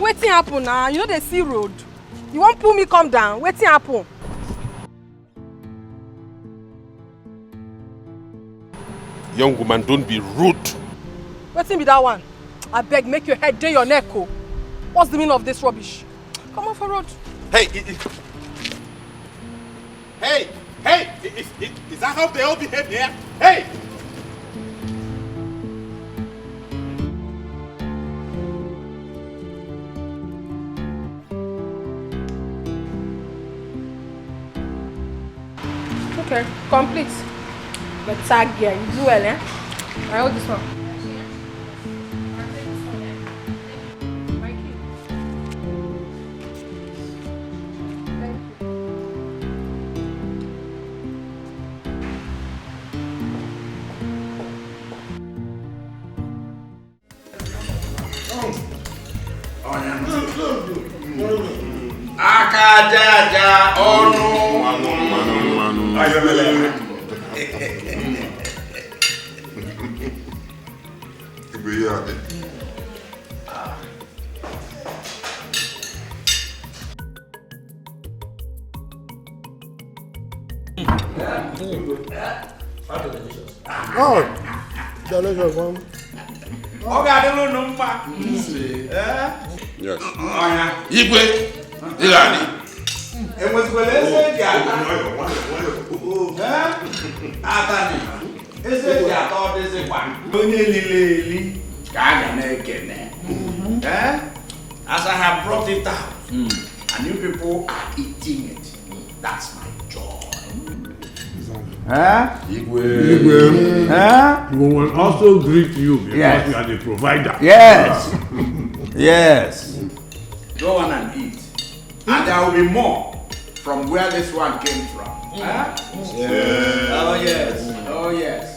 waiting happen now. You know the sea road. You won't pull me come down. Waiting happen. Young woman, don't be rude. Waiting be that one. I beg, make your head day your neck. Oh. What's the meaning of this rubbish? Come on for road. Hey, hey, is that how they all behave here? Hey! Okay, complete. But tag here, you do well, eh? I hold this one. Akajaja onu. Oh, delicious one. Yes. Igwe, Ilani. As I have brought it out, and you people are eating it, that's my joy. We will also greet you because you are the provider. Yes. Yes. Go on and eat. And there will be more from where this one came from. Yeah. Oh yes. Oh yes.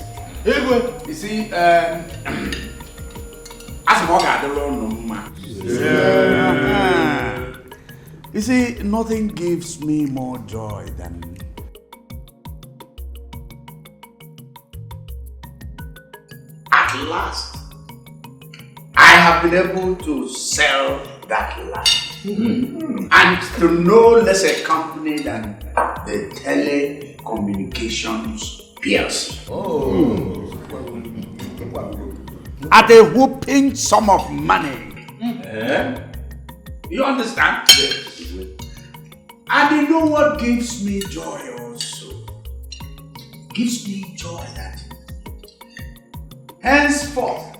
You see, as you see, nothing gives me more joy than at last I have been able to sell that land. And to no less a company than the Telecommunications PLC. At a whooping sum of money. You understand? Yes. And you know what gives me joy also? Gives me joy that henceforth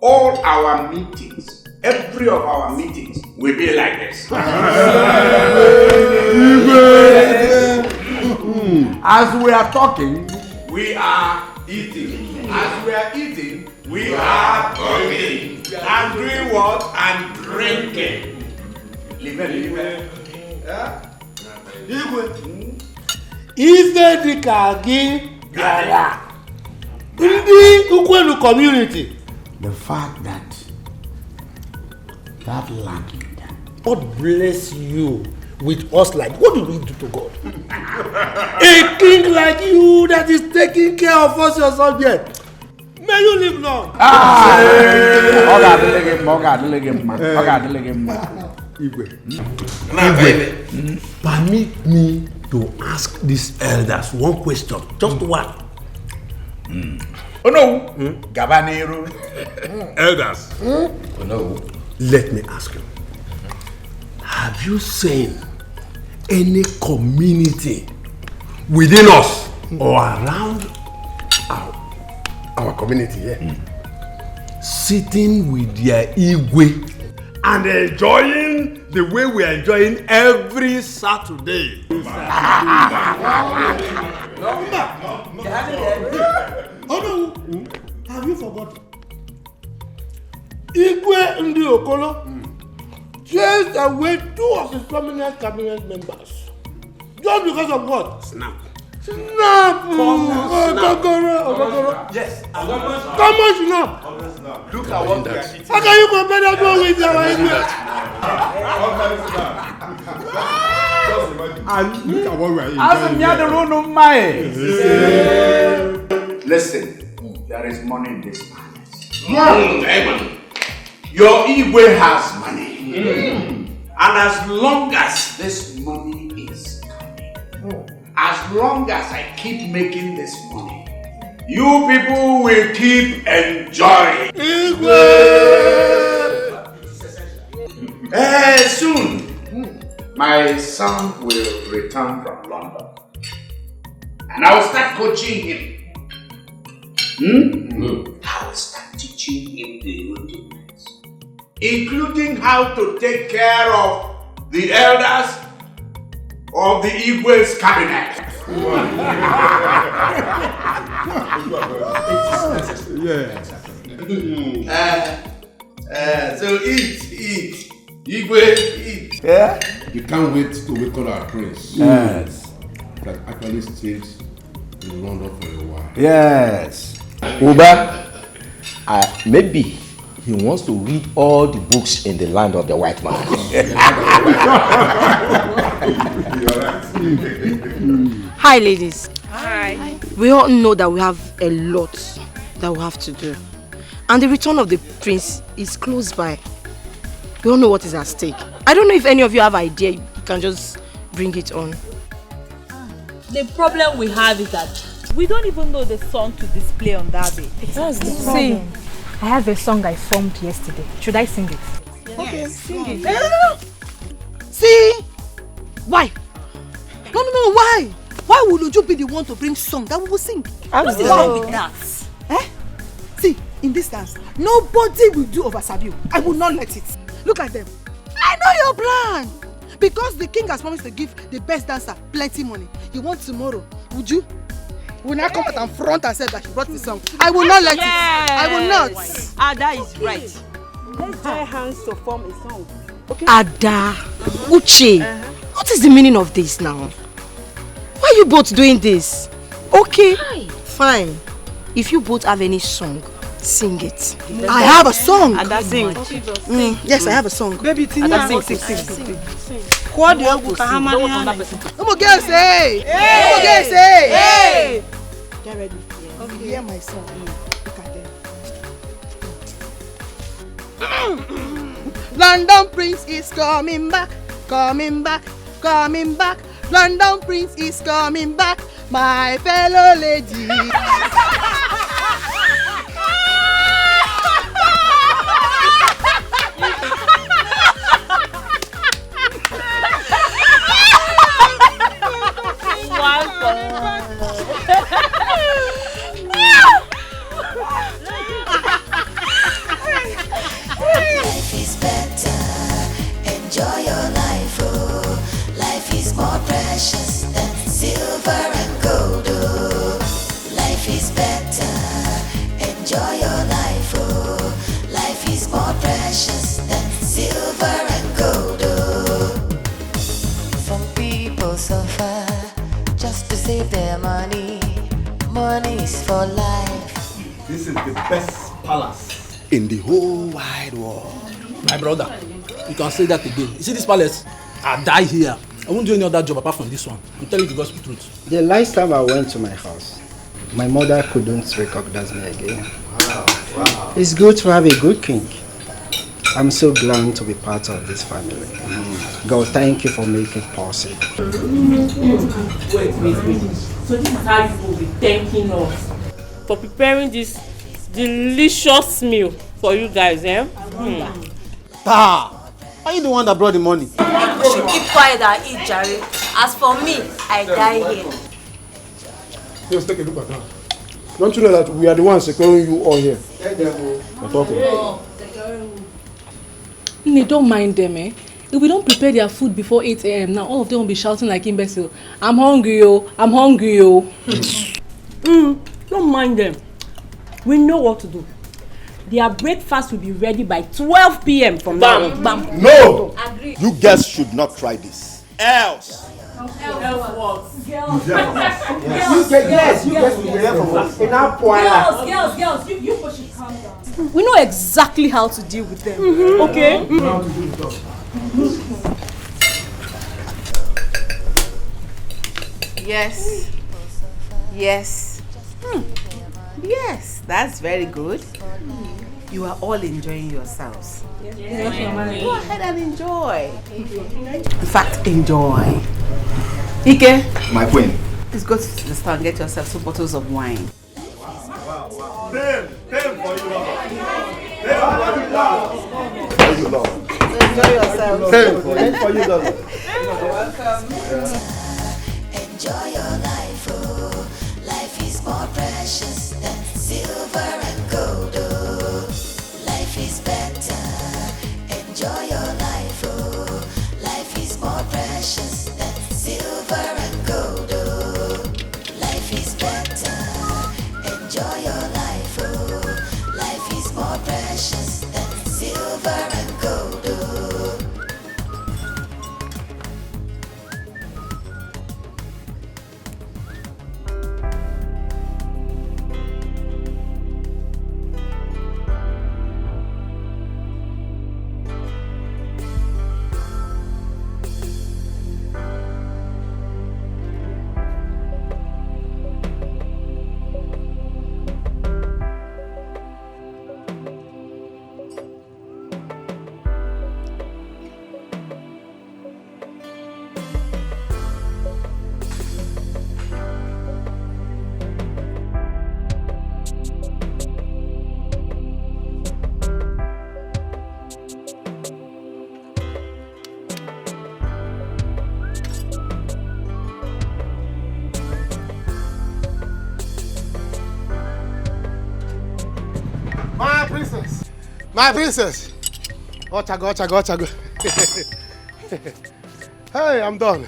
all our meetings, every of our meetings will be like this. As we are talking, we are eating. As we are eating, we are talking. And doing what? And drinking. Live. Ife dika gi gara. Ndi Ukwelu community. The fact that land, God bless you with us like what do we do to God? A king like you that is taking care of us yourself here. May you live long. Permit me to ask these elders one question, just one. Oh no, Gabanero. Elders. Oh no. Let me ask you. Have you seen any community within us or around our community here sitting with their igwe and enjoying the way we are enjoying every Saturday? Oh no, have you forgotten? Igwe Ndi Okolo chased away 2 of his prominent cabinet members. Just because of what? Snap. Ogogoro. Yes. Come on, Snap. Look at what we are eating. How can you compare that one with our Igwe? And look at what we are eating. Listen, there is money in this planet. Your Igwe has money. And as long as this money is coming, as long as I keep making this money, you people will keep enjoying. Soon, my son will return from London. And I will start coaching him. I will start teaching him the rudiments, including how to take care of the elders of the Igwe's cabinet. So eat. Igwe, eat. Yeah? You can't wait to wake up our prince. Yes. That actually stays in London for a while. Yes. Uba, maybe he wants to read all the books in the land of the white man. Hi, ladies. Hi. We all know that we have a lot that we have to do. And the return of the prince is close by. We all know what is at stake. I don't know if any of you have an idea. You can just bring it on. The problem we have is that we don't even know the song to display on that day. That's the problem. See, I have a song I formed yesterday. Should I sing it? Okay, sing it. See? Why? No, why? Why would you be the one to bring song that we will sing? What's the wrong with that? See, in this dance, nobody will do over Sabiu. I will not let it. Look at them. I know your plan. Because the king has promised to give the best dancer plenty money. You want tomorrow, would you? Will not come out and front and say that she brought the song. I will not let it. I will not. Ada is right. Let's join hands to form a song. Okay? Ada, Uche, what is the meaning of this now? Why are you both doing this? Okay, fine. If you both have any song, sing it. I have a song. Ada sing. Yes, I have a song. Baby, Ada sing. What do you want? Come on, girls, say. Come on, girls, say. Hey. Get ready. Okay. Hear my song. Look at them. London Prince is coming back, coming back, coming back. London Prince is coming back, my fellow lady. Life is better, enjoy your life, oh. Life is more precious than silver and gold, oh. Life is better, enjoy your life, oh. Life is more precious than silver and gold, oh. Some people suffer just to save their money. Money is for life. This is the best palace in the whole wide world. My brother, you can say that again. You see this palace? I die here. I won't do any other job apart from this one. I'm telling you the gospel truth. The last time I went to my house, my mother couldn't recognize me again. Wow. It's good to have a good king. I'm so glad to be part of this family. God, thank you for making it possible. Wait. So this is how you will be thanking us for preparing this delicious meal for you guys, eh? Ta! Are you the one that brought the money? You should keep quiet and eat, Jerry. As for me, I die here. Just take a look at that. Don't you know that we are the ones securing you all here? We're talking. Ini, don't mind them, eh? If we don't prepare their food before 8 a.m. now, all of them will be shouting like imbecile. I'm hungry, yo. I'm hungry, yo. Don't mind them. We know what to do. Their breakfast will be ready by 12 p.m. from now on. Bam. No! Agree. You guys should not try this. Else! Girls. You should calm down. We know exactly how to deal with them. Okay? Yes. Yes. Yes, that's very good. you are all enjoying yourselves. Yes, Go ahead and enjoy. In fact, enjoy. Ike. My queen. Please go to the store and get yourself 2 bottles of wine. Damn for you, Lord. Enjoy yourself. Damn for you, Lord. Welcome. Enjoy your life, oh. Life is more precious than silver and gold, oh. Life is better. Enjoy your life, oh. Life is more precious than silver and gold, oh. Life is better. Enjoy your life, oh. Life is more precious than silver and gold, oh. My princess. Ochago. Hey, I'm done.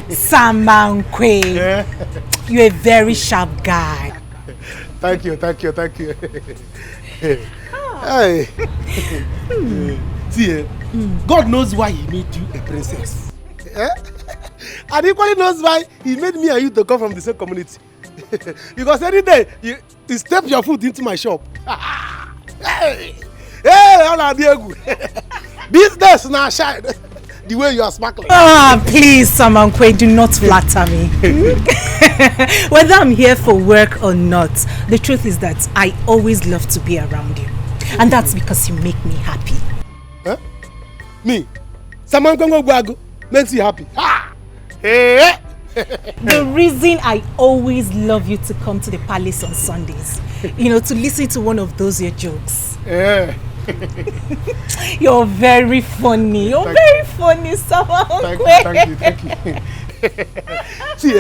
Samankwe. Yeah. You're a very sharp guy. Thank you. Hey. See, God knows why he made you a princess. And equally knows why he made me and you to come from the same community. Because any day you step your foot into my shop. Hey, business now shine. The way you are sparkling. Please, Samankwe, do not flatter me. Whether I'm here for work or not, the truth is that I always love to be around you. And that's because you make me happy. Huh? Me? Samankwe makes you happy. Hey. The reason I always love you to come to the palace on Sundays, to listen to one of those your jokes. Yeah. You're very funny. You're very funny, Samankwe. Thank you. See,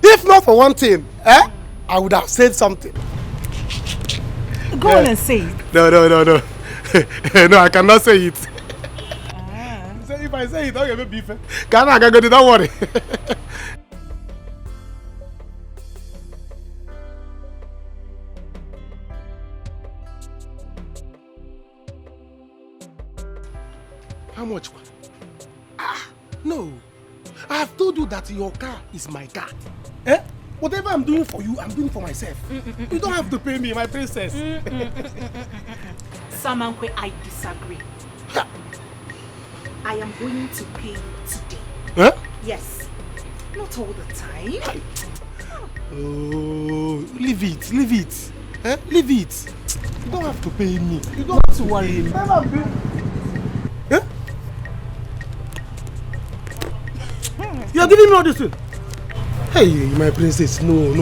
if not for one thing, I would have said something. Go on and say it. No. No, I cannot say it. So if I say it, don't get me beef. Don't worry. How much? No. I have told you that your car is my car. Whatever I'm doing for you, I'm doing for myself. You don't have to pay me, my princess. Samankwe, I disagree. I am going to pay you today. Huh? Yes. Not all the time. Oh, leave it. Leave it. You don't have to pay me. You don't have to worry me. You are giving me all this thing. Hey, my princess, no.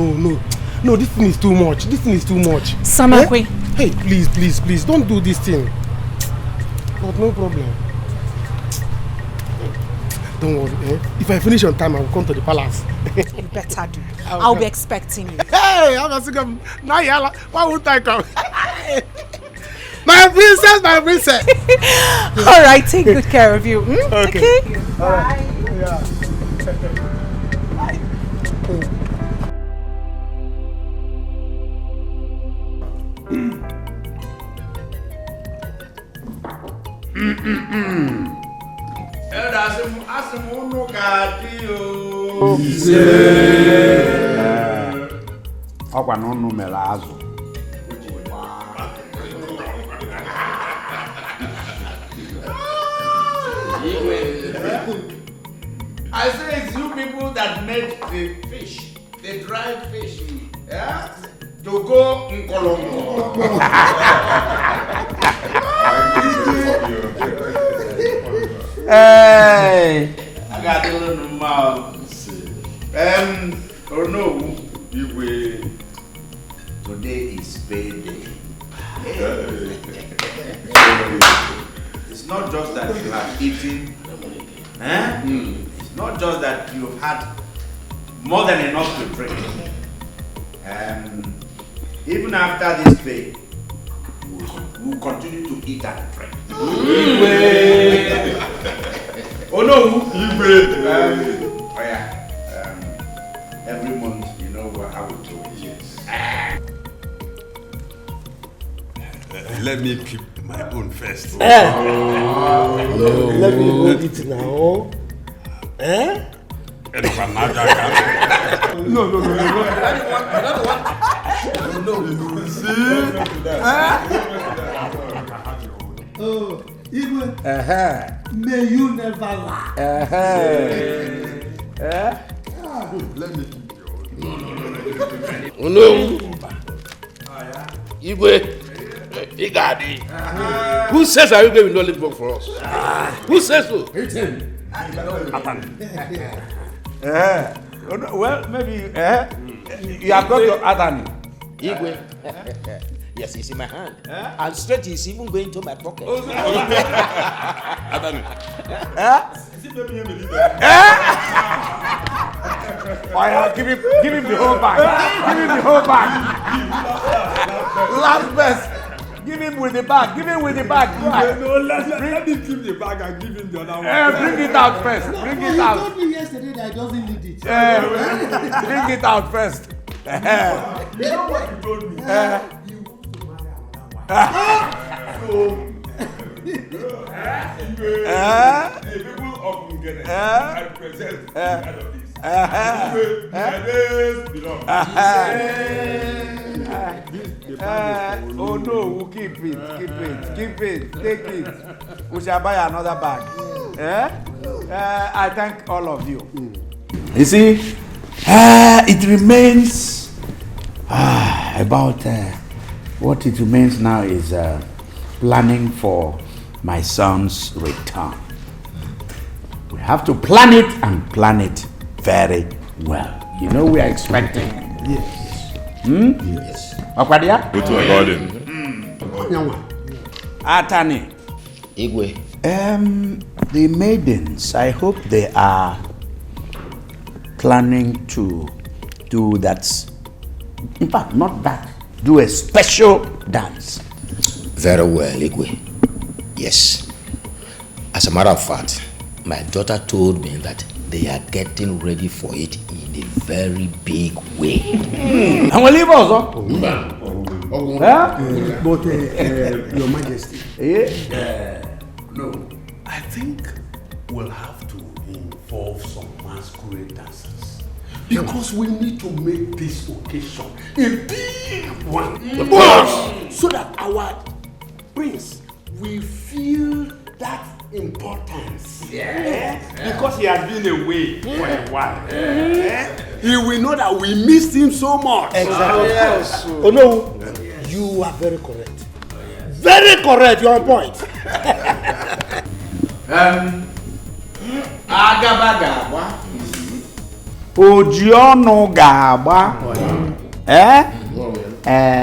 This thing is too much. Samankwe. Hey, please, don't do this thing. But no problem. Don't worry, If I finish on time, I will come to the palace. You better do. I'll be expecting you. Hey, I'm going to come. Why won't I come? My princess. All right, take good care of you. Okay. All right. Yeah. Ọkwa n'ọnụ mere azụ. I say it's you people that made the fish, the dried fish, to go Nkolongo. Hey, I got a little mouth. Oh no, today is payday. It's not just that you have eaten, it's not just that you had more than enough to drink. Even after this pay, we'll continue to eat and drink. Oh no! Oh yeah. Every month, you know how we do it. Yes. Let me keep my own first. Let me hold it now. Eh? No. See? Oh, even may you never laugh. Let me. Oh no. Igwe, Igadi. Who says Igwe will not live work for us? Who says so? It's him. Well, maybe you have got your attorney. Igwe. Yes, it's in my hand. And straight is even going to my pocket. Give him the whole bag. Give him the whole bag. Last best. Give him with the bag. Give him with the bag. No, let me keep the bag and give him the other one. Bring it out first. Bring it out. You told me yesterday that I doesn't need it. Bring it out first. You know what you told me? People often get it. I present out of this. Oh no, we'll keep it, take it. We shall buy another bag. I thank all of you. You see, it remains about what it remains now is planning for my son's return. We have to plan it and plan it very well. You know we are expecting. Yes. Yes. Akwadia? Go to a garden. Atani. Igwe. The maidens, I hope they are planning to do that. In fact, not that. Do a special dance. Very well, Igwe. Yes. As a matter of fact, my daughter told me that they are getting ready for it in a very big way. And we'll leave also. But Your Majesty. No, I think we'll have to involve some masquerade dancers. Because we need to make this occasion a big one. So that our prince will feel that importance. Because he has been away for a while. He will know that we missed him so much. Exactly. Yes. Oh no, you are very correct. Very correct, you're on point. Agabagaba. Ojiono gaba.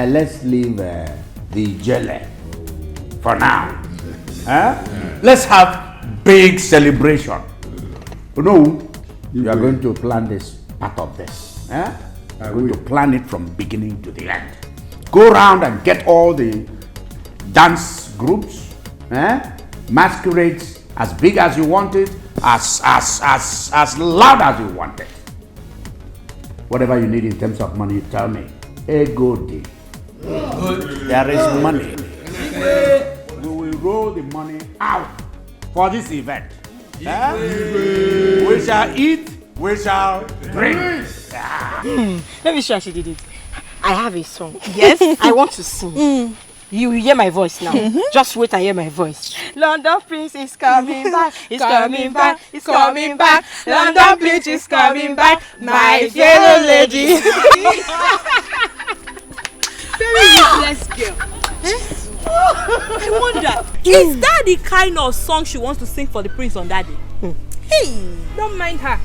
Let's leave the jelly for now. Let's have big celebration. No, you are going to plan this part of this. We're going to plan it from beginning to the end. Go around and get all the dance groups, masquerades, as big as you want it, as loud as you want it. Whatever you need in terms of money, tell me. Egodi. There is money. We will roll the money out for this event. We shall eat, we shall drink. Let me show you she did it. I have a song. Yes, I want to sing. You will hear my voice now. Just wait and hear my voice. London Prince is coming back. He's coming back. He's coming back. London Prince is coming back. My fellow lady. Very useless girl. I wonder, is that the kind of song she wants to sing for the prince on that day? Hey, don't mind her.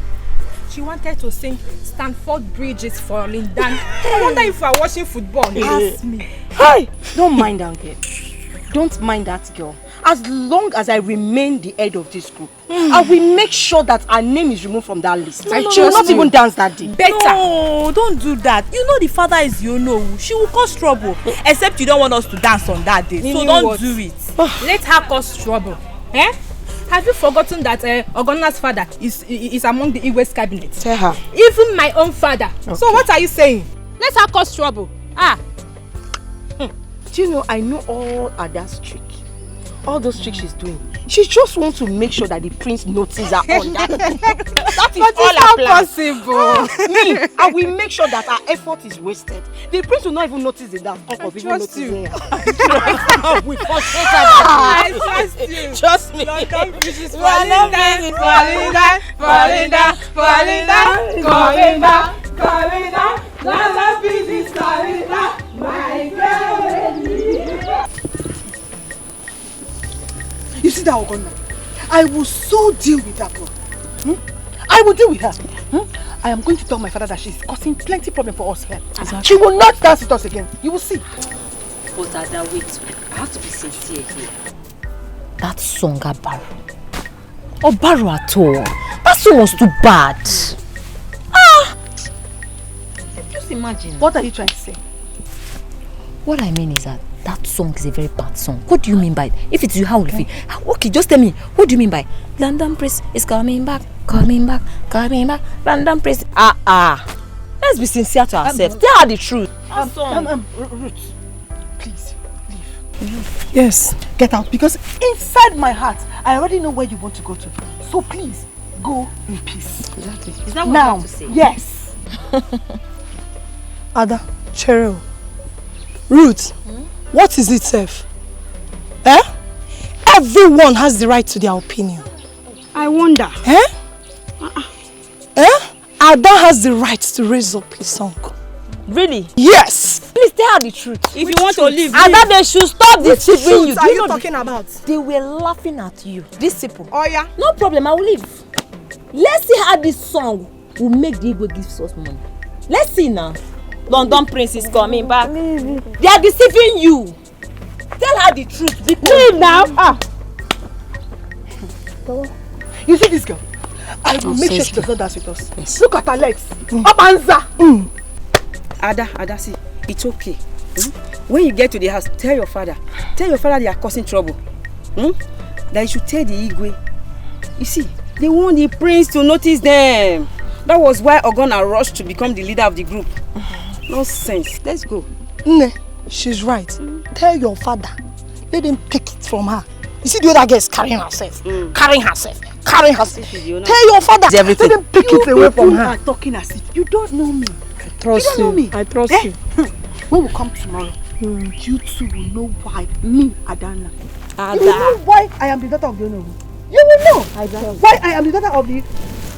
She wanted to sing Stanford Bridge is falling down. I wonder if you are watching football. Ask me. Hey, don't mind that girl. Don't mind that girl. As long as I remain the head of this group, I will make sure that her name is removed from that list. She will not even dance that day. Better. No, don't do that. You know the father is she will cause trouble. Except you don't want us to dance on that day. So don't do it. Let her cause trouble. Eh? Have you forgotten that Ogona's father is among the Igwe's cabinet? Tell her. Even my own father. Okay. So what are you saying? Let her cause trouble. Do you know, I know all Ada's tricks. All those tricks she's doing. She just wants to make sure that the prince notices her on that. That is all her plan. Possible. Me, I will make sure that her effort is wasted. The prince will not even notice it. That I trust you. We frustrate her. I trust you. Trust me. London Bridge is falling down, falling down, falling down, falling down, coming back, coming down. London Bridge is falling down, my girl. You see that Ogonna? I will so deal with that girl. I will deal with her. I am going to tell my father that she's causing plenty problem for us here. Exactly. She will not dance with us again. You will see. But Ada, wait. I have to be sincere here. That song Abaru. Obaru at all. That song was too bad. Just imagine. What are you trying to say? What I mean is that song is a very bad song. What do you mean by it? If it's you, how will it feel? Okay, just tell me. What do you mean by London Prince is coming back, coming back, coming back. London Prince. Let's be sincere to ourselves. Tell her the truth. Ruth, please leave. Yes, get out. Because inside my heart, I already know where you want to go to. So please go in peace. Exactly. Is that what now, you have to say? Yes. Ada, Cheryl, Ruth. What is it, Seth? Everyone has the right to their opinion. I wonder. Ada has the right to raise up a song. Really? Yes. Please tell her the truth. If you want to leave, Ada, they should stop deceiving you. What are you talking about? They were laughing at you. These people. Oh yeah? No problem, I will leave. Let's see how this song will make the Igbo give us money. Let's see now. London Prince is coming back. They are deceiving you. Tell her the truth. Leave now. You see this girl? I will make sure she does not dance with us. Yes. Look at her legs. Abanza. Ada, see, it's okay. When you get to the house, tell your father they are causing trouble. That you should tell the Igwe. You see, they want the prince to notice them. That was why Ogona rushed to become the leader of the group. Nonsense. Let's go. Ne, she's right. Tell your father. Let him take it from her. You see the other girl is carrying herself. Carrying herself. Tell your father. Let him take it away from her. You are talking as if you don't know me. I trust you. Know me. I trust you. When we come tomorrow, you two will know why me, Adana. Ada. You will know why I am the daughter of the Onowu. You will know why I am the daughter of the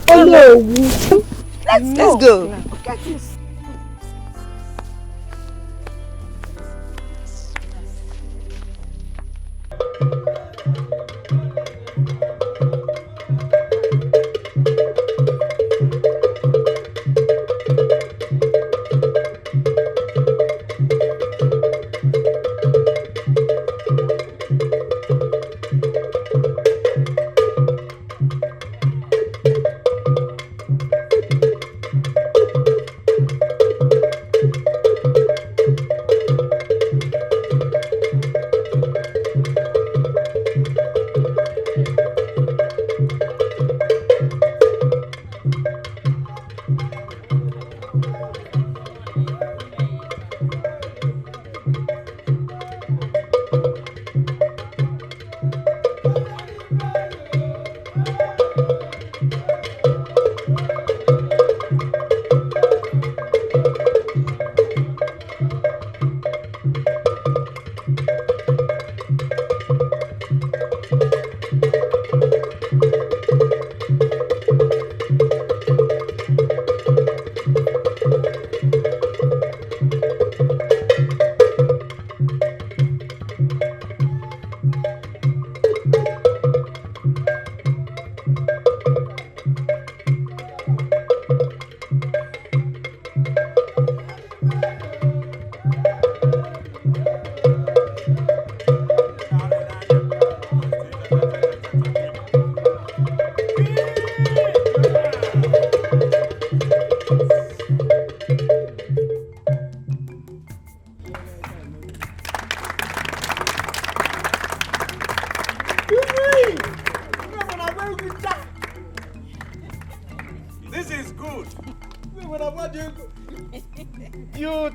Onowu. Let's go. Get this.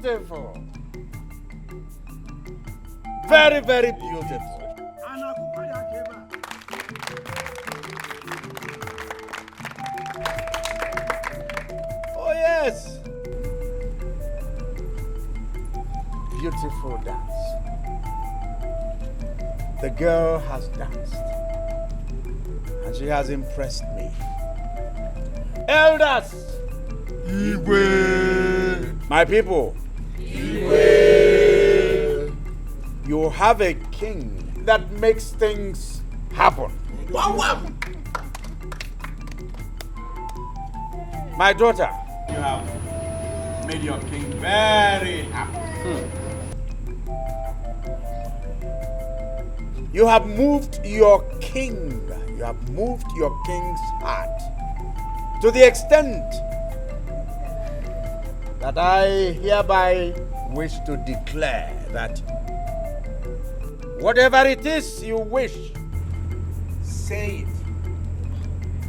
beautiful. Very, very beautiful. Oh yes. Beautiful dance. The girl has danced and she has impressed me. Elders! Igwe! My people! Igwe! You have a king that makes things happen. My daughter, you have made your king very happy. You have moved your king. You have moved your king's heart to the extent that I hereby wish to declare that whatever it is you wish, say it.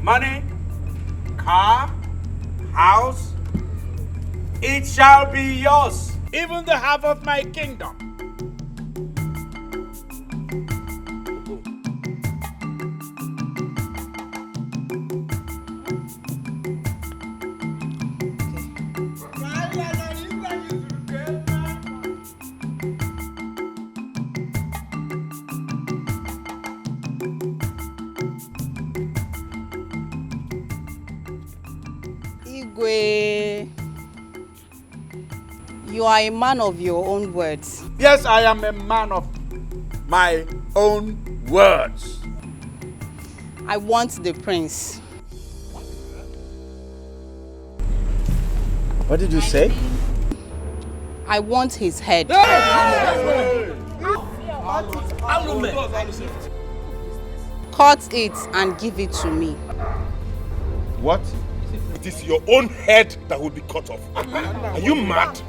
Money, car, house, it shall be yours, even the half of my kingdom. You are a man of your own words. Yes, I am a man of my own words. I want the prince. What did you say? I want his head. Cut it and give it to me. What? It is your own head that will be cut off. Are you mad?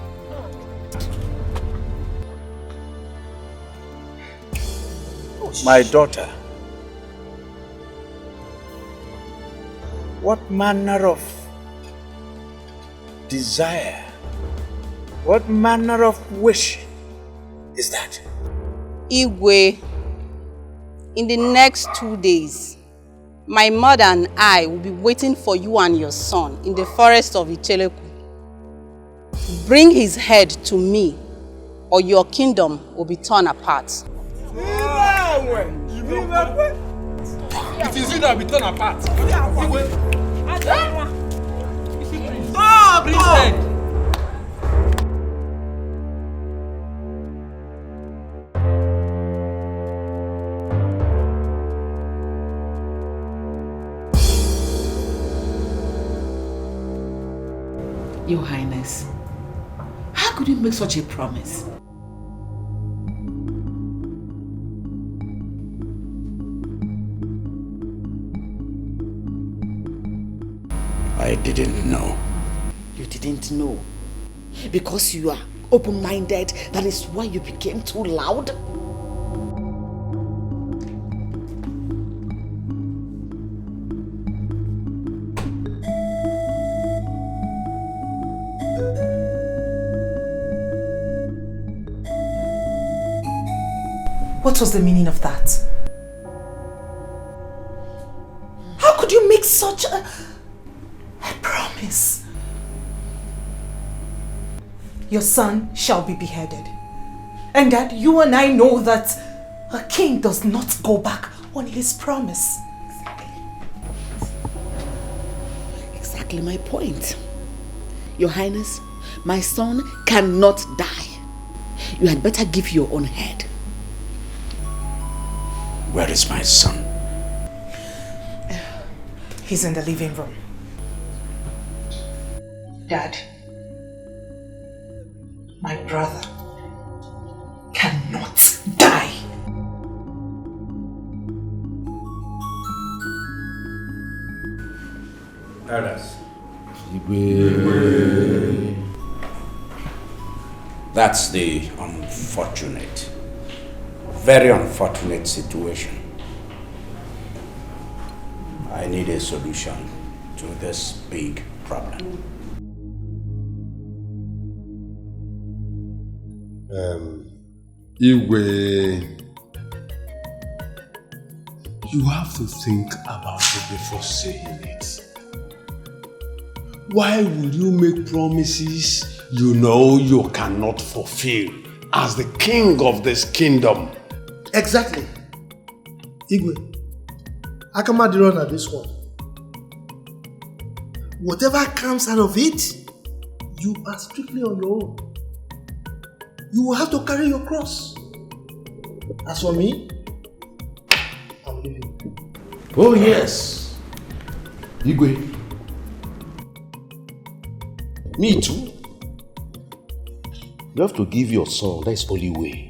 My daughter, what manner of desire, what manner of wish is that? Igwe, in the next 2 days, my mother and I will be waiting for you and your son in the forest of Icheleku. Bring his head to me, or your kingdom will be torn apart. It is you that will be torn apart. Stop! Your Highness, how could you make such a promise? I didn't know. You didn't know? Because you are open-minded, that is why you became too loud? What was the meaning of that? How could you make such a promise? Your son shall be beheaded. And that you and I know that a king does not go back on his promise. Exactly my point. Your Highness, my son cannot die. You had better give your own head. Where is my son? He's in the living room. Dad, my brother cannot die. Elders. That's the unfortunate, very unfortunate situation. I need a solution to this big problem. Igwe, you have to think about it before saying it. Why will you make promises you know you cannot fulfill as the king of this kingdom? Exactly. Igwe, I come at the run at this one. Whatever comes out of it, you are strictly on your own. You will have to carry your cross. As for me, I'm leaving. Oh yes. Igwe. Me too. You have to give your son, that's the only way.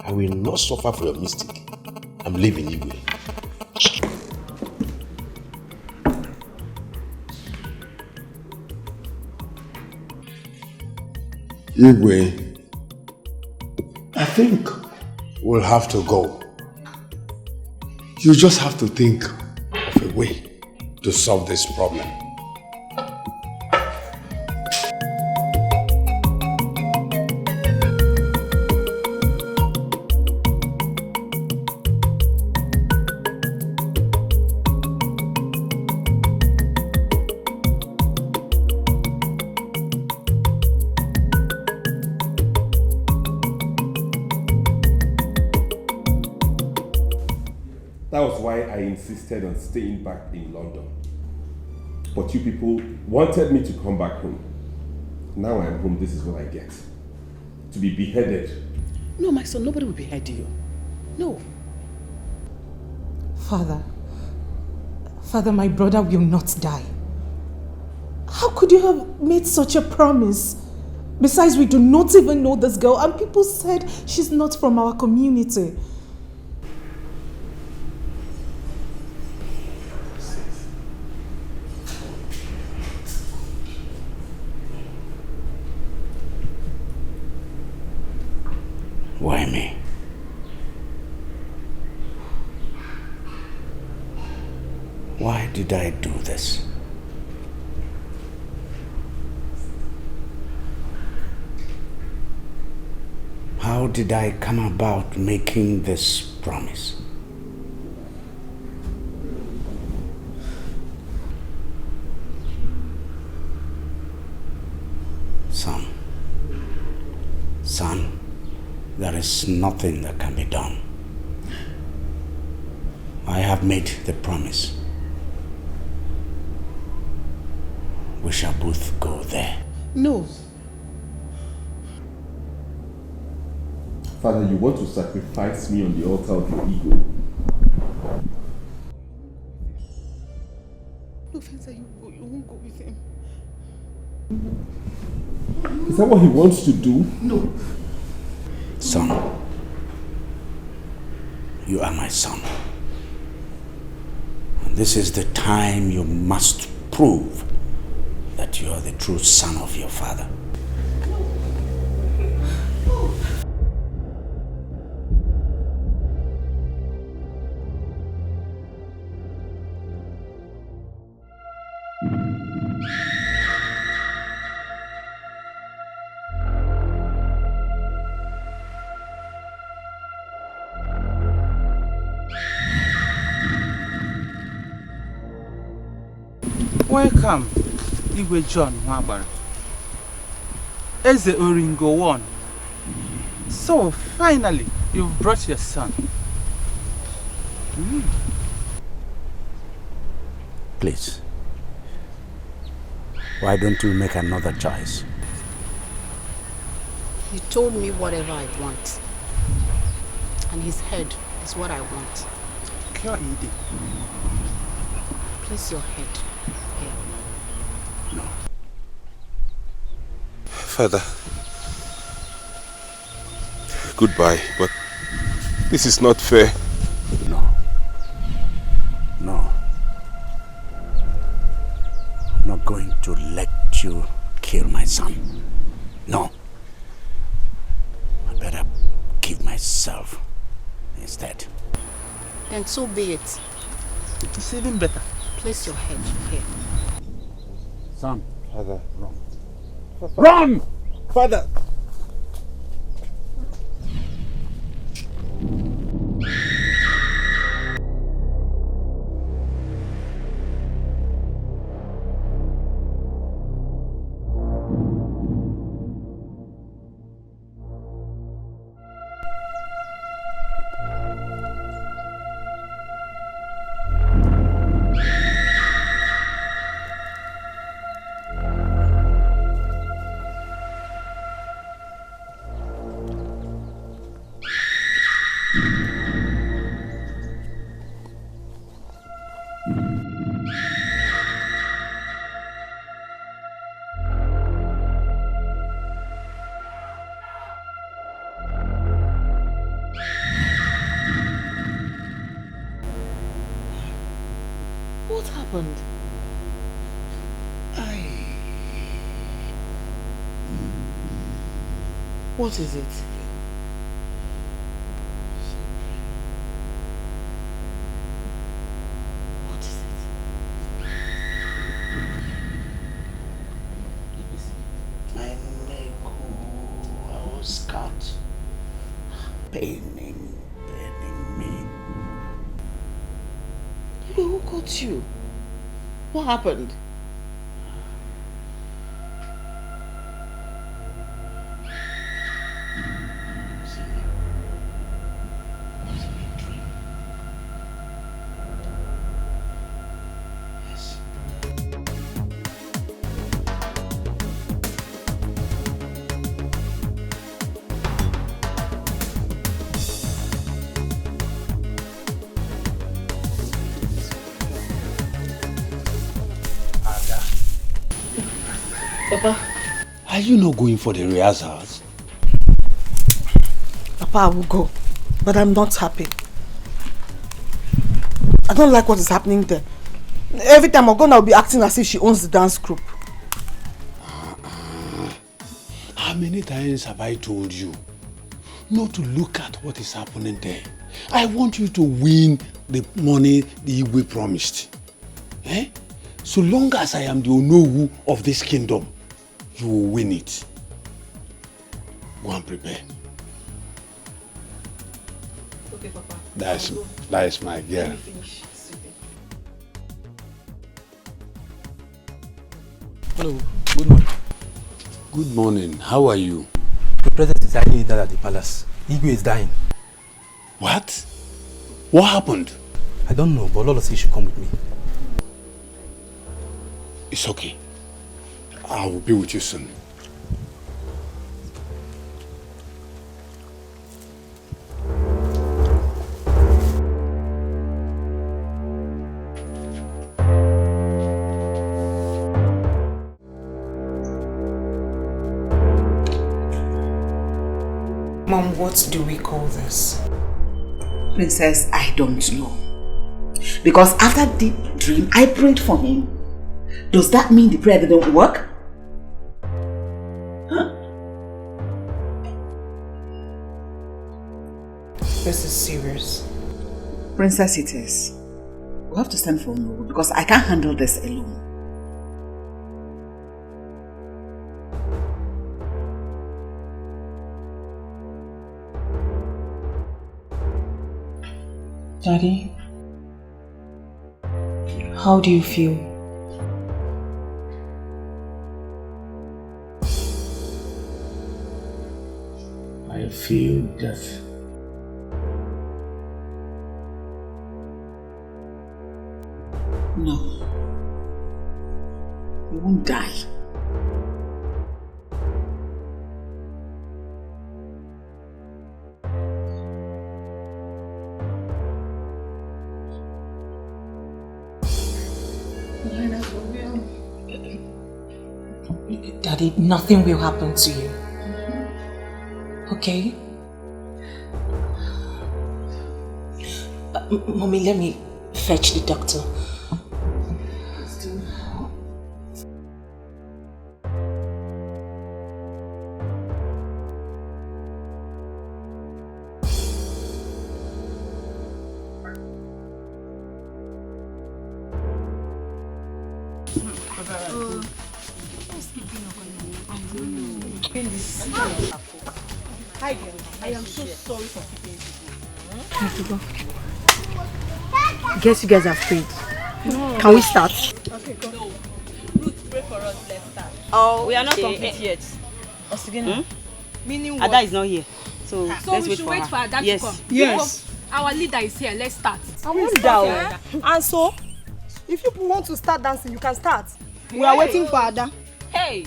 I will not suffer for your mistake. I'm leaving Igwe. Igwe, I think we'll have to go. You just have to think of a way to solve this problem. That was why I insisted on staying back in London. But you people wanted me to come back home. Now I'm home, this is what I get. To be beheaded. No, my son, nobody will behead you. No. Father, my brother will not die. How could you have made such a promise? Besides, we do not even know this girl, and people said she's not from our community. Why me? Why did I do this? How did I come about making this promise? Son, there is nothing that can be done. I have made the promise. We shall both go there. No. Father, you want to sacrifice me on the altar of your ego. No, Faisa, you won't go with him. Is that what he wants to do? No. Son, you are my son. And this is the time you must prove that you are the true son of your father. Welcome, Igwe John Wabar. Eze Oringo 1. So, finally, you've brought your son. Please, why don't you make another choice? He told me whatever I want. And his head is what I want. Place your head here. No. Father, goodbye, but this is not fair. No. I'm not going to let you kill my son. No. I better kill myself instead. And so be it. It's even better. Place your head here. Son. Father. Run! Father! happened? What is it? What is it? My neck, I was cut. Paining me. Who got you? What happened? Papa. Are you not going for the rehearsals? Papa, I will go. But I'm not happy. I don't like what is happening there. Every time I go, I'll be acting as if she owns the dance group. How many times have I told you not to look at what is happening there? I want you to win the money the Igwe promised. Eh? So long as I am the Onowu of this kingdom, you will win it. Go and prepare. Okay, Papa. That is my girl. Let me finish. Hello, good morning. Good morning. How are you? The president is Ini Edo at the palace. Igwe is dying. What? What happened? I don't know, but Lolo says you should come with me. It's okay. I will be with you soon. Mom, what do we call this? Princess, I don't know. Because after the dream, I prayed for him. Does that mean the prayer didn't work? Huh? This is serious. Princess, it is. We'll have to send for Nollywood because I can't handle this alone. Daddy, how do you feel? I feel death. No. You won't die. Daddy, nothing will happen to you. Okay? Mommy, let me fetch the doctor. Hi girl, I am so sorry for keeping you. Guess you guys have prayed. No. Can we start? Okay, go. No. Ruth, pray for us. Let's start. Oh, we are not complete yet. Meaning Ada what? is not here. So So let's we wait should for wait her. for Ada Yes. to come. Yes. Our leader is here. Let's start. I won't doubt. And so, if you want to start dancing, you can start. We are waiting for Ada. Hey.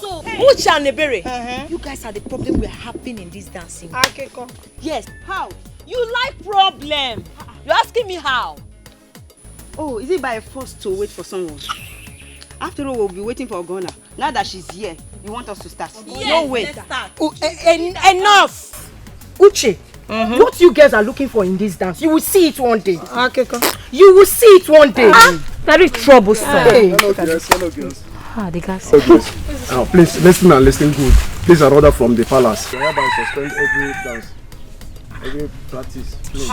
So, Uche and Nebere, you guys are the problem we're having in this dancing. Okay, come. Yes. How? You like problem. You're asking me how? Oh, is it by force to wait for someone? After all, we'll be waiting for Ogona. Now that she's here, you want us to start? Yes, No way. let's start. Enough! Uche, What you girls are looking for in this dance, you will see it one day. Okay, come. You will see it one day. Very troublesome. Hey. Hello, girls. Hello, girls. Ah, the guys. Please listen and listen good. These are order from the palace. I hereby suspend every dance, every practice. Please.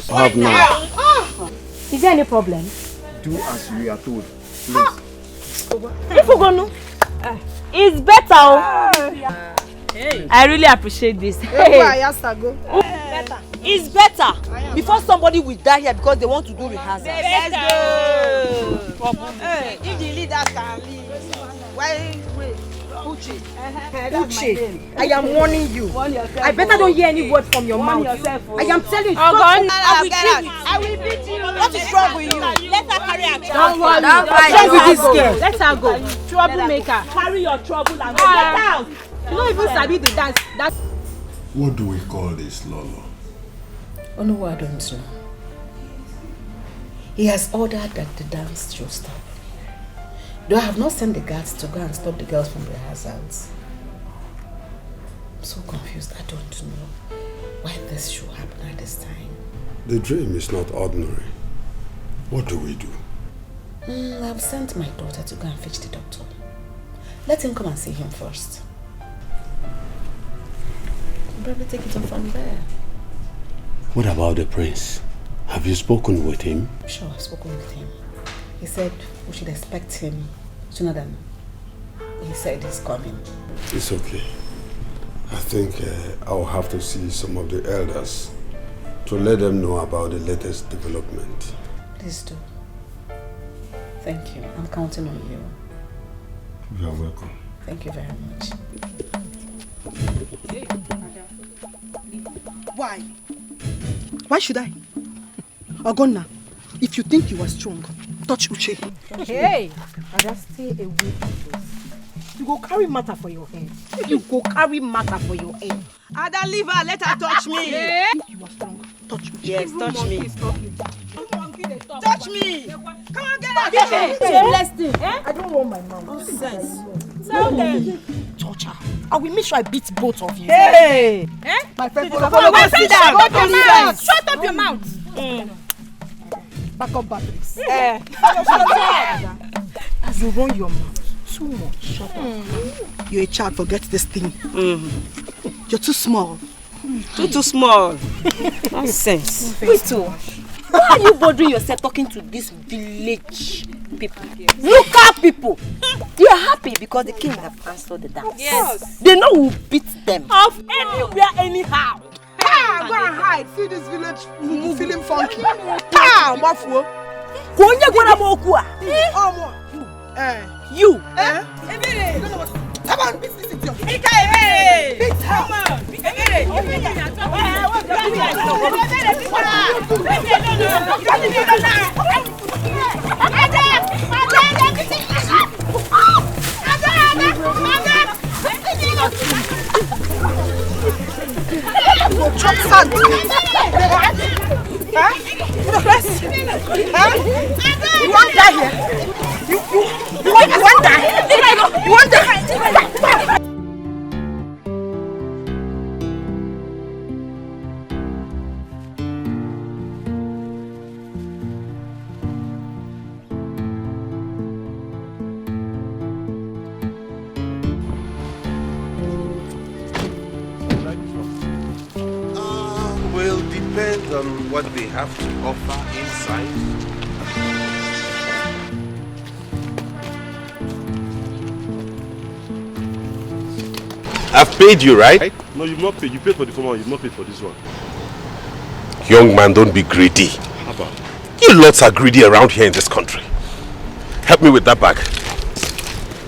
Have now. Is there any problem? Do as we are told. Please. If we go no, it's better. I really appreciate this. It's better before somebody will die here because they want to do rehearsal. Let's go. If the leader can leave, why wait? Uche, I am warning you. I better don't hear any word from your mouth. I am telling you. I will beat you. What is wrong with you? Let her carry her trouble. Don't worry. What's wrong with this girl? Let her go. Troublemaker. Carry your trouble and go. Get out. You don't even sabi the dance. That's What do we call this, Lolo? Oh no, I don't know. He has ordered that the dance should stop. Though I have not sent the guards to go and stop the girls from rehearsals. I'm so confused. I don't know why this should happen at this time. The dream is not ordinary. What do we do? I've sent my daughter to go and fetch the doctor. Let him come and see him first. I'll probably take it on from there. What about the prince? Have you spoken with him? Sure, I've spoken with him. He said we should expect him sooner than he said he's coming. It's okay. I think I'll have to see some of the elders to let them know about the latest development. Please do. Thank you. I'm counting on you. You are welcome. Thank you very much. Why? Why should I? Ogonna, if you think you are strong, touch Uche. Hey, I just stay away from this. You go carry matter for your head. You go carry matter for your head. Ada, leave her. Let her touch me. You are strong. Touch Uche. Yes, touch me. Touch me. Come on, get out. Shameless thing. I don't want my mouth. Nonsense. Tell them. Touch her. I will make sure I beat both of you. Hey. My friend, Go sit down. Shut up your mouth. Back up batteries. You run your mouth too much. Shut up. You're a child, forget this thing. You're too small. Too small. Nonsense. Wait, why are you bothering yourself talking to this village people? Local people. They are happy because the king have answered the dance. Yes. They know who beat them. Of anywhere, anyhow. Go and hide. See this village feeling funky. Mafuo. You. Come on, beat this idiot. Beat her. Come on. Chop sand. You want that here? You want that? You want that? Will depend on what they have to offer inside. I've paid you, right? No, you've not paid. You paid for the former one, you've not paid for this one. Young man, don't be greedy. How about? You lots are greedy around here in this country. Help me with that bag.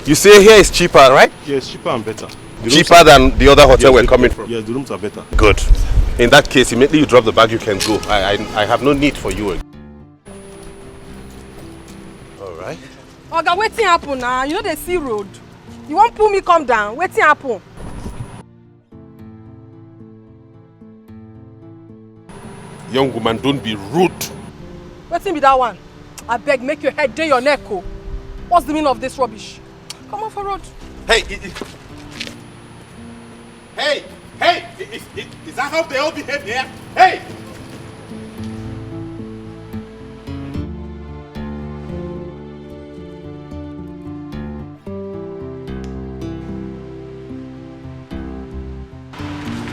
You say here is cheaper, right? Yeah, it's cheaper and better. Cheaper than the other hotel we're coming from? Yes, the rooms are better. Good. In that case, immediately you drop the bag, you can go. I have no need for you again. Alright. Oga, wetin happen now? You know the sea road. You won't pull me come down. Wetin happen? Young woman, don't be rude. Wetin be that one? I beg, make your head day your neck. Oh. What's the meaning of this rubbish? Come on for road. Hey! Hey! Hey! Is that how they all behave here? Hey!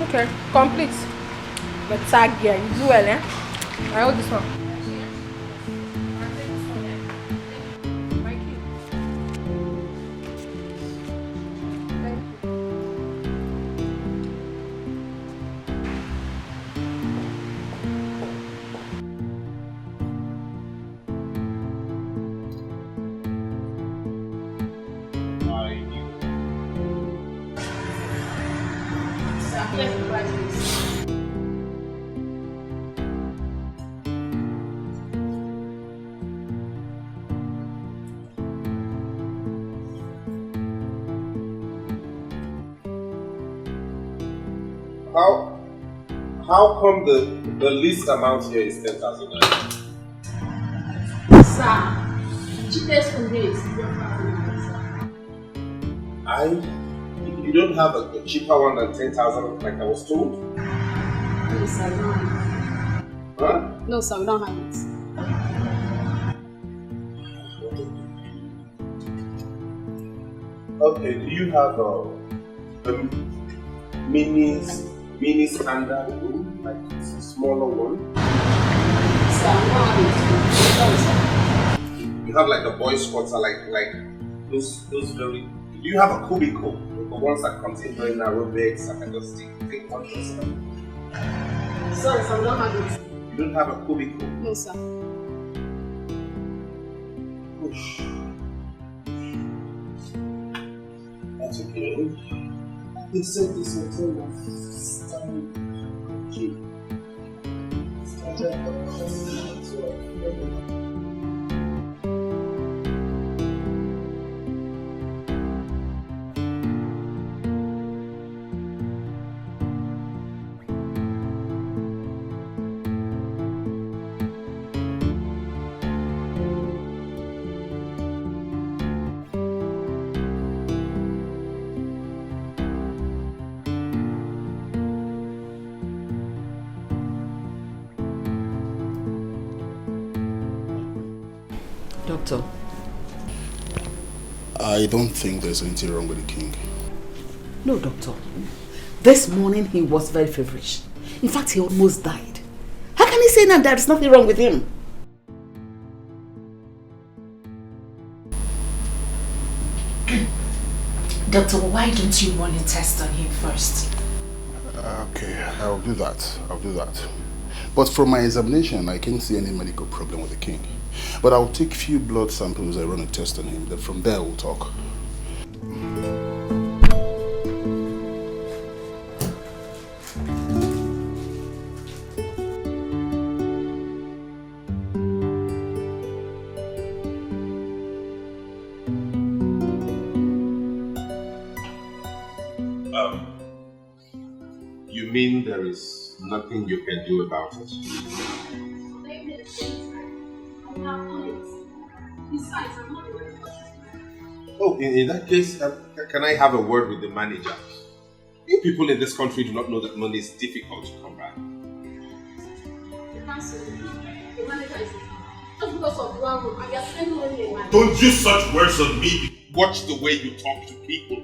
Okay, complete. But tag here, you do well, eh? I hold this one. How come the least amount here is 10,000 naira? Sir, cheapest from here is 10,000. You don't have a cheaper one than 10,000 like I was told? No, sir, we don't have it. Huh? No, sir, we don't have it. Okay, do you have a mini standard room, like a smaller one? Sir, we don't have it. You have like the boys' quarter, like those very. Do you have a cubicle, the ones that contain very narrow beds and can just take one person? Sorry, sir, we don't have it. You don't have a cubicle? No, sir. Push. That's okay. They said this hotel was stunning. Doctor. I don't think there's anything wrong with the king. No, doctor. This morning he was very feverish. In fact, he almost died. How can he say now there's nothing wrong with him? Doctor, why don't you run a test on him first? Okay, I'll do that. But from my examination, I can't see any medical problem with the king. But I'll take few blood samples and run a test on him. Then from there we'll talk. You mean there is nothing you can do about it? Oh, in that case, can I have a word with the manager? You people in this country do not know that money is difficult to come by. Don't use such words on me. Watch the way you talk to people.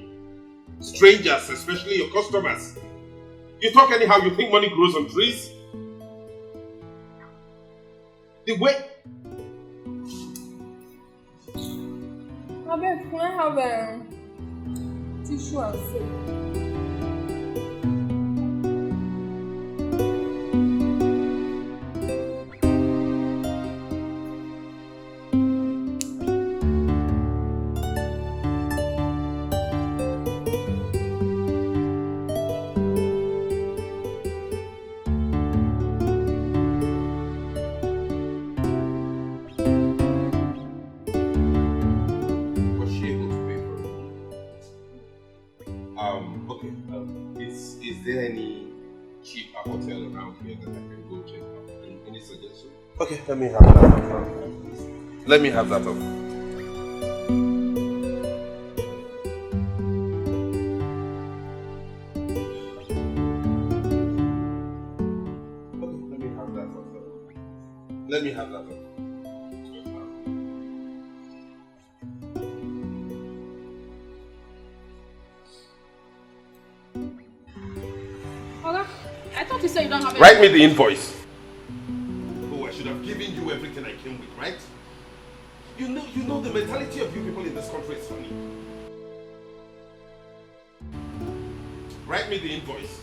Strangers, especially your customers. You talk anyhow, you think money grows on trees? The way... Abeg, can I have a tissue and soap? Is there any cheaper hotel around here that I can go check out? Any suggestion? Okay, let me have that. Let me have that up. Let me have that. Oga, I thought you said you don't have Write me the invoice. Oh, I should have given you everything I came with, right? You know the mentality of you people in this country is funny. Write me the invoice.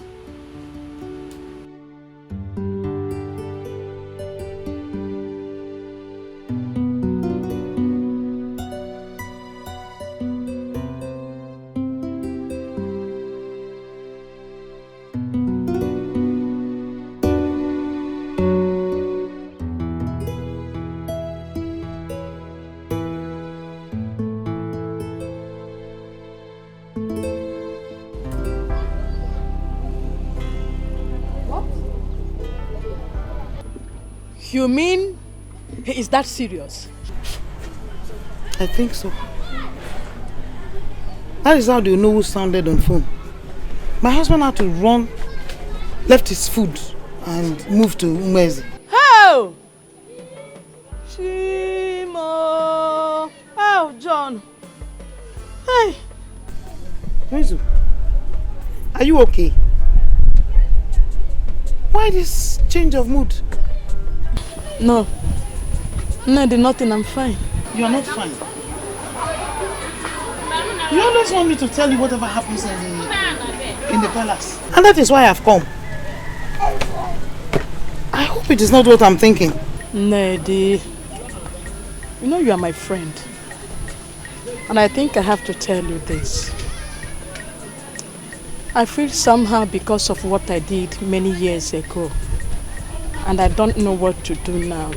You mean he is that serious? I think so. That is how they know who sounded on phone. My husband had to run, left his food and moved to Umezi. How? Chimo! Oh, John. Hey. Umezu, are you okay? Why this change of mood? No. No, did nothing. I'm fine. You are not fine. You always want me to tell you whatever happens in the palace. And that is why I've come. I hope it is not what I'm thinking. Nedi, you know you are my friend. And I think I have to tell you this. I feel somehow because of what I did many years ago. And I don't know what to do now.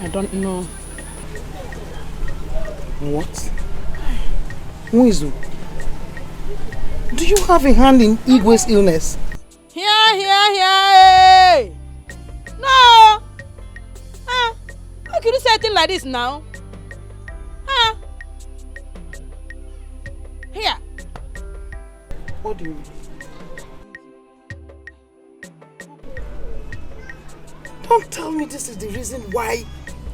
I don't know. What? Umezu, do you have a hand in Igwe's illness? Here. Hey! No! How can you say a thing like this now? Here. What do you mean? Don't tell me this is the reason why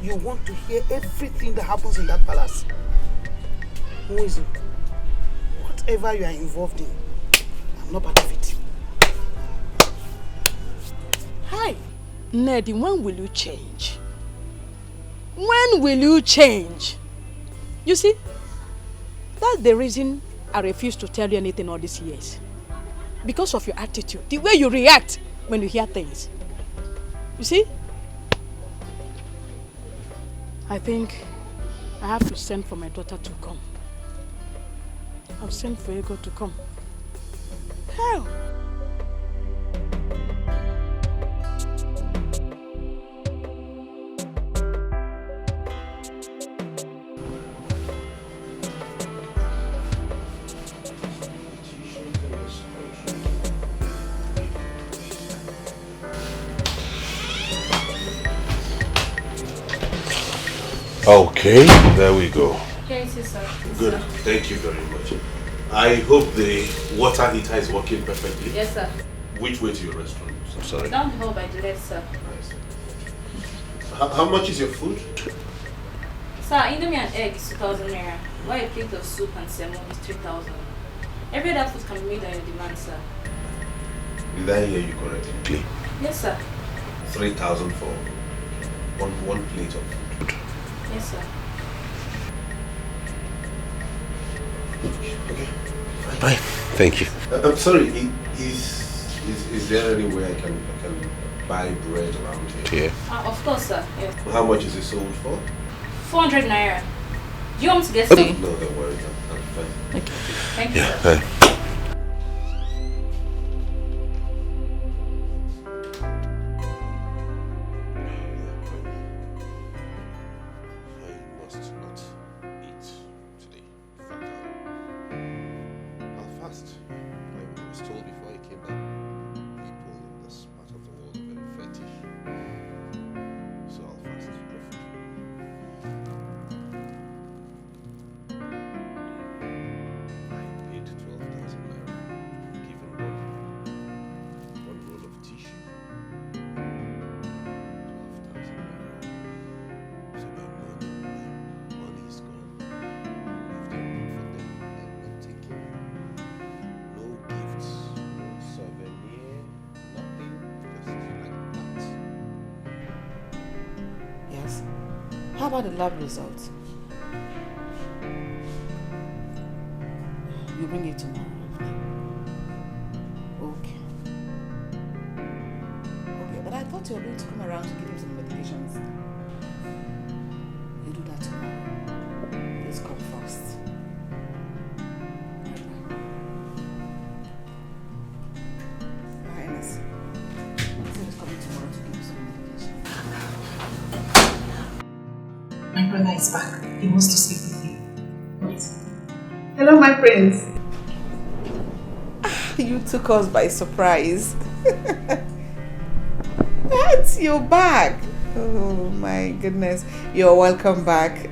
you want to hear everything that happens in that palace. Umezu, whatever you are involved in, I'm not part of it. Hi. Nedi, when will you change? When will you change? You see, that's the reason I refuse to tell you anything all these years. Because of your attitude, the way you react when you hear things. You see? I think I have to send for my daughter to come. I'll send for Ego to come. Hell! Okay, there we go. Yes, sir. Good. Thank you very much. I hope the water heater is working perfectly. Yes, sir. Which way to your restaurant? I'm sorry. Down the hall by the left, sir. How much is your food? Sir, Indomie and egg is 2,000 naira. While a plate of soup and salmon is 3,000. Every other food can be made on your demand, sir. Did I hear you correctly? Yes, sir. 3,000 for one plate of food. Yes, sir. Okay. Fine. Thank you. I'm sorry. Is there any way I can buy bread around here? Of course, sir. Yes. How much is it sold for? 400 naira. Do you want me to get some? No, don't worry. I'm fine. Okay. Thank you, Yeah. sir. How about the lab results? You bring it tomorrow. Okay. Okay, but I thought you were going to come around to give him some medications. You do that tomorrow. Please come first. Highness. He's coming tomorrow to give you some medication. My brother is back. He wants to speak with you. Wait. Hello, my prince. You took us by surprise. What? You're back. Oh my goodness. You're welcome back.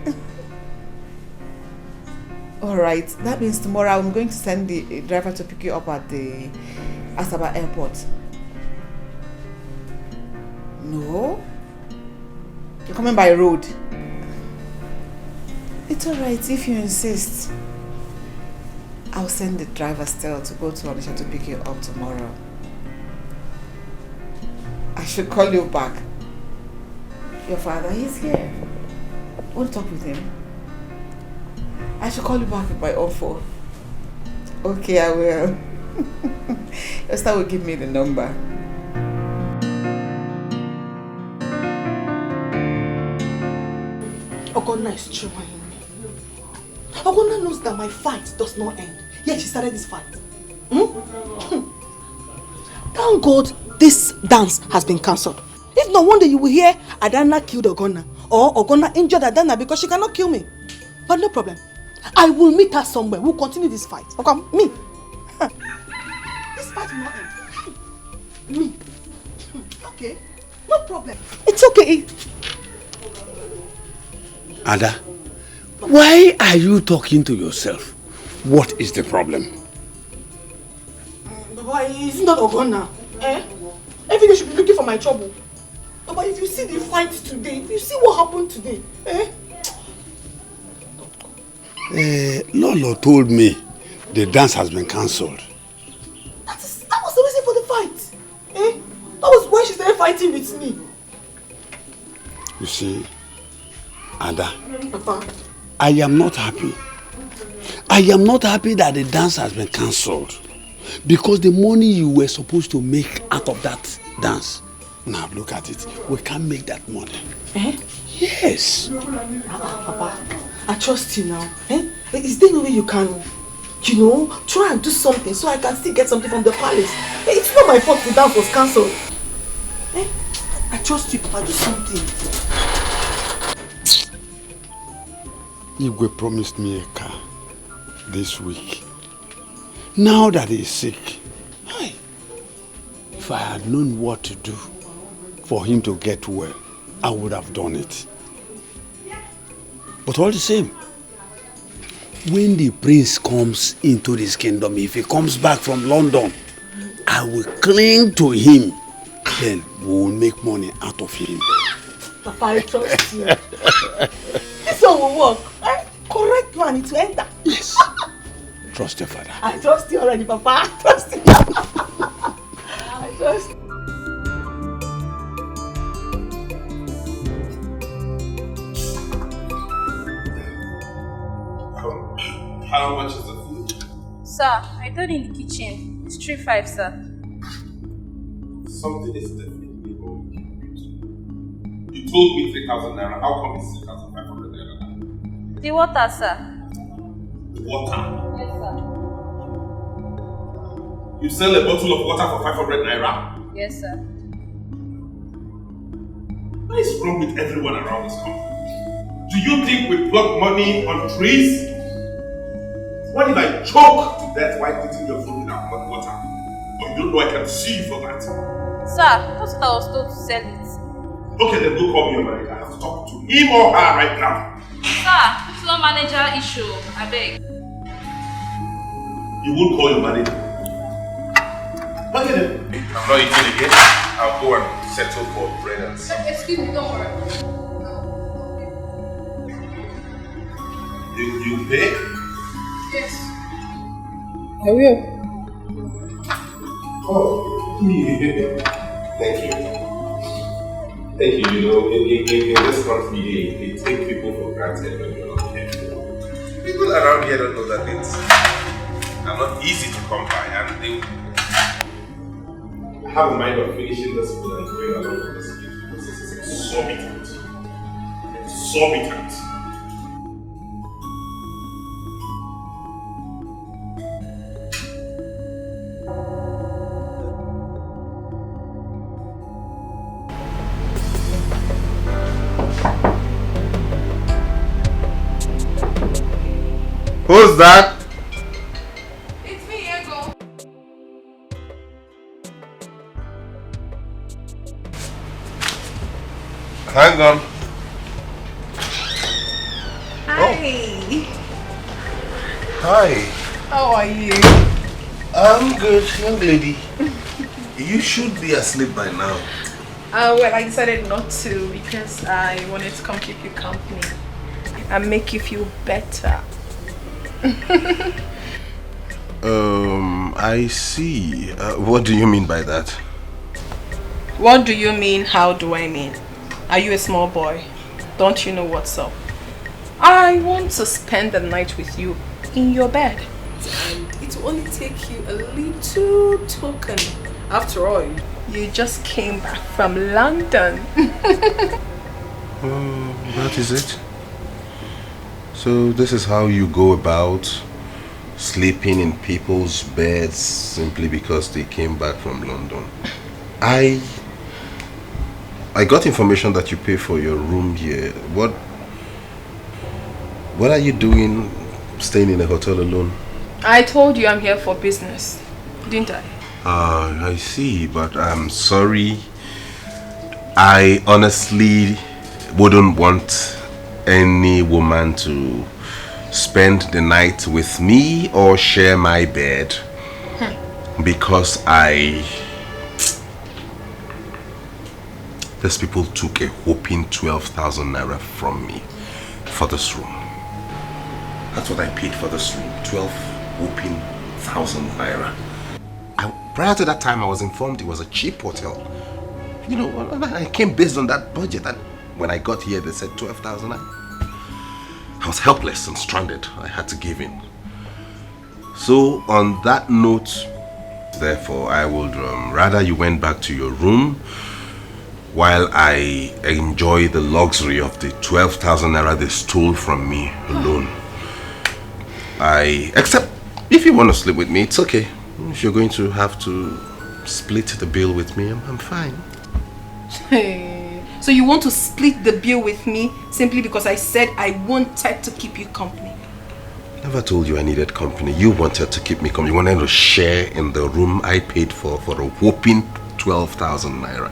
Alright, that means tomorrow I'm going to send the driver to pick you up at the Asaba airport. No? You're coming by road. It's alright if you insist. I'll send the driver still to go to Onisha to pick you up tomorrow. I should call you back. Your father, he's here. Want to talk with him? I should call you back with my own phone. Okay, I will. Your star will give me the number. Ogonna is trying. Ogonna knows that my fight does not end. Yet she started this fight. Thank God this dance has been cancelled. If not, one day you will hear Adana killed Ogonna or Ogonna injured Adana because she cannot kill me. But no problem. I will meet her somewhere. We'll continue this fight. Okay, me. This fight will not end. Me. Okay, no problem. It's okay. Ada, why are you talking to yourself? What is the problem? Baba, it's not Ogonna. Every day should be looking for my trouble. Baba, if you see the fight today, if you see what happened today, Lolo told me the dance has been cancelled. That was the reason for the fight. That was why she started fighting with me. You see, Ada, Papa. I am not happy. I am not happy that the dance has been cancelled. Because the money you were supposed to make out of that dance, now look at it, we can't make that money. Yes. Papa, I trust you now. Is there no way you can, try and do something so I can still get something from the palace? It's not my fault the dance was cancelled. I trust you, Papa, do something. Igwe promised me a car this week. Now that he's sick, if I had known what to do for him to get well, I would have done it. But all the same, when the prince comes into this kingdom, if he comes back from London, I will cling to him. Then we will make money out of him. Papa, I trust you. This one will work. Correct one, it will enter. Yes. Trust your father. I trust you already, Papa. I trust you. I trust you. How much is the food? Sir, I told you in the kitchen. It's 3-5, sir. Something is definitely wrong. You told me 3,000 naira. How come it's 3,500 naira now? The water, sir. Water? Yes, sir. You sell a bottle of water for 500 naira? Yes, sir. What is wrong with everyone around this country? Do you think we pluck money on trees? What if I choke to death while eating your food without water? Or you don't know I can sue you for that? Sir, that's what I was told to sell it. Okay, then go call me your manager. I have to talk to him or her right now. Sir, it's not manager issue. I beg. You won't call your manager. Okay then. I'm not eating again. I'll go and settle for bread and soup. Excuse me, don't worry. You pay? Yes. I will. Oh, yeah. Thank you. Thank you. You know, in this country, they take people for granted when you're not careful. People around here don't know that it's not easy to come by, and they have a mind of finishing this food and going along with this food because this is exorbitant. Exorbitant. Who's that? It's me, Ego. Hang on. Hi. Hi. How are you? I'm good, young lady. You should be asleep by now. Well, I decided not to because I wanted to come keep you company and make you feel better. I see. What do you mean by that? What do you mean? How do I mean? Are you a small boy? Don't you know what's up? I want to spend the night with you in your bed. And it will only take you a little token. After all, you just came back from London. That is it? So this is how you go about sleeping in people's beds simply because they came back from London. I got information that you pay for your room here. What are you doing staying in a hotel alone? I told you I'm here for business, didn't I? I see, but I'm sorry. I honestly wouldn't want any woman to spend the night with me or share my bed because these people took a whopping 12,000 naira from me for this room. That's what I paid for this room, 12,000 naira. Prior to that time, I was informed it was a cheap hotel. You know, I came based on that budget, and when I got here, they said 12,000. I was helpless and stranded. I had to give in. So, on that note, therefore, I would rather you went back to your room while I enjoy the luxury of the 12,000 naira they stole from me alone. Except if you want to sleep with me, it's okay. If you're going to have to split the bill with me, I'm fine. Hey, so you want to split the bill with me simply because I said I wanted to keep you company? Never told you I needed company. You wanted to keep me company. You wanted to share in the room I paid for a whopping 12,000 naira.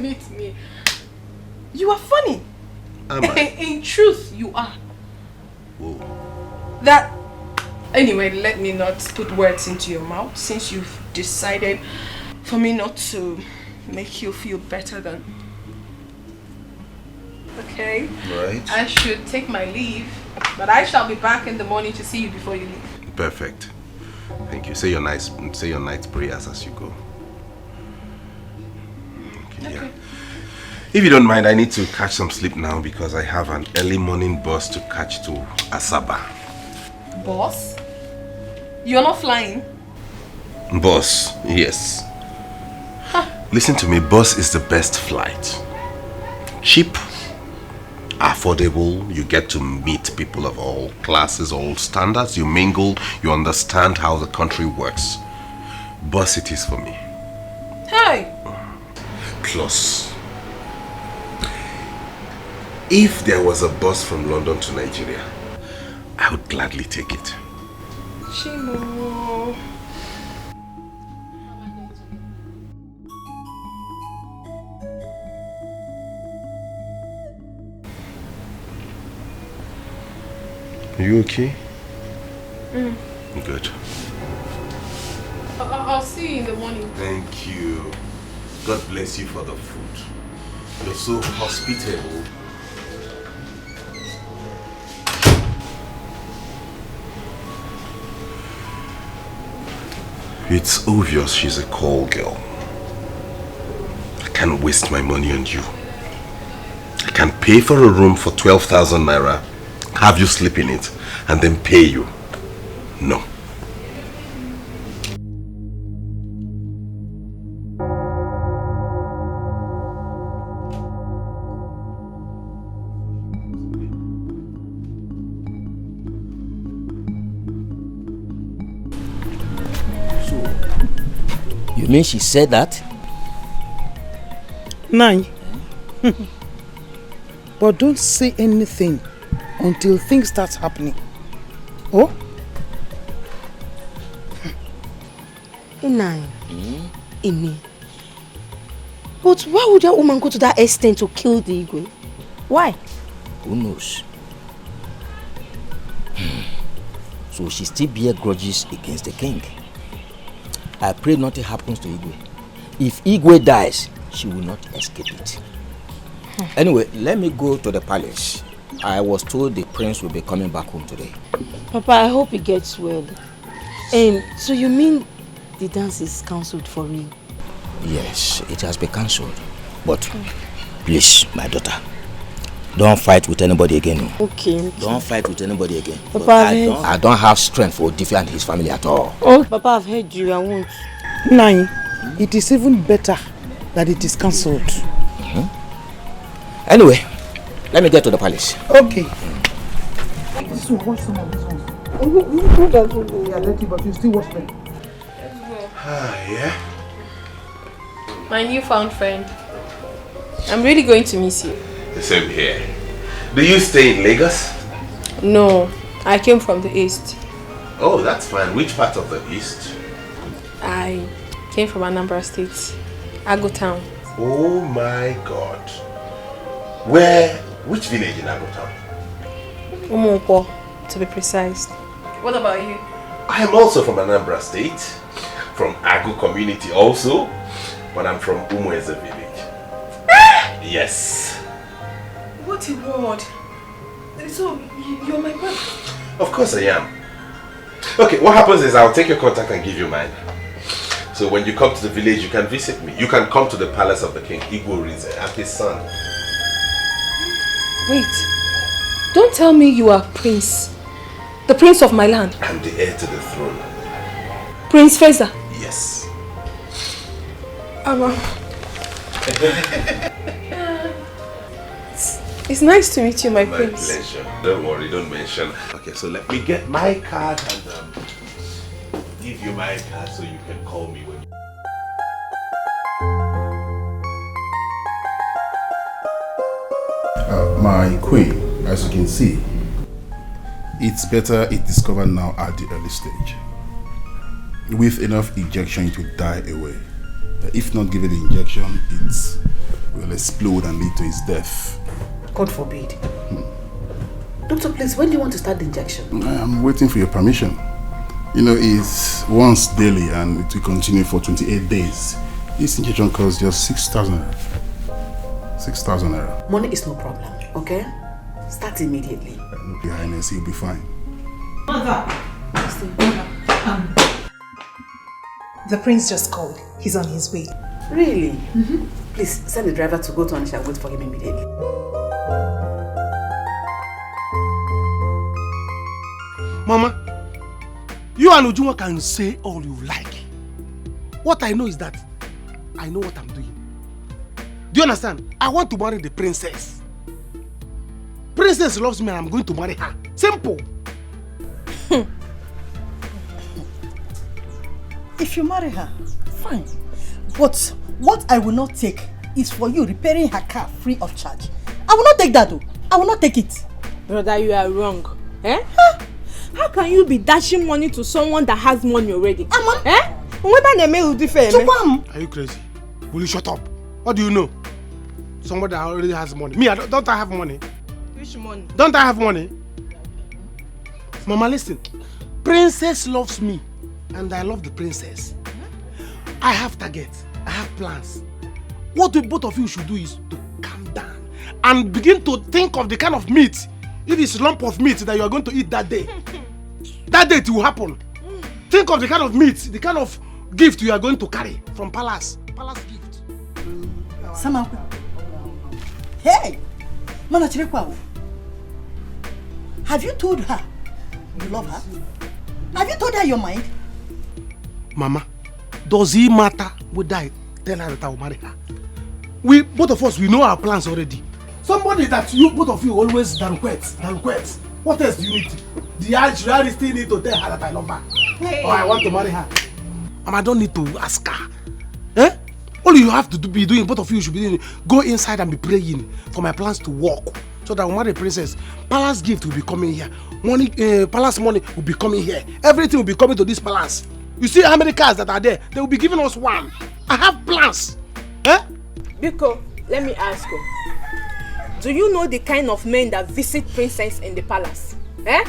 Meet me. You are funny. Am I? In truth, you are. Whoa. Anyway, let me not put words into your mouth since you've decided for me not to make you feel better than. Okay? Right. I should take my leave, but I shall be back in the morning to see you before you leave. Perfect. Thank you. Say your night prayers as you go. Okay. Yeah. If you don't mind, I need to catch some sleep now because I have an early morning bus to catch to Asaba. Boss? You're not flying? Bus, yes. Listen to me, bus is the best flight. Cheap, affordable, you get to meet people of all classes, all standards, you mingle, you understand how the country works. Bus it is for me. Hey! Plus, if there was a bus from London to Nigeria, I would gladly take it. Chimo. Are you okay? Good. I'll see you in the morning. Thank you. God bless you for the food. You're so hospitable. It's obvious she's a call girl. can't waste my money on you. I can pay for a room for 12,000 naira, have you sleep in it, and then pay you. No. You mean she said that? Nine. But don't say anything until things start happening. Oh? Nine. Ini. But why would that woman go to that extent to kill the Igwe? Why? Who knows? So she still bear grudges against the king. I pray nothing happens to Igwe. If Igwe dies, she will not escape it. Anyway, let me go to the palace. I was told the prince will be coming back home today. Papa, I hope he gets well. So you mean the dance is cancelled for real? Yes, it has been cancelled. But please, my daughter, don't fight with anybody again. Okay. Don't fight with anybody again. Papa, I don't have strength for Diffie and his family at all. Oh, Papa, I've heard you. I won't. Nine. It is even better that it is cancelled. Anyway, let me get to the palace. Okay. So watch some of these ones. Yeah, let you, but you still watch them. Yeah? My newfound friend. I'm really going to miss you. The same here. Do you stay in Lagos? No, I came from the east. Oh, that's fine. Which part of the east? I came from Anambra State, Ago Town. Oh my God. Which village in Ago Town? Umupo, to be precise. What about you? I am also from Anambra State, from Ago community also, but I'm from Umueze village. Yes. What a word. So, you're my brother? Of course I am. Okay, what happens is I'll take your contact and give you mine. So when you come to the village, you can visit me. You can come to the palace of the king, Igwe Rize, and his son. Wait. Don't tell me you are Prince. The prince of my land. I'm the heir to the throne. Prince Faisa. Yes. It's nice to meet you, my prince. My pleasure. Don't worry, don't mention. Okay, so let me get my card and give you my card so you can call me when. My queen, as you can see, it's better it discovered now at the early stage. With enough injection, it will die away. If not given the injection, it will explode and lead to its death. God forbid. Doctor, please, when do you want to start the injection? I'm waiting for your permission. You know, it's once daily and it will continue for 28 days. This injection costs just 6,000 naira. 6,000 naira. Money is no problem, okay? Start immediately. Your Highness, you'll be fine. Mother! The prince just called. He's on his way. Really? Please, send the driver to go to Anisha and wait for him immediately. Mama, you and Ujunwa can say all you like. What I know is that I know what I'm doing. Do you understand? I want to marry the princess. Princess loves me and I'm going to marry her. Simple. If you marry her, fine. But what I will not take is for you repairing her car free of charge. I will not take that though. I will not take it. Brother, you are wrong. Eh? Huh? How can you be dashing money to someone that has money already? Eh? Are you crazy? Will you shut up? What do you know? Somebody that already has money. Me, don't I have money? Which money? Don't I have money? Mama, listen. Princess loves me and I love the princess. I have targets. I have plans. What the both of you should do is to calm down and begin to think of the kind of meat, if it's a lump of meat that you are going to eat that day. That day it will happen. Think of the kind of meat, the kind of gift you are going to carry from palace. Palace gift. Samankwe. Hey! Mana Chirekwa. Have you told her you love her? Have you told her your mind? Mama, does it matter whether I tell her that I will marry her? We, both of us, we know our plans already. Somebody that you, both of you, always danquet. What else do you need? Should I still need to tell her that I love her? Hey. Or I want to marry her? Mama, I don't need to ask her. Eh? All you have to be doing, both of you should be doing, go inside and be praying for my plans to work. So that I will marry a princess. Palace gift will be coming here. Money, palace money will be coming here. Everything will be coming to this palace. You see how many cars that are there? They will be giving us one. I have plans. Eh? Biko, let me ask you. Do you know the kind of men that visit princess in the palace? Eh?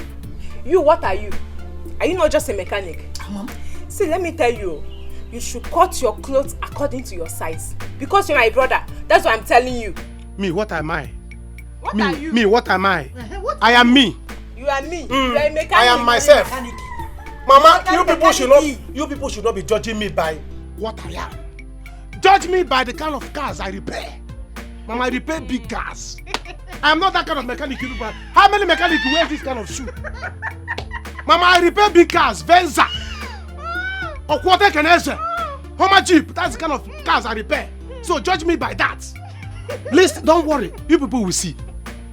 You, what are you? Are you not just a mechanic? Mom. See, let me tell you. You should cut your clothes according to your size. Because you're my brother. That's what I'm telling you. Me, what am I? What are you? Me, what am I? I am me. You are me. You are a mechanic. I am myself. Mama, you people should not be judging me by what I am. Judge me by the kind of cars I repair. Mama, I repair big cars. I am not that kind of mechanic. How many mechanics wear this kind of shoe? Mama, I repair big cars. Venza. Or quarter canese. Homer Jeep. That's the kind of cars I repair. So judge me by that. Please, don't worry. You people will see.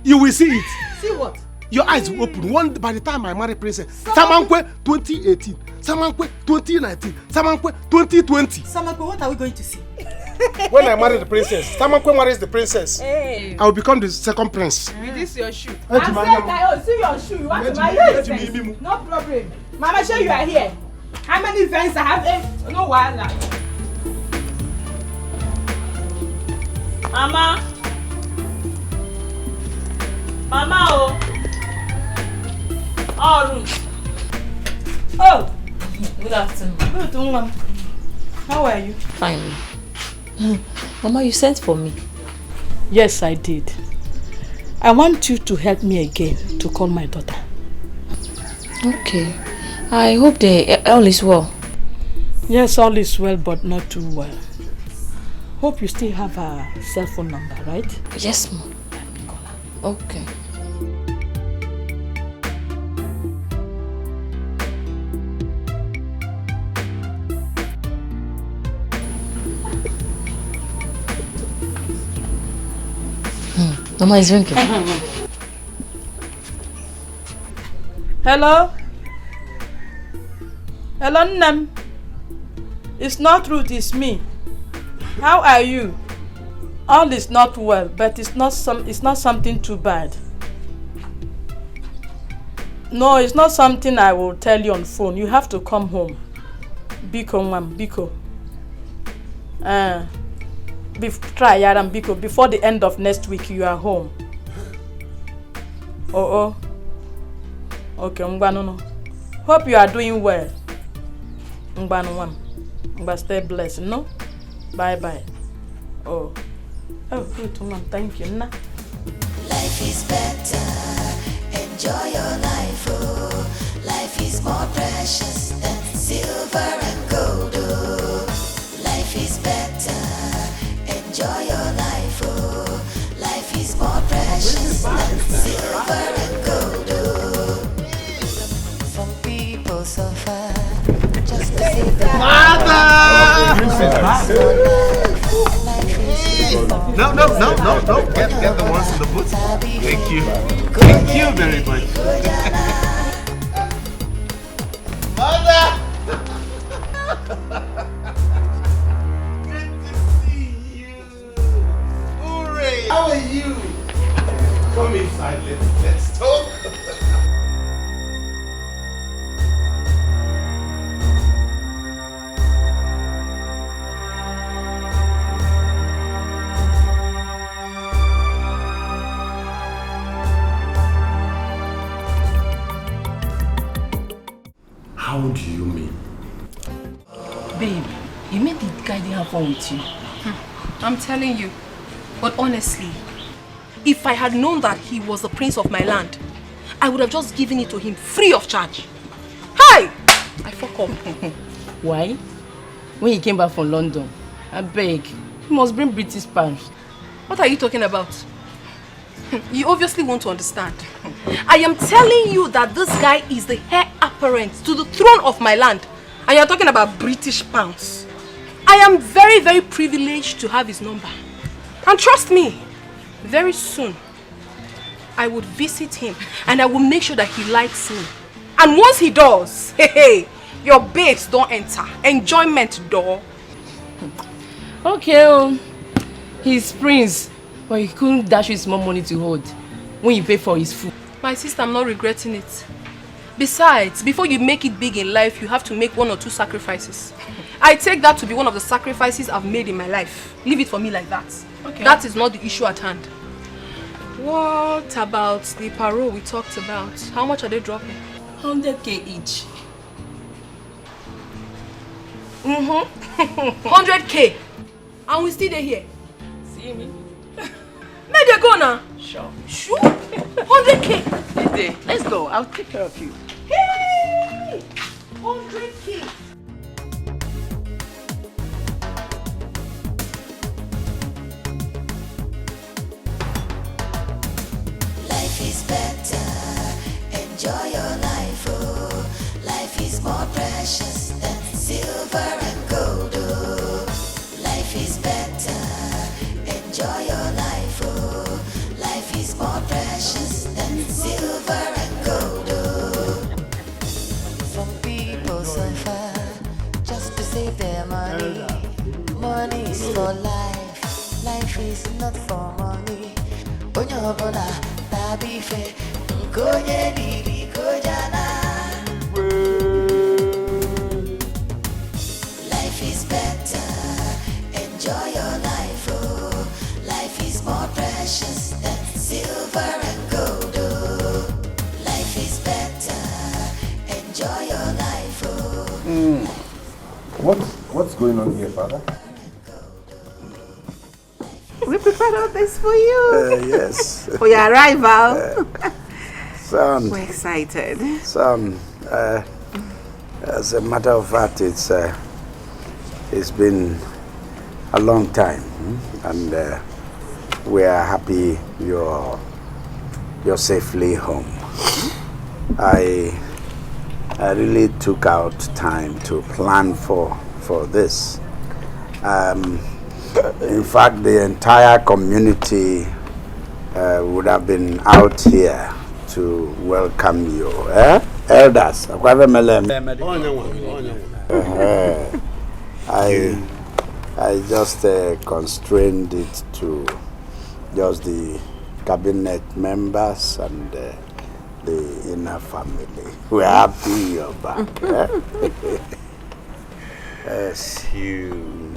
You will see it. See what? Your eyes will open. By the time I marry princess. Samankwe 2018. Samankwe 2019. Samankwe 2020. Samankwe, what are we going to see? When I marry the princess, Samankwe marries the princess. Hey. I will become the second prince. With this your shoe. Hey, I said that, see your shoe. You want to marry? No problem. Mama, sure you are here. How many events I have? No wahala. Mama. Mama, oh. Oh, Ruth. Oh. Good afternoon. Good afternoon, Mama. How are you? Fine. Mama, you sent for me. Yes, I did. I want you to help me again to call my daughter. Okay. I hope all is well. Yes, all is well, but not too well. Hope you still have her cell phone number, right? Yes, Mom. Okay. Mama is drinking. Hello? Hello, Nam. It's not Ruth, it's me. How are you? All is not well, but it's not something too bad. No, it's not something I will tell you on phone. You have to come home. Biko, Mom, Biko. Try Yaram Biko. Before the end of next week, you are home. Oh. Okay, Mbano. Hope you are doing well. Mbano, Mba, stay blessed, no? Bye. Oh, good, Mom. Thank you, na. Life is better. Enjoy your life, oh. Life is more precious than silver and gold, oh. Life is better. Enjoy your life, oh. Life is more precious than silver and gold, oh. Some people suffer just to see the No. Get the ones in the booth. Thank you. Thank you very much. Mother! Good to see you. Hooray! How are you? Come inside. Let's talk. How do you mean? Babe, you made the guy didn't have fun with you. I'm telling you. But honestly, if I had known that he was the prince of my land, I would have just given it to him free of charge. Hi! I fuck up. Why? When he came back from London, I beg. You must bring British pounds. What are you talking about? You obviously want to understand. I am telling you that this guy is the heir apparent to the throne of my land. And you're talking about British pounds. I am very, very privileged to have his number. And trust me, very soon, I would visit him and I will make sure that he likes me. And once he does, hey, your babes don't enter. Enjoyment door. Okay, he's prince, but he couldn't dash you small money to hold when you pay for his food. My sister, I'm not regretting it. Besides, before you make it big in life, you have to make 1 or 2 sacrifices. I take that to be one of the sacrifices I've made in my life. Leave it for me like that. Okay. That is not the issue at hand. What about the parole we talked about? How much are they dropping? 100k each. 100k. And we still here. See me? May they go now? Sure. Sure? 100k. Let's go. I'll take care of you. Hey! 100k. Life is better, enjoy your life, oh. Life is more precious than silver and gold, oh. Life is better, enjoy your life, oh. Life is more precious than silver and gold, oh. Some people suffer just to save their money. Money is for life, life is not for money. Onyobola tabife, nkonye diri kojana. Life is better, enjoy your life, oh. Life is more precious than silver and gold, oh. Life is better, enjoy your life, oh. What's going on here, Father? We prepared all this for you. Yes. For your arrival. Son. We're excited. Son, as a matter of fact, it's been a long time, and we are happy you're safely home. I really took out time to plan for this. In fact, the entire community would have been out here to welcome you. Elders, I just constrained it to just the cabinet members and the inner family. We're happy you're back. Yes, you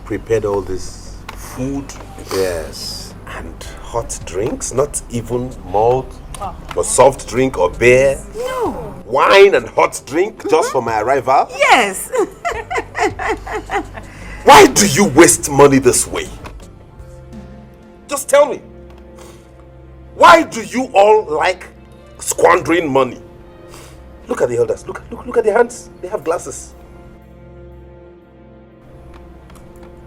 prepared all this food? Yes. And hot drinks? Not even malt or soft drink or beer? No. Wine and hot drink just for my arrival? Yes. Why do you waste money this way? Just tell me. Why do you all like squandering money? Look at the elders. Look at their hands. They have glasses.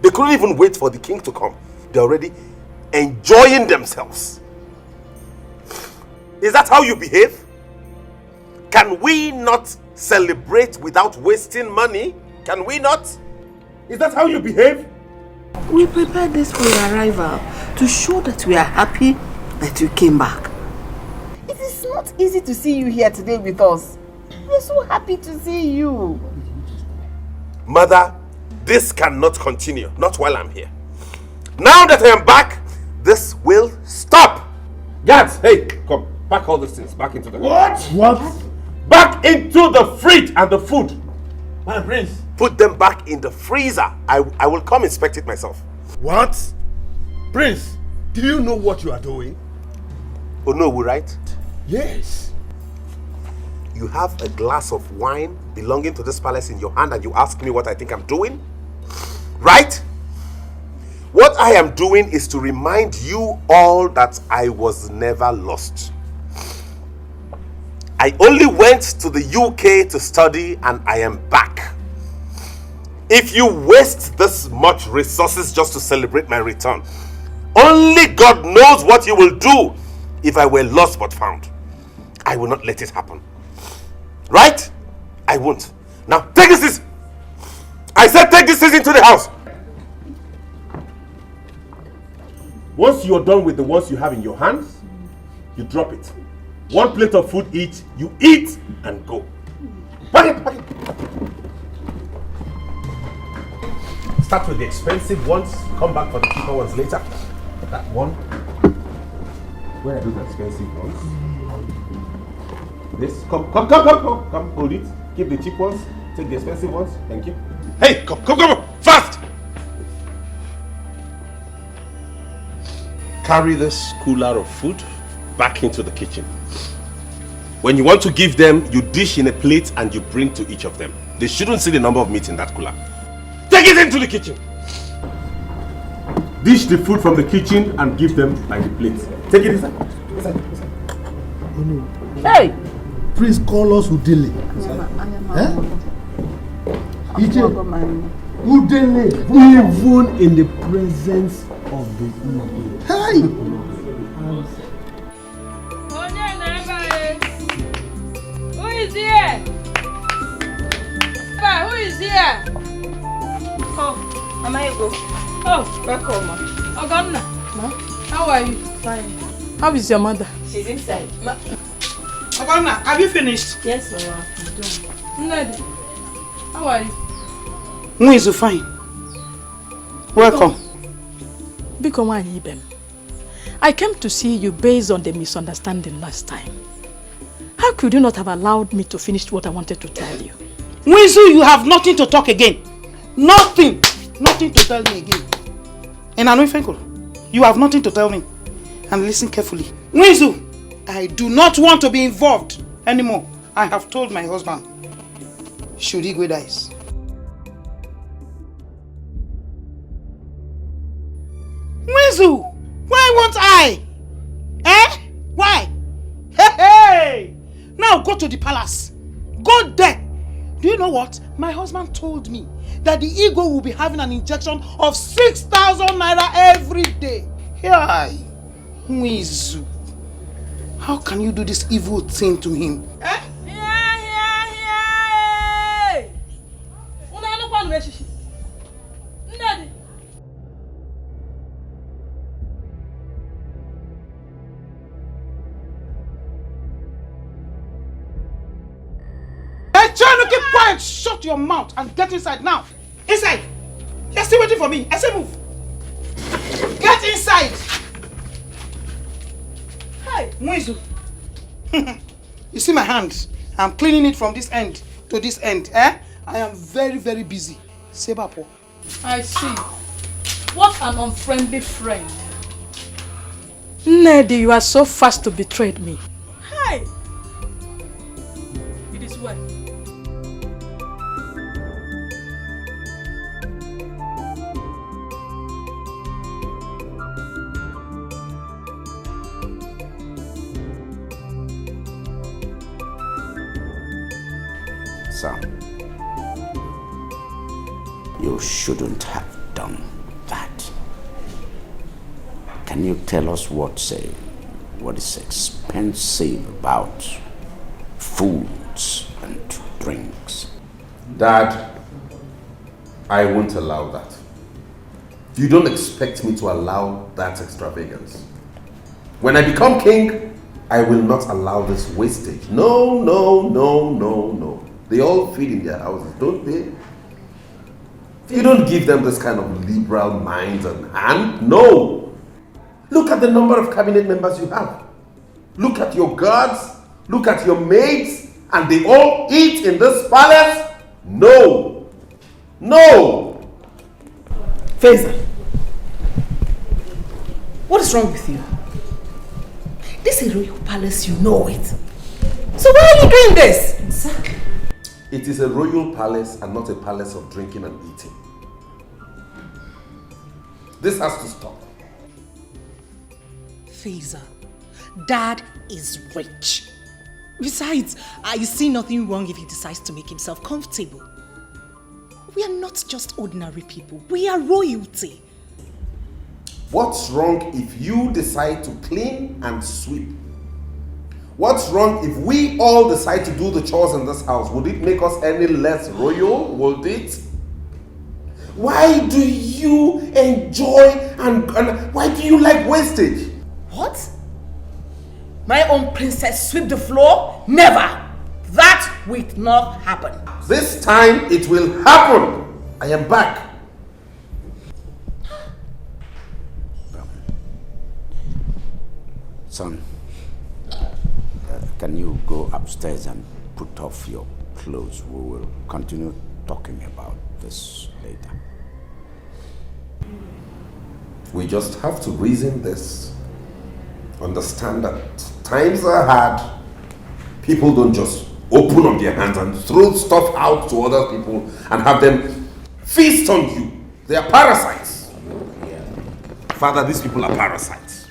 They couldn't even wait for the king to come. They're already enjoying themselves. Is that how you behave? Can we not celebrate without wasting money? Can we not? Is that how you behave? We prepared this for your arrival to show that we are happy that you came back. It is not easy to see you here today with us. We're so happy to see you. Mother, this cannot continue. Not while I'm here. Now that I am back, this will stop. Guards, hey, come. Pack all these things back into the... What? Back into the fridge and the food. My prince. Put them back in the freezer. I will come inspect it myself. What? Prince, do you know what you are doing? Oh no, right? Yes. You have a glass of wine belonging to this palace in your hand and you ask me what I think I'm doing? Right? What I am doing is to remind you all that I was never lost. I only went to the UK to study and I am back. If you waste this much resources just to celebrate my return, only God knows what you will do if I were lost but found. I will not let it happen. Right? I won't. Now, take this. I said take this into the house. Once you're done with the ones you have in your hands, you drop it. 1 plate of food each, you eat and go. Pack it. Start with the expensive ones, come back for the cheaper ones later. That one. Where are those expensive ones? This. Come, hold it. Keep the cheap ones, take the expensive ones. Thank you. Hey, come, fast! Carry this cooler of food back into the kitchen. When you want to give them, you dish in a plate and you bring to each of them. They shouldn't see the number of meat in that cooler. Take it into the kitchen. Dish the food from the kitchen and give them by the plate. Take it inside. Hey! Please call us Udele. Udele, even in the presence of the evil. Hey! Who is here? Who is here? Oh, Mama Ego. Oh, welcome, Ma. Ogonna. Ma? How are you? Fine. How is your mother? She's inside. Ogonna, have you finished? Yes, Mama. I'm done. Nedi, how are you? Mwizu, fine. Welcome. Biko Nwanyi Ibem. I came to see you based on the misunderstanding last time. How could you not have allowed me to finish what I wanted to tell you? Mwizu, you have nothing to talk again. Nothing. Nothing to tell me again. And Anufenko, you have nothing to tell me. And listen carefully. Mwizu, I do not want to be involved anymore. I have told my husband. Should Igwe dies. Mwizu, why won't I? Eh? Why? Hey! Now go to the palace. Go there. Do you know what? My husband told me that the ego will be having an injection of 6,000 naira every day. Hey, Mwizu, how can you do this evil thing to him? Eh? Keep quiet, shut your mouth and get inside now. Inside. You're still waiting for me. I say move. Get inside. Hey, Mwizu. You see my hands? I'm cleaning it from this end to this end. Eh? I am very, very busy. Sebapo. I see. What an unfriendly friend. Nedi, you are so fast to betray me. Hey. It is well. Son, you shouldn't have done that. Can you tell us what is expensive about foods and drinks? Dad, I won't allow that. You don't expect me to allow that extravagance. When I become king, I will not allow this wastage. No, no, no, no, no. They all feed in their houses, don't they? You don't give them this kind of liberal mind and hand. No! Look at the number of cabinet members you have. Look at your guards. Look at your maids. And they all eat in this palace? No! No! Faisa, what is wrong with you? This is a royal palace, you know it. So why are you doing this? Exactly. It is a royal palace and not a palace of drinking and eating. This has to stop. Faisa, Dad is rich. Besides, I see nothing wrong if he decides to make himself comfortable. We are not just ordinary people. We are royalty. What's wrong if you decide to clean and sweep? What's wrong if we all decide to do the chores in this house? Would it make us any less royal? Would it? Why do you enjoy and why do you like wastage? What? My own princess sweep the floor? Never! That will not happen. This time it will happen. I am back. Son, can you go upstairs and put off your clothes? We will continue talking about this later. We just have to reason this. Understand that times are hard. People don't just open up their hands and throw stuff out to other people and have them feast on you. They are parasites. Father, these people are parasites.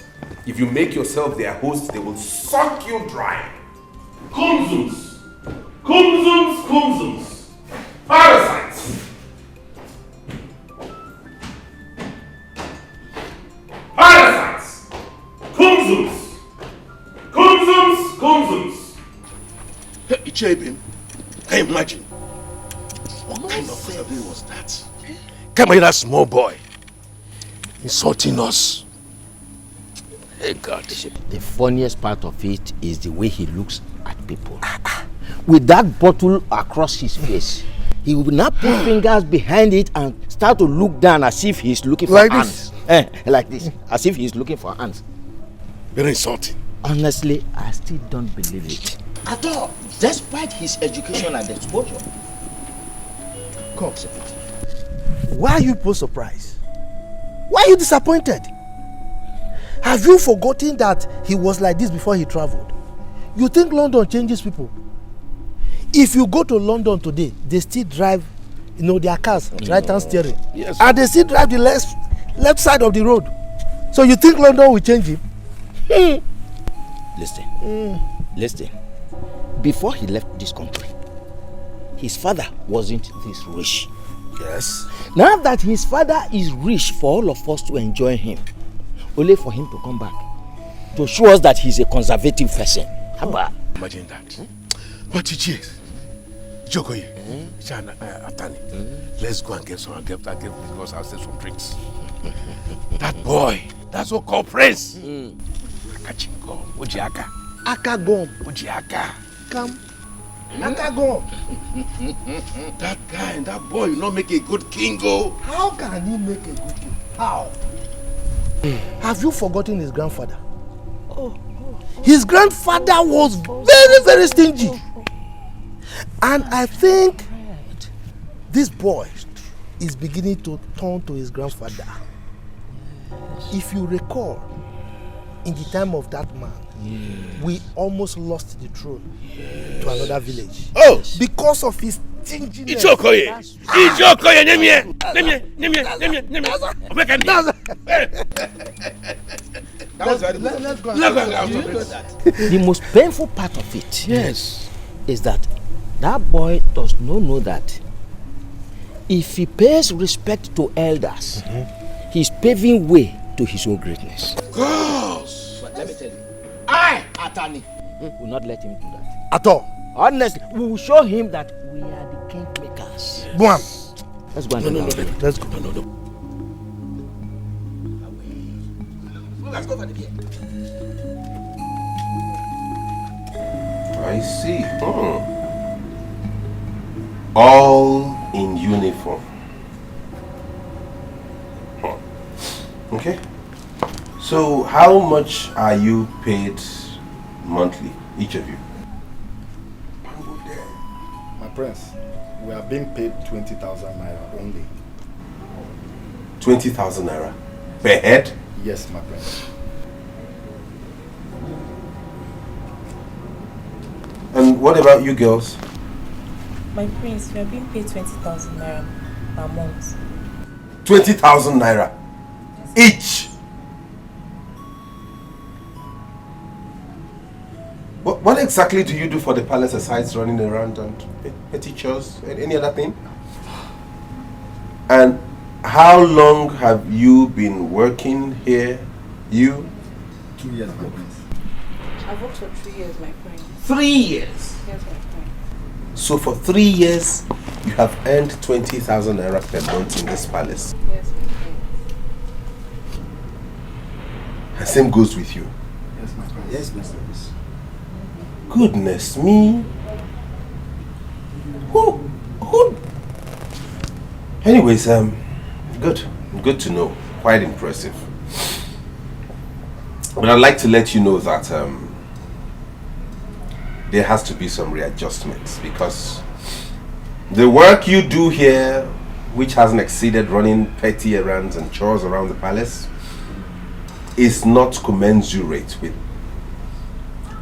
If you make yourself their host, they will suck you dry. Kumzums! Kumzums! Kumzums! Parasites! Parasites! Kumzums! Kumzums! Kumzums! Hey, Ichebim, can you imagine? What kind of survey was that? Come here, that small boy. Insulting us. Hey, God. The funniest part of it is the way he looks at people. With that bottle across his face, he will now put fingers behind it and start to look down as if he's looking for like hands. Like this, as if he's looking for hands. Very insulting. Honestly, I still don't believe it. At all, despite his education and exposure. Cox, why are you people surprised? Why are you disappointed? Have you forgotten that he was like this before he traveled? You think London changes people? If you go to London today, they still drive, their cars, right-hand steering. Yes. And they still drive the left side of the road. So you think London will change him? Listen. Before he left this country, his father wasn't this rich. Yes. Now that his father is rich for all of us to enjoy him, only for him to come back to show us that he's a conservative person. How about? Imagine that. But Ichie, Jokoye, Atani, let's go and get some because I'll sell some drinks. That boy, that's what called Prince. Akachingo, Ojiaka. Akagom. Ojiaka. Come. Akagom. That guy and that boy will not make a good king, oh. How can he make a good king? How? Have you forgotten his grandfather? His grandfather was very, very stingy. And I think this boy is beginning to turn to his grandfather. If you recall, in the time of that man, we almost lost the throne to another village. Oh! Because of his stinginess. Ichokoye! Ichokoye! Nemye! Let's go. The most painful part of it is that boy does not know that if he pays respect to elders, he's paving way to his own greatness. Gosh! But let me tell you, I, Atani, will not let him do that. At all. Honestly, we will show him that we are the king makers. Go on. Let's go and Let's go. let's go for the beer. I see. All in uniform. Okay. So how much are you paid monthly, each of you? My prince, we are being paid 20,000 naira only. 20,000 naira per head? Yes, my prince. And what about you girls? My prince, we are being paid 20,000 naira per month. 20,000 naira each. What exactly do you do for the palace besides running around and petty chores? Any other thing? And how long have you been working here? You? 2 years, my prince. I've worked for 3 years, my friend. 3 years? Yes, my friend. So for 3 years, you have earned 20,000 naira per month in this palace? Yes, my friend. And same goes with you? Yes, my prince. Yes, my prince. Goodness me. Who? Anyways, good to know. Quite impressive. But I'd like to let you know that there has to be some readjustments, because the work you do here, which hasn't exceeded running petty errands and chores around the palace, is not commensurate with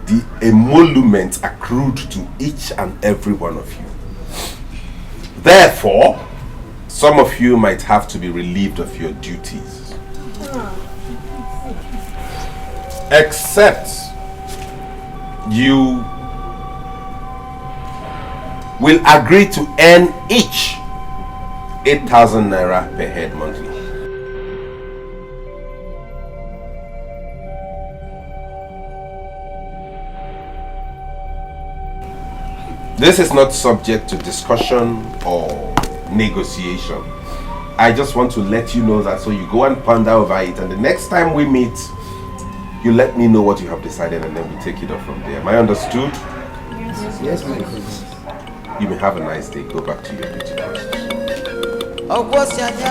the emolument accrued to each and every one of you. Therefore, some of you might have to be relieved of your duties. Except you will agree to earn each 8,000 naira per head monthly. This is not subject to discussion or negotiation. I just want to let you know that, so you go and ponder over it, and the next time we meet, you let me know what you have decided, and then we take it up from there. Am I understood? Yes, my prince. You may have a nice day. Go back to your duty post. ₦20,000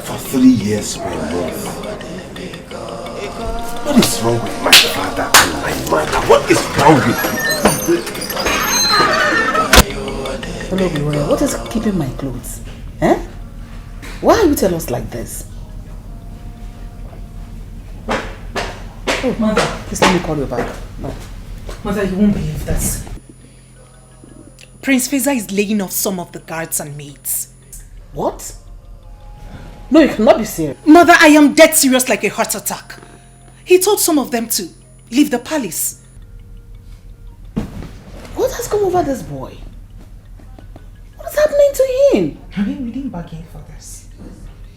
for 3 years per month. What is wrong with my father and my mother? What is wrong with you? Hello, Gloria. What is keeping my clothes? Eh? Why are you telling us like this? Oh, Mother. Please let me call you back. No. Mother, you won't believe this. Prince Faisa is laying off some of the guards and maids. What? No, you cannot be serious. Mother, I am dead serious like a heart attack. He told some of them to leave the palace. What has come over this boy? What is happening to him? I mean, we didn't bargain for this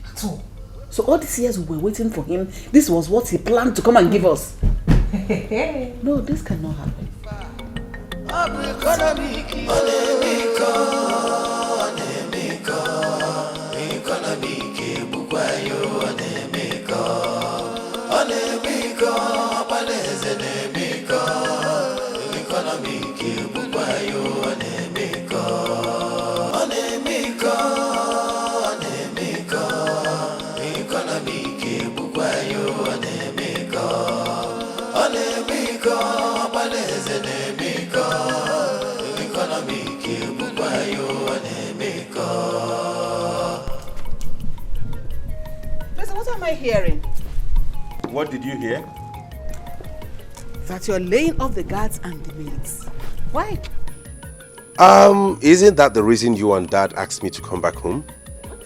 at all. So all these years we were waiting for him, this was what he planned to come and give us. No, this cannot happen. Listen, what am I hearing? What did you hear? That you're laying off the guards and the maids. Why? Isn't that the reason you and Dad asked me to come back home? What?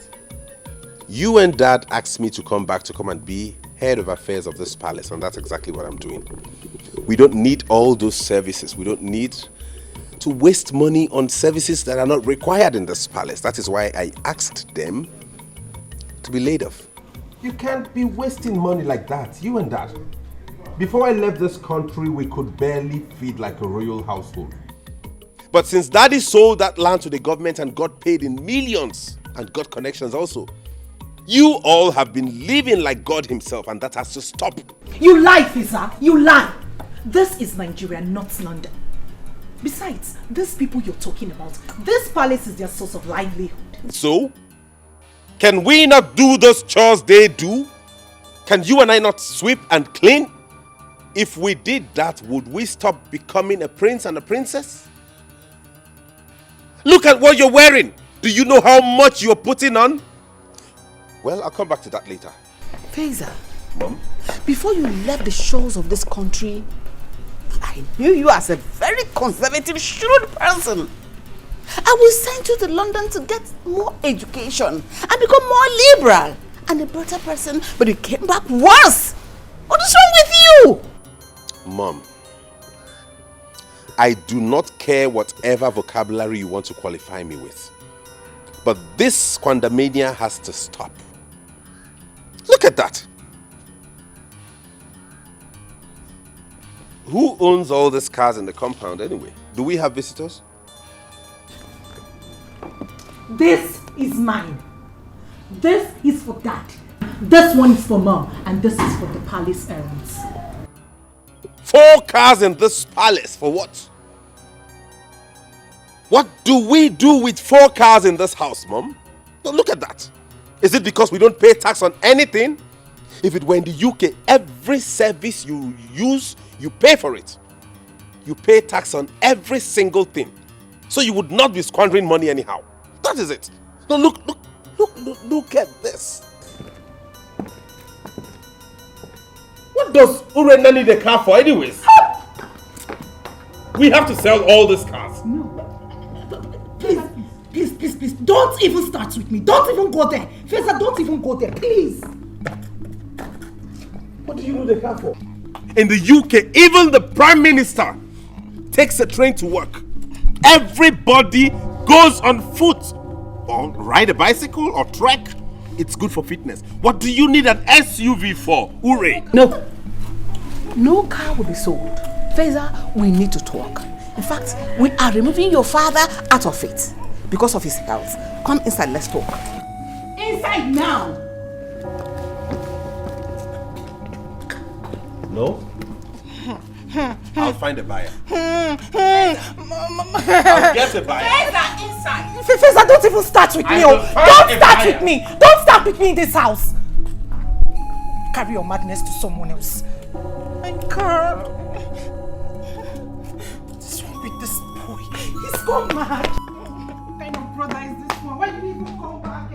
You and Dad asked me to come back to come and be head of affairs of this palace, and that's exactly what I'm doing. We don't need all those services. We don't need to waste money on services that are not required in this palace. That is why I asked them to be laid off. You can't be wasting money like that, you and Dad. Before I left this country, we could barely feed like a royal household. But since Daddy sold that land to the government and got paid in millions and got connections also, you all have been living like God himself, and that has to stop. You lie, Faisa. You lie. This is Nigeria, not London. Besides, these people you're talking about, this palace is their source of livelihood. So, can we not do those chores they do? Can you and I not sweep and clean? If we did that, would we stop becoming a prince and a princess? Look at what you're wearing. Do you know how much you're putting on? Well, I'll come back to that later. Faisa, Mom? before you left the shores of this country, I knew you as a very conservative, shrewd person. I will send you to London to get more education and become more liberal and a better person, but you came back worse. What is wrong with you? Mom, I do not care whatever vocabulary you want to qualify me with. But this quandamania has to stop. Look at that. Who owns all these cars in the compound anyway? Do we have visitors? This is mine. This is for Dad. This one is for Mom. And this is for the palace errands. 4 cars in this palace, for what? What do we do with 4 cars in this house, Mom? Now look at that. Is it because we don't pay tax on anything? If it were in the UK, every service you use, you pay for it. You pay tax on every single thing. So you would not be squandering money anyhow. That is it. No, look at this. What does Urena need a car for anyways? We have to sell all these cars. No. Please. Don't even start with me. Don't even go there. Faisa, don't even go there. Please. What do you need the car for? In the UK, even the Prime Minister takes a train to work. Everybody goes on foot or ride a bicycle or trek. It's good for fitness. What do you need an SUV for, Ure? No car will be sold. Faisa, we need to talk. In fact, we are removing your father out of it because of his health. Come inside, let's talk. Inside now. No? I'll find a buyer. I'll get a buyer. Faisa, inside. Faisa, don't even start with me. Don't start with me. Don't start with me in this house. Carry your madness to someone else. I can't. What's wrong with this boy? He's gone mad. What kind of brother is this one? Why did he even come back?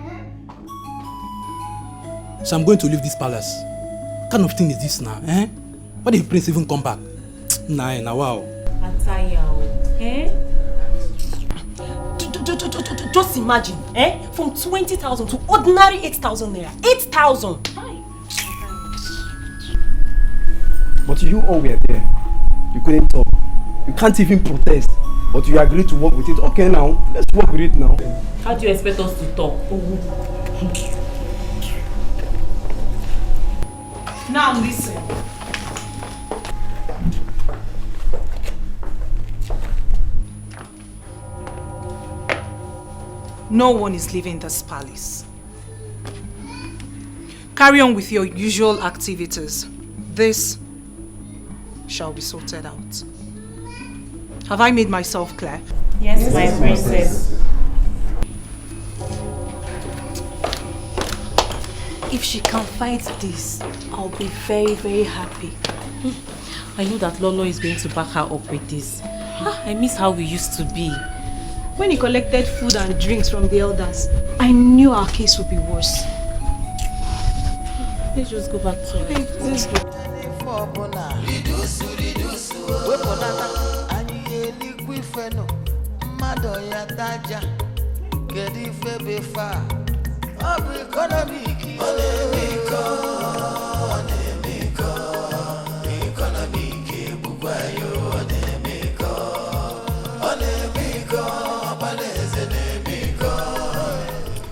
So I'm going to leave this palace. What kind of thing is this now? Why did the prince even come back? Nah, wow. Just imagine, from 20,000 to ordinary 8,000 naira. 8,000! But you all were there. You couldn't talk. You can't even protest. But you agreed to work with it. Okay now, let's work with it now. How do you expect us to talk? Now listen. No one is leaving this palace. Carry on with your usual activities. This shall be sorted out. Have I made myself clear? Yes, my princess. If she can fight this, I'll be very, very happy. I know that Lolo is going to back her up with this. I miss how we used to be. When he collected food and drinks from the elders, I knew our case would be worse. Let's just go back to it. Let's go.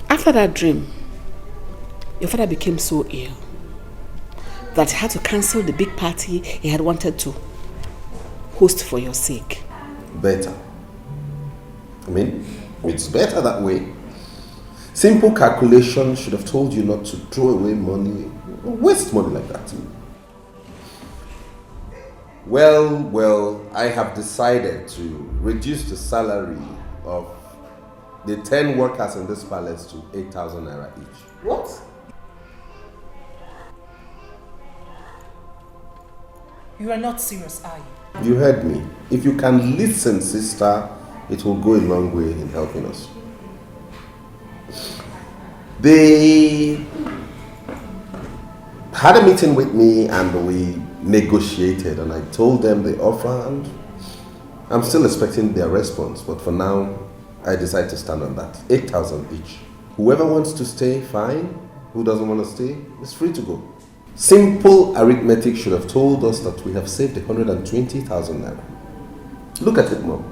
After that dream, your father became so ill that he had to cancel the big party he had wanted to host for your sake. Better. I mean, it's better that way. Simple calculation should have told you not to throw away money, waste money like that. Well, I have decided to reduce the salary of the 10 workers in this palace to 8,000 naira each. What? You are not serious, are you? You heard me. If you can listen, sister, it will go a long way in helping us. They had a meeting with me and we negotiated and I told them the offer, and I'm still expecting their response, but for now I decide to stand on that. 8,000 each. Whoever wants to stay, fine. Who doesn't want to stay is free to go. Simple arithmetic should have told us that we have saved 120,000 naira. Look at it, Mom.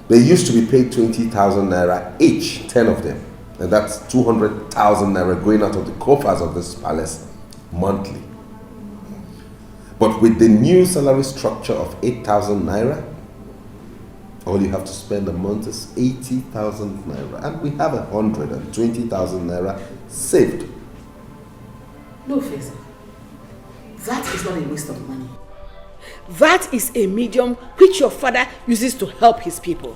They used to be paid 20,000 naira each, 10 of them. And that's 200,000 naira going out of the coffers of this palace monthly. But with the new salary structure of 8,000 naira, all you have to spend a month is 80,000 naira. And we have 120,000 naira saved. No, Faisa. That is not a waste of money. That is a medium which your father uses to help his people.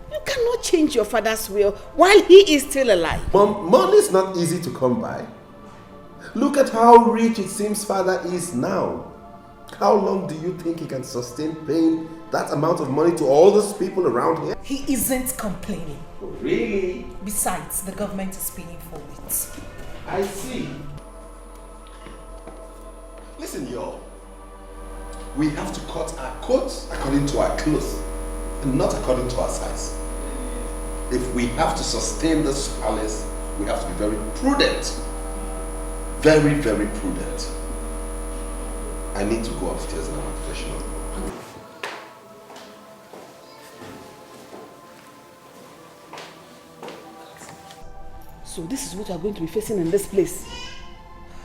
You cannot change your father's will while he is still alive. Mom, money is not easy to come by. Look at how rich it seems father is now. How long do you think he can sustain paying that amount of money to all those people around here? He isn't complaining. Really? Besides, the government is paying for it. I see. Listen, y'all. We have to cut our coats according to our clothes and not according to our size. If we have to sustain this palace, we have to be very prudent. Very, very prudent. I need to go upstairs now, I'm freshen up. So this is what you are going to be facing in this place.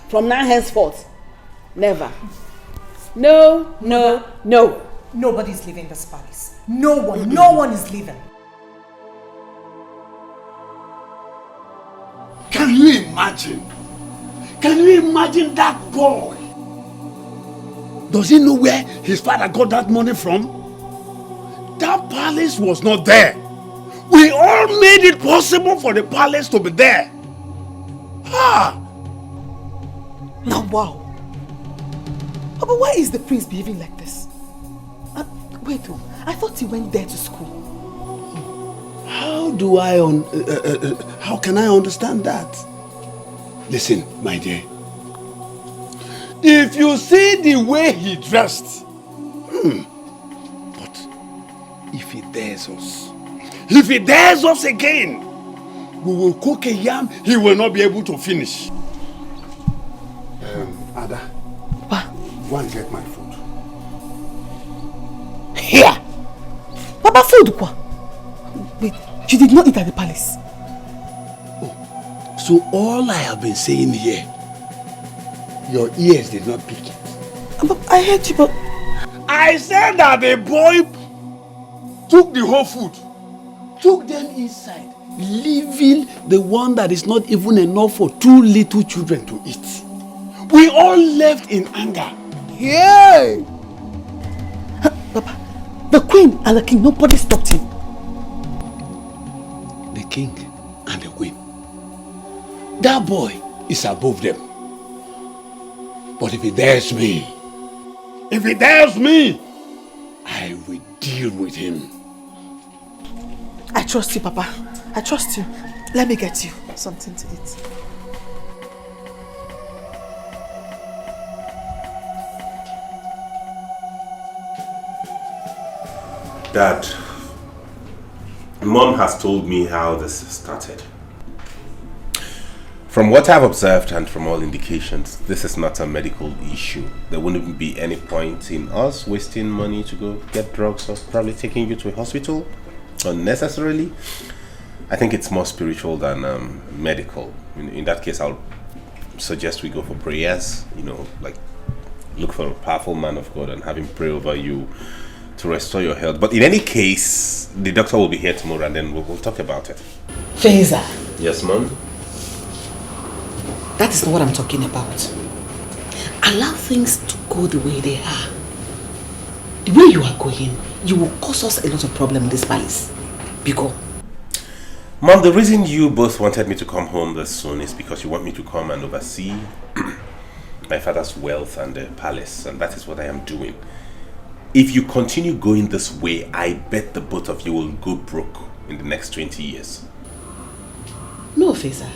From now henceforth. Never. No, no, no. Nobody's leaving this palace. No one is leaving. Can you imagine? Can you imagine that boy? Does he know where his father got that money from? That palace was not there. We all made it possible for the palace to be there. Ah! Now, wow. But why is the prince behaving like this? Wait, I thought he went there to school. How can I understand that? Listen, my dear. If you see the way he dressed, but if he dares us again, we will cook a yam he will not be able to finish. Ada, go and get my food. Here! Papa, food quoi? Wait, you did not eat at the palace? So all I have been saying here, your ears did not pick it. But I heard you, but... I said that the boy took the whole food, took them inside, leaving the one that is not even enough for 2 little children to eat. We all left in anger. Yay! Papa, the queen and the king, nobody stopped him. The king and the queen. That boy is above them. But if he dares me, I will deal with him. I trust you, Papa. I trust you. Let me get you something to eat. Dad, Mom has told me how this started. From what I've observed and from all indications, this is not a medical issue. There wouldn't be any point in us wasting money to go get drugs or probably taking you to a hospital unnecessarily. I think it's more spiritual than medical. In that case, I'll suggest we go for prayers, like look for a powerful man of God and have him pray over you to restore your health. But in any case, the doctor will be here tomorrow and then we'll talk about it. Faisa. Yes, Mom? That is not what I'm talking about. Allow things to go the way they are. The way you are going, you will cause us a lot of problem in this palace. Because Mom, the reason you both wanted me to come home this soon is because you want me to come and oversee my father's wealth and the palace, and that is what I am doing. If you continue going this way, I bet the both of you will go broke in the next 20 years. No, Faisa.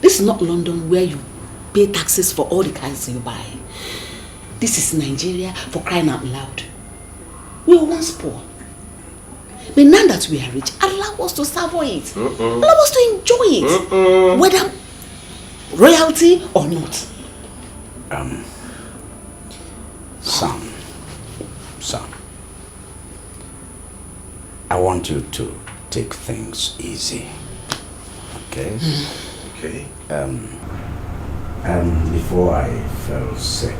This is not London where you pay taxes for all the cars you buy. This is Nigeria, for crying out loud. We were once poor. But now that we are rich, allow us to savour it. Allow us to enjoy it. Whether royalty or not. Son, I want you to take things easy, okay? Okay. Before I fell sick,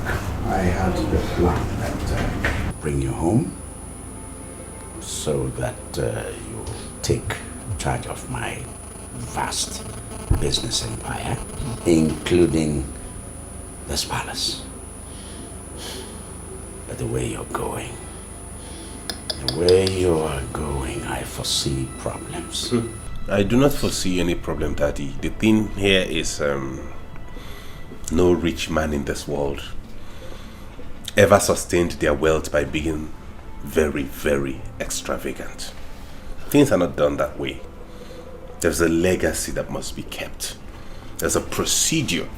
I had the plan that bring you home so that you take charge of my vast business empire, including this palace. But the way you're going, I foresee problems. I do not foresee any problem, Daddy. The thing here is no rich man in this world ever sustained their wealth by being very, very extravagant. Things are not done that way. There's a legacy that must be kept. There's a procedure.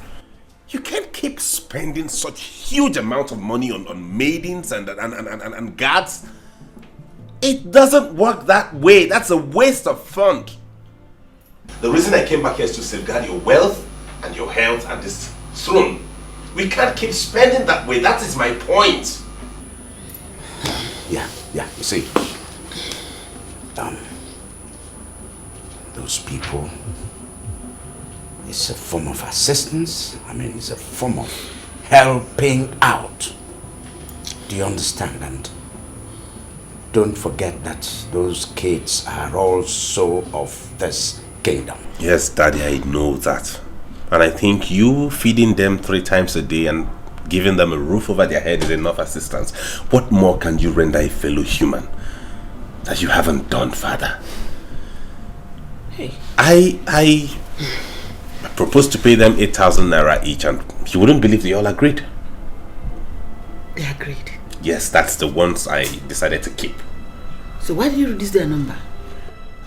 You can't keep spending such huge amounts of money on maidens and guards. It doesn't work that way. That's a waste of fund. The reason I came back here is to safeguard your wealth and your health and this throne. We can't keep spending that way. That is my point. Yeah, you see, those people, it's a form of assistance. I mean, it's a form of helping out. Do you understand? And don't forget that those kids are also of this kingdom. Yes, Daddy, I know that. And I think you feeding them 3 times a day and giving them a roof over their head is enough assistance. What more can you render a fellow human that you haven't done, Father? Hey. I proposed to pay them 8,000 naira each, and you wouldn't believe they all agreed. They agreed? Yes, that's the ones I decided to keep. So why did you reduce their number?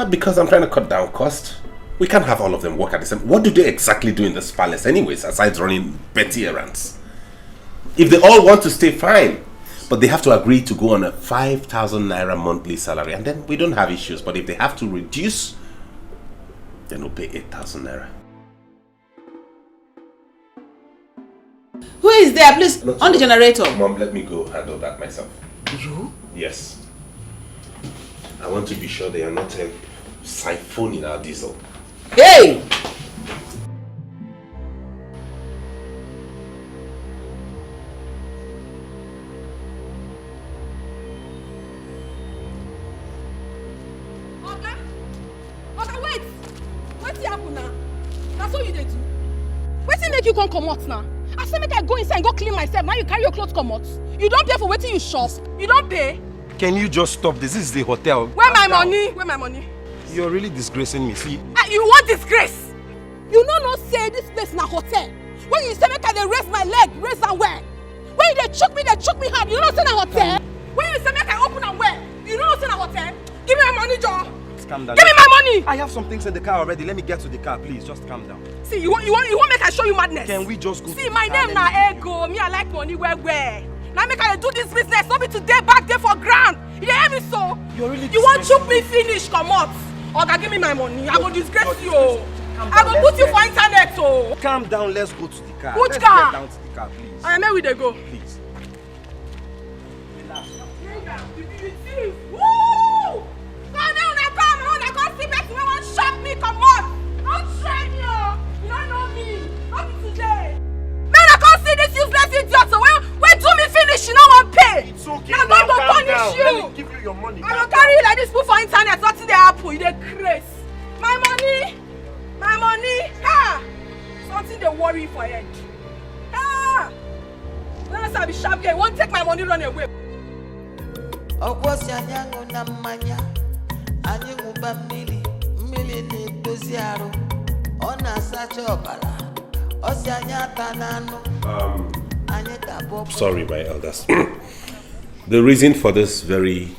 Because I'm trying to cut down cost. We can't have all of them work at the same. What do they exactly do in this palace anyways, aside running petty errands? If they all want to stay, fine. But they have to agree to go on a 5,000 naira monthly salary, and then we don't have issues. But if they have to reduce, then we'll pay 8,000 naira. Who is there? Please, on the generator. Mom, let me go handle that myself. You? Yes. I want to be sure they are not siphoning our diesel. Hey! Okay, wait! What's happening now? That's what you did do. Wetin make you come out now? I said make I go inside and go clean myself. Now you carry your clothes come out. You don't pay for wetin you shop. You don't pay. Can you just stop this? This is the hotel. Where my money? Where my money? You're really disgracing me. See? You want disgrace? You know not say this place na hotel. When you say make I dey raise my leg, raise am well. When you dey choke me hard. You know say na hotel. When you say make I open am well, you know say na hotel. Give me my money, Joe. Calm down. Give me my money. I have some things in the car already. Let me get to the car, please. Just calm down. See, you want make I show you madness? Can we just go? See, my name na Ego. Me, I like money where. Now make I do this business. Not be today back there for grand. You hear me so? You're really. You want choke me finish? Come out. Oga, give me my money. I go disgrace you. I go put you for internet. Oh. Calm down. Let's go to the car. Which Let's car? Get down to the car, please. I am where we dey go. Please. Relax. Woo! Shut me, come on! Don't try me, oh! You don't know me! Not me today! Man, I can't see this useless idiot! So when do me finish, you don't want pay! It's okay. I'm going to punish you! Let me give you your money. I will carry you like this put for internet, nothing they happen, you dey craze! My money! My money! Ha! Something they worry for head. Ha! Unless I be sharp girl, won't take my money, run away. Sorry, my elders. The reason for this very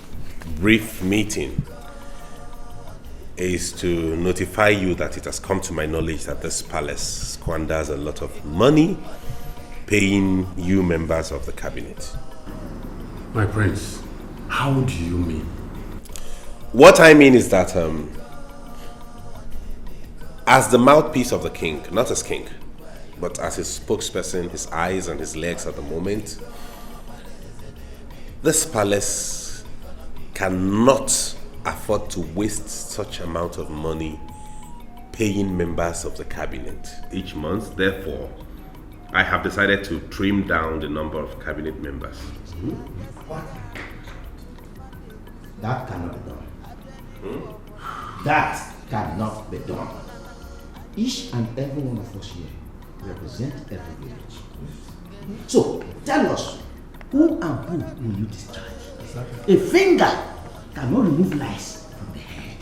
brief meeting is to notify you that it has come to my knowledge that this palace squanders a lot of money paying you members of the cabinet. My prince, how do you mean? What I mean is that as the mouthpiece of the king, not as king, but as his spokesperson, his eyes and his legs at the moment, this palace cannot afford to waste such amount of money paying members of the cabinet each month. Therefore, I have decided to trim down the number of cabinet members. What? That cannot be done. That cannot be done. Each and every one of us here represent every village. So, tell us, who and who will you discharge? A finger cannot remove lice from the head.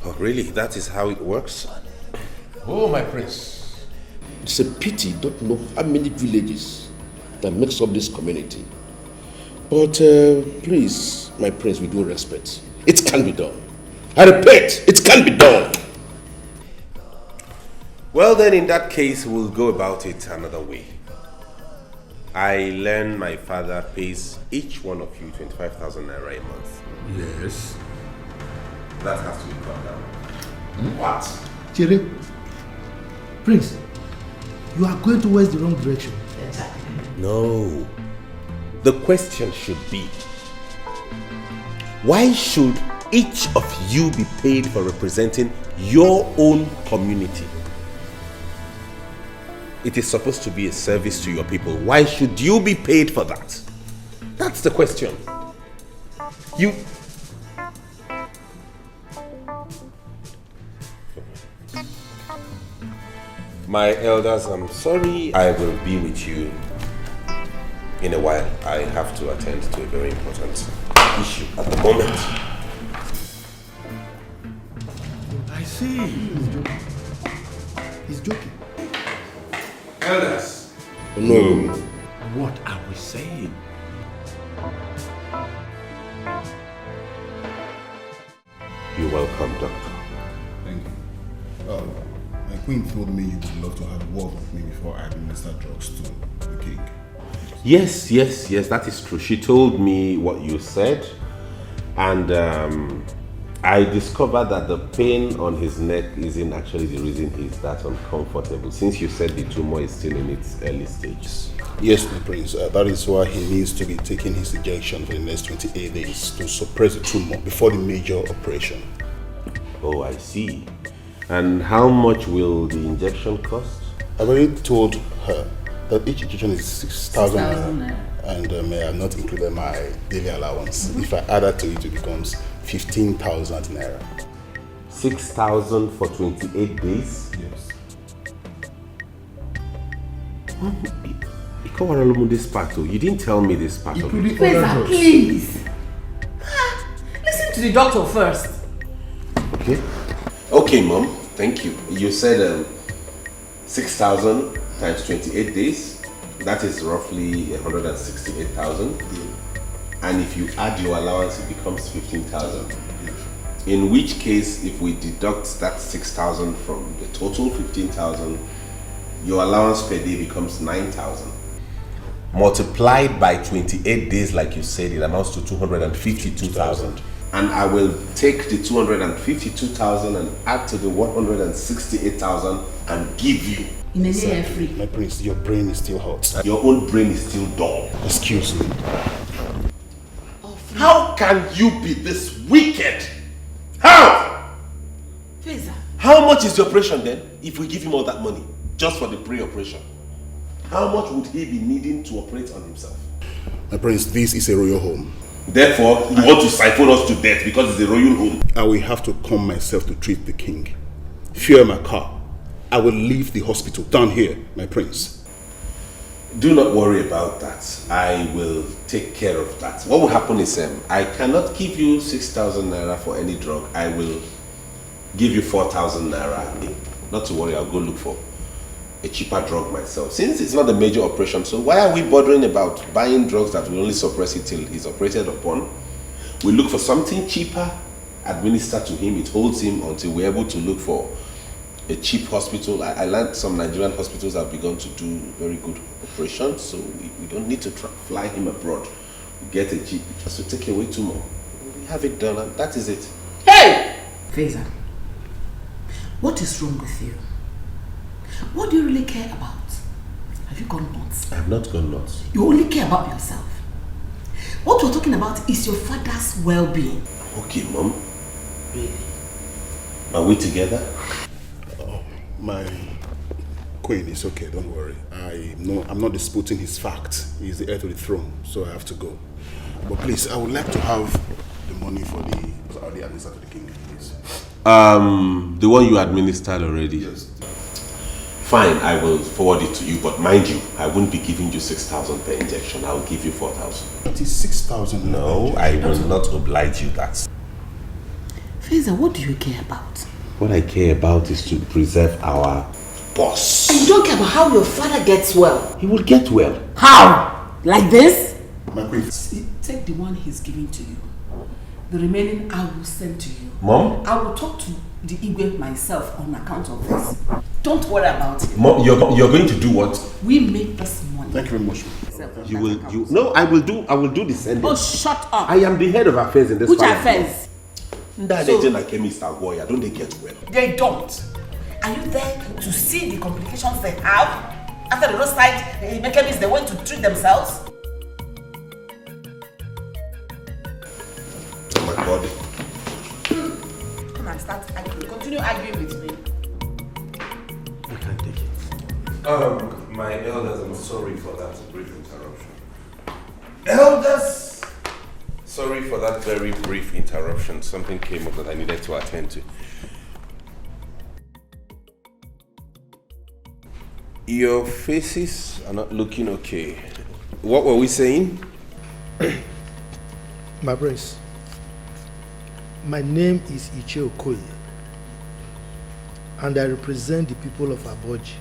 Oh, really? That is how it works? Oh, my prince. It's a pity you don't know how many villages that makes up this community. But please, my prince, with due respect, it can be done. I repeat, it can be done. Well then, in that case, we'll go about it another way. I learn my father pays each one of you 25,000 naira a month. Yes. That has to be cut down. What? Chere, Prince, you are going towards the wrong direction. No. The question should be, why should each of you be paid for representing your own community? It is supposed to be a service to your people. Why should you be paid for that? That's the question. You... My elders, I'm sorry. I will be with you in a while. I have to attend to a very important issue at the moment. I see. He's joking. Elders. No. What are we saying? You're welcome, Doctor. Thank you. My queen told me you would love to have a word with me before I administer drugs to the king. Yes, that is true. She told me what you said, and I discovered that the pain on his neck isn't actually the reason he's that uncomfortable, since you said the tumor is still in its early stages. Yes, my prince. That is why he needs to be taking his injection for the next 28 days to suppress the tumor before the major operation. Oh, I see. And how much will the injection cost? I've already told her that each injection is 6,000 naira, and I have not included my daily allowance. If I add that to it, it becomes 15,000 naira. 6,000 for 28 days? Yes. This part, you didn't tell me this part of it. Faisa, please. Listen to the doctor first. Okay, Mom. Thank you. You said 6,000 times 28 days. That is roughly 168,000. And if you add your allowance, it becomes 15,000. In which case, if we deduct that 6,000 from the total 15,000, your allowance per day becomes 9,000. Multiplied by 28 days, like you said, it amounts to 252,000. And I will take the 252,000 and add to the 168,000 and give you. Exactly. My prince, your brain is still hot. Your own brain is still dull. Excuse me. How can you be this wicked? How? Faisa. How much is the operation then, if we give him all that money, just for the pre-operation? How much would he be needing to operate on himself? My prince, this is a royal home. Therefore, you want to siphon us to death because it's a royal home? I will have to come myself to treat the king. Fuel my car. I will leave the hospital down here, my prince. Do not worry about that. I will take care of that. What will happen is, I cannot give you 6,000 naira for any drug. I will give you 4,000 naira. Not to worry, I'll go look for a cheaper drug myself. Since it's not a major operation, so why are we bothering about buying drugs that will only suppress it till he's operated upon? We look for something cheaper, administer to him, it holds him until we're able to look for a cheap hospital. I learned some Nigerian hospitals have begun to do very good operations, so we don't need to fly him abroad. We get a jeep, just to take away 2 more. We have it done, and that is it. Hey! Faisa, what is wrong with you? What do you really care about? Have you gone nuts? I have not gone nuts. You only care about yourself. What we're talking about is your father's well-being. Okay, Mom. Really? Are we together? My queen is okay, don't worry. I'm not disputing his fact. He's the heir to the throne, so I have to go. But please, I would like to have the money for the administer to the king, please. The one you administered already? Yes. Fine, I will forward it to you, but mind you, I won't be giving you 6,000 per injection. I'll give you 4,000. It is 6,000. No, I will not oblige you that. Faisa, what do you care about? What I care about is to preserve our boss. And you don't care about how your father gets well? He will get well. How? Like this? My queen. Take the one he's giving to you. The remaining I will send to you. Mom? I will talk to the Igwe myself on account of this. Don't worry about it. Mom, you're going to do what? We make this money. Thank you very much. No, I will do the sending. Oh, shut up. I am the head of affairs in this Which family. affairs? Don't they get well? They don't. Are you there to see the complications they have? After the roadside mechanisms they went to treat themselves? Oh my God. Come and start arguing. Continue arguing with me. I can't take it. My elders, I'm sorry for that brief interruption. Elders! Sorry for that very brief interruption. Something came up that I needed to attend to. Your faces are not looking okay. What were we saying? My prince, my name is Okoye, and I represent the people of Aboji.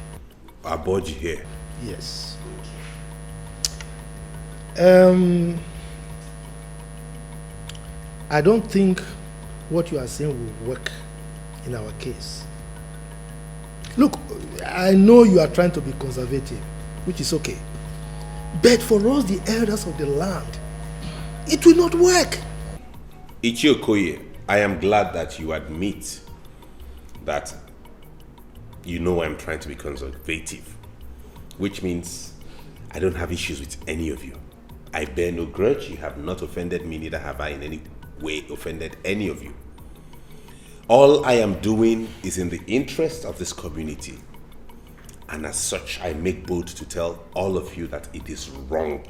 Aboji here? Yes. I don't think what you are saying will work in our case. Look, I know you are trying to be conservative, which is okay. But for us, the elders of the land, it will not work. Okoye, I am glad that you admit that you know I'm trying to be conservative, which means I don't have issues with any of you. I bear no grudge. You have not offended me, neither have I in any way offended any of you. All I am doing is in the interest of this community. And as such, I make bold to tell all of you that it is wrong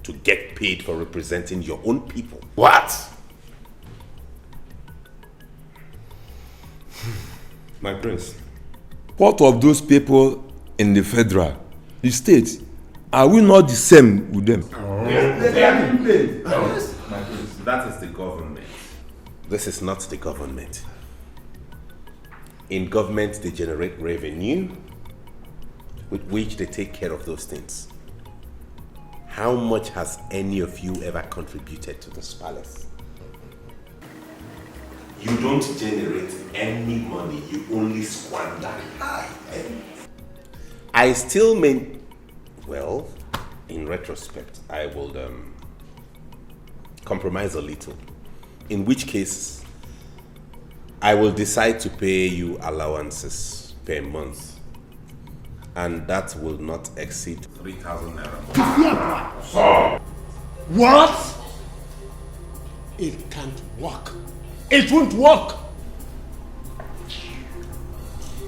to get paid for representing your own people. What? My prince, what of those people in the federal, the state? Are we not the same with them? They are being paid. Yes. My prince, that is the government. This is not the government. In government, they generate revenue with which they take care of those things. How much has any of you ever contributed to this palace? You don't generate any money, you only squander. I still well, in retrospect, I will compromise a little. In which case, I will decide to pay you allowances per month. And that will not exceed 3,000 naira. What? It can't work. It won't work.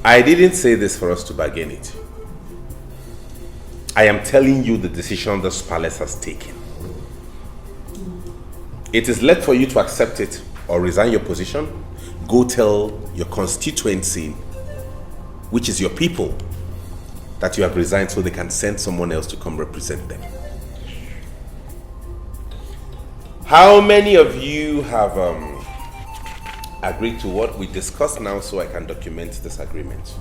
I didn't say this for us to bargain it. I am telling you the decision this palace has taken. It is left for you to accept it or resign your position. Go tell your constituency, which is your people, that you have resigned so they can send someone else to come represent them. How many of you have agreed to what we discussed now so I can document this agreement?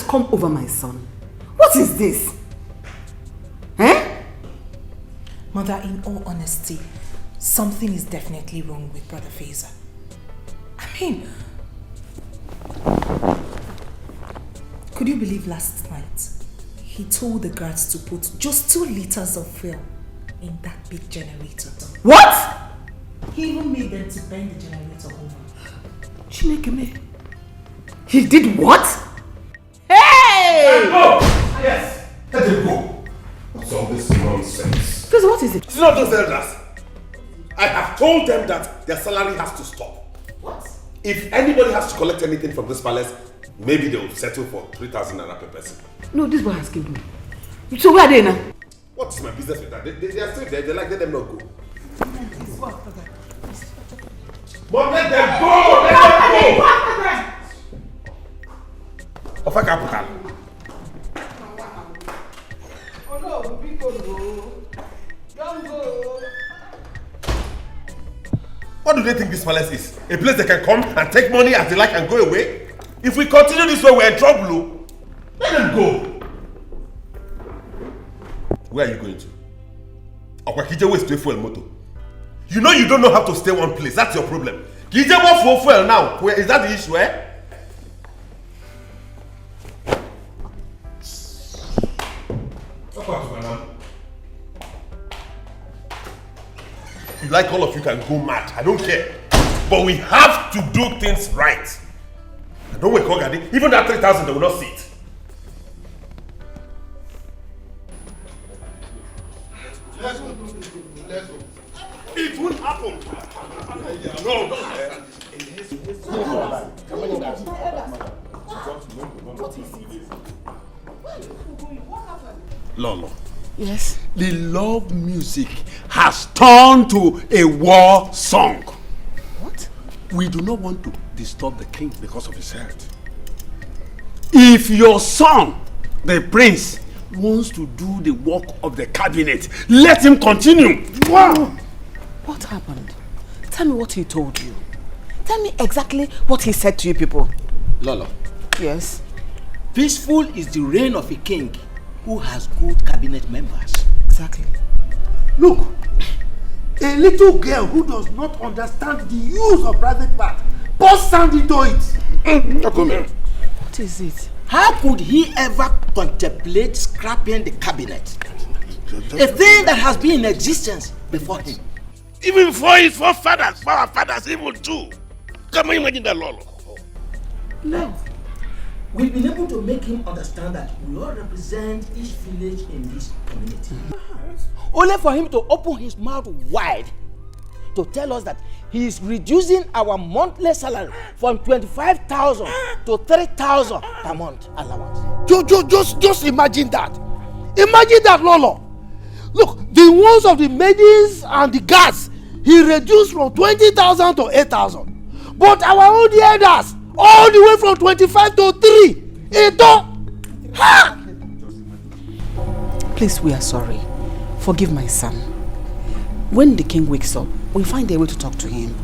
come over my son. What is this? Eh? Mother, in all honesty, something is definitely wrong with Brother Faisa. I mean, could you believe last night he told the guards to put just 2 liters of fuel in that big generator? What? He even made them to bend the generator over. Chineke, he did what? Hey! Let go! Yes! Let him go! What's all this nonsense? Because what is it? It's not those elders. I have told them that their salary has to stop. What? If anybody has to collect anything from this palace, maybe they will settle for 3,000 naira per person. No, this boy has killed me. So where are they now? What is my business with that? They are still there. They like, let them not go. Mom, let them go! Let them go! Of a capital. Oh no, we go. Don't go. What do they think this palace is? A place they can come and take money as they like and go away? If we continue this way, we're in trouble. Let them go. Where are you going to? Okwakije waste to fuel motor. You know you don't know how to stay one place. That's your problem. Kije want for fuel now. Where is that the issue, eh? You like all of you can go mad. I don't care. But we have to do things right. And don't wake Ogadi. Even that 3,000, they will not see it. Let's go. It won't happen. No. Lolo. Yes? The love music has turned to a war song. What? We do not want to disturb the king because of his health. If your son, the prince, wants to do the work of the cabinet, let him continue. Wow. What happened? Tell me what he told you. Tell me exactly what he said to you people. Lolo. Yes? Peaceful is the reign of a king who has good cabinet members. Exactly. Look, a little girl who does not understand the use of private part pours sand into it. What is it? How could he ever contemplate scrapping the cabinet? A thing that has been in existence before him. Even before his forefathers, for our fathers, even too. Can you imagine that, Lolo? No. We've been able to make him understand that we all represent each village in this community. Only for him to open his mouth wide to tell us that he is reducing our monthly salary from 25,000 to 3,000 per month allowance. Just imagine that. Imagine that, Lolo. Look, the ones of the maidens and the guards, he reduced from 20,000 to 8,000. But our own elders, all the way from 25 to 3. Edo! Ha! Please, we are sorry. Forgive my son. When the king wakes up, we'll find a way to talk to him.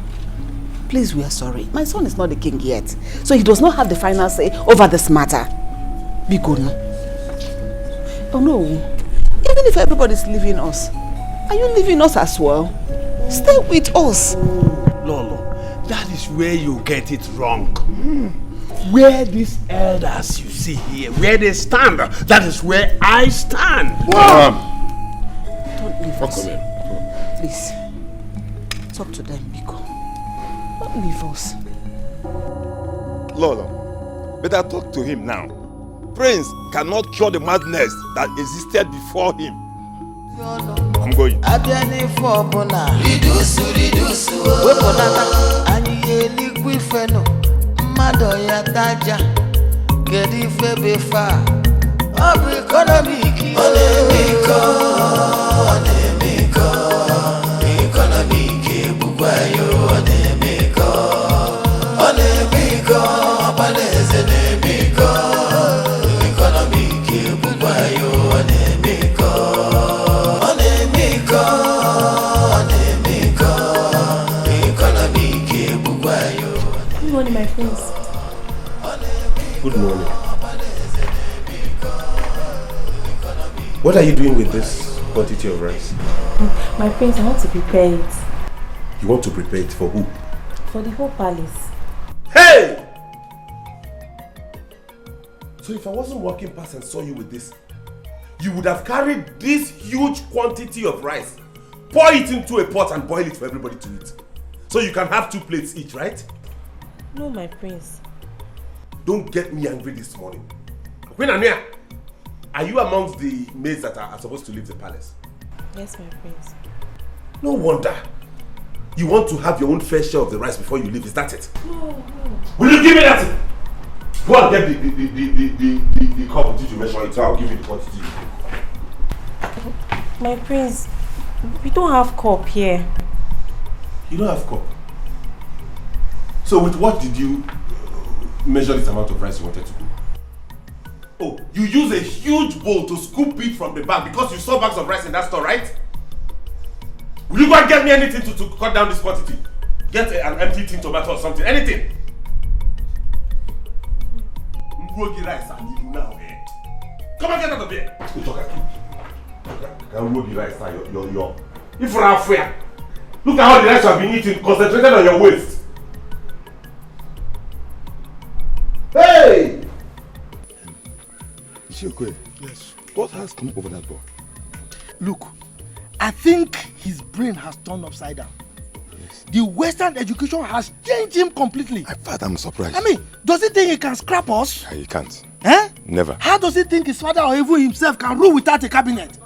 Please, we are sorry. My son is not the king yet, so he does not have the final say over this matter. Be good now. Oh no. Even if everybody's leaving us, are you leaving us as well? Stay with us. Lolo, that is where you get it wrong. Where these elders you see here, where they stand, that is where I stand. Don't leave us. Please. Talk to them, Biko. Don't leave us. Lolo, better talk to him now. Prince cannot cure the madness that existed before him. I'm going. Good morning, my friends. Good morning. What are you doing with this quantity of rice? My prince, I want to prepare it. You want to prepare it for who? For the whole palace. Hey! So if I wasn't walking past and saw you with this, you would have carried this huge quantity of rice, pour it into a pot and boil it for everybody to eat. So you can have 2 plates each, right? No, my prince. Don't get me angry this morning. Queen Ania, are you amongst the maids that are supposed to leave the palace? Yes, my prince. No wonder. You want to have your own fair share of the rice before you leave, is that it? No. Will you give me that? Go and get the cup until you measure it, so I'll give you the quantity. My prince, we don't have cup here. You don't have cup? So with what did you measure this amount of rice you wanted to cook? Oh, you use a huge bowl to scoop it from the bag because you saw bags of rice in that store, right? Will you go and get me anything to cut down this quantity? Get an empty tin tomato or something, anything. Rice and you now, eh? Come and get out of here. Rice, your. If you're unfair, look at how the rice you have been eating, concentrated on your waist. Hey! Ishokwe, yes. What has come over that boy? Look, I think his brain has turned upside down. Yes. The Western education has changed him completely. In fact, I'm surprised. I mean, does he think he can scrap us? He can't. Eh? Never. How does he think his father or even himself can rule without a cabinet?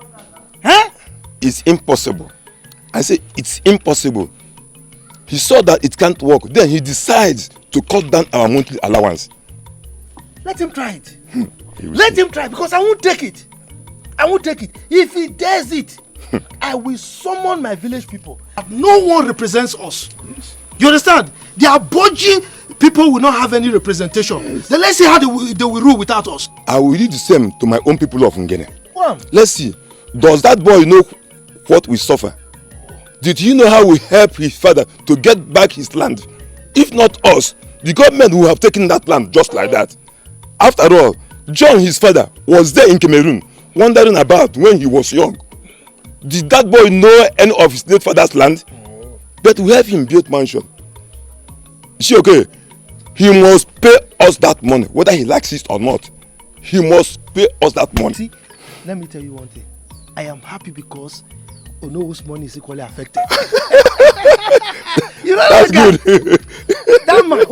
Eh? It's impossible. I say it's impossible. He saw that it can't work. Then he decides to cut down our monthly allowance. Let him try it. Let him try, because I won't take it. I won't take it. If he dares it, I will summon my village people. No one represents us. You understand? They are budging. People will not have any representation. Then let's see how they will rule without us. I will do the same to my own people of Ngene. Well, let's see. Does that boy know what we suffer? Did he know how we help his father to get back his land? If not us, the government will have taken that land just like that. After all, John, his father, was there in Cameroon, wandering about when he was young. Did that boy know any of his late father's land? But we have him build mansion. Is she okay? He must pay us that money, whether he likes it or not. He must pay us that money. See, let me tell you one thing. I am happy because Ono's money is equally affected. You know that's that good. That man,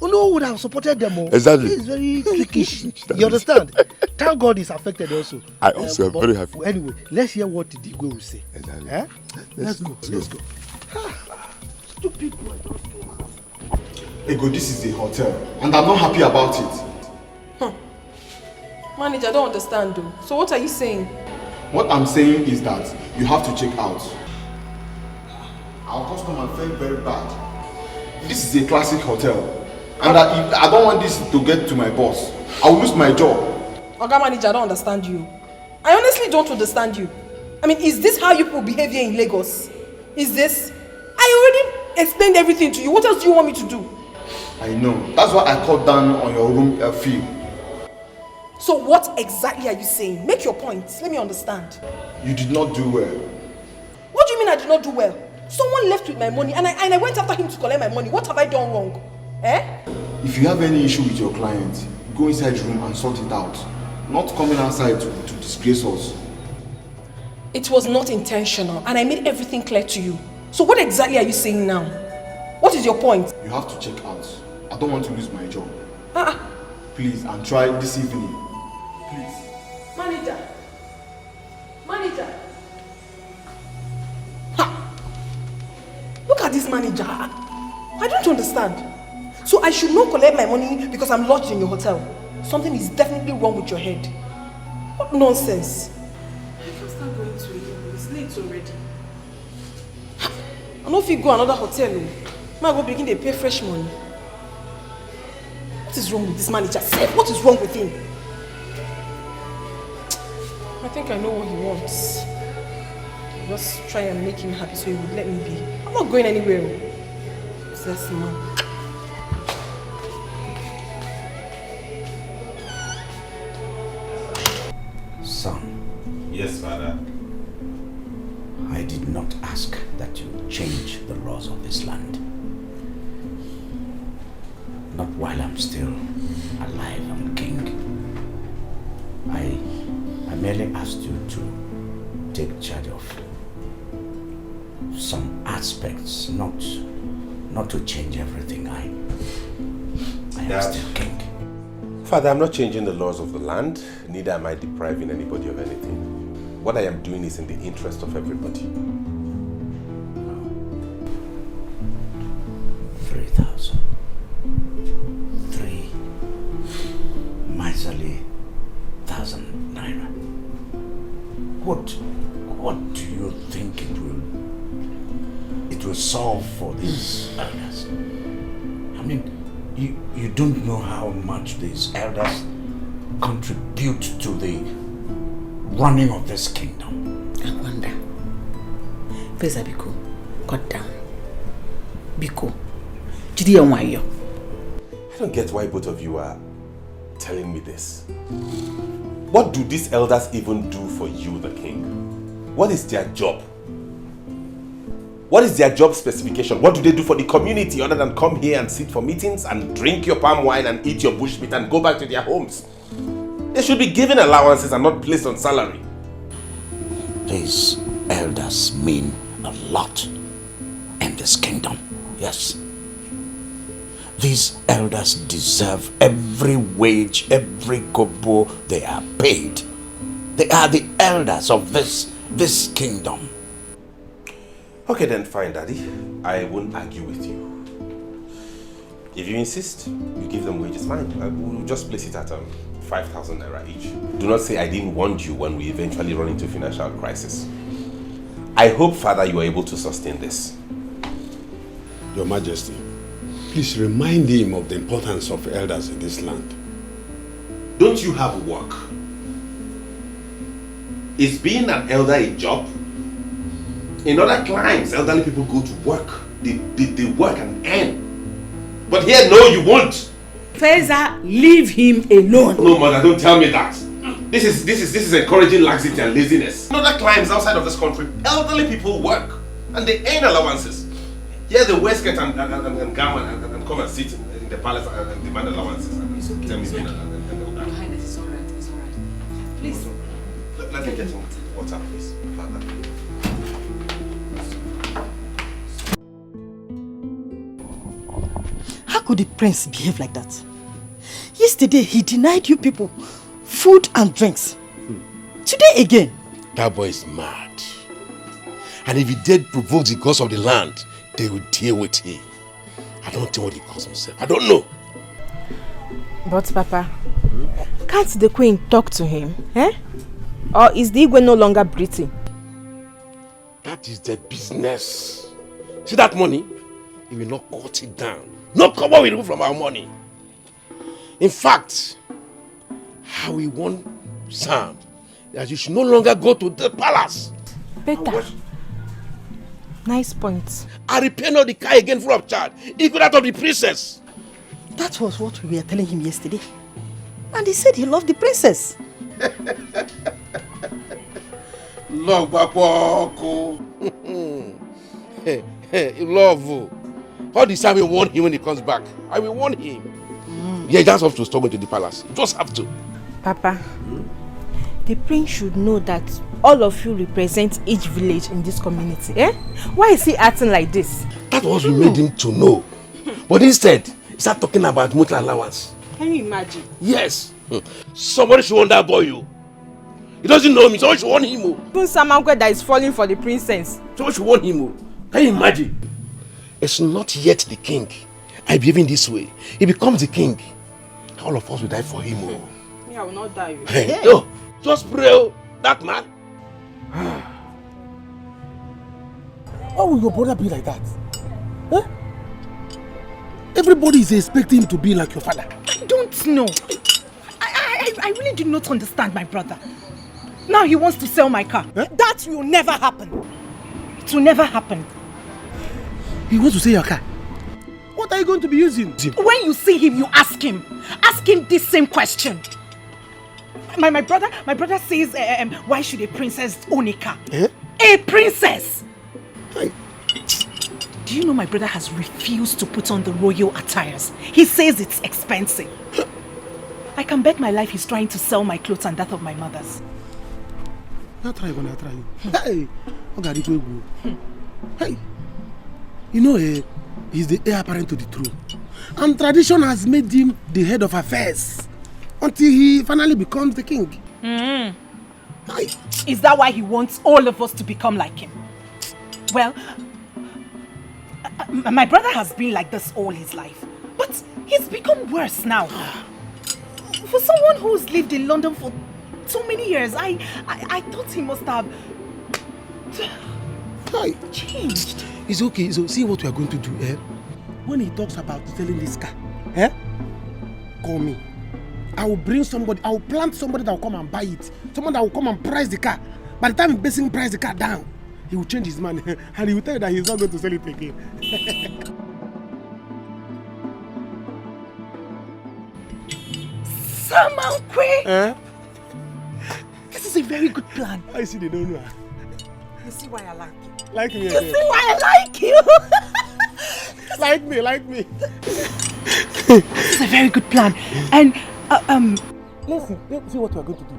Ono would have supported them all. Exactly. He's very trickish. You understand? Thank God he's affected also. I also am very happy. Anyway, let's hear what the Dikeh will say. Exactly. Eh? Let's go. Stupid boy. Ego, this is a hotel, and I'm not happy about it. Manager, I don't understand though. So what are you saying? What I'm saying is that you have to check out. Our customer felt very bad. This is a classic hotel, and I don't want this to get to my boss. I will lose my job. Oga Manager, I don't understand you. I honestly don't understand you. I mean, is this how you people behave here in Lagos? Is this? I already explained everything to you. What else do you want me to do? I know. That's why I cut down on your room fee. So what exactly are you saying? Make your point. Let me understand. You did not do well. What do you mean I did not do well? Someone left with my money and I went after him to collect my money. What have I done wrong? Eh? If you have any issue with your client, go inside the room and sort it out. Not coming outside to disgrace us. It was not intentional and I made everything clear to you. So what exactly are you saying now? What is your point? You have to check out. I don't want to lose my job. Please, and try this evening. Please. Manager. Look at this manager. I don't understand. So I should not collect my money because I'm lodged in your hotel. Something is definitely wrong with your head. What nonsense. I can't start going to it. It's late already. I know if you go another hotel, I go begin to pay fresh money. What is wrong with this manager? What is wrong with him? I think I know what he wants. Just try and make him happy so he would let me be. I'm not going anywhere. Obsessed man. Son, Yes, Father. I did not ask that you change the laws of this land. Not while I'm still alive and king. I merely asked you to take charge of some aspects, not to change everything. I am still king. Father, I'm not changing the laws of the land, neither am I depriving anybody of anything. What I am doing is in the interest of everybody. 3,000. 3 miserly 1,000 naira. What do you think it will solve for these elders? I mean, you don't know how much these elders contribute to the running of this kingdom. I wonder. Faisa, Biko, cut down. Biko, Chidi Onwayo. I don't get why both of you are telling me this. What do these elders even do for you, the king? What is their job? What is their job specification? What do they do for the community other than come here and sit for meetings and drink your palm wine and eat your bushmeat and go back to their homes? They should be given allowances and not placed on salary. These elders mean a lot in this kingdom, yes. These elders deserve every wage, every kobo they are paid. They are the elders of this kingdom. Okay then, fine, Daddy. I won't argue with you. If you insist, you give them wages, fine. We'll just place it at 5,000 naira each. Do not say I didn't warn you when we eventually run into financial crisis. I hope, Father, you are able to sustain this. Your Majesty, please remind him of the importance of elders in this land. Don't you have work? Is being an elder a job? In other climes, elderly people go to work. They work and earn. But here, no, you won't. Faisa, leave him alone. No, mother, don't tell me that. This is encouraging laxity and laziness. In other climes outside of this country, elderly people work and they earn allowances. Here they wear skirt and gown and come and sit in the palace and demand allowances. It's okay. Tell me, Your Highness, it's alright, it's alright. Please. Let me get some water, please. Father. How could the prince behave like that? Yesterday, he denied you people food and drinks. Today again. That boy is mad. And if he did provoke the gods of the land, they will deal with him. I don't know what he calls himself. I don't know. But Papa, can't the queen talk to him? Eh? Or is the Igwe no longer breathing? That is their business. See that money? He will not cut it down. No cover will remove from our money. In fact, how we want Sam that you should no longer go to the palace. Better. Nice point. I repair not the car again full of charge, even that of the princess. That was what we were telling him yesterday. And he said he loved the princess. Love, Papa. Love. All the time we warn him when he comes back. I will warn him. Yeah, that's have to stop going to the palace. You just have to. Papa, the prince should know that all of you represent each village in this community. Eh? Why is he acting like this? That was what we made him to know. But instead, he started talking about mutual allowance. Can you imagine? Yes. Somebody should warn that boy. He doesn't know me. Somebody should warn him. Even Samangwe that is falling for the princess. Somebody should warn him. Can you imagine? It's not yet the king. I behave in this way. He becomes the king. All of us will die for him. Me, I will not die. Hey, yo, just pray, that man. Why will your brother be like that? Huh? Everybody is expecting him to be like your father. I don't know. I really do not understand my brother. Now he wants to sell my car. Huh? That will never happen. It will never happen. He wants to sell your car? What are you going to be using? When you see him, you ask him. Ask him this same question. My brother says, why should a princess own a car? Eh? A princess! Hey. Do you know my brother has refused to put on the royal attires? He says it's expensive. I can bet my life he's trying to sell my clothes and that of my mother's. I'll try you. Hey, hey, you know, he's the heir apparent to the throne. And tradition has made him the head of affairs until he finally becomes the king. Is that why he wants all of us to become like him? Well, my brother has been like this all his life, but he's become worse now. For someone who's lived in London for so many years, I thought he must have changed. It's okay. So see what we are going to do. When he talks about selling this car, call me. I will bring somebody. I will plant somebody that will come and buy it. Someone that will come and price the car. By the time he's basically price the car down, he will change his mind and he will tell you that he's not going to sell it again. Samankwe! This is a very good plan. I see they don't know. You see why I like you? Like me. You see why I like you? Like me. This is a very good plan. And listen, see what we are going to do.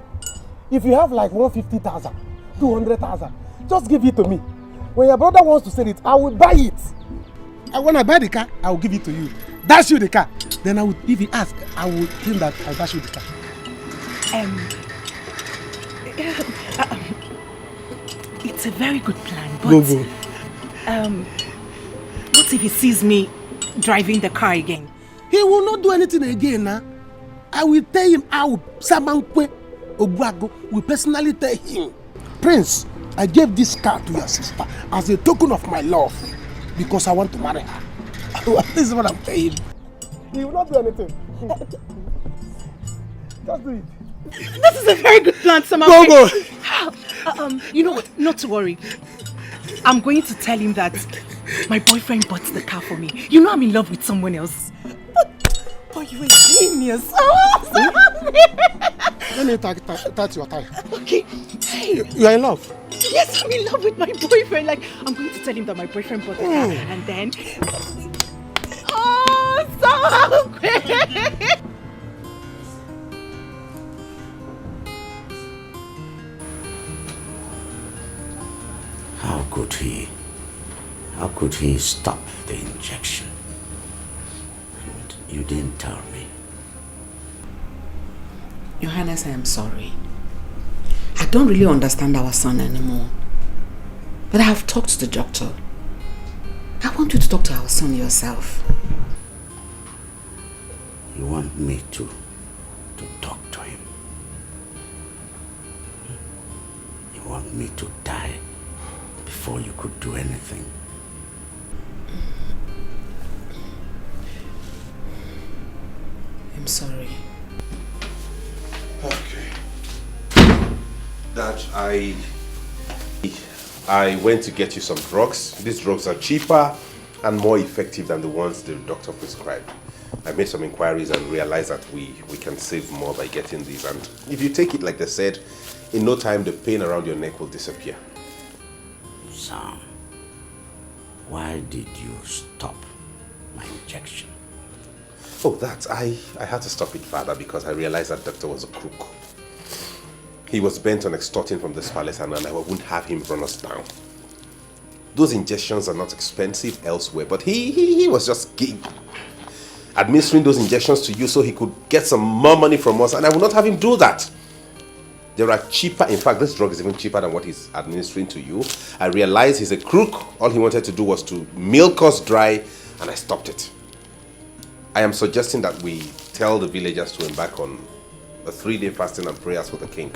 If you have like 150,000, 200,000, just give it to me. When your brother wants to sell it, I will buy it. And when I buy the car, I will give it to you. Dash you the car. Then I will, if he asks, I will tell him that I'll dash you the car. It's a very good plan, but Go. what if he sees me driving the car again? He will not do anything again now. I will tell him how Samankwe Obuago will personally tell him, Prince, I gave this car to your sister as a token of my love because I want to marry her. This is what I'm saying. He will not do anything. Just do it. This is a very good plan, Samankwe. You know what? Not to worry. I'm going to tell him that my boyfriend bought the car for me. You know I'm in love with someone else. Oh, you're a genius. Let me touch your tie. Okay. You are in love? Yes, I'm in love with my boyfriend. Like, I'm going to tell him that my boyfriend bought the car. And then... Oh, Samankwe! How could he stop the injection? And you didn't tell me. Your Highness, I am sorry. I don't really understand our son anymore. But I have talked to the doctor. I want you to talk to our son yourself. You want me to talk to him? You want me to die before you could do anything? I'm sorry. Okay. Dad, I went to get you some drugs. These drugs are cheaper and more effective than the ones the doctor prescribed. I made some inquiries and realized that we can save more by getting these. And if you take it like they said, in no time the pain around your neck will disappear. Sam, why did you stop my injection? Oh, that. I had to stop it, Father, because I realized that doctor was a crook. He was bent on extorting from this palace and I wouldn't have him run us down. Those injections are not expensive elsewhere, but he was just administering those injections to you so he could get some more money from us, and I will not have him do that. There are cheaper, in fact, this drug is even cheaper than what he's administering to you. I realized he's a crook. All he wanted to do was to milk us dry, and I stopped it. I am suggesting that we tell the villagers to embark on a 3-day fasting and prayers for the king.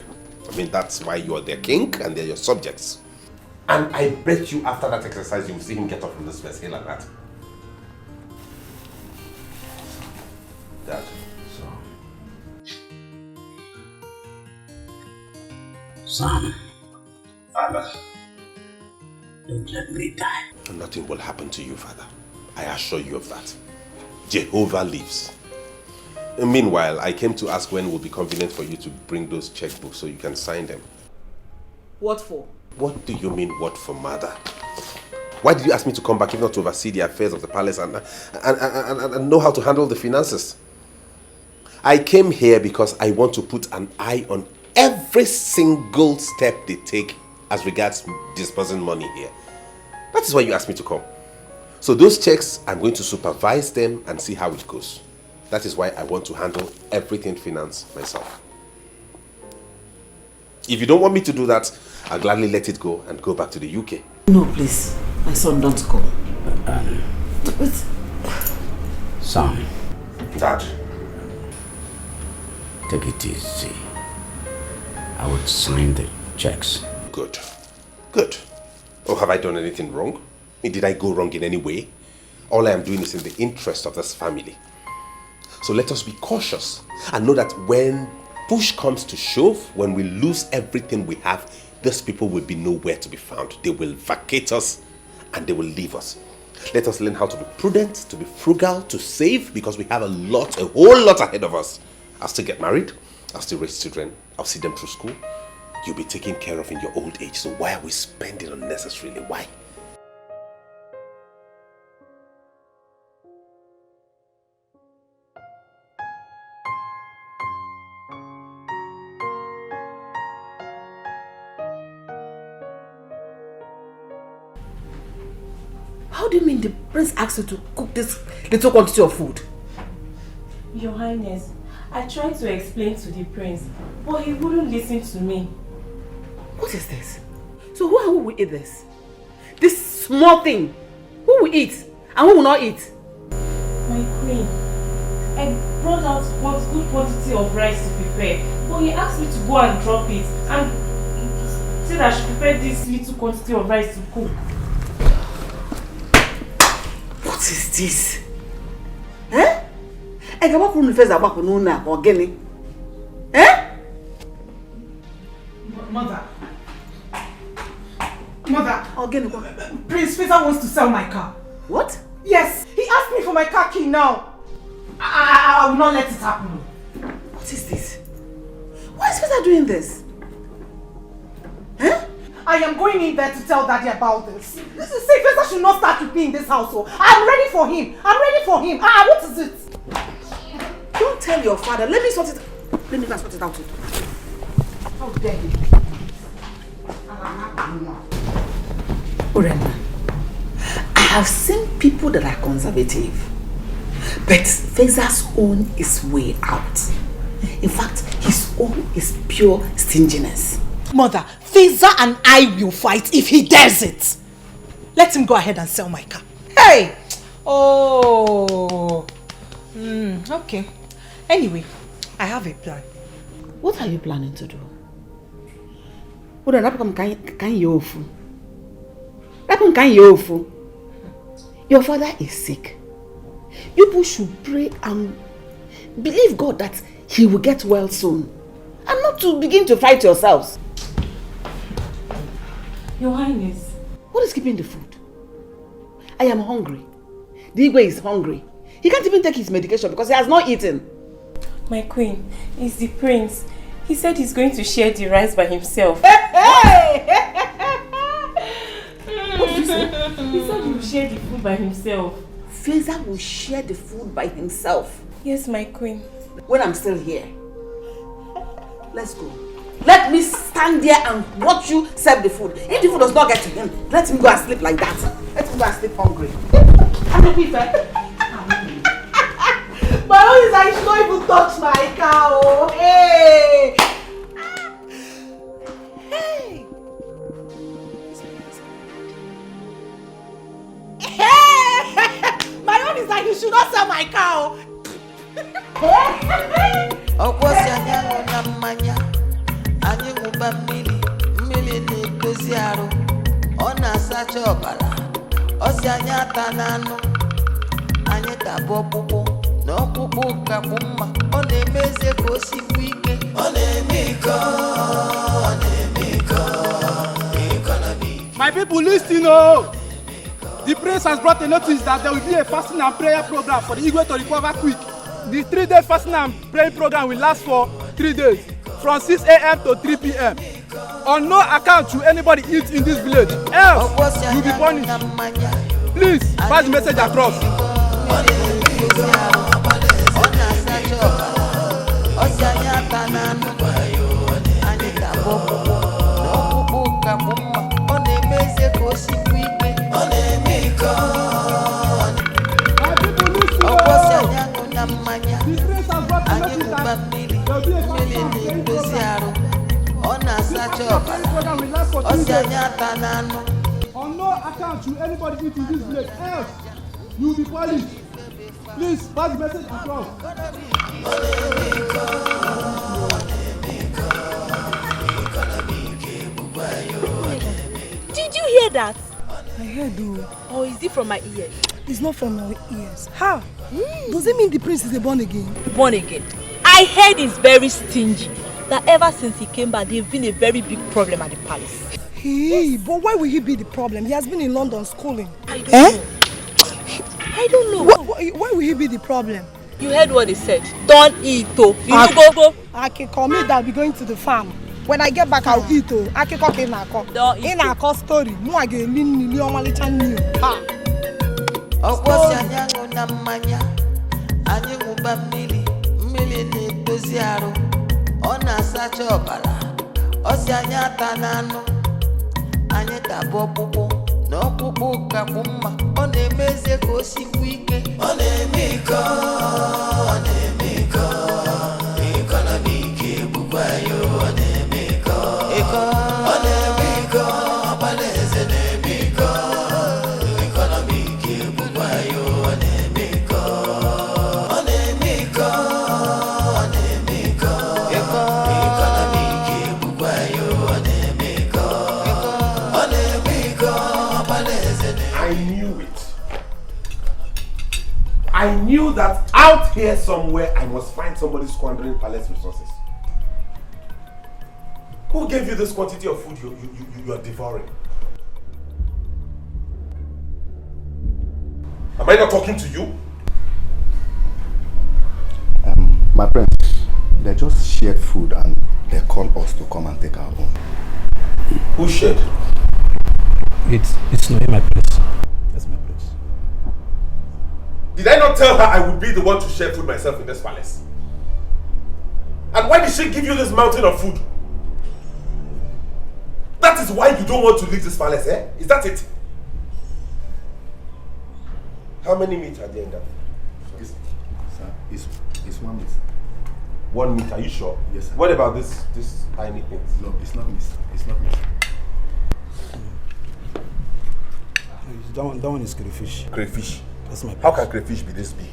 I mean, that's why you are their king and they're your subjects. And I bet you after that exercise, you will see him get up from this mess here like that. Dad. Sam. Father. Don't let me die. Nothing will happen to you, Father. I assure you of that. Jehovah lives. Meanwhile, I came to ask when it will be convenient for you to bring those checkbooks so you can sign them. What for? What do you mean, what for, mother? Why did you ask me to come back if not to oversee the affairs of the palace and know how to handle the finances? I came here because I want to put an eye on every single step they take as regards disbursing money here. That is why you asked me to come. So those checks, I'm going to supervise them and see how it goes. That is why I want to handle everything finance myself. If you don't want me to do that, I'll gladly let it go and go back to the UK. No, please. My son, don't go. Son. Dad. Take it easy. I would sign the checks. Good. Good. Oh, have I done anything wrong? Did I go wrong in any way? All I am doing is in the interest of this family. So let us be cautious and know that when push comes to shove, when we lose everything we have, these people will be nowhere to be found. They will vacate us and they will leave us. Let us learn how to be prudent, to be frugal, to save, because we have a whole lot ahead of us. I'll still get married. I'll still raise children. I'll see them through school. You'll be taken care of in your old age. So why are we spending unnecessarily? Why? How do you mean the prince asked you to cook this little quantity of food? Your Highness, I tried to explain to the prince, but he wouldn't listen to me. What is this? So who will eat this? This small thing? Who will eat and who will not eat? My queen, I brought out one good quantity of rice to prepare, but he asked me to go and drop it and said I should prepare this little quantity of rice to cook. What is this? Eh? I can't put my face about Nuna or Gilly. Eh? Mother. Prince Faisa wants to sell my car. What? Yes, he asked me for my car key now. I will not let it happen. What is this? Why is Faisa doing this? Huh? I am going in there to tell Daddy about this. This is safe. Faisa should not start with me in this household. I'm ready for him. What is it? Don't tell your father. Let me sort it. Let me go and sort it out. How dare you? Urema, I have seen people that are conservative, but Faisa's own is way out. In fact, his own is pure stinginess. Mother, Faisa and I will fight if he dares it. Let him go ahead and sell my car. Hey! Oh. Okay. Anyway, I have a plan. What are you planning to do? Your father is sick. You people should pray and believe God that he will get well soon. And not to begin to fight yourselves. Your Highness. What is keeping the food? I am hungry. Dikeh is hungry. He can't even take his medication because he has not eaten. My queen, it's the prince. He said he's going to share the rice by himself. Hey! What did you say? He said he will share the food by himself. Faisa will share the food by himself? Yes, my queen. When I'm still here. Let's go. Let me stand there and watch you serve the food. If the food does not get to him, let him go and sleep like that. Let him go and sleep hungry. My own is I should not even touch my cow. Hey! Hey! Hey! My own is that you should not sell my cow. Anyị ṅụba mmiri na-edozi arụ, ọ na-asacha ọbara, ọ si anyị ata n'anụ, anyị tabụ ọkpụkpụ na ọkpụkpụ kapụ mma, ọ na-eme eze ka o sikwu ike, ọ na-eme iko, My people listen, oh! The prince has brought a notice that there will be a fasting and prayer program for the Igwe to recover quick. The 3-day fasting and praying program will last for 3 days, from 6 a.m. to 3 p.m. On no account should anybody eat in this village, else you will be punished. Please pass the message across. On no account should anybody eat in this village, else you will be punished. Please pass the message across. Did you hear that? I heard though. Or is it from my ears? It's not from our ears. How? Does it mean the prince is born again? Born again. I heard he's very stingy. That ever since he came back, there's been a very big problem at the palace. Hey, but why will he be the problem? He has been in London schooling. I don't know. I don't know. Why will he be the problem? You heard what he said. Don't eat, oh. You go. Akiko, me that I'll be going to the farm. When I get back, I'll eat, oh. Akiko Kenako. Don't eat. In a story. Mo again, Nini, Omalicha new. Ha. Ona sacha ọbara osi anya tananụ anyị tabo ọkpụkpụ na ọkpụkpụ ka bụ mma ọ na-emeze ka o sikwu ike ọ na-eme iko iko na n'ike egbukwa ya ọ na-eme iko ọ na-eme iko ọbalaeze na-eme iko iko na n'ike egbukwa ya ọ na-eme iko ọ na-eme iko I knew that out here somewhere I must find somebody squandering palace resources. Who gave you this quantity of food you are devouring? Am I not talking to you? My friends, they just shared food and they called us to come and take our own. Who shared? It's not in my place. That's my place. Did I not tell her I would be the one to share food myself in this palace? And why did she give you this mountain of food? That is why you don't want to leave this palace, eh? Is that it? How many meat are there in that food? Sir, it's 1 meat. 1 meat, are you sure? Yes, sir. What about this tiny thing? No, it's not meat. It's not meat. That one is crayfish. Crayfish? That's my place. How can crayfish be this big?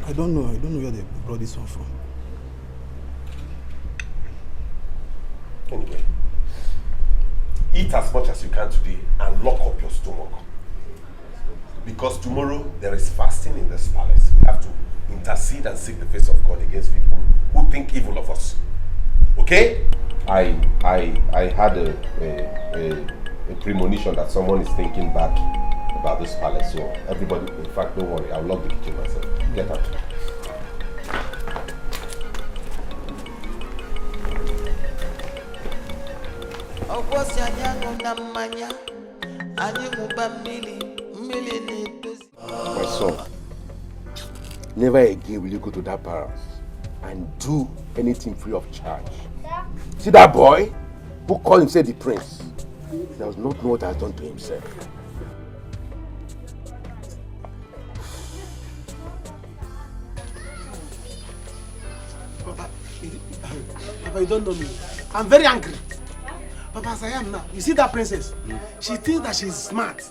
I don't know. I don't know where they brought this one from. Anyway, eat as much as you can today and lock up your stomach. Because tomorrow there is fasting in this palace. We have to intercede and seek the face of God against people who think evil of us. Okay? I had a premonition that someone is thinking bad about this palace. So everybody, in fact, don't worry. I'll lock the kitchen myself. Get out. My son, never again will you go to that palace and do anything free of charge. See that boy who called himself the prince? He does not know what he has done to himself. Papa, you don't know me. I'm very angry. Papa, as I am now, you see that princess? She thinks that she's smart.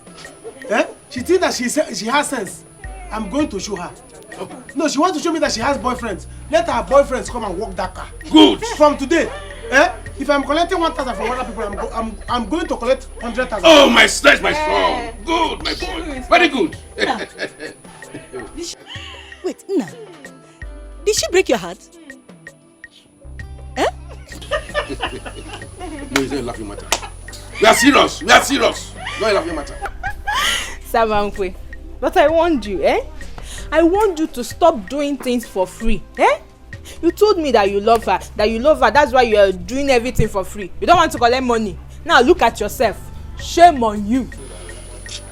Eh? She thinks that she has sense. I'm going to show her. No, she wants to show me that she has boyfriends. Let her boyfriends come and walk that car. Good. From today, if I'm collecting 1,000 from other people, I'm going to collect 100,000. Oh, my son, my son. Good, my boy. Very good. Wait, Nna. Did she break your heart? No, it's not a laughing matter. We are serious. We are serious. Not a laughing matter. Samankwe, but I warned you, eh? I want you to stop doing things for free. Eh? You told me that you love her, that's why you are doing everything for free. You don't want to collect money. Now look at yourself. Shame on you.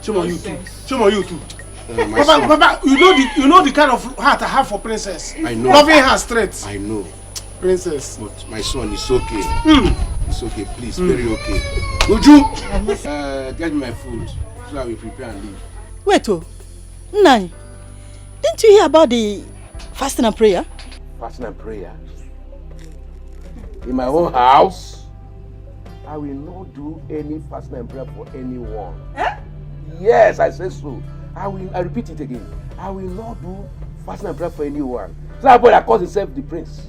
Shame on you too. Shame on you too. Papa, you know the kind of heart I have for Princess. I know. Loving her straight. I know. Princess. But my son, it's okay. It's okay, please, very okay. Uju, get me my food so I will prepare and leave. Wait, Nani, didn't you hear about the fasting and prayer? Fasting and prayer? In my own house? I will not do any fasting and prayer for anyone. Eh? Yes, I say so. I repeat it again. I will not do fasting and prayer for anyone. So that boy that calls himself the prince,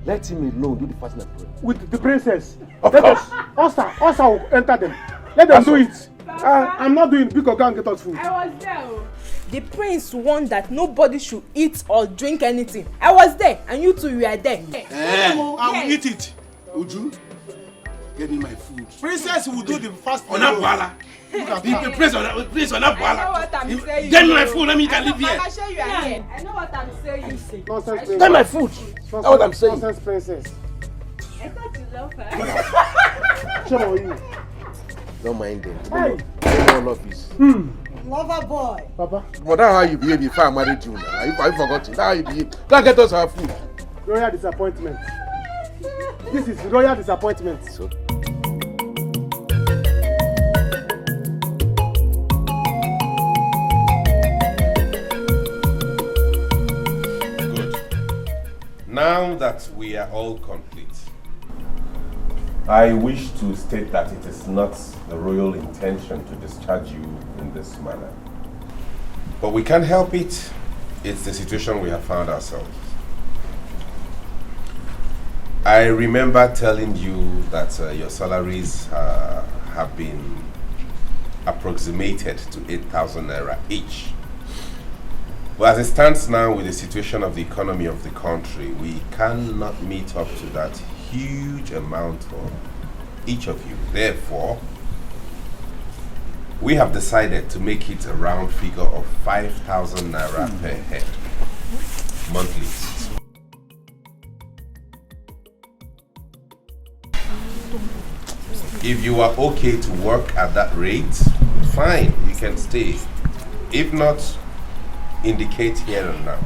let him alone do the fasting and prayer. With the princess. Of course. Osa will enter them. Let them do it. I'm not doing it because I can't get us food. I was there. The prince warned that nobody should eat or drink anything. I was there and you two were there. I will eat it. Uju, get me my food. Princess will do the fasting. The prince on that I know what I'm saying. Get me my food, let me can live here. I sure you are here. I know what I'm saying. Nonsense, get my food. That's what I'm saying. Nonsense, princess. I thought you love her. Shame on you. Don't mind them. I love this. Lover boy. Papa. But that's how you behave before I married you now. I forgot it. That's how you behave. Don't get us our food. Royal disappointment. This is royal disappointment. So. Now that we are all complete, I wish to state that it is not the royal intention to discharge you in this manner. But we can't help it. It's the situation we have found ourselves. I remember telling you that your salaries have been approximated to 8,000 naira each. But as it stands now with the situation of the economy of the country, we cannot meet up to that huge amount for each of you. Therefore, we have decided to make it a round figure of 5,000 naira per head monthly. If you are okay to work at that rate, fine, you can stay. If not, indicate here and now.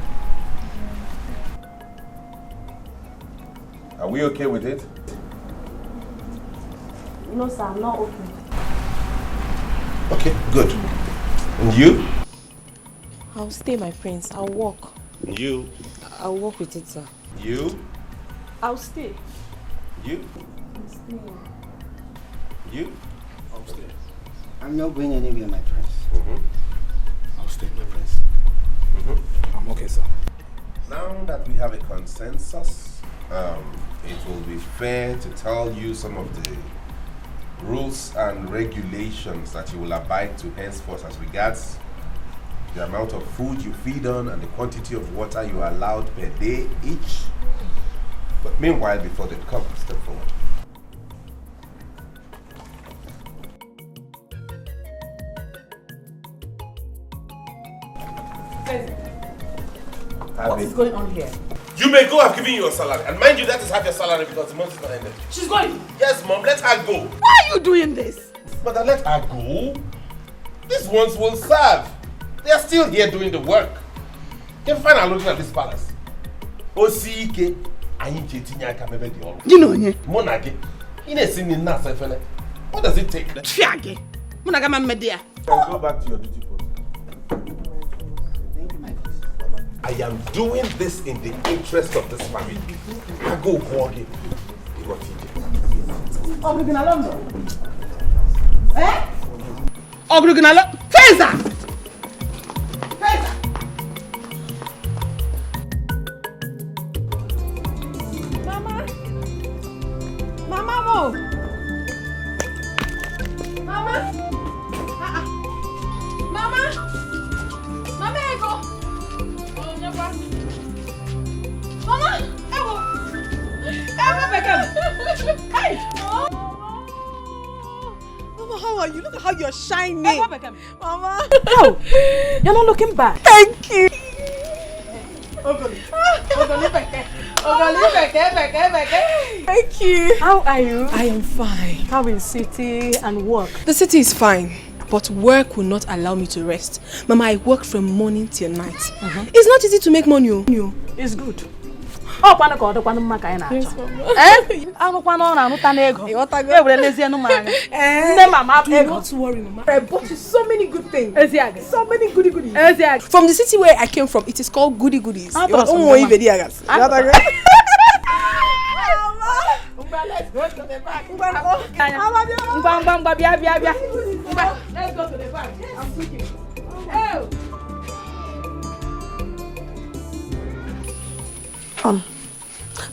Are we okay with it? No, sir, I'm not okay. Okay, good. And you? I'll stay, my prince. I'll walk. You? I'll walk with it, sir. You? I'll stay. You? I'll stay. You? I'll stay. I'm not going anywhere, my prince. I'll stay, my prince. I'm okay, sir. Now that we have a consensus, it will be fair to tell you some of the rules and regulations that you will abide to henceforth as regards the amount of food you feed on and the quantity of water you are allowed per day each. But meanwhile, before they come, step forward. What is going on here? You may go, I've given you your salary. And mind you, that is half your salary because the month is not ended. She's going. Yes, Mom, let her go. Why are you doing this? Mother, let her go. These ones will serve. They are still here doing the work. You're fine and looking at this palace. Osike, Chinenye Uba. You know, yeah. Monage. What does it take? Fiage. Monagama media. Go back to your duty post. I am doing this in the interest of this family. I go again. Eh? Faisa! Faisa! Mama! Mama, mo! Mama! Mama! Mama, ego! Mama! Ego! Ego, Beckham! Hey! Mama, how are you? Look at how you're shining. Mama! Mama! No! You're not looking bad. Thank you! Thank you. How are you? I am fine. How is city and work? The city is fine, but work will not allow me to rest. Mama, I work from morning till night. It's not easy to make money. It's good. Oh, kwano ko do kwano maka ina acho. Eh? Anu kwano na nuta na ego. E were lezie nu manya. Nne mama ego. Not to worry, Mama. I bought you so many good things. Eziage. So many goodies. From the city where I came from, it is called goodies. Let's go to the back. Let's go to the back. I'm cooking.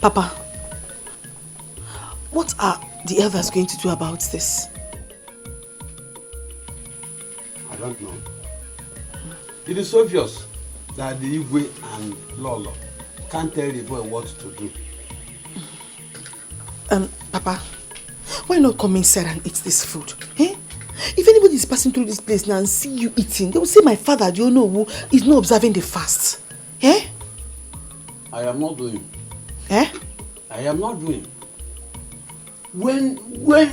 Papa, what are the elders going to do about this? I don't know. It is obvious that the Igwe and Lolo can't tell the boy what to do. Papa, why not come inside and eat this food? Eh? If anybody is passing through this place now and see you eating, they will say my father, do you know who is not observing the fast? Eh? I am not doing. Eh? I am not doing. When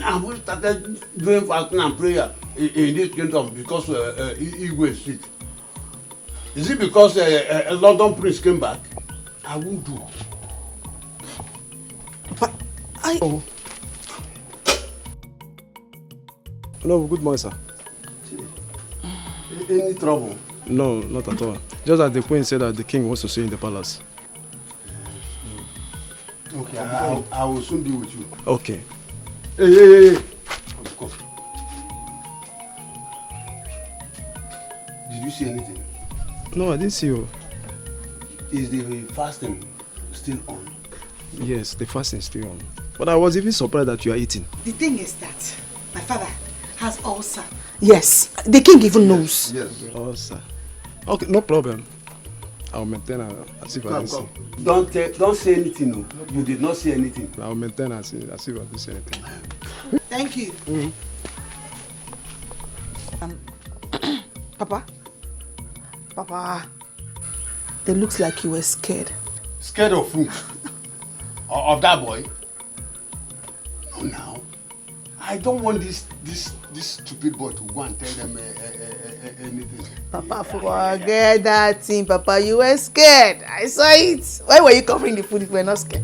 I started doing fasting and prayer in this kingdom because Igwe is sick, is it because a London prince came back? I won't do. But I... Hello, good morning, sir. Any trouble? No, not at all. Just that the queen said that the king wants to see you in the palace. Okay, I will soon be with you. Okay. Hey. Come. Did you see anything? No, I didn't see you. Is the fasting still on? Yes, the fasting is still on. But I was even surprised that you are eating. The thing is that my father has ulcer. Yes, the king even knows. Yes. Ulcer. Okay, no problem. I'll maintain as if I didn't see. Don't say anything. No. You did not say anything. I'll maintain as if I didn't say anything. Thank you. Papa, it looks like you were scared. Scared of who? Of that boy? No, now. I don't want this stupid boy to go and tell them anything. Papa, forget that thing. Papa, you were scared. I saw it. Why were you covering the food if you were not scared?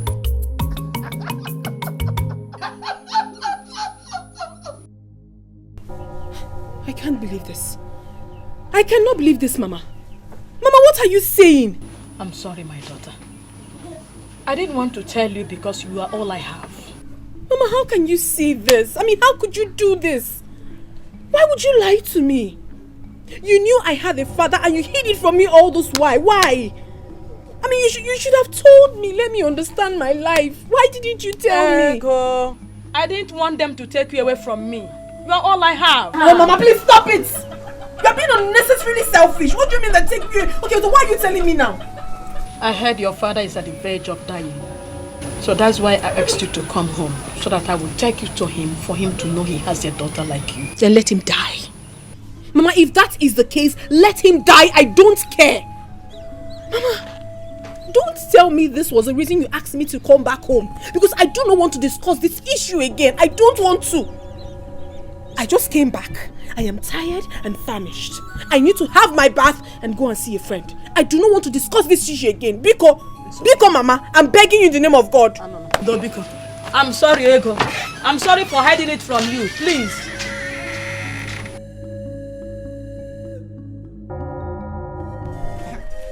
I can't believe this. I cannot believe this, Mama. Mama, what are you saying? I'm sorry, my daughter. I didn't want to tell you because you are all I have. Mama, how can you say this? I mean, how could you do this? Why would you lie to me? You knew I had a father and you hid it from me all this while. Why? I mean, you should have told me. Let me understand my life. Why didn't you tell me? Etiko, I didn't want them to take you away from me. You are all I have. Oh, Mama, please stop it. You're being unnecessarily selfish. What do you mean that take you? Okay, so why are you telling me now? I heard your father is at the verge of dying. So that's why I asked you to come home, so that I will take you to him for him to know he has a daughter like you. Then let him die. Mama, if that is the case, let him die. I don't care. Mama, don't tell me this was the reason you asked me to come back home. Because I do not want to discuss this issue again. I don't want to. I just came back. I am tired and famished. I need to have my bath and go and see a friend. I do not want to discuss this issue again. Biko, Mama, I'm begging you in the name of God. No, Biko. I'm sorry, Ego. I'm sorry for hiding it from you. Please.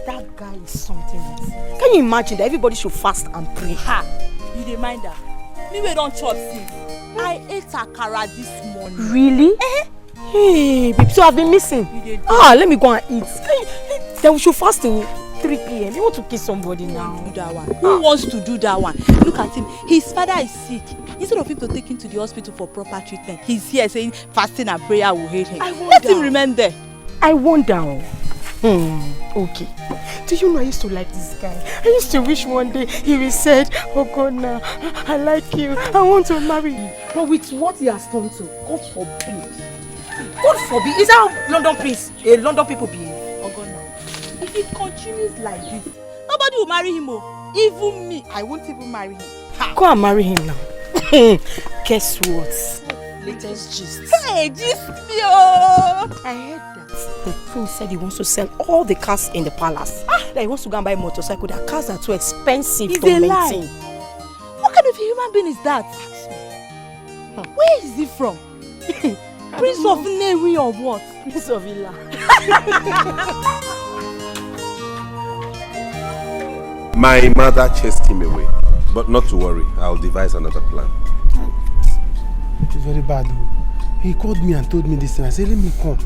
That guy is something else. Can you imagine that everybody should fast and pray? Ha! You dey mind that? Me we don't chop since. I ate akara this morning. Really? Hey, babe, so I've been missing. Let me go and eat. Then we should fast till 3 p.m. You want to kiss somebody now? Do that one. Who wants to do that one? Look at him. His father is sick. Instead of him to take him to the hospital for proper treatment, he's here saying fasting and prayer will heal him. Let him remain there. I wonder. Okay. Do you know I used to like this guy? I used to wish one day he will say, oh God, now I like you. I want to marry you. But with what he has done to, God forbid. God forbid. Is that how London people behave? Oh God, now. If it continues like this, nobody Nobody will marry him. Even me, I won't even marry him. Go and marry him now. Guess what? Latest gist. Hey, gist me. I heard that the prince said he wants to sell all the cars in the palace. That he wants to go and buy a motorcycle. That cars are too expensive to maintain. What kind of a human being is that? Where is he from? Prince of Newi or what? Prince of Ila. My mother chased him away. But not to worry, I'll devise another plan. It's very bad though. He called me and told me this thing. I said, let me come.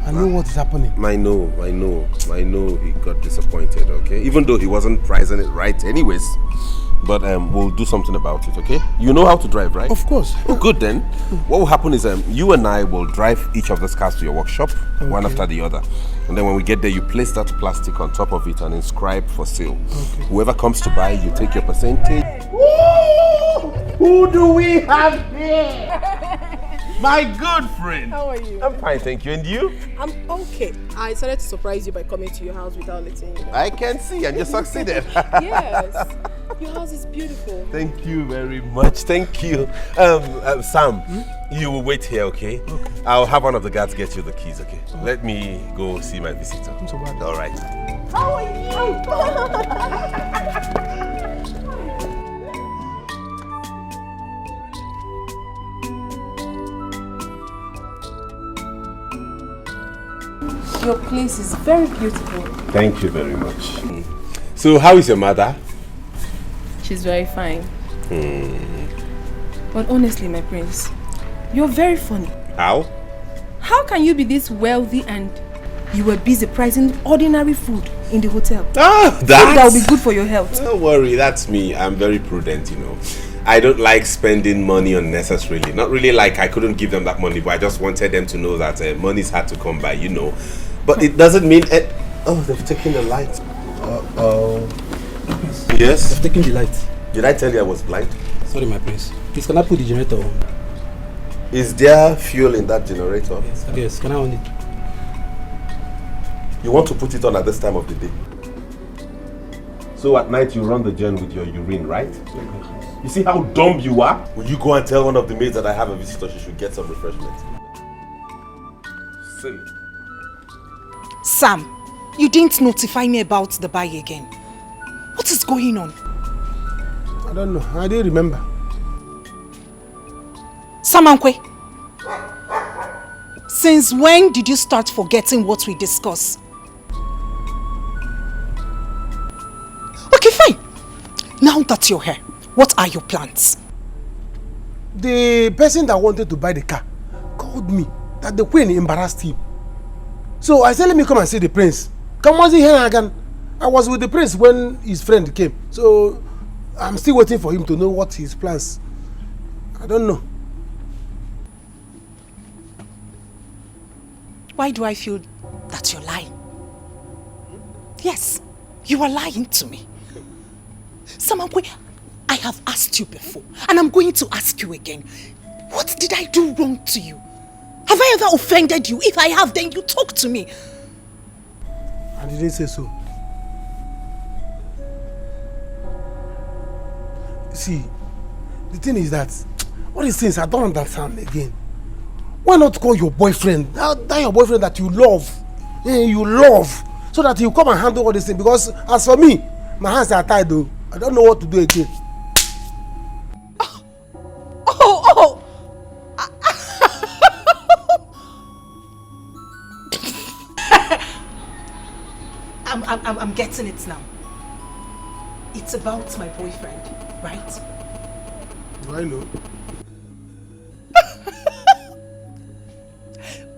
I know what is happening. I know he got disappointed, okay? Even though he wasn't pricing it right anyways. But we'll do something about it, okay? You know how to drive, right? Of course. Oh, good then. What will happen is you and I will drive each of those cars to your workshop, one after the other. And then when we get there, you place that plastic on top of it and inscribe for sale. Okay. Whoever comes to buy, you take your percentage. Woo! Who do we have here? My good friend. How are you? I'm fine, thank you. And you? I'm okay. I decided to surprise you by coming to your house without letting you know. I can see, and you succeeded. Yes. Your house is beautiful. Thank you very much. Thank you. Sam, you will wait here, okay? I'll have one of the guards get you the keys, okay? Let me go see my visitor. All right. How are you? Your place is very beautiful. Thank you very much. So, how is your mother? She's very fine. But honestly, my prince, you're very funny. How? How can you be this wealthy and you were busy pricing ordinary food in the hotel? That will be good for your health. Don't worry, that's me. I'm very prudent, you know. I don't like spending money unnecessarily. Not really like I couldn't give them that money, but I just wanted them to know that money's hard to come by, you know. But it doesn't mean... Oh, they've taken the light. Yes? They've taken the light. Did I tell you I was blind? Sorry, my prince. Please, can I put the generator on? Is there fuel in that generator? Yes, can I on it? You want to put it on at this time of the day? So at night you run the gen with your urine, right? You see how dumb you are? Will you go and tell one of the maids that I have a visitor, she should get some refreshment? Silly. Sam, you didn't notify me about the buy again. What is going on? I don't know. I didn't remember. Samankwe, since when did you start forgetting what we discussed? Okay, fine. Now that you're here, what are your plans? The person that wanted to buy the car called me that the queen embarrassed him. So I said, let me come and see the prince. Come on, see here again. I was with the prince when his friend came. So I'm still waiting for him to know what his plans. I don't know. Why do I feel that you're lying? Yes, you are lying to me. Samankwe, I have asked you before, and I'm going to ask you again. What did I do wrong to you? Have I ever offended you? If I have, then you talk to me. I didn't say so. See, the thing is that all these things I don't understand again. Why not call your boyfriend, that your boyfriend that you love, so that he'll come and handle all these things? Because as for me, my hands are tied though. I don't know what to do again. I'm getting it now. It's about my boyfriend, right? Do I know?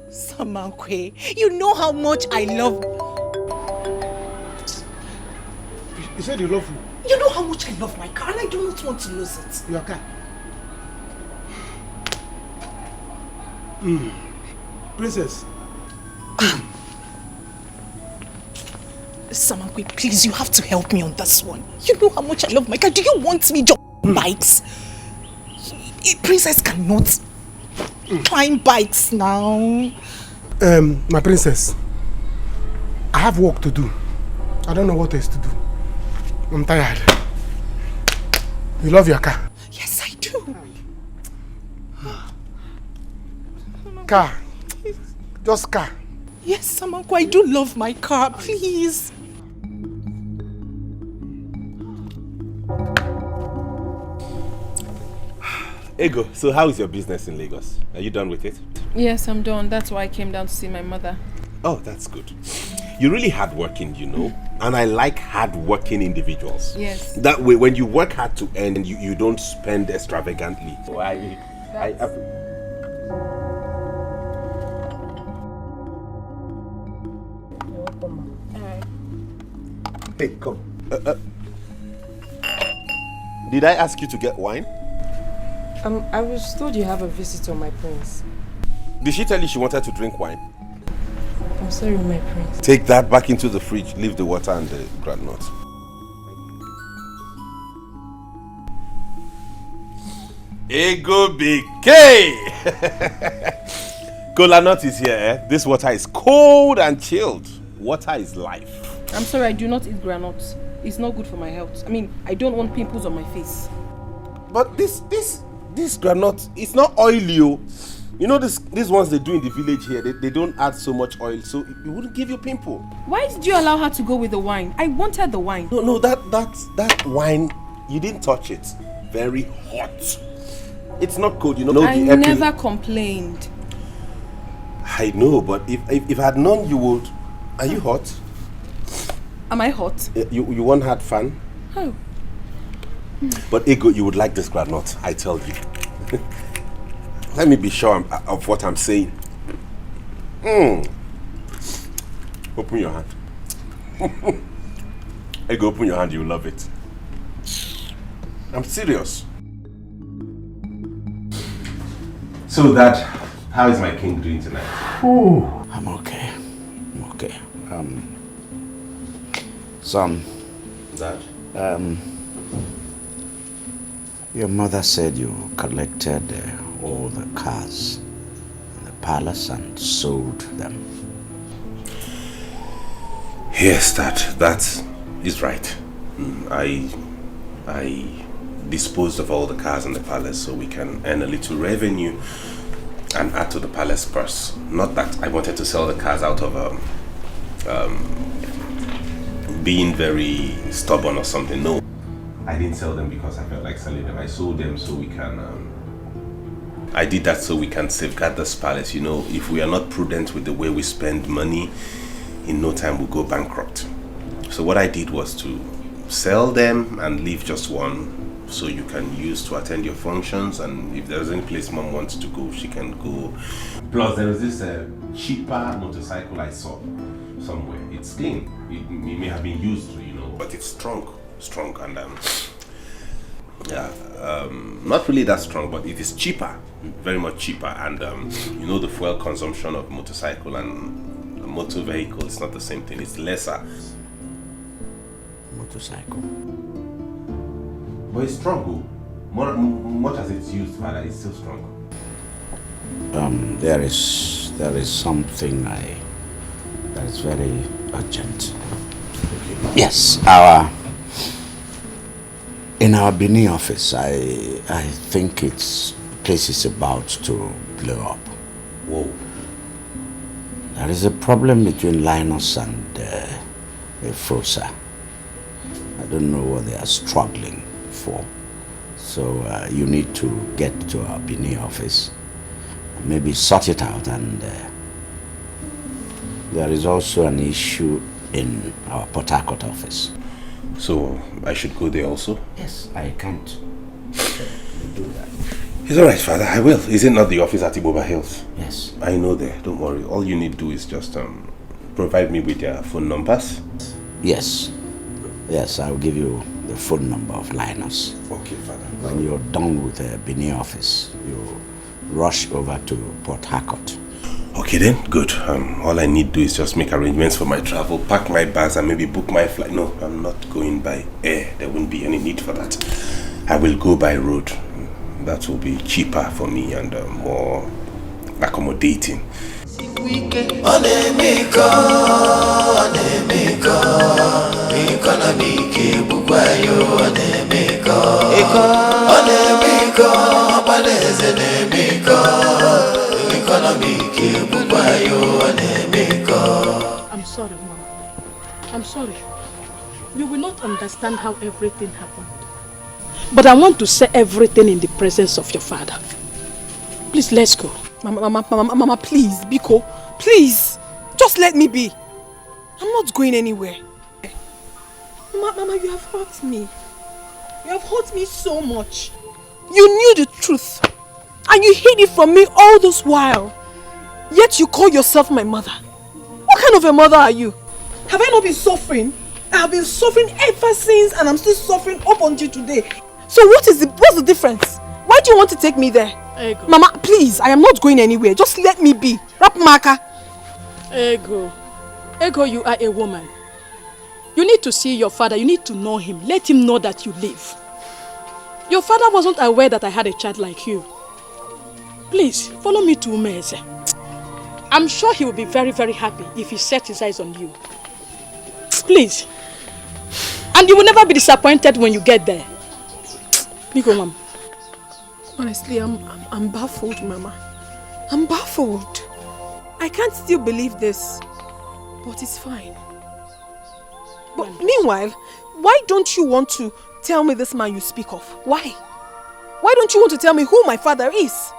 Samankwe, you know how much I love... You said you love me? You know how much I love my car and I do not want to lose it. Your car? Princess. Samankwe, please, you have to help me on this one. You know how much I love my car. Do you want me to bikes? A princess cannot climb bikes now. My princess, I have work to do. I don't know what else to do. I'm tired. You love your car? Yes, I do. Car. Just car. Yes, Samanko, I do love my car. Please. Ego, so how is your business in Lagos? Are you done with it? Yes, I'm done. That's why I came down to see my mother. Oh, that's good. You're really hardworking, you know. And I like hardworking individuals. Yes. That way, when you work hard to earn, you don't spend extravagantly. So Hey, come. Did I ask you to get wine? I was told you have a visitor, my prince. Did she tell you she wanted to drink wine? I'm sorry, my prince. Take that back into the fridge. Leave the water and the groundnut. Ego BK! Cola nut is here, eh? This water is cold and chilled. Water is life. I'm sorry, I do not eat granuts. It's not good for my health. I mean, I don't want pimples on my face. But this granite, it's not oily. You know these ones they do in the village here, they don't add so much oil, so it wouldn't give you pimple. Why did you allow her to go with the wine? I wanted the wine. No, that wine, you didn't touch it. Very hot. It's not cold, you know. I never complained. I know, but if I had known you would. Are you hot? Am I hot? You won't have fun? Oh. But Ego, you would like this granite, I tell you. Let me be sure of what I'm saying. Open your hand. Ego, open your hand, you'll love it. I'm serious. So Dad, how is my king doing tonight? I'm okay. Son. Dad? Your mother said you collected all the cars in the palace and sold them. Yes, that is right. I disposed of all the cars in the palace so we can earn a little revenue and add to the palace purse. Not that I wanted to sell the cars out of being very stubborn or something. No, I didn't sell them because I felt like selling them. I sold them so we can I did that so we can safeguard this palace. You know, if we are not prudent with the way we spend money, in no time we'll go bankrupt. So what I did was to sell them and leave just one so you can use to attend your functions, and if there's any place Mom wants to go, she can go. Plus there was this cheaper motorcycle I saw somewhere. It's clean. It may have been used, you know, but it's strong and not really that strong, but it is cheaper, very much cheaper, and you know, the fuel consumption of motorcycle and a motor vehicle is not the same thing. It's lesser. Motorcycle. But it's strong, much as it's used, Father, it's still strong. There is something that is very urgent. Yes, in our Benin office, I think the place is about to blow up. Whoa. There is a problem between Linus and Faisa. I don't know what they are struggling for. So you need to get to our Benin office, maybe sort it out, and there is also an issue in our Port Harcourt office. So I should go there also? Yes, I can't do that. It's alright, Father, I will. Is it not the office at Iboba Hills? Yes. I know there, don't worry. All you need to do is just provide me with their phone numbers. Yes, I'll give you the phone number of Linus. Okay, Father. When you're done with the Benin office, you rush over to Port Harcourt. Okay then, good. All I need to do is just make arrangements for my travel, pack my bags and maybe book my flight. No, I'm not going by air. There won't be any need for that. I will go by road. That will be cheaper for me and more accommodating. Onemiko, economic bukwayo onemiko. Onemiko, baleze nemiko. Economic bukwayo onemiko. I'm sorry, Mama. I'm sorry. You will not understand how everything happened. But I want to say everything in the presence of your father. Please, let's go. Mama, please, Biko, please, just let me be. I'm not going anywhere. Mama, you have hurt me. You have hurt me so much. You knew the truth, and you hid it from me all this while. Yet you call yourself my mother. What kind of a mother are you? Have I not been suffering? I have been suffering ever since, and I'm still suffering up until today. So what's the difference? Why do you want to take me there? Ego. Mama, please, I am not going anywhere. Just let me be. Rap Maka. Ego, you are a woman. You need to see your father. You need to know him. Let him know that you live. Your father wasn't aware that I had a child like you. Please, follow me to Umeze. I'm sure he will be very, very happy if he sets his eyes on you. Please. And you will never be disappointed when you get there. Biko, Mom. Honestly, I'm baffled, Mama. I'm baffled. I can't still believe this, but it's fine. But meanwhile, why don't you want to tell me this man you speak of? Why? Why don't you want to tell me who my father is?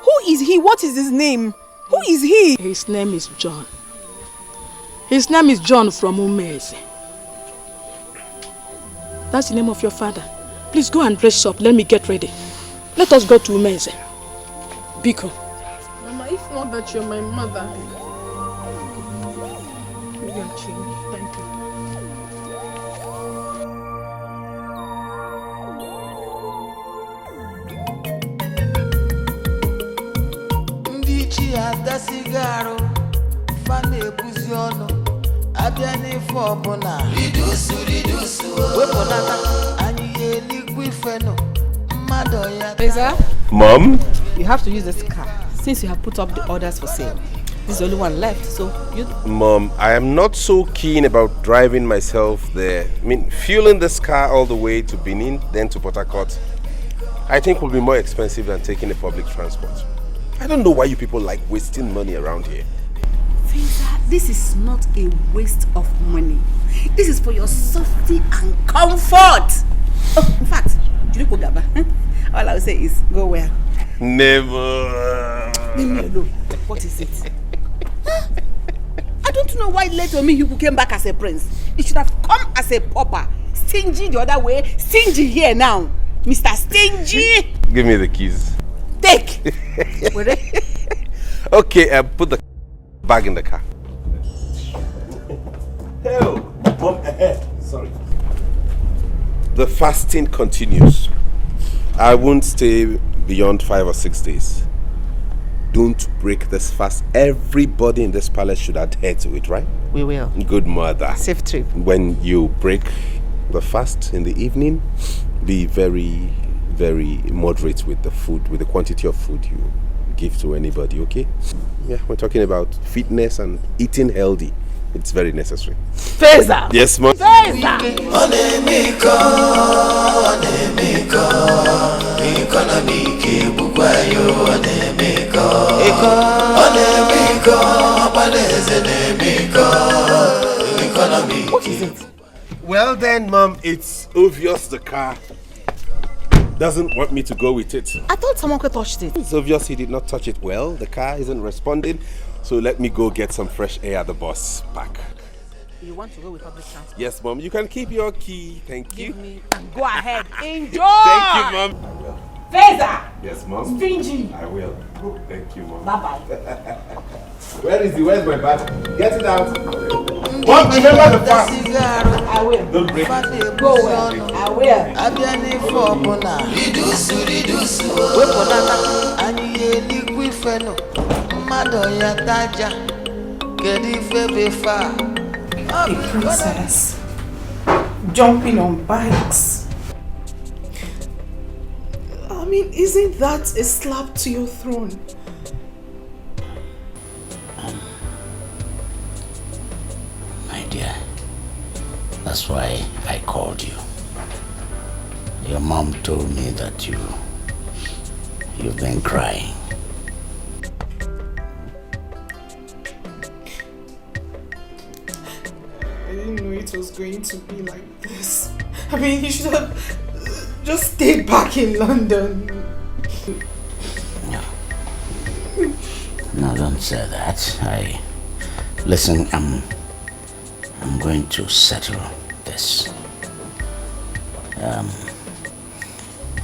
Who is he? What is his name? Who is he? His name is John. His name is John from Umeze. That's the name of your father. Please go and dress up. Let me get ready. Let us go to Umeze. Biko. Mama, if not that you're my mother, maybe I'll change. Thank you. Ndichi adasigaro, fane buziono, abiani fobona. Ridusu, weponata, aniye liquifeno. Faisa? Mom? You have to use this car since you have put up the orders for sale. This is the only one left, so you... Mom, I am not so keen about driving myself there. I mean, fueling this car all the way to Benin, then to Port Harcourt, I think will be more expensive than taking a public transport. I don't know why you people like wasting money around here. Faisa, this is not a waste of money. This is for your safety and comfort. Oh, in fact, all I will say is, go where? Never. Leave me alone. What is it? I don't know why later me you came back as a prince. You should have come as a pauper. Stingy the other way, stingy here now. Mr. Stingy! Give me the keys. Take! Okay, put the bag in the car. Hell, Mom, ahead. Sorry. The fasting continues. I won't stay beyond 5 or 6 days. Don't break this fast. Everybody in this palace should adhere to it, right? We will. Good mother. Safe trip. When you break the fast in the evening, be very, very moderate with the food, with the quantity of food you give to anybody, okay? Yeah, we're talking about fitness and eating healthy. It's very necessary. Faisa! Yes, Mom. Faisa! What is it? Well then, Mom, it's obvious the car doesn't want me to go with it. I thought someone could touch it. It's obvious he did not touch it well. The car isn't responding. So let me go get some fresh air at the bus back. You want to go with public transport? Yes, Mom. You can keep your key. Thank you. Go ahead. Enjoy! Thank you, Mom. I will. Faisa! Yes, Mom. Stingy! I will. Thank you, Mom. Bye-bye. Where's my bag? Get it out. Mom, remember the fast. I will. Don't break it. Go well. I will. Abiani fobona. Ridusu. Weponata, aniye liquifeno. Mado ya taja. Kedi febe fa. A princess jumping on bikes. I mean, isn't that a slap to your throne? That's why I called you. Your mom told me that you've been crying. I didn't know it was going to be like this. I mean, you should have just stayed back in London. No, don't say that. Listen, I'm going to settle this.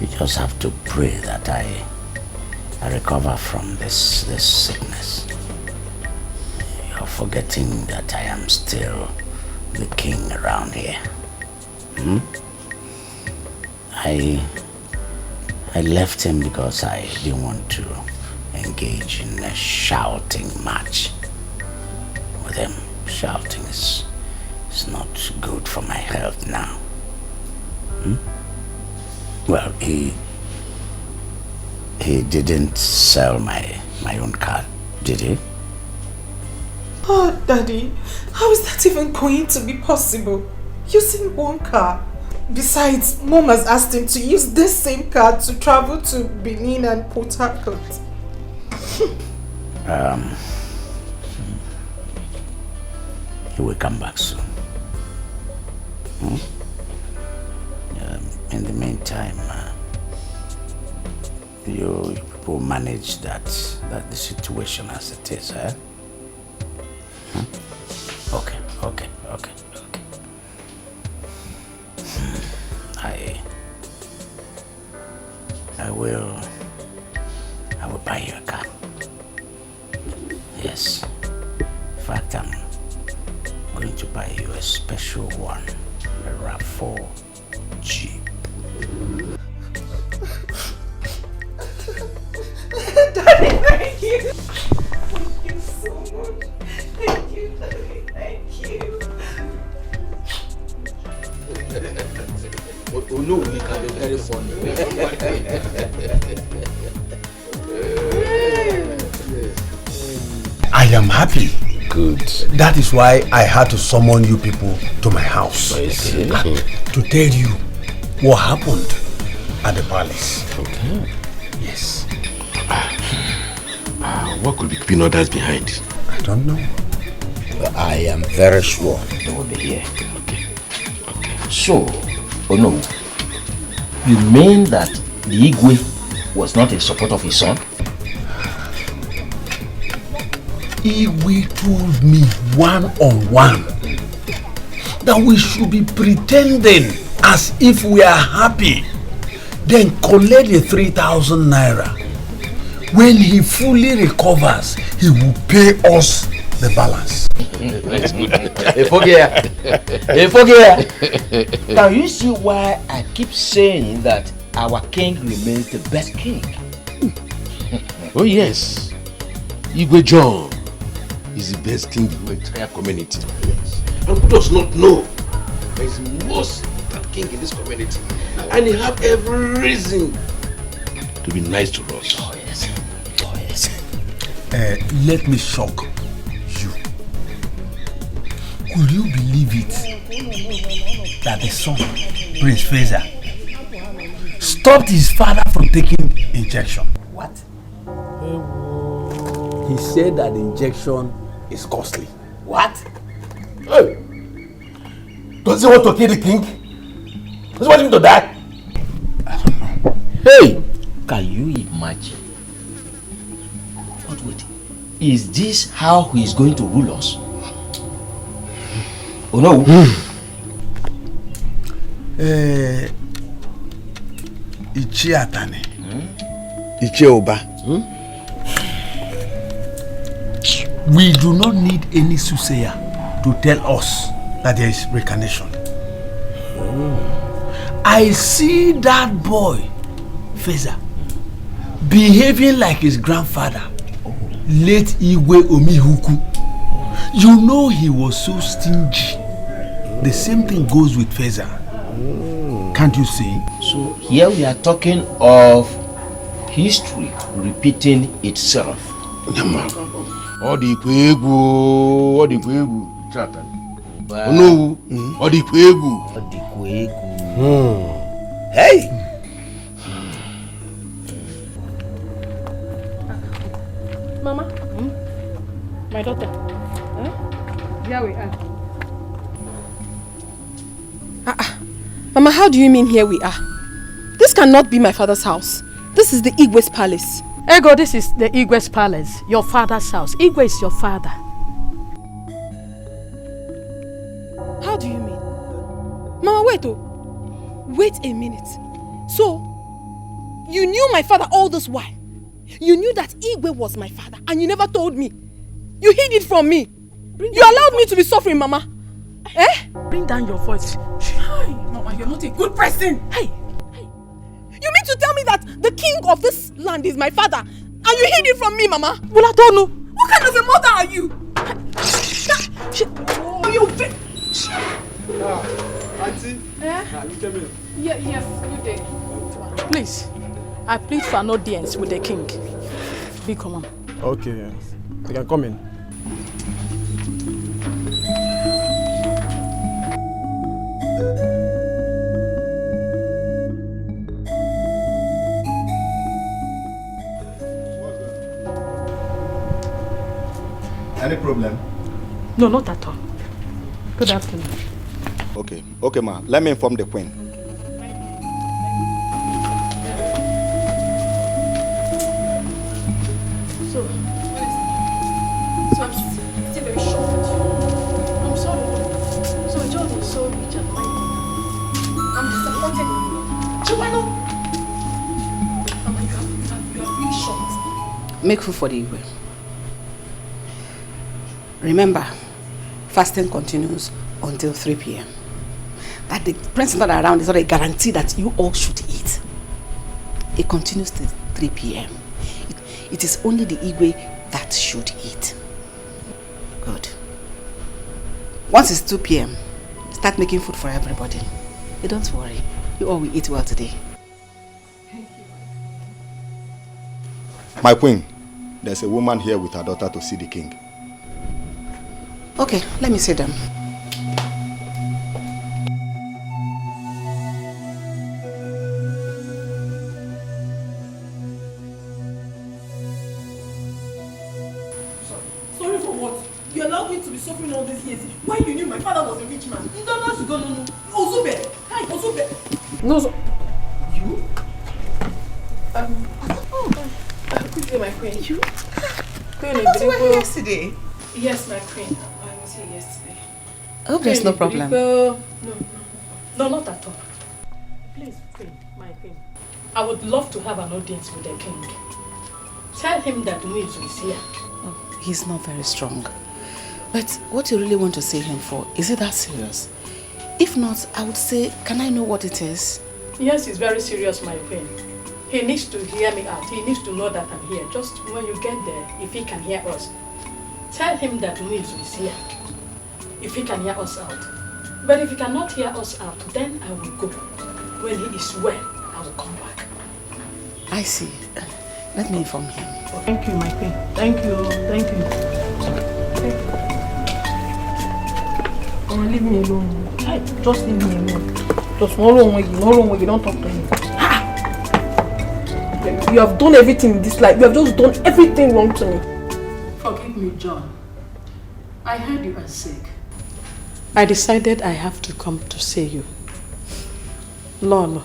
You just have to pray that I recover from this sickness. You're forgetting that I am still the king around here. I left him because I didn't want to engage in a shouting match with him. Shouting is not good for my health now. Well, he didn't sell my own car, did he? Oh, Daddy, how is that even going to be possible? Using one car. Besides, Mom has asked him to use this same car to travel to Benin and Port Harcourt. He will come back soon. In the meantime, you people manage the situation as it is, eh? Okay. I will buy you a car. Yes. In fact, I'm going to buy you a special one, a RAV4 Jeep. Daddy, thank you. Thank you so much. Thank you, Daddy. Thank you. Oh no, we can be very funny. I am happy. Good. That is why I had to summon you people to my house to tell you what happened at the palace. Okay. Yes. What could be keeping others behind? I don't know. But I am very sure they will be here. Okay. So, oh no, you mean that the Igwe was not in support of his son? Igwe told me one-on-one that we should be pretending as if we are happy, then collect the 3,000 naira. When he fully recovers, he will pay us the balance. That's good. Now you see why I keep saying that our king remains the best king. Oh yes, Igwe John is the best king in the entire community. Yes. And who does not know that he's the most important king in this community? And he have every reason to be nice to us. Oh yes. Let me shock you. Could you believe it that the son, Prince Faisa, stopped his father from taking injection? What? He said that the injection is costly. What? Hey! Does he want to kill the king? Does he want him to die? I don't know. Hey! Can you imagine? But wait, is this how he is going to rule us? Oh no! Tana. Chinenye Uba. We do not need any soothsayer to tell us that there is reincarnation. I see that boy, Faisa, behaving like his grandfather, late Igwe Omihuku. You know he was so stingy. The same thing goes with Faisa. Can't you see? So here we are talking of history repeating itself. All the Kwegu, No, Odikwegu. Hey! Mama, my daughter. Here we are. Mama, how do you mean here we are? This cannot be my father's house. This is the Igwe's palace. Ego, this is the Igwe's palace, your father's house. Igwe is your father. How do you mean? Mama, wait oh. Wait a minute. So, you knew my father all this while? You knew that Igwe was my father and you never told me? You hid it from me? You allowed me to be suffering, Mama? Eh? Bring down your voice. Hi, Mama, you're not a good person. Hey. You mean to tell me that the king of this land is my father and you hid it from me, Mama? Well, I don't know. What kind of a mother are you? Oh, you bitch! Auntie, you came in. Yes, good day. Please, I plead for an audience with the king. Be common. Okay, you can come in. Any problem? No, not at all. Good afternoon. Okay, ma. Let me inform the queen. So I'm still very shocked at you. I'm sorry. So George is so rich and mighty. I'm disappointed in you. Chiwano! Mama, you are really shocked. Make food for the Igwe. Remember, fasting continues until 3 p.m. That the prince is not around is not a guarantee that you all should eat. It continues till 3 p.m. It is only the Igwe that should eat. Good. Once it's 2 p.m., start making food for everybody. Hey, don't worry. You all will eat well today. My queen, there's a woman here with her daughter to see the king. Okay, let me see them. Sorry for what? You allowed me to be suffering all these years. Why you knew my father was a rich man? No. Ozube! Hi, Ozube! No, you? Quickly, my queen. You? But you were here yesterday. Yes, my queen. I was here yesterday. I hope there's no problem. No, not at all. Please, queen, my queen. I would love to have an audience with the king. Tell him that Muizu is here. Oh, he's not very strong. But what you really want to see him for, is it that serious? If not, I would say, can I know what it is? Yes, it's very serious, my queen. He needs to hear me out. He needs to know that I'm here. Just when you get there, if he can hear us, tell him that Muizu is here. If he can hear us out. But if he cannot hear us out, then I will go. When he is well, I will come back. I see. Let me inform him. Thank you, my queen. Thank you. Oh, leave me alone. Just leave me alone. Just no wrong with you. Don't talk to me. You have done everything in this life. You have just done everything wrong to me. Forgive me, John. I heard you are sick. I decided I have to come to see you. Lolo,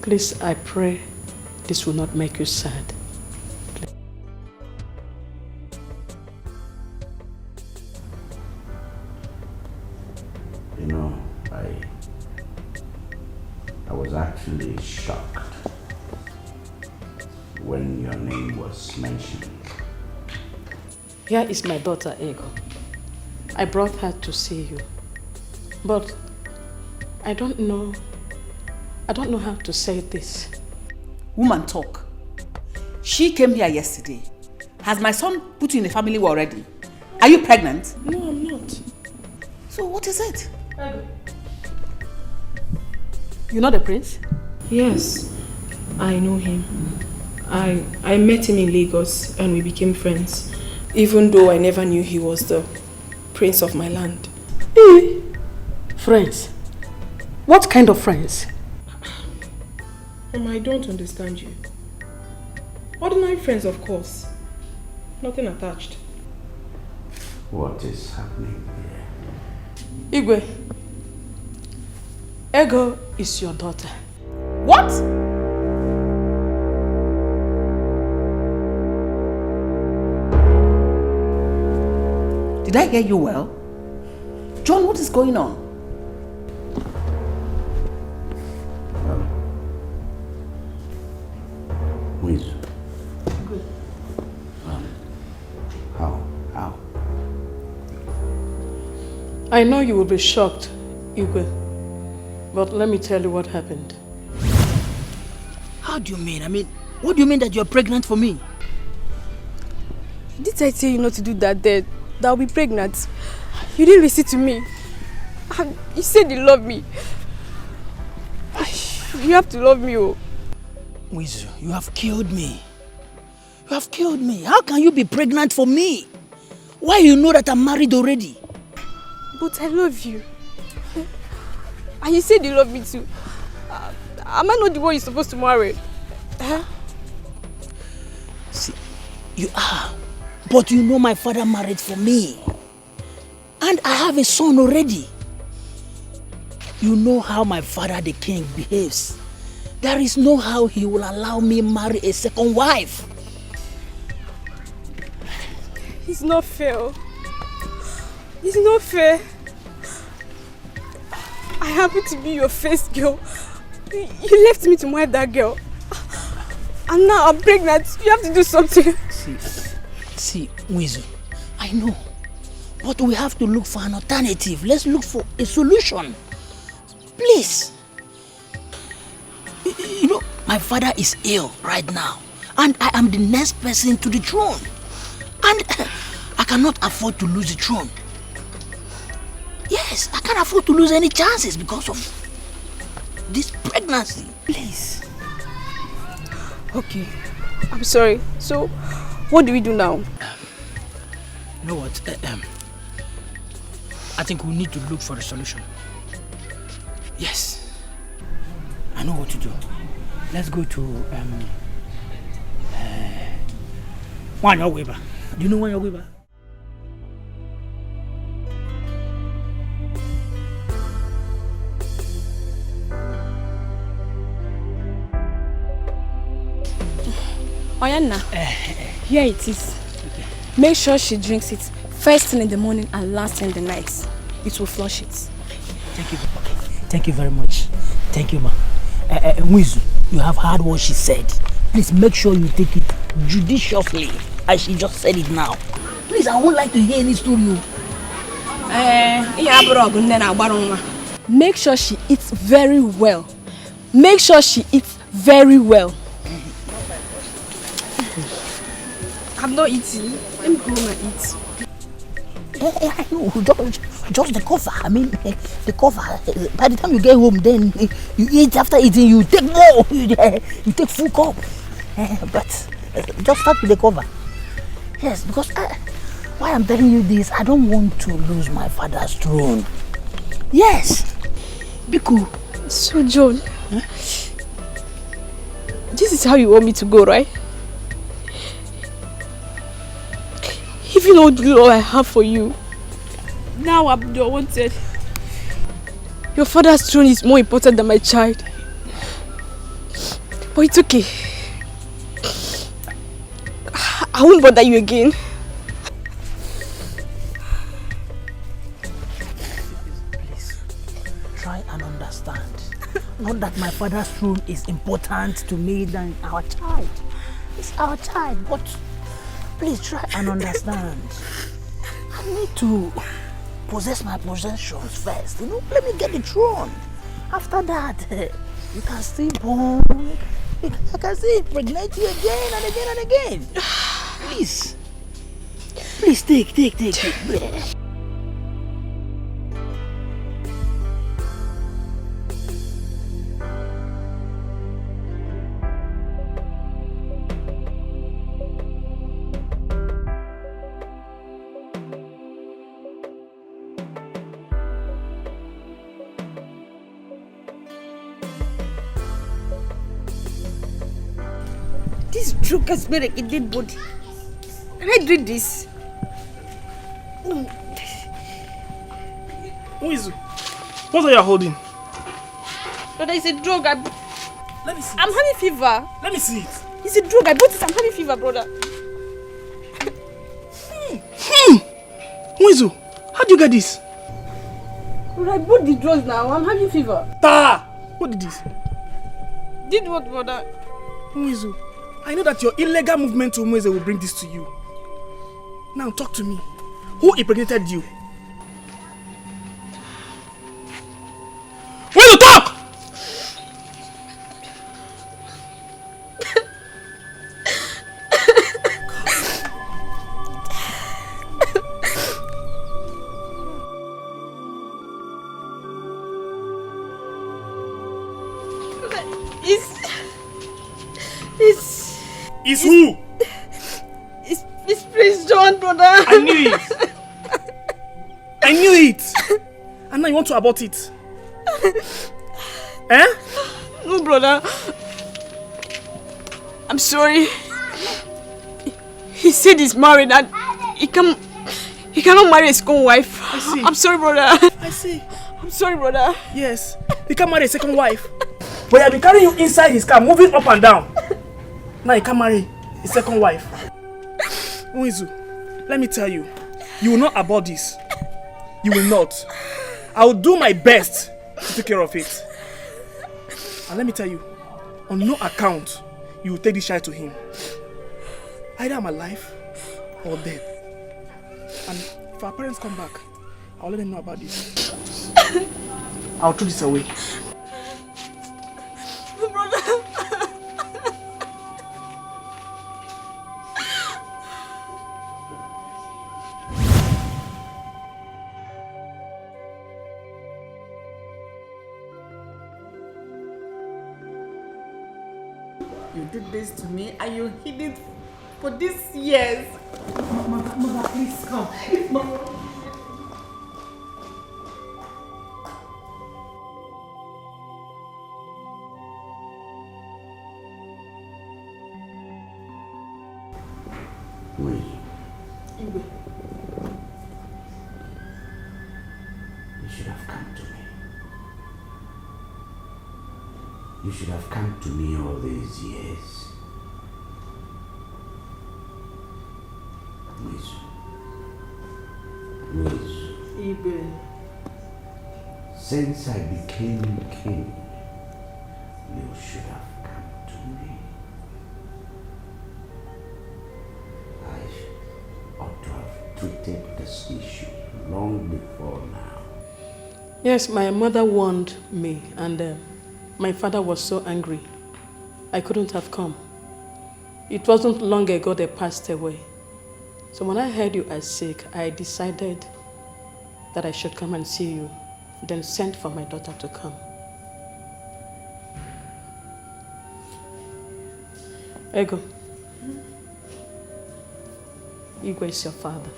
please, I pray this will not make you sad. You know, I was actually shocked when your name was mentioned. Here is my daughter, Ego. I brought her to see you. But I don't know how to say this. Woman, talk. She came here yesterday. Has my son put you in a family already? Are you pregnant? No, I'm not. So what is it? You know the prince? Yes, I know him. I met him in Lagos and we became friends. Even though I never knew he was the prince of my land. Friends? What kind of friends? Mama, I don't understand you. Ordinary friends, of course. Nothing attached. What is happening here? Igwe, Ego is your daughter. What? Did I hear you well? John, what is going on? Please. How? I know you will be shocked, Igwe, but let me tell you what happened. How do you mean? What do you mean that you're pregnant for me? Did I tell you not to do that then? That I'll be pregnant. You didn't listen to me. You said you love me. You have to love me, oh. Wizu, you have killed me. You have killed me. How can you be pregnant for me? Why you know that I'm married already? But I love you. And you said you love me too. Am I not the one you're supposed to marry? Huh? See, you are. But you know my father married for me. And I have a son already. You know how my father the king behaves. There is no how he will allow me marry a second wife. It's not fair. It's not fair. I happen to be your first girl. You left me to marry that girl. And now I'm pregnant. You have to do something. See, Wizu, I know. But we have to look for an alternative. Let's look for a solution. Please. You know, my father is ill right now. And I am the next person to the throne. And I cannot afford to lose the throne. Yes, I can't afford to lose any chances because of this pregnancy. Please. Okay, I'm sorry. So, what do we do now? You know what? I think we need to look for a solution. Yes. I know what to do. Let's go to Nollywood Movies. Do you know Nollywood Movies? Oyanna, here it is. Make sure she drinks it first thing in the morning and last thing in the night. It will flush it. Thank you. Okay. Thank you very much. Thank you, ma. Wizu, you have heard what she said. Please make sure you take it judiciously, as she just said it now. Please, I would like to hear any story. Make sure she eats very well. Make sure she eats very well. I'm not eating. Let me go home and eat. I know, just the cover. I mean, the cover. By the time you get home, then you eat. After eating, you take more. You take full cup. But just start with the cover. Yes, because why I'm telling you this, I don't want to lose my father's throne. Yes. Be cool. So, John, this is how you want me to go, right? Even all the love I have for you, now I'm the wanted. Your father's throne is more important than my child. But it's okay. I won't bother you again. Please, try and understand. Not that my father's throne is important to me than our child. It's our child, but please try and understand. I need to possess my possessions first. You know, let me get the throne. After that, you can still born. I can still impregnate you again and again and again. Please. Please take. This drug has made like a dead body. Can I drink this? Who is it? What are you holding? Brother, it's a drug. Let me see. I'm having fever. Let me see it. It's a drug. I bought it. I'm having fever, brother. Who is it? How do you get this? Brother, I bought the drugs now. I'm having fever. What did this? Did what, brother? Muizu, I know that your illegal movement to Muizu will bring this to you. Now talk to me. Who impregnated you? Muizu, talk! It's who? It's Prince John, brother. I knew it. I knew it. And now you want to abort it. Eh? No, brother. I'm sorry. He said he's married and he cannot marry his own wife. I see. I'm sorry, brother. I see. I'm sorry, brother. Yes. He can't marry a second wife. But he has been carrying you inside his car, moving up and down. Now he can't marry his second wife. Muizu, let me tell you, you will not abort this. You will not. I will do my best to take care of it. And let me tell you, on no account, you will take this child to him. Either I'm alive or dead. And if our parents come back, I'll let them know about this. I'll throw this away. You did this to me and you hid it for these years. Mother, please come. Wait. You should have come to me. You should have come to me all these years. Ibe. Since I became king, you should have come to me. I ought to have treated this issue long before now. Yes, my mother warned me and my father was so angry. I couldn't have come. It wasn't long ago they passed away. So when I heard you are sick, I decided that I should come and see you, then sent for my daughter to come. Ego. Igwe is your father.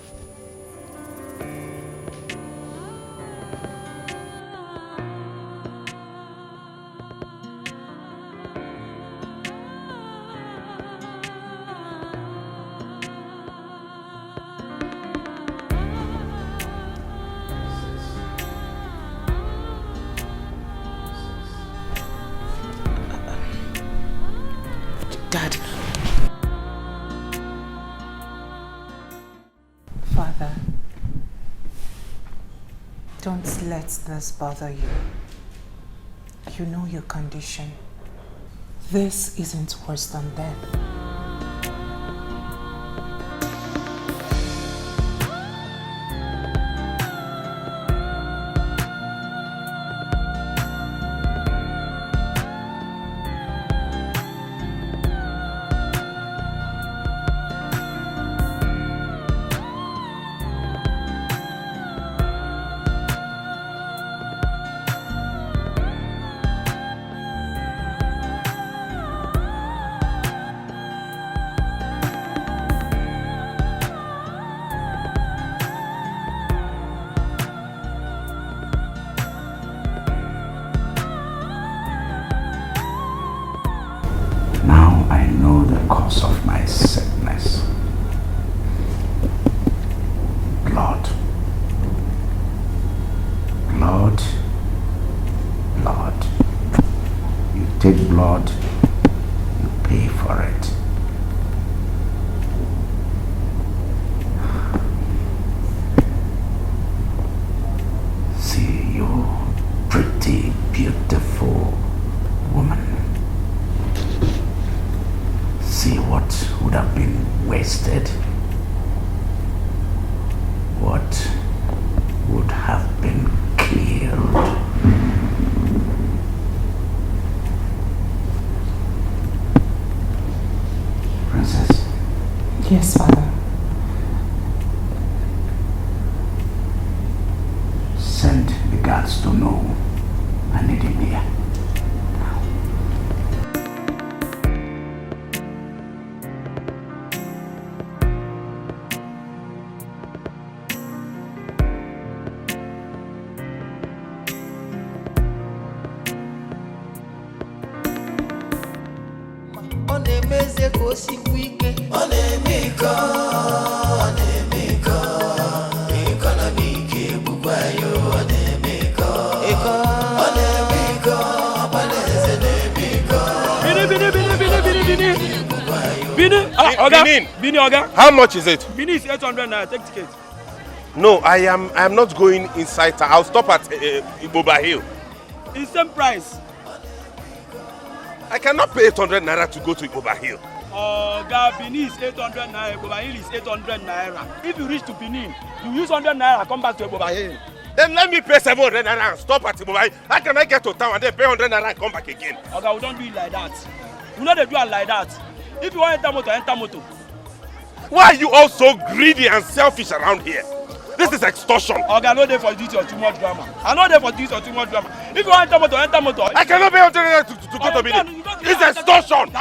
Dad. Father, don't let this bother you. You know your condition. This isn't worse than death. cause of my sickness. Blood. Blood. Blood. You take blood, you pay for it. See you, pretty, beautiful woman. See what would have been wasted. What would have been killed. Princess. Yes, Father. Send the guards to know I need him here. Bini, Oga. How much is it? Bini is 800 naira. Take ticket. No, I am not going inside. I'll stop at Iboba Hill. It's same price. I cannot pay 800 naira to go to Iboba Hill. Oga, Bini is 800 naira. Iboba Hill is 800 naira. If you reach to Benin, you use 100 naira, come back to Iboba Hill. Then let me pay 700 naira and stop at Iboba Hill. How can I get to town and then pay 100 naira and come back again? Oga, we don't do it like that. We know they do it like that. If you want to enter motor. Why are you all so greedy and selfish around here? This is extortion. Okay, I know they for this or too much drama. I know they for this or too much drama. If you want to enter motor. I cannot pay 100 naira to go to Benin. It's extortion.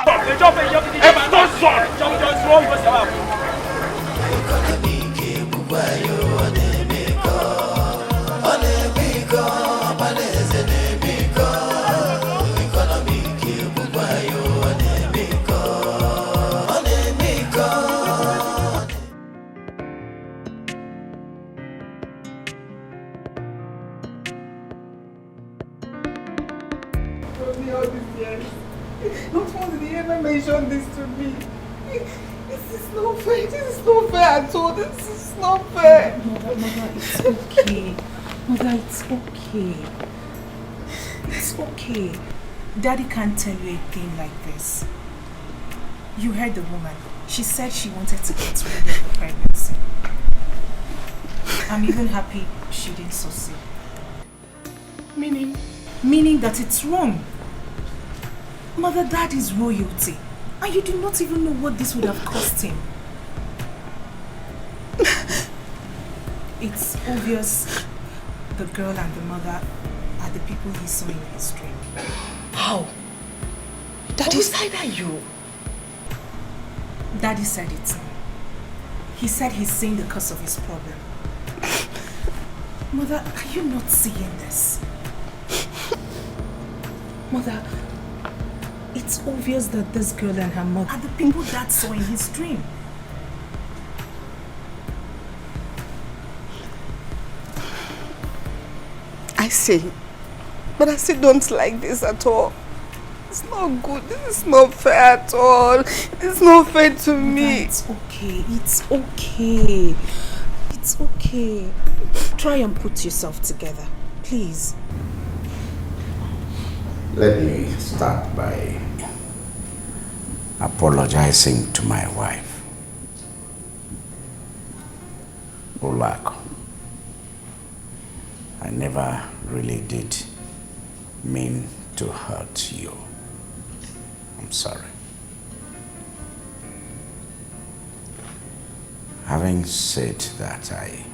Not once did he ever mention this to me. This is not fair. This is not fair at all. This is not fair. Mother, it's okay. Mother, it's okay. It's okay. Daddy can't tell you a thing like this. You heard the woman. She said she wanted to get rid of the pregnancy. I'm even happy she didn't succeed. Meaning? Meaning that it's wrong. Mother, Dad is royalty. And you do not even know what this would have cost him. It's obvious the girl and the mother are the people he saw in his dream. How? Daddy said that you? Daddy said it. He said he's seeing the cause of his problem. Mother, are you not seeing this? Mother, it's obvious that this girl and her mother are the people Dad saw in his dream. I see. But I still don't like this at all. It's not good. This is not fair at all. It's not fair to me. It's okay. It's okay. It's okay. Try and put yourself together. Please. Let me start by apologizing to my wife. Olako, I never really did mean to hurt you. I'm sorry. Having said that, I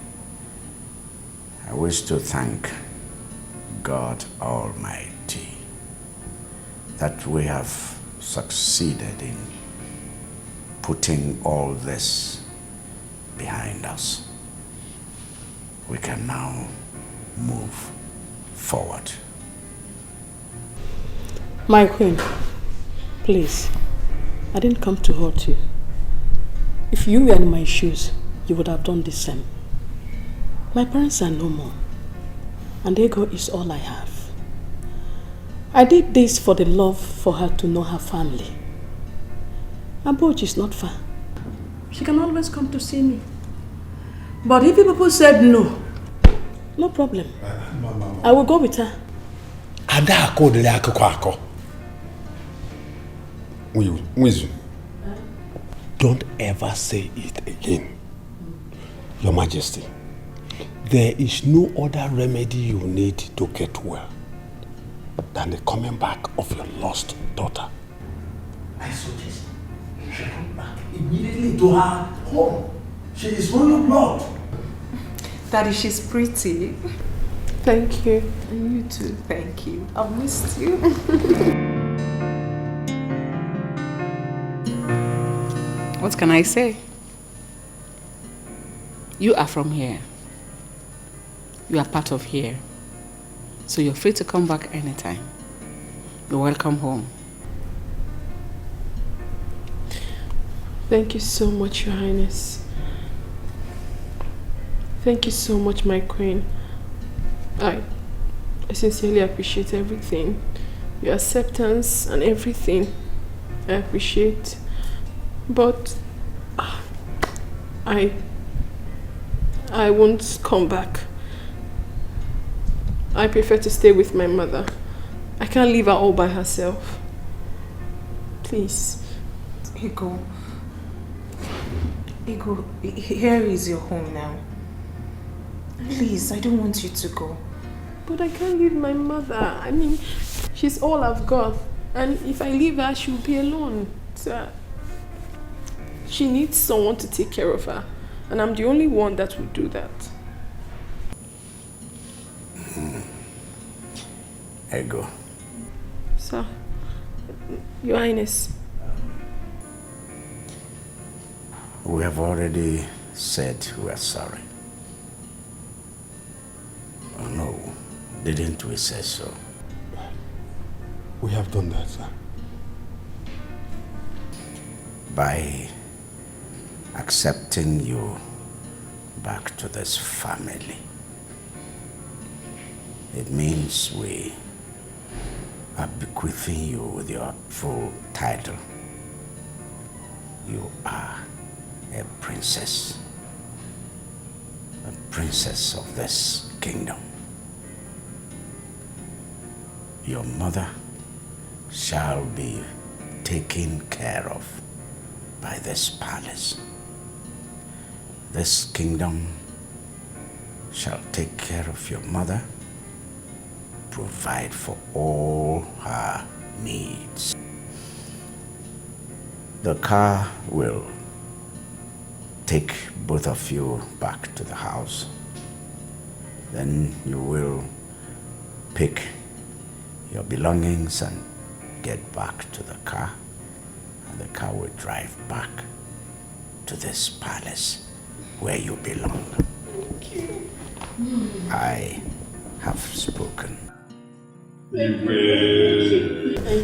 wish to thank God Almighty that we have succeeded in putting all this behind us. We can now move forward. My queen, please, I didn't come to hurt you. If you were in my shoes, you would have done the same. My parents are no more, and ego is all I have. I did this for the love for her to know her family. Aboj is not far. She can always come to see me. But if people said no, no problem. I will go with her. Wizu, don't ever say it again. Your Majesty, there is no other remedy you need to get well than the coming back of your lost daughter. I suggest you should come back immediately to her home. She is royal blood. Daddy, she's pretty. Thank you. And you too, thank you. I've missed you. What can I say? You are from here. You are part of here. So you're free to come back anytime. You're welcome home. Thank you so much, Your Highness. Thank you so much, my queen. I sincerely appreciate everything. Your acceptance and everything. I appreciate. But I won't come back. I prefer to stay with my mother. I can't leave her all by herself. Please. Ego, here is your home now. Please, I don't want you to go. But I can't leave my mother. I mean, she's all I've got. And if I leave her, she'll be alone. So she needs someone to take care of her. And I'm the only one that will do that. Ego. Sir, Your Highness. We have already said we are sorry. Oh no, didn't we say so? We have done that, sir. By accepting you back to this family, it means we are bequeathing you with your full title. You are a princess of this kingdom. Your mother shall be taken care of by this palace. This kingdom shall take care of your mother, provide for all her needs. The car will take both of you back to the house. Then you will pick your belongings and get back to the car, and the car will drive back to this palace where you belong. Thank you. I have spoken. Thank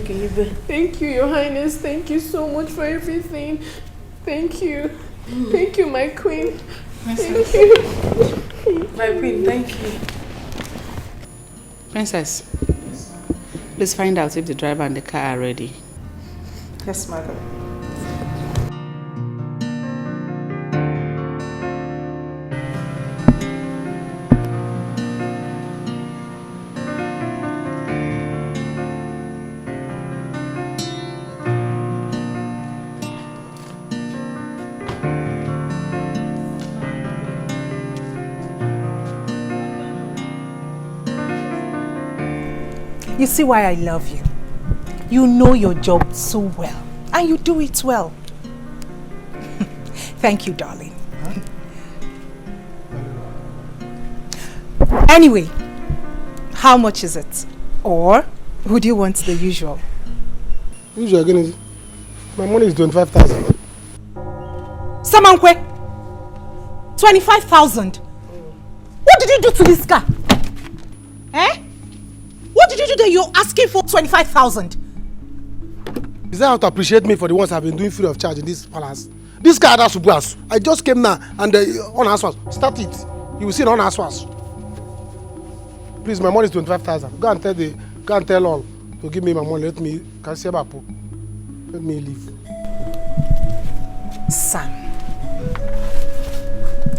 you. Thank you, Your Highness. Thank you so much for everything. Thank you. Thank you, my queen. Thank you. My queen, thank you. Princess, please find out if the driver and the car are ready. Yes, madam. You see why I love you. You know your job so well, and you do it well. Thank you, darling. Anyway, how much is it? Or would you want the usual? Usual again, my money is 25,000. Samankwe, 25,000. What did you do to this car? Eh? What did you do that you're asking for 25,000? Is that how to appreciate me for the ones I've been doing free of charge in this palace? This guy that's Ubuas. I just came now and on Aswas. Start it. You will see it on Aswas. Please, my money is 25,000. Go and tell all to give me my money. Let me leave.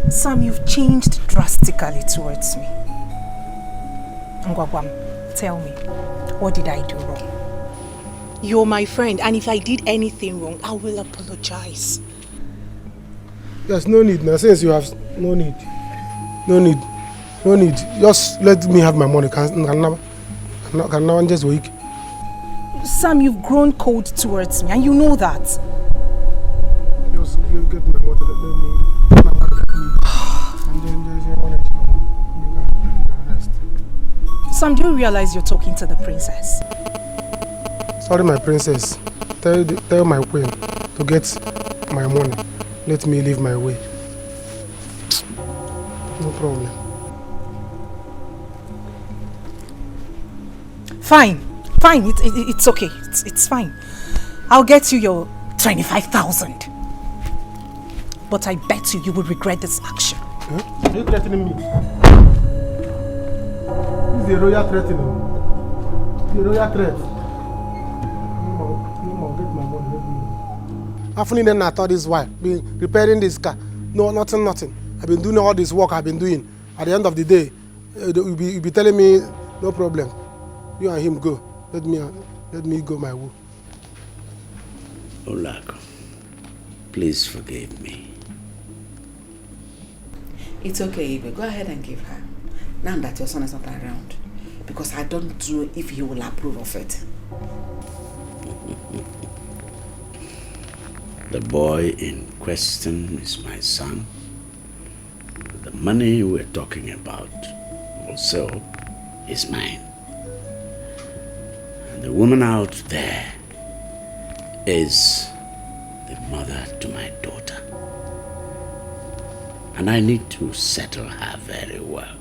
Sam, you've changed drastically towards me. Ngwagwam, tell me, what did I do wrong? You're my friend, and if I did anything wrong, I will apologize. Yes, no need. Now, since you have no need. Just let me have my money. Can now just wait. Sam, you've grown cold towards me, and you know that. Just get my money. Let me. Sam, do you realize you're talking to the princess? Sorry, my princess. Tell my queen to get my money. Let me leave my way. No problem. Fine. It's okay. It's fine. I'll get you your 25,000. But I bet you will regret this action. Huh? Are you threatening me? This is a royal threat, you know. The royal threat. No more, get my money, let me. After then I thought this wife, been repairing this car. No, nothing. I've been doing all this work I've been doing. At the end of the day, you'll be telling me, no problem. You and him go. Let me go my way. Olako, please forgive me. It's okay, Ibe. Go ahead and give her. Now that your son is not around. Because I don't know if he will approve of it. The boy in question is my son. The money we're talking about also is mine. And the woman out there is the mother to my daughter. And I need to settle her very well.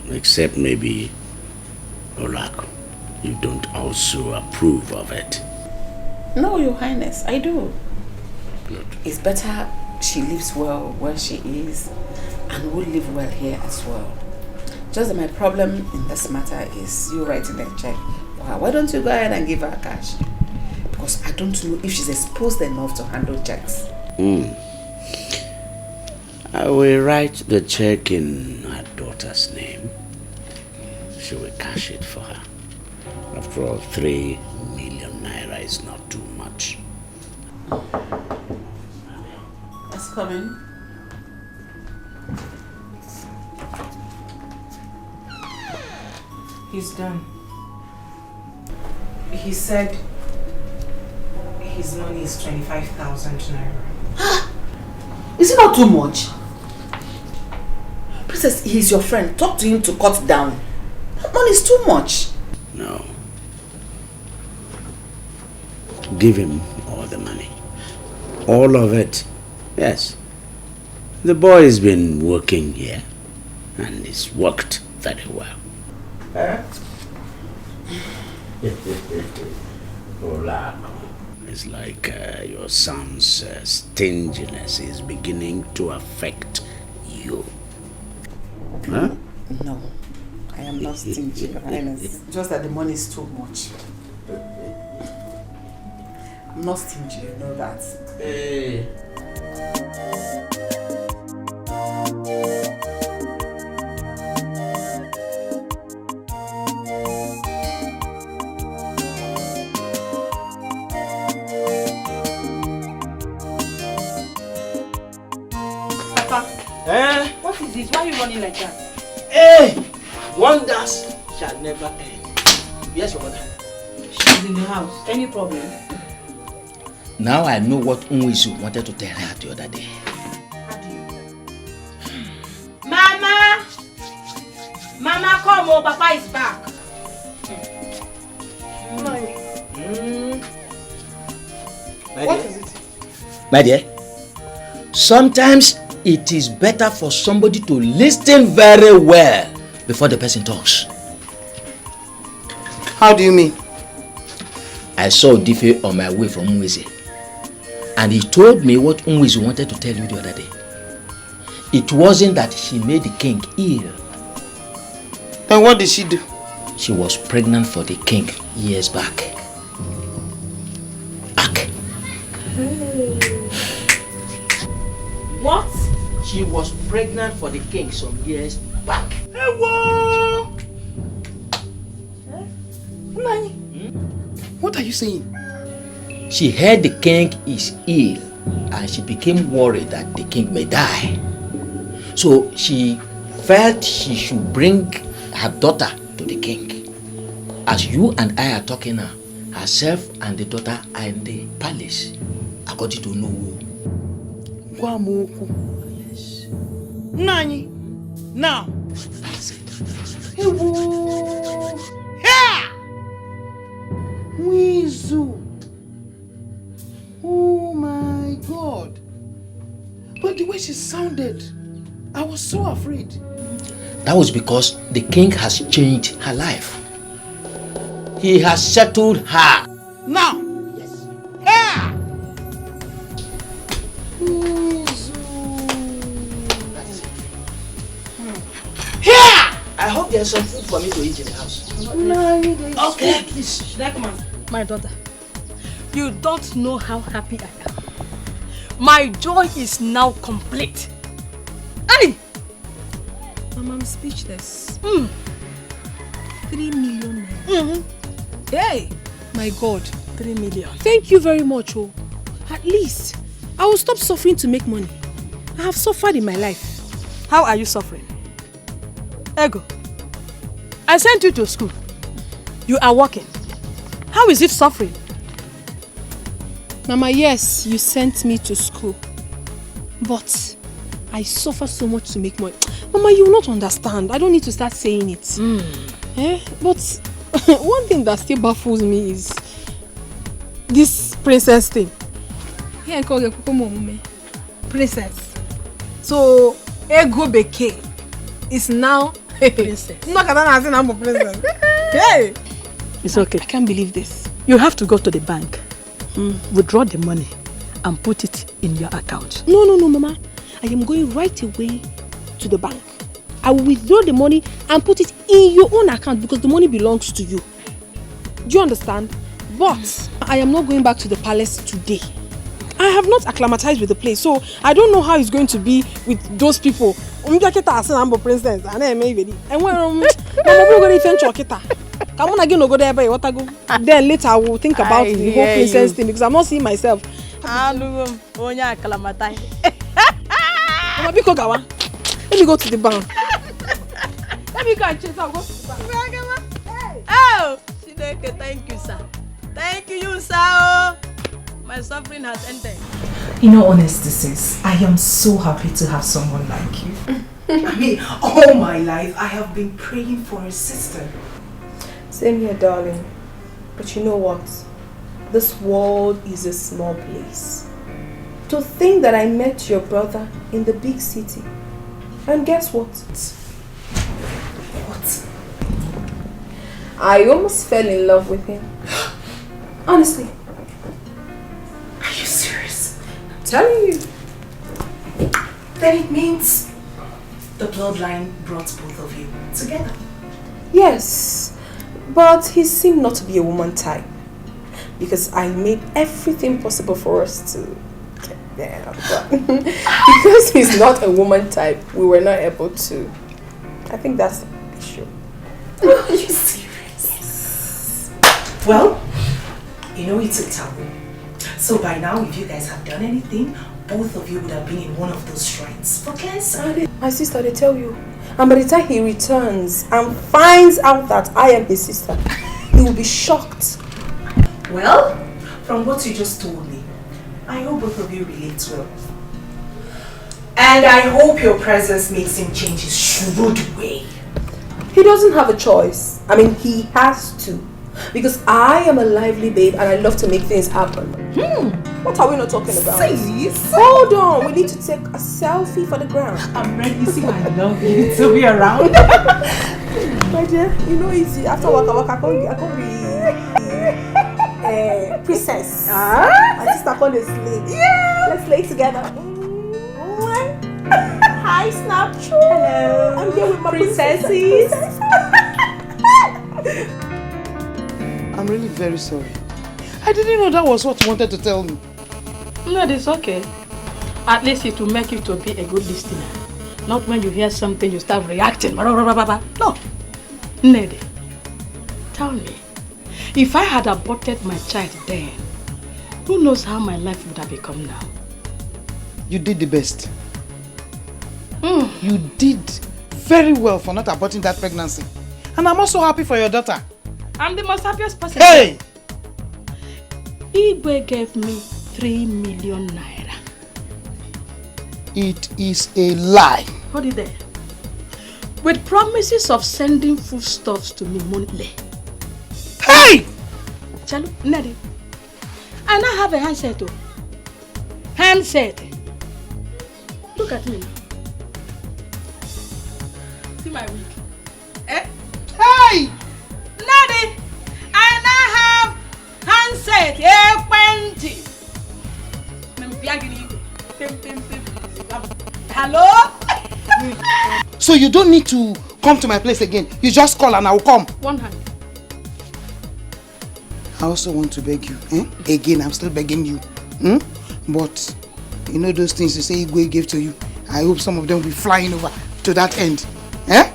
Except maybe, Olako, you don't also approve of it. No, Your Highness, I do. Good. It's better she lives well where she is and will live well here as well. Just that my problem in this matter is you writing a check. Why don't you go ahead and give her cash? Because I don't know if she's exposed enough to handle checks. I will write the check in her daughter's name. She will cash it for her. After all, 3 million naira is not too much. Let's come in. He's done. He said his money is 25,000 naira. Is it not too much? Princess, he's your friend. Talk to him to cut down. That money is too much. No. Give him all the money. All of it. Yes. The boy has been working here and it's worked very well. It's like your son's stinginess is beginning to affect you. Huh? No, I am not stingy, Your Highness. Just that the money is too much. I'm not stingy, you know that. Hey. What is this? Why are you running like that? Hey! Wonders shall never end. Yes, your mother. She's in the house. Any problem? Now I know what Unwisu wanted to tell her the other day. Mama! Mama, come on. Papa is back. What is it? My dear, sometimes it is better for somebody to listen very well before the person talks. How do you mean? I saw Dikeh on my way from Mweze. And he told me what Mweze wanted to tell you the other day. It wasn't that she made the king ill. And what did she do? She was pregnant for the king years back. What? She was pregnant for the king some years back. Hey, whoa! What are you saying? She heard the king is ill and she became worried that the king may die. So she felt she should bring her daughter to the king. As you and I are talking now, herself and the daughter are in the palace, according to Nollywood. Yes. Nani? Now. That's it. Here! Wizu. Oh my God. But the way she sounded, I was so afraid. That was because the king has changed her life. He has settled her. Now. Yes. Here! Here! I hope there's some food for me to eat in the house. Okay, please. Should I come on? My daughter, you don't know how happy I am. My joy is now complete. Hey! Mama, I'm speechless. 3 million naira. Hey! My God. 3 million. Thank you very much, oh. At least, I will stop suffering to make money. I have suffered in my life. How are you suffering? Ego, I sent you to school. You are working. How is it suffering? Mama, yes, you sent me to school. But I suffer so much to make money. Mama, you will not understand. I don't need to start saying it. But one thing that still baffles me is this princess thing. Princess. So, Ego Beke is now a princess. Hey! It's okay. I can't believe this. You have to go to the bank, withdraw the money, and put it in your account. No, Mama. I am going right away to the bank. I will withdraw the money and put it in your own account because the money belongs to you. Do you understand? But I am not going back to the palace today. I have not acclimatized with the place, so I don't know how it's going to be with those people. Princess. Then later I will think about the whole princess thing because I'm not seeing myself. Let me go to the bank. Let me go and chase. I'll go to the bank. Oh, Chineke, thank you, sir. Thank you, sir. My suffering has ended. In all honesty, sis, I am so happy to have someone like you. I mean, all my life I have been praying for a sister. Same here, darling. But you know what? This world is a small place. To think that I met your brother in the big city. And guess what? What? I almost fell in love with him. Honestly. Are you serious? I'm telling you. Then it means the bloodline brought both of you together. Yes, but he seemed not to be a woman type. Because I made everything possible for us to get there. But because he's not a woman type, we were not able to. I think that's the issue. Are you serious? Yes. Well, you know it's a taboo. So by now, if you guys have done anything, both of you would have been in one of those shrines for cleansing. My sister, they tell you. And by the time he returns and finds out that I am his sister, he will be shocked. Well, from what you just told me, I hope both of you relate well. And I hope your presence makes him change his shrewd way. He doesn't have a choice. I mean, he has to. Because I am a lively babe and I love to make things happen. What are we not talking about? Sis. Hold on, we need to take a selfie for the ground. I'm ready. You see, I love you to be around. My dear, you know easy. After waka waka, I can't be princess. Ah? My sister called a slave. Yeah. Let's lay together. Hi, Snapchat. Hello. I'm here with my princesses. I'm really very sorry. I didn't know that was what you wanted to tell me. No, it's okay. At least it will make you to be a good listener. Not when you hear something you start reacting. No. Ned, tell me, if I had aborted my child then, who knows how my life would have become now? You did the best. You did very well for not aborting that pregnancy. And I'm also happy for your daughter. I'm the most happiest person. Hey! Igwe gave me 3 million naira. It is a lie. Hold it there. With promises of sending foodstuffs to me monthly. Hey! Chalu, Nadi. I now have a handset too. Handset. Look at me now. See my wig. Eh? Hey! Nadi! I now have handset. Hello? So you don't need to come to my place again. You just call and I will come. One hand. I also want to beg you. Again, I'm still begging you. But you know those things you say Igwe gave to you. I hope some of them will be flying over to that end.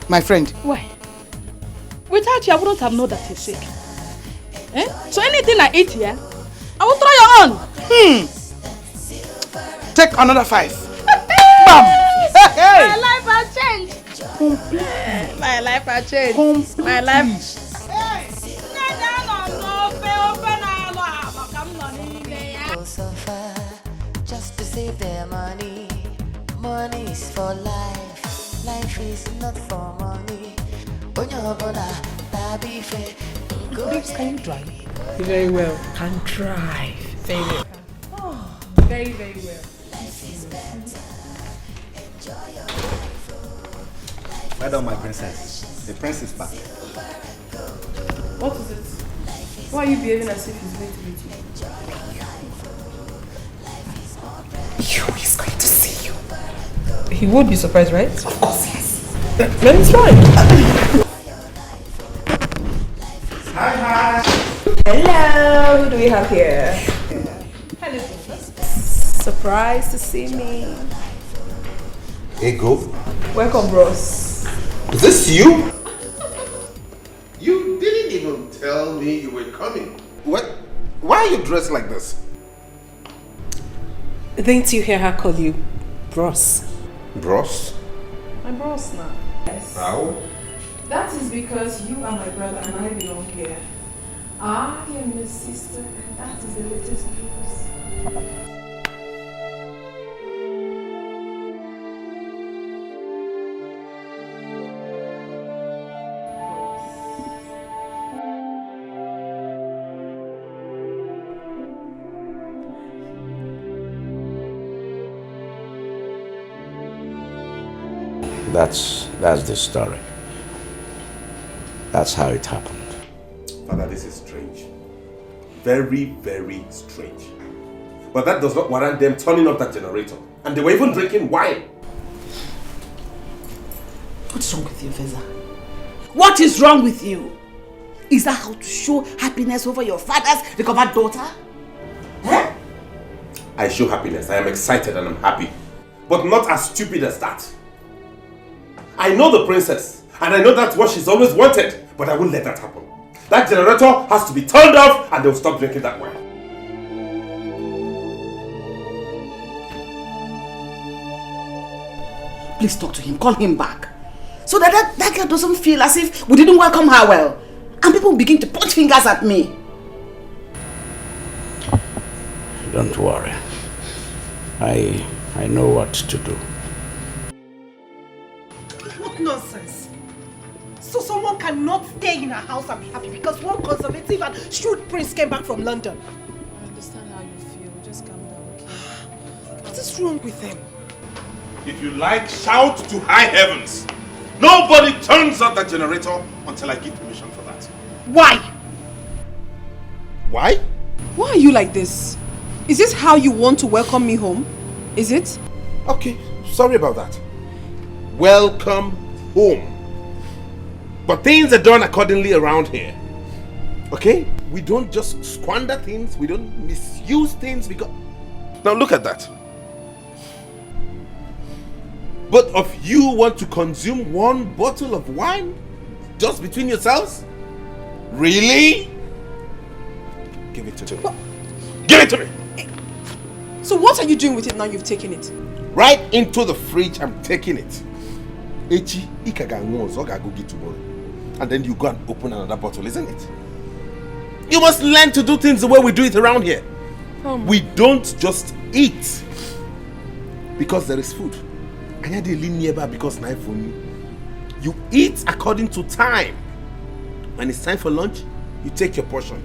My friend? Why? Without you, I wouldn't have known that he's sick. So anything I eat here, I will throw your own. Take another 5. Bam! Hey! My life has changed. Completely. My life has changed. Completely. My life. Just to save their money. Money is for life. Life is not for money. Babes, can you drive? Very well. Can drive. Very well. Oh, very, very well. Well done, my princess. The prince is back. What is it? Why are you behaving as if he's going to meet you? He's going to see you. He would be surprised, right? Of course, yes. Then it's fine. Hi. Hello, who do we have here? Hello. Surprised to see me. Ego? Welcome, bros. Is this you? You didn't even tell me you were coming. What? Why are you dressed like this? Didn't you hear her call you bros? Bros? My bros now. Yes. How? That is because you are my brother and I belong here. I am your sister and that is the latest news. That's the story. That's how it happened. Father, this is strange. Very, very strange. But that does not warrant them turning off that generator. And they were even drinking wine. What's wrong with you, Faisa? What is wrong with you? Is that how to show happiness over your father's recovered daughter? I show happiness. I am excited and I'm happy. But not as stupid as that. I know the princess. And I know that's what she's always wanted. But I won't let that happen. That generator has to be turned off and they'll stop drinking that wine. Please talk to him. Call him back. So that girl doesn't feel as if we didn't welcome her well. And people begin to point fingers at me. Don't worry. I know what to do. What nonsense! So someone cannot stay in her house and be happy because one conservative and shrewd prince came back from London. I understand how you feel. Just calm down, okay? What is wrong with them? If you like, shout to high heavens. Nobody turns off that generator until I give permission for that. Why? Why? Why are you like this? Is this how you want to welcome me home? Is it? Okay, sorry about that. Welcome home. But things are done accordingly around here. Okay? We don't just squander things. We don't misuse things because... Now look at that. Both of you want to consume one bottle of wine? Just between yourselves? Really? Give it to me. What? Give it to me! So what are you doing with it now you've taken it? Right into the fridge, I'm taking it. Echi, go get tomorrow. And then you go and open another bottle, isn't it? You must learn to do things the way we do it around here. We don't just eat because there is food. Because you eat according to time. When it's time for lunch, you take your portion.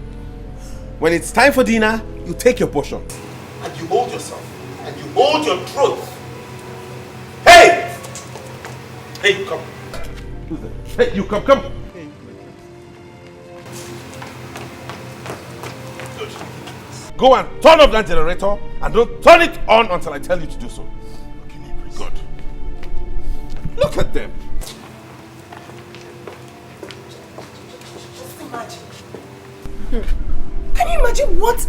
When it's time for dinner, you take your portion. And you hold yourself. And you hold your throat. Hey! Hey, come. Hey, you come. Go and turn off that generator and don't turn it on until I tell you to do so. Good. Look at them. Just imagine. Can you imagine what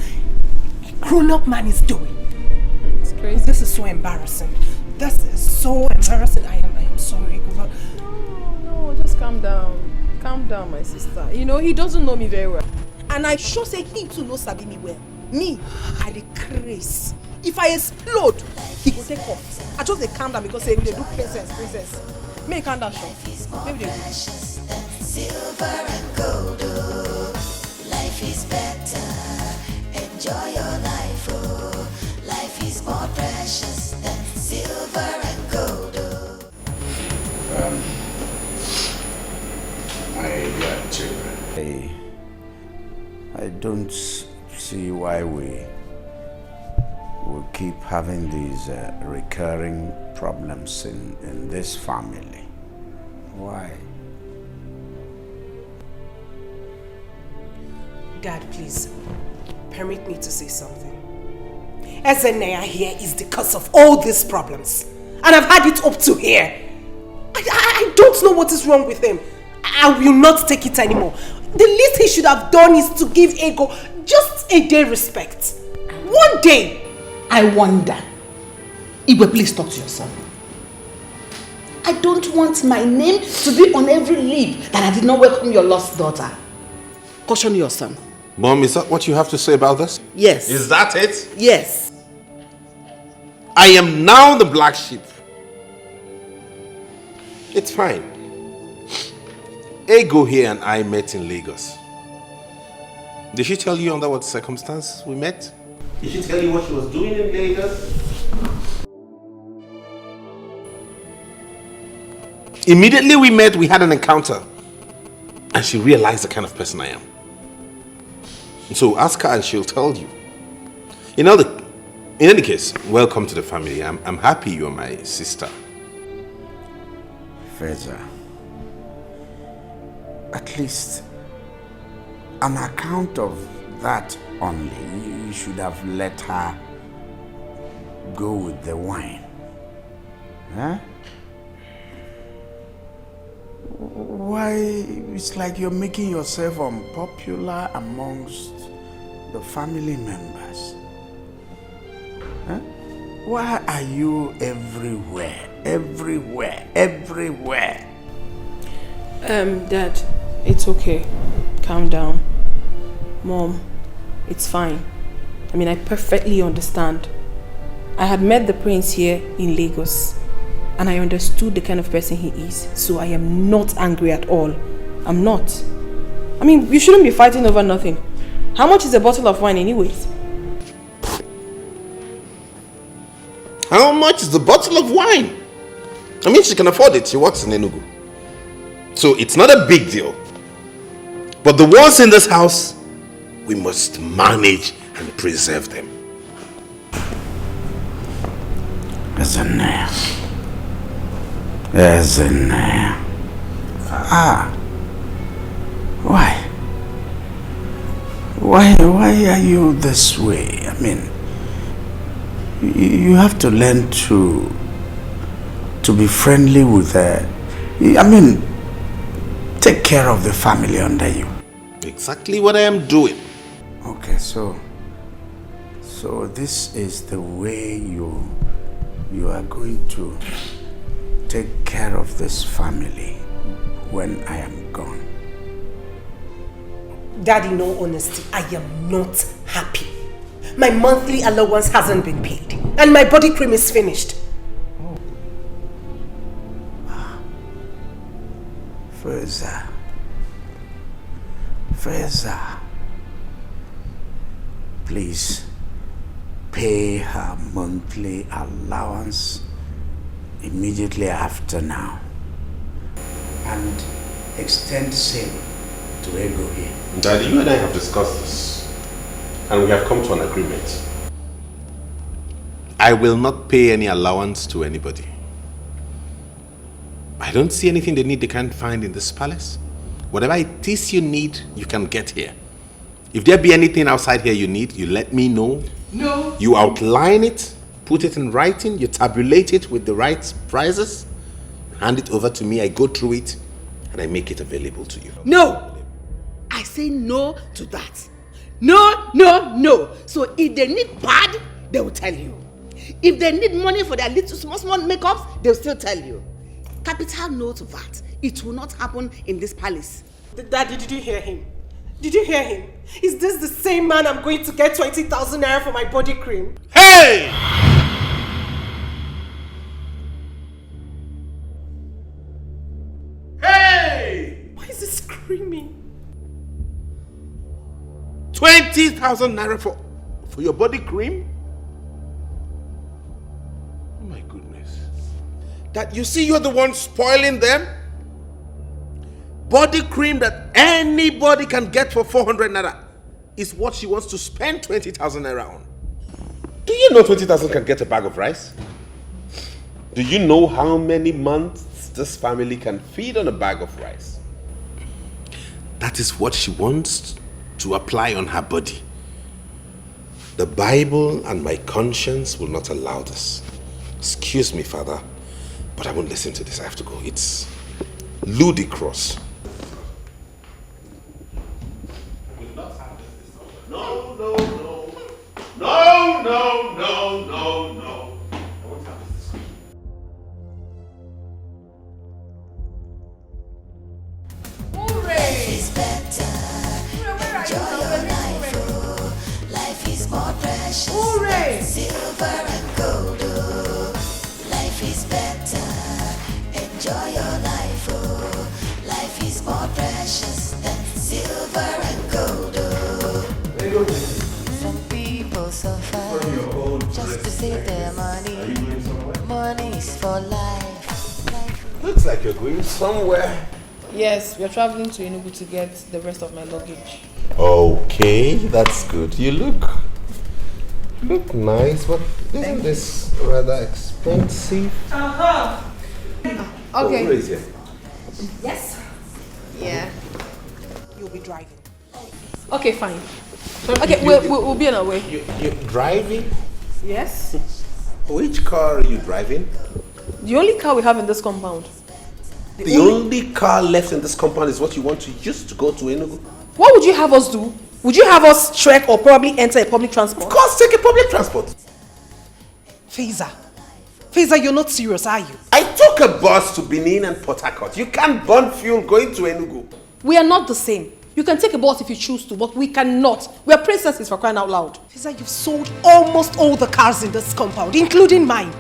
a grown-up man is doing? It's crazy. This is so embarrassing. This is so embarrassing. I am sorry. No, just calm down. Calm down, my sister. You know, he doesn't know me very well. And I sure say he too knows Sabi me well. Me, I the craze. If I explode, he will take off. I just say calm down because they do princess. May calm down, Sean. Maybe they do. Silver and gold, oh. Life is better. Enjoy your life, oh. Life is more precious than silver and gold, oh. My dear children, I don't see why we will keep having these recurring problems in this family. Why? Dad, please, permit me to say something. Chinenye here is the cause of all these problems. And I've had it up to here. I don't know what is wrong with him. I will not take it anymore. The least he should have done is to give Ego just a day respect. One day. I wonder. Igwe, please talk to your son. I don't want my name to be on every lip that I did not welcome your lost daughter. Caution your son. Mom, is that what you have to say about this? Yes. Is that it? Yes. I am now the black sheep. It's fine. Ego here and I met in Lagos. Did she tell you under what circumstance we met? Did she tell you what she was doing in Lagos? Immediately we met, we had an encounter. And she realized the kind of person I am. So ask her and she'll tell you. In any case, welcome to the family. I'm happy you're my sister. Faisa, at least on account of that only, you should have let her go with the wine. Huh? Why, it's like you're making yourself unpopular amongst the family members. Huh? Why are you everywhere? Everywhere? Dad, it's okay. Calm down. Mom, it's fine. I mean, I perfectly understand. I had met the prince here in Lagos and I understood the kind of person he is. So I am not angry at all. I'm not. I mean, we shouldn't be fighting over nothing. How much is a bottle of wine anyways? How much is the bottle of wine? I mean, she can afford it. She works in Enugu. So it's not a big deal. But the ones in this house, we must manage and preserve them. Chinenye. Why? Why are you this way? I mean, you have to learn to be friendly with take care of the family under you. Exactly what I am doing. Okay, so this is the way you are going to take care of this family when I am gone. Daddy, in all honesty, I am not happy. My monthly allowance hasn't been paid, and my body cream is finished. Faisa, please pay her monthly allowance immediately after now and extend same to Ego here. Daddy, you and I have discussed this and we have come to an agreement. I will not pay any allowance to anybody. I don't see anything they can't find in this palace. Whatever it is you need, you can get here. If there be anything outside here you need, you let me know. No. You outline it, put it in writing, you tabulate it with the right prices, hand it over to me, I go through it, and I make it available to you. No! I say no to that. No. So if they need pad, they will tell you. If they need money for their little small makeups, they'll still tell you. Capital no to that. It will not happen in this palace. Daddy, did you hear him? Did you hear him? Is this the same man I'm going to get 20,000 naira for my body cream? Hey! Hey! Why is he screaming? 20,000 naira for your body cream? Oh my goodness. That you see you're the one spoiling them? Body cream that anybody can get for 400 naira is what she wants to spend 20,000 naira on. Do you know 20,000 can get a bag of rice? Do you know how many months this family can feed on a bag of rice? That is what she wants to apply on her body. The Bible and my conscience will not allow this. Excuse me, Father, but I won't listen to this. I have to go. It's ludicrous. No. I won't have this discussion. Life is better. Enjoy your life, oh. Life is more precious than silver and gold, oh. Life is better. Enjoy your life, oh. Life is more precious than silver and gold, oh. Some people suffer just to save their money. Money is for life. Looks like you're going somewhere. Yes, we're traveling to Enugu to get the rest of my luggage. Okay, that's good. You look nice, but isn't this rather expensive? Okay. Oh, where is it? Yes. Yeah. You'll be driving. Okay, fine. Okay, we'll be on our way. You're driving? Yes. Which car are you driving? The only car we have in this compound. The only car left in this compound is what you want to use to go to Enugu? What would you have us do? Would you have us trek or probably enter a public transport? Of course, take a public transport. Faisa, you're not serious, are you? I took a bus to Benin and Port Harcourt. You can't burn fuel going to Enugu. We are not the same. You can take a bus if you choose to, but we cannot. We are princesses, for crying out loud. Faisa, you've sold almost all the cars in this compound, including mine.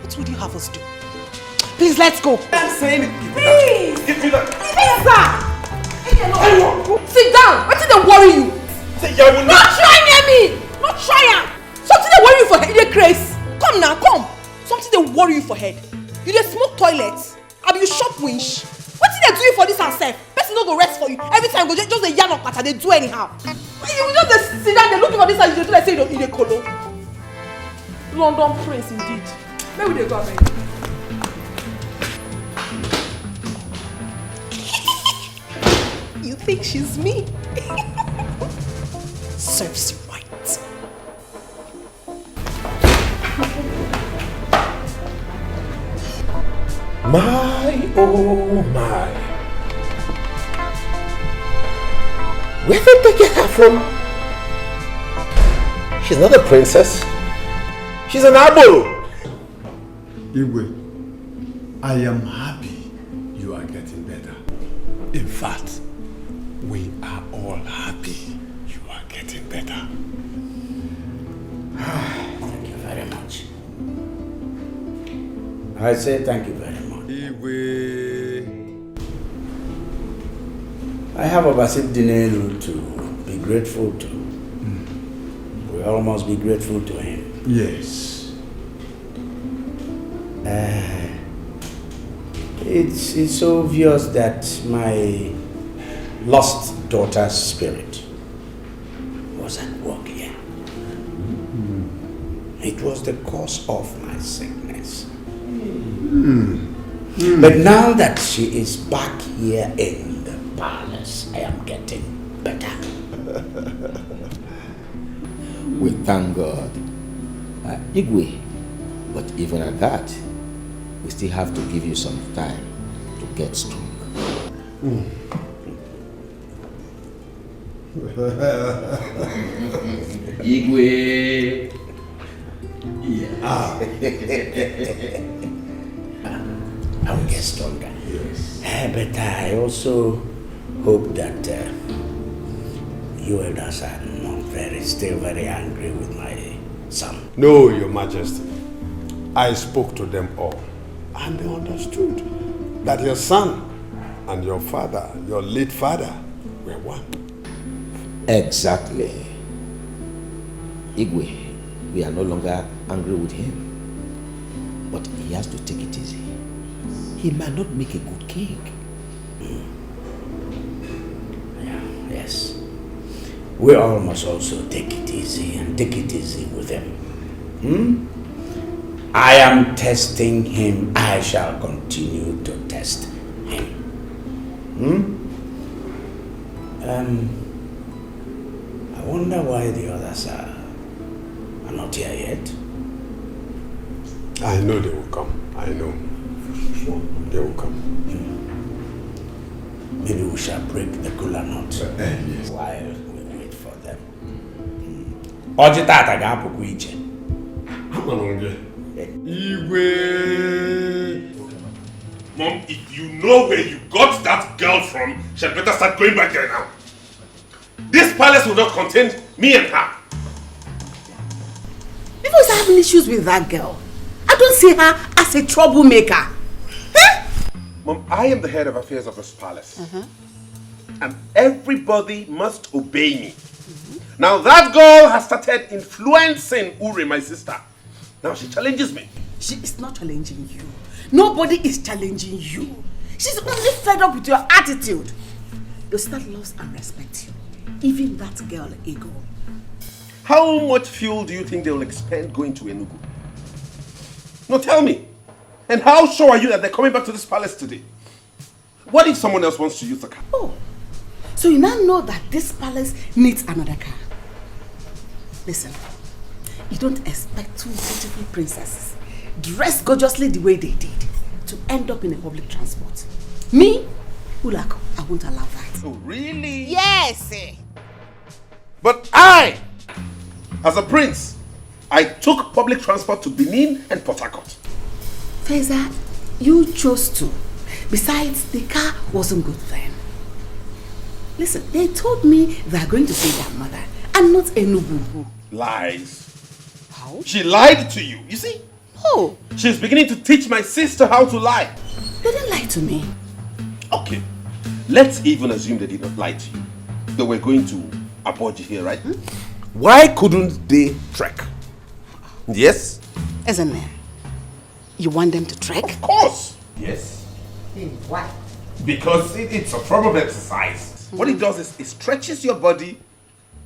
What would you have us do? Please, let's go. I'm saying it. Please! Give me that. Faisa! Sit down! What did they worry you? Not try near me! Not try am! Something they worry you for head, you dey craze. Come now, come! Something they worry you for head. You dey smoke toilets? Abi you shop winch? What did they do you for this and self? Person no go rest for you. Every time go just a yarn of pattern, they do anyhow. You just dey sit down, they looking for this and you do like say you dey colo. London prince indeed. Where will they go abeg? You think she's me? serves you right. My, oh my. Where did they get her from? She's not a princess. She's an Abo. Igwe, I am happy you are getting better. In fact, we are all happy you are getting better. Thank you very much. I say thank you very much. Igwe. I have overseen Dinelu to be grateful to. We all must be grateful to him. Yes. It's obvious that my lost daughter's spirit was at work here. It was the cause of my sickness. But now that she is back here in the palace, I am getting better. We thank God. Igwe, but even at that, we still have to give you some time to get strong. Igwe. Yeah. I will get stronger. Yes. But I also hope that you elders are not still very angry with my son. No, Your Majesty. I spoke to them all, and they understood that your son and your father, your late father, were one. Exactly. Igwe, we are no longer angry with him, but he has to take it easy. He might not make a good king. Yeah, yes. We all must also take it easy and take it easy with him. I am testing him. I shall continue to test him. I wonder why the others are not here yet. I know they will come. I know. They will come. Maybe we shall break the kola nut while we wait for them. Oji tata ga-apụkwa iche. Igwe. Mom, if you know where you got that girl from, she had better start going back there now. This palace will not contain me and her. Because I have issues with that girl. I don't see her as a troublemaker. Mom, I am the head of affairs of this palace. And everybody must obey me. Now that girl has started influencing Uri, my sister. Now she challenges me. She is not challenging you. Nobody is challenging you. She's only fed up with your attitude. Your sister loves and respects you. Even that girl, Ego. How much fuel do you think they will expend going to Enugu? No, tell me. And how sure are you that they're coming back to this palace today? What if someone else wants to use the car? Oh, so you now know that this palace needs another car. Listen, you don't expect two beautiful princesses, dressed gorgeously the way they did, to end up in a public transport. Me, Ulako, I won't allow that. Oh, really? Yes! But I, as a prince, I took public transport to Benin and Port Harcourt. Faisa, you chose to. Besides, the car wasn't good then. Listen, they told me they are going to see their mother and not Enugu. Lies. How? She lied to you, you see? Oh. She's beginning to teach my sister how to lie. They didn't lie to me. Okay, let's even assume they did not lie to you. They were going to Abuja here, right? Why couldn't they trek? Yes? Isn't it? You want them to trek? Of course. Yes. Why? Because it's a form of exercise. What it does is it stretches your body,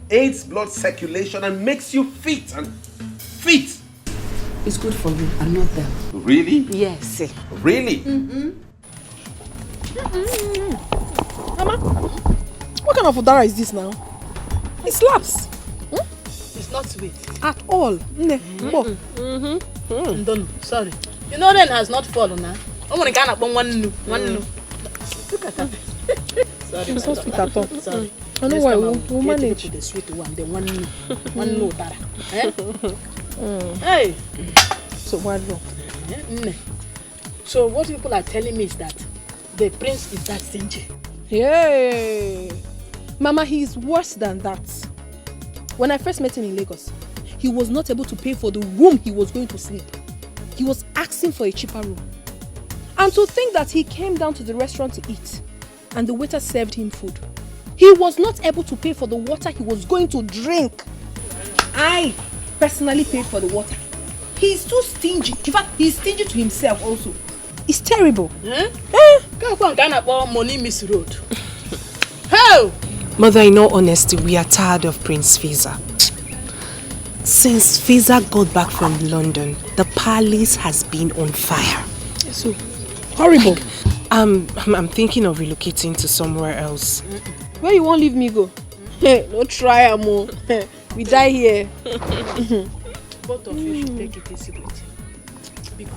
aids blood circulation, and makes you fit. It's good for you and not them. Really? Yes. Really? Mama, what kind of udara is this now? It slaps. Not sweet. At all. Sorry. You know rain has not fallen now. I'm gonna get one new. Look at that. Sorry. It's not sweet at all. Sorry. I know why we'll manage. The sweet one, the one new. One new dara. Hey. So why not? So what people are telling me is that the prince is that stingy. Yay! Mama, he is worse than that. When I first met him in Lagos, he was not able to pay for the room he was going to sleep. He was asking for a cheaper room. And to think that he came down to the restaurant to eat and the waiter served him food. He was not able to pay for the water he was going to drink. I personally paid for the water. He's too stingy. In fact, he's stingy to himself also. It's terrible. Money misroad. How? Mother, in all honesty, we are tired of Prince Faisa. Since Faisa got back from London, the palace has been on fire. So horrible. I'm thinking of relocating to somewhere else. Where you won't leave me go? Hey, no try, Amo. We die here. Both of you should take it easy with him.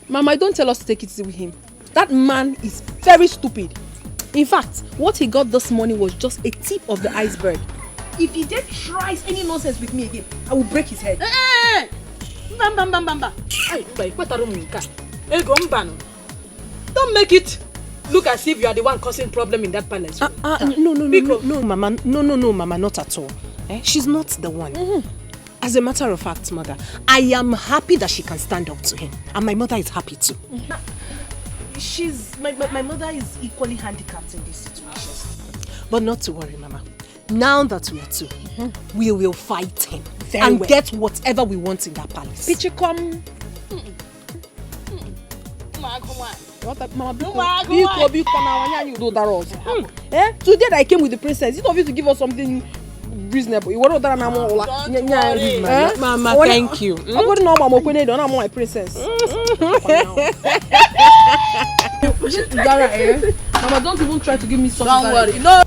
Mama, don't tell us to take it easy with him. That man is very stupid. In fact, what he got this morning was just a tip of the iceberg. If he did tries any nonsense with me again, I will break his head. Hey! Don't make it look as if you are the one causing problem in that palace. No, Mama. No, Mama, not at all. She's not the one. As a matter of fact, Mother, I am happy that she can stand up to him. And my mother is happy too. My mother is equally handicapped in this situation. But not to worry, Mama. Now that we are two, we will fight him Very well. Get whatever we want in that palace. Pichikom. Today I came with the princess. It's obvious to give us something reasonable. Mama, thank you. I'm going to know I'm my princess. Mama, don't even try to give me something. Don't worry. No.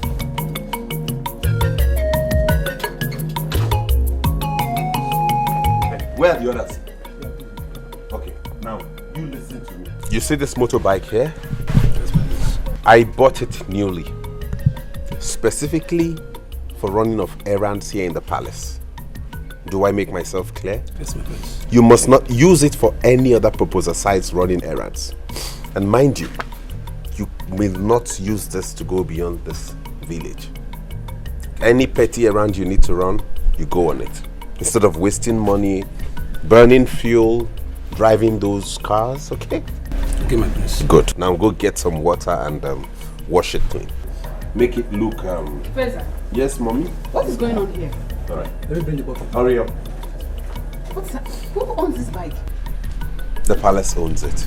Where are the others? Okay, now you listen to me. You see this motorbike here? I bought it newly, specifically for running of errands here in the palace. Do I make myself clear? Yes, my prince. You must not use it for any other purpose besides running errands. And mind you, you will not use this to go beyond this village. Any petty errand you need to run, you go on it. Instead of wasting money, burning fuel, driving those cars, okay? Okay, my prince. Good. Now go get some water and wash it clean. Make it look... Faisa. Yes, mommy? What is going on here? Alright. Let me bring the bottle. Hurry up. What's that? Who owns this bike? The palace owns it.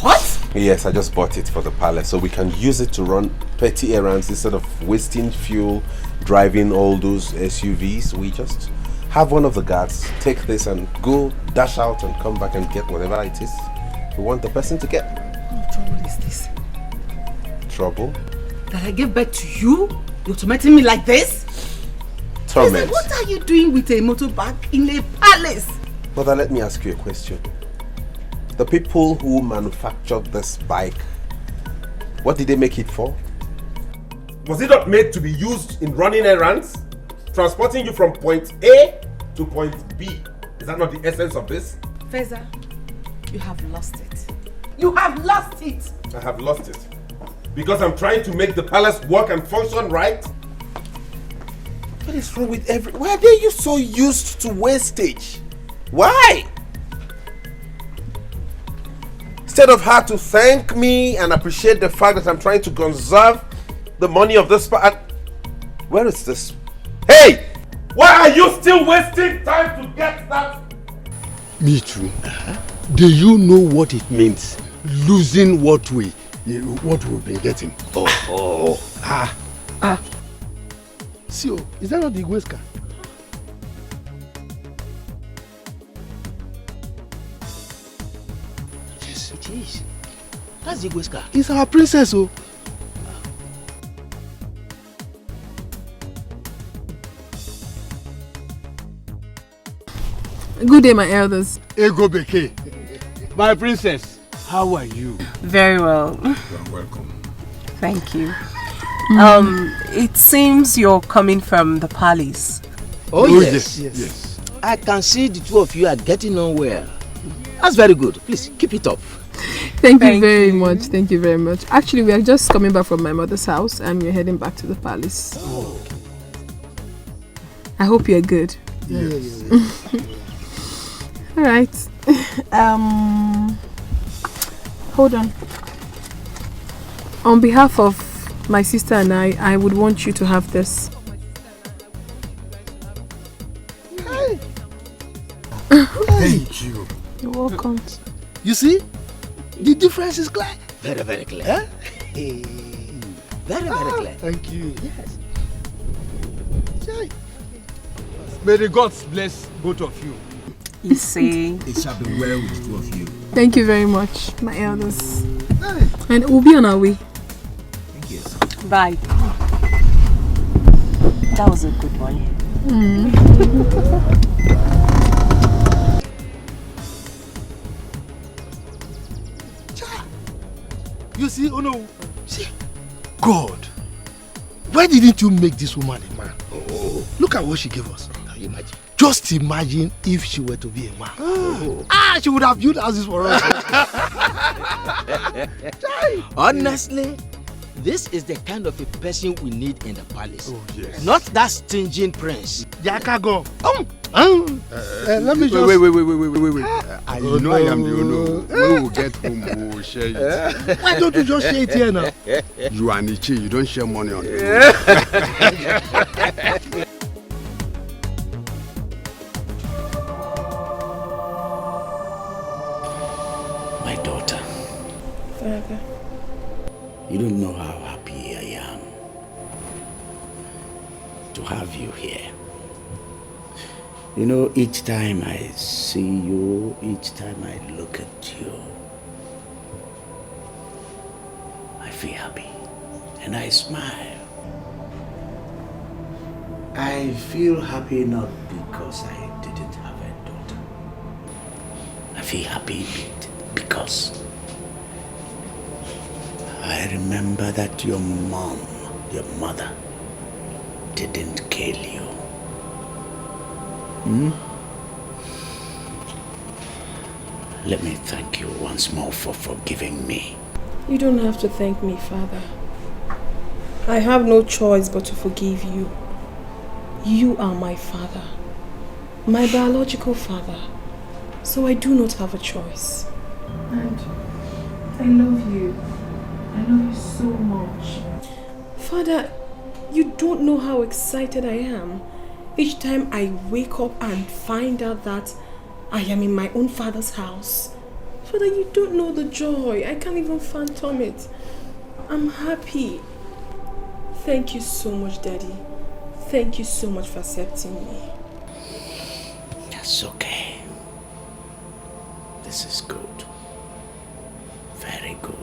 What? Yes, I just bought it for the palace so we can use it to run petty errands instead of wasting fuel, driving all those SUVs. We just have one of the guards take this and go dash out and come back and get whatever it is we want the person to get. What trouble is this? Trouble? That I gave birth to you? You're tormenting me like this? Torment. What are you doing with a motorbike in a palace? Mother, let me ask you a question. The people who manufactured this bike, what did they make it for? Was it not made to be used in running errands? Transporting you from point A to point B. Is that not the essence of this? Faisa, you have lost it. You have lost it! I have lost it. Because I'm trying to make the palace work and function right? What is wrong with why are you so used to wastage? Why? Instead of her to thank me and appreciate the fact that I'm trying to conserve the money of this where is this? Hey! Why are you still wasting time to get that? Me too. Do you know what it means? Losing what we've been getting. See, is that not the Igwe's car? Yes, it is. That's the Igwe's car. It's our princess, oh. Good day, my elders. Ego Beke. My princess, how are you? Very well. You are welcome. Thank you. It seems you're coming from the palace. Oh, yes. I can see the two of you are getting on well. That's very good. Please, keep it up. Thank you very much. Thank you very much. Actually, we are just coming back from my mother's house and we're heading back to the palace. Oh. I hope you're good. Yes. All right. Hold on. On behalf of my sister and I would want you to have this. Thank you. You're welcome. You see? The difference is clear. Very, very clear. Huh? Very, very clear. Thank you. Yes. May the gods bless both of you. You see? It shall be well with the two of you. Thank you very much, my elders. And we'll be on our way. Thank you. Bye. That was a good one. You see, oh no, see, God, why didn't you make this woman a man? Oh, look at what she gave us. Can you imagine? Just imagine if she were to be a man. She would have built houses for us. Honestly, this is the kind of a person we need in the palace. Oh, yes. Not that stingy prince. Yakago. Let me just... Wait. I know I am the owner. When we get home, we will share it. Why don't you just share it here now? You are Nichi, you don't share money on it. My daughter. Father. You don't know how happy I am to have you here. You know, each time I see you, each time I look at you, I feel happy and I smile. I feel happy not because I didn't have a daughter. I feel happy because I remember that your mother, didn't kill you. Let me thank you once more for forgiving me. You don't have to thank me, Father. I have no choice but to forgive you. You are my father, my biological father, so I do not have a choice. And I love you. I love you so much. Father, you don't know how excited I am each time I wake up and find out that I am in my own father's house. Father, you don't know the joy. I can't even fathom it. I'm happy. Thank you so much, Daddy. Thank you so much for accepting me. That's okay. This is good. Very good.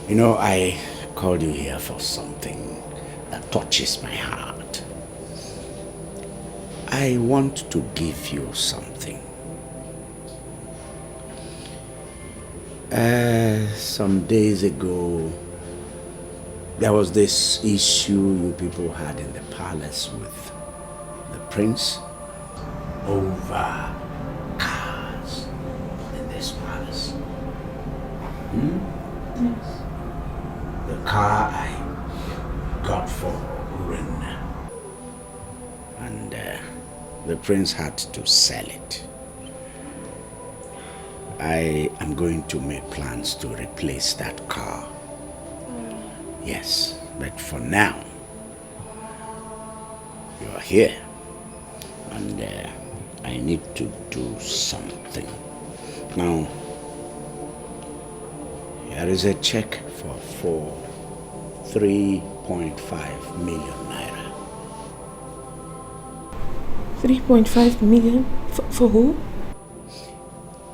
You know, I called you here for something that touches my heart. I want to give you something. Some days ago, there was this issue you people had in the palace with the prince over cars in this palace. Yes. The car I got for Uren. And the prince had to sell it. I am going to make plans to replace that car. Yes, but for now, you are here. And I need to do something. Now, here is a check for 3.5 million naira. 3.5 million? For who?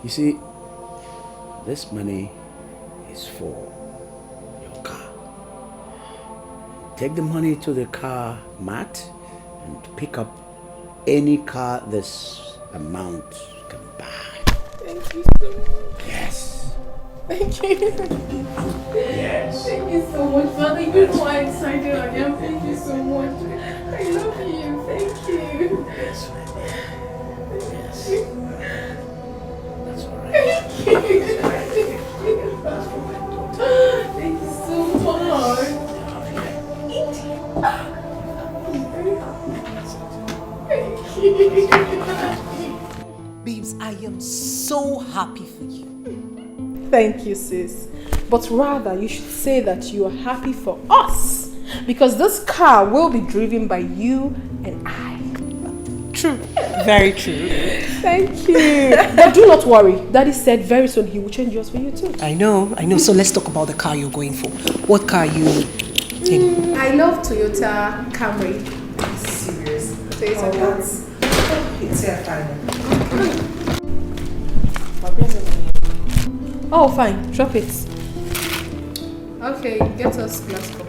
You see, this money is for your car. Take the money to the car mat and pick up any car this amount can buy. Thank you so much. Yes. Thank you. Yes. Thank you so much, Father. You know how excited I am. Thank you so much. I love you. Thank you. Yes, my dear. Yes. That's all right. Thank you. Thank you so much. Babes, I am so happy for you. Thank you, sis. But rather, you should say that you are happy for us. Because this car will be driven by you and I. True. Very true. Thank you. But do not worry. Daddy said very soon he will change yours for you too. I know. So let's talk about the car you're going for. What car are you in? I love Toyota Camry. Serious? Toyota Camry. It's here, fine. Oh, fine. Drop it. Okay, get us glass cup.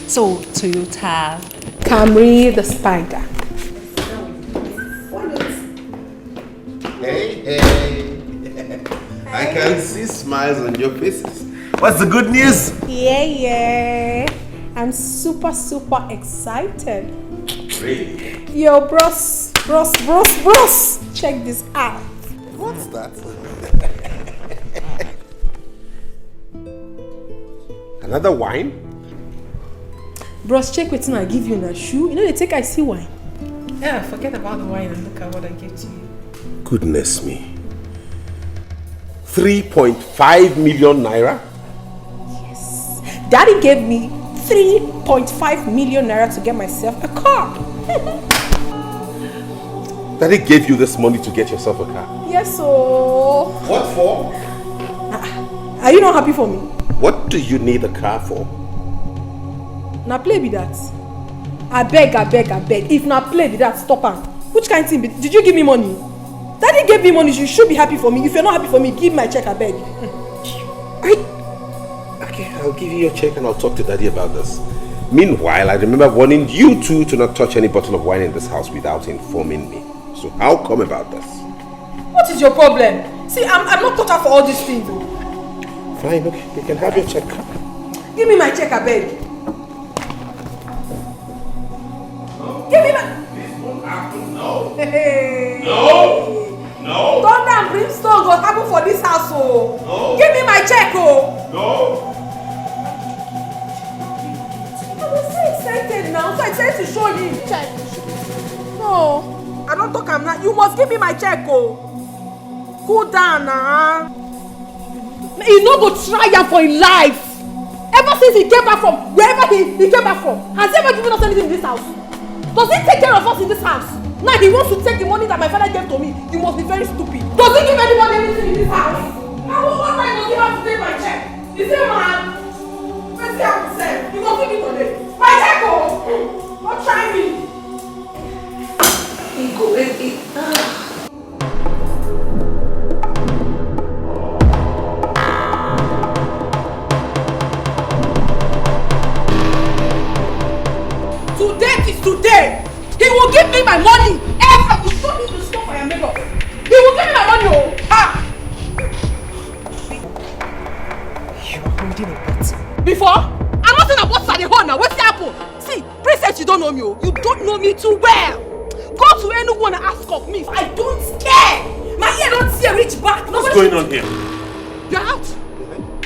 So, Toyota Camry the Spider. Hey. I can see smiles on your faces. What's the good news? Yeah. I'm super excited. Really? Yo, bros. Check this out. What's that? Another wine? Bros, check with me. I give you a shoe. You know they take I see wine. Yeah, forget about the wine and look at what I gave to you. Goodness me. 3.5 million naira? Yes. Daddy gave me 3.5 million naira to get myself a car. Daddy gave you this money to get yourself a car? Yes, so... What for? Are you not happy for me? What do you need a car for? Now play with that. I beg. If not play with that, stop am. Which kind of thing? Did you give me money? Daddy gave me money, you should be happy for me. If you're not happy for me, give my check, I beg. Okay, I'll give you your check and I'll talk to Daddy about this. Meanwhile, I remember warning you two to not touch any bottle of wine in this house without informing me. So how come about this? What is your problem? See, I'm not cut out for all these things. Fine, okay, you can have your check. Give me my check, I beg. Give me my... This won't happen, no. Hey. No. Thunder and brimstone will happen for this house, oh. No. Give me my check, oh. No. I was so excited now, so I tried to show you. Check. No. I don't talk I'm not. You must give me my check, oh. Cool down now. He no go try am for his life. Ever since he came back from wherever he came back from, has he ever given us anything in this house? Does he take care of us in this house? Now he wants to take the money that my father gave to me. You must be very stupid. Does he give anybody anything in this house? What right does he have to take my check? Is he mad? Let's see how he said. You must give me today. My check, oh! Don't try me. Go, baby. Today is today. He will give me my money. Else I will show him to stop my makeup. He will give me my money, oh! Ha! You are holding a bet. Before? I'm not saying about at the hole now. What's the apple? See, princess, you don't know me. You don't know me too well. Go to anyone and ask of me. I don't care. My ear don't see a reach back. What's going on here? You're out.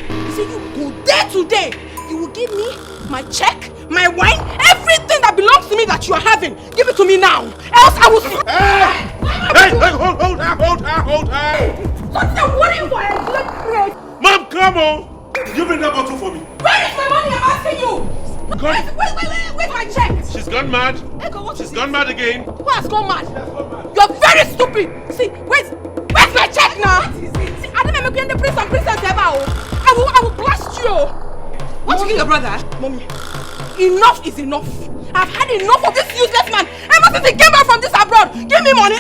You see, you go there today. You will give me my check, my wine, everything that belongs to me that you are having. Give it to me now. Else I will... Hey, hold her. What's the worry for? Mom, come on. You bring that bottle for me. Where is my money? I'm asking you. Where's my check? She's gone mad. She's gone mad again. Who has gone mad? You're very stupid. See, where's my check now? See, I didn't make you the prince and princess ever. I will blast you. What you your brother? Mommy, enough is enough. I've had enough of this useless man. Ever since he came back from this abroad, give me money.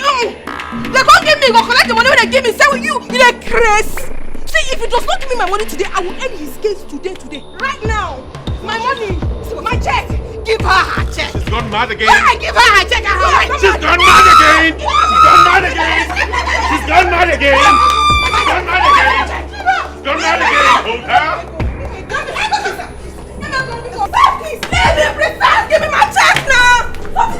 They can't give me. Go collect the money when they give me. Say with you a craze. See, if he does not give me my money today, I will end his case today. Right now. My money, my check. Give give her her check. She's gone mad again. When I give her her check, She's gone mad again. She's gone mad again. She's gone mad again. She's gone mad again. She's gone mad again. Hold her. Please, give me my check now. What is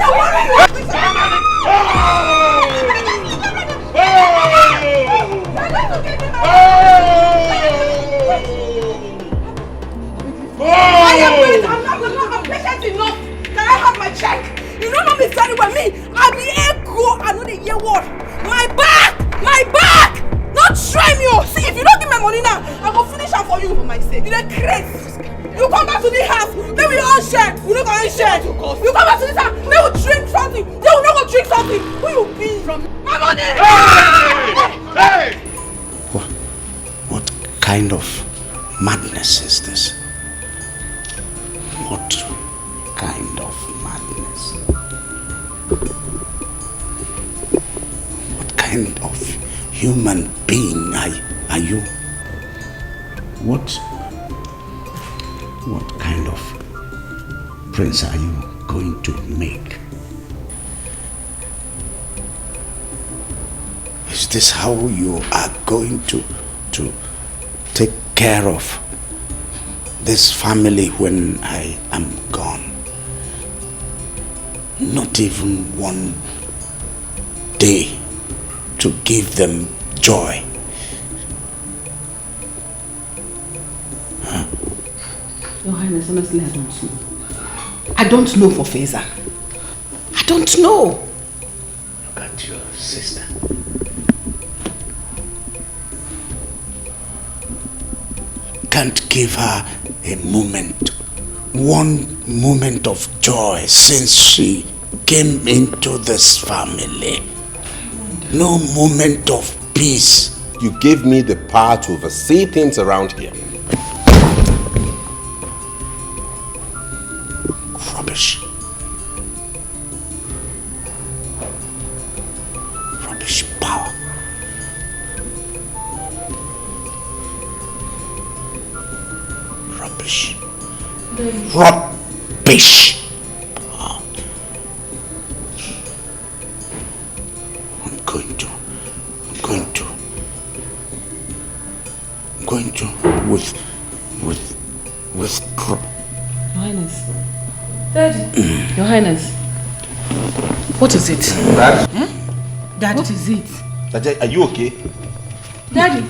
I'm not patient enough. Can I have my check? You know not me sorry with me. I be Echo. I know the year what. My back! Not try me. See, if you don't give me money now, I will finish up for you for my sake. You're crazy. You come back to the house, then we all share. We don't go share. You come back to this house, then we drink something. Then we not go drink something. Who you be? From my money. Hey! What kind of madness is this? What kind of madness? What kind of human being are you? What kind of prince are you going to make? Is this how you are going to take care of this family when I am gone? Not even one day to give them joy. Your Highness, honestly, I don't know. I don't know for Faisa. I don't know. Look at your sister. Can't give her a moment, one moment of joy since she came into this family. No moment of peace. You gave me the power to oversee things around here. Rubbish. Rubbish power. Rubbish. Rubbish. I'm going to withdraw. Your Highness. Daddy. Your Highness. What is it? Dad? Dad, what is it? Dad, are you okay? Daddy.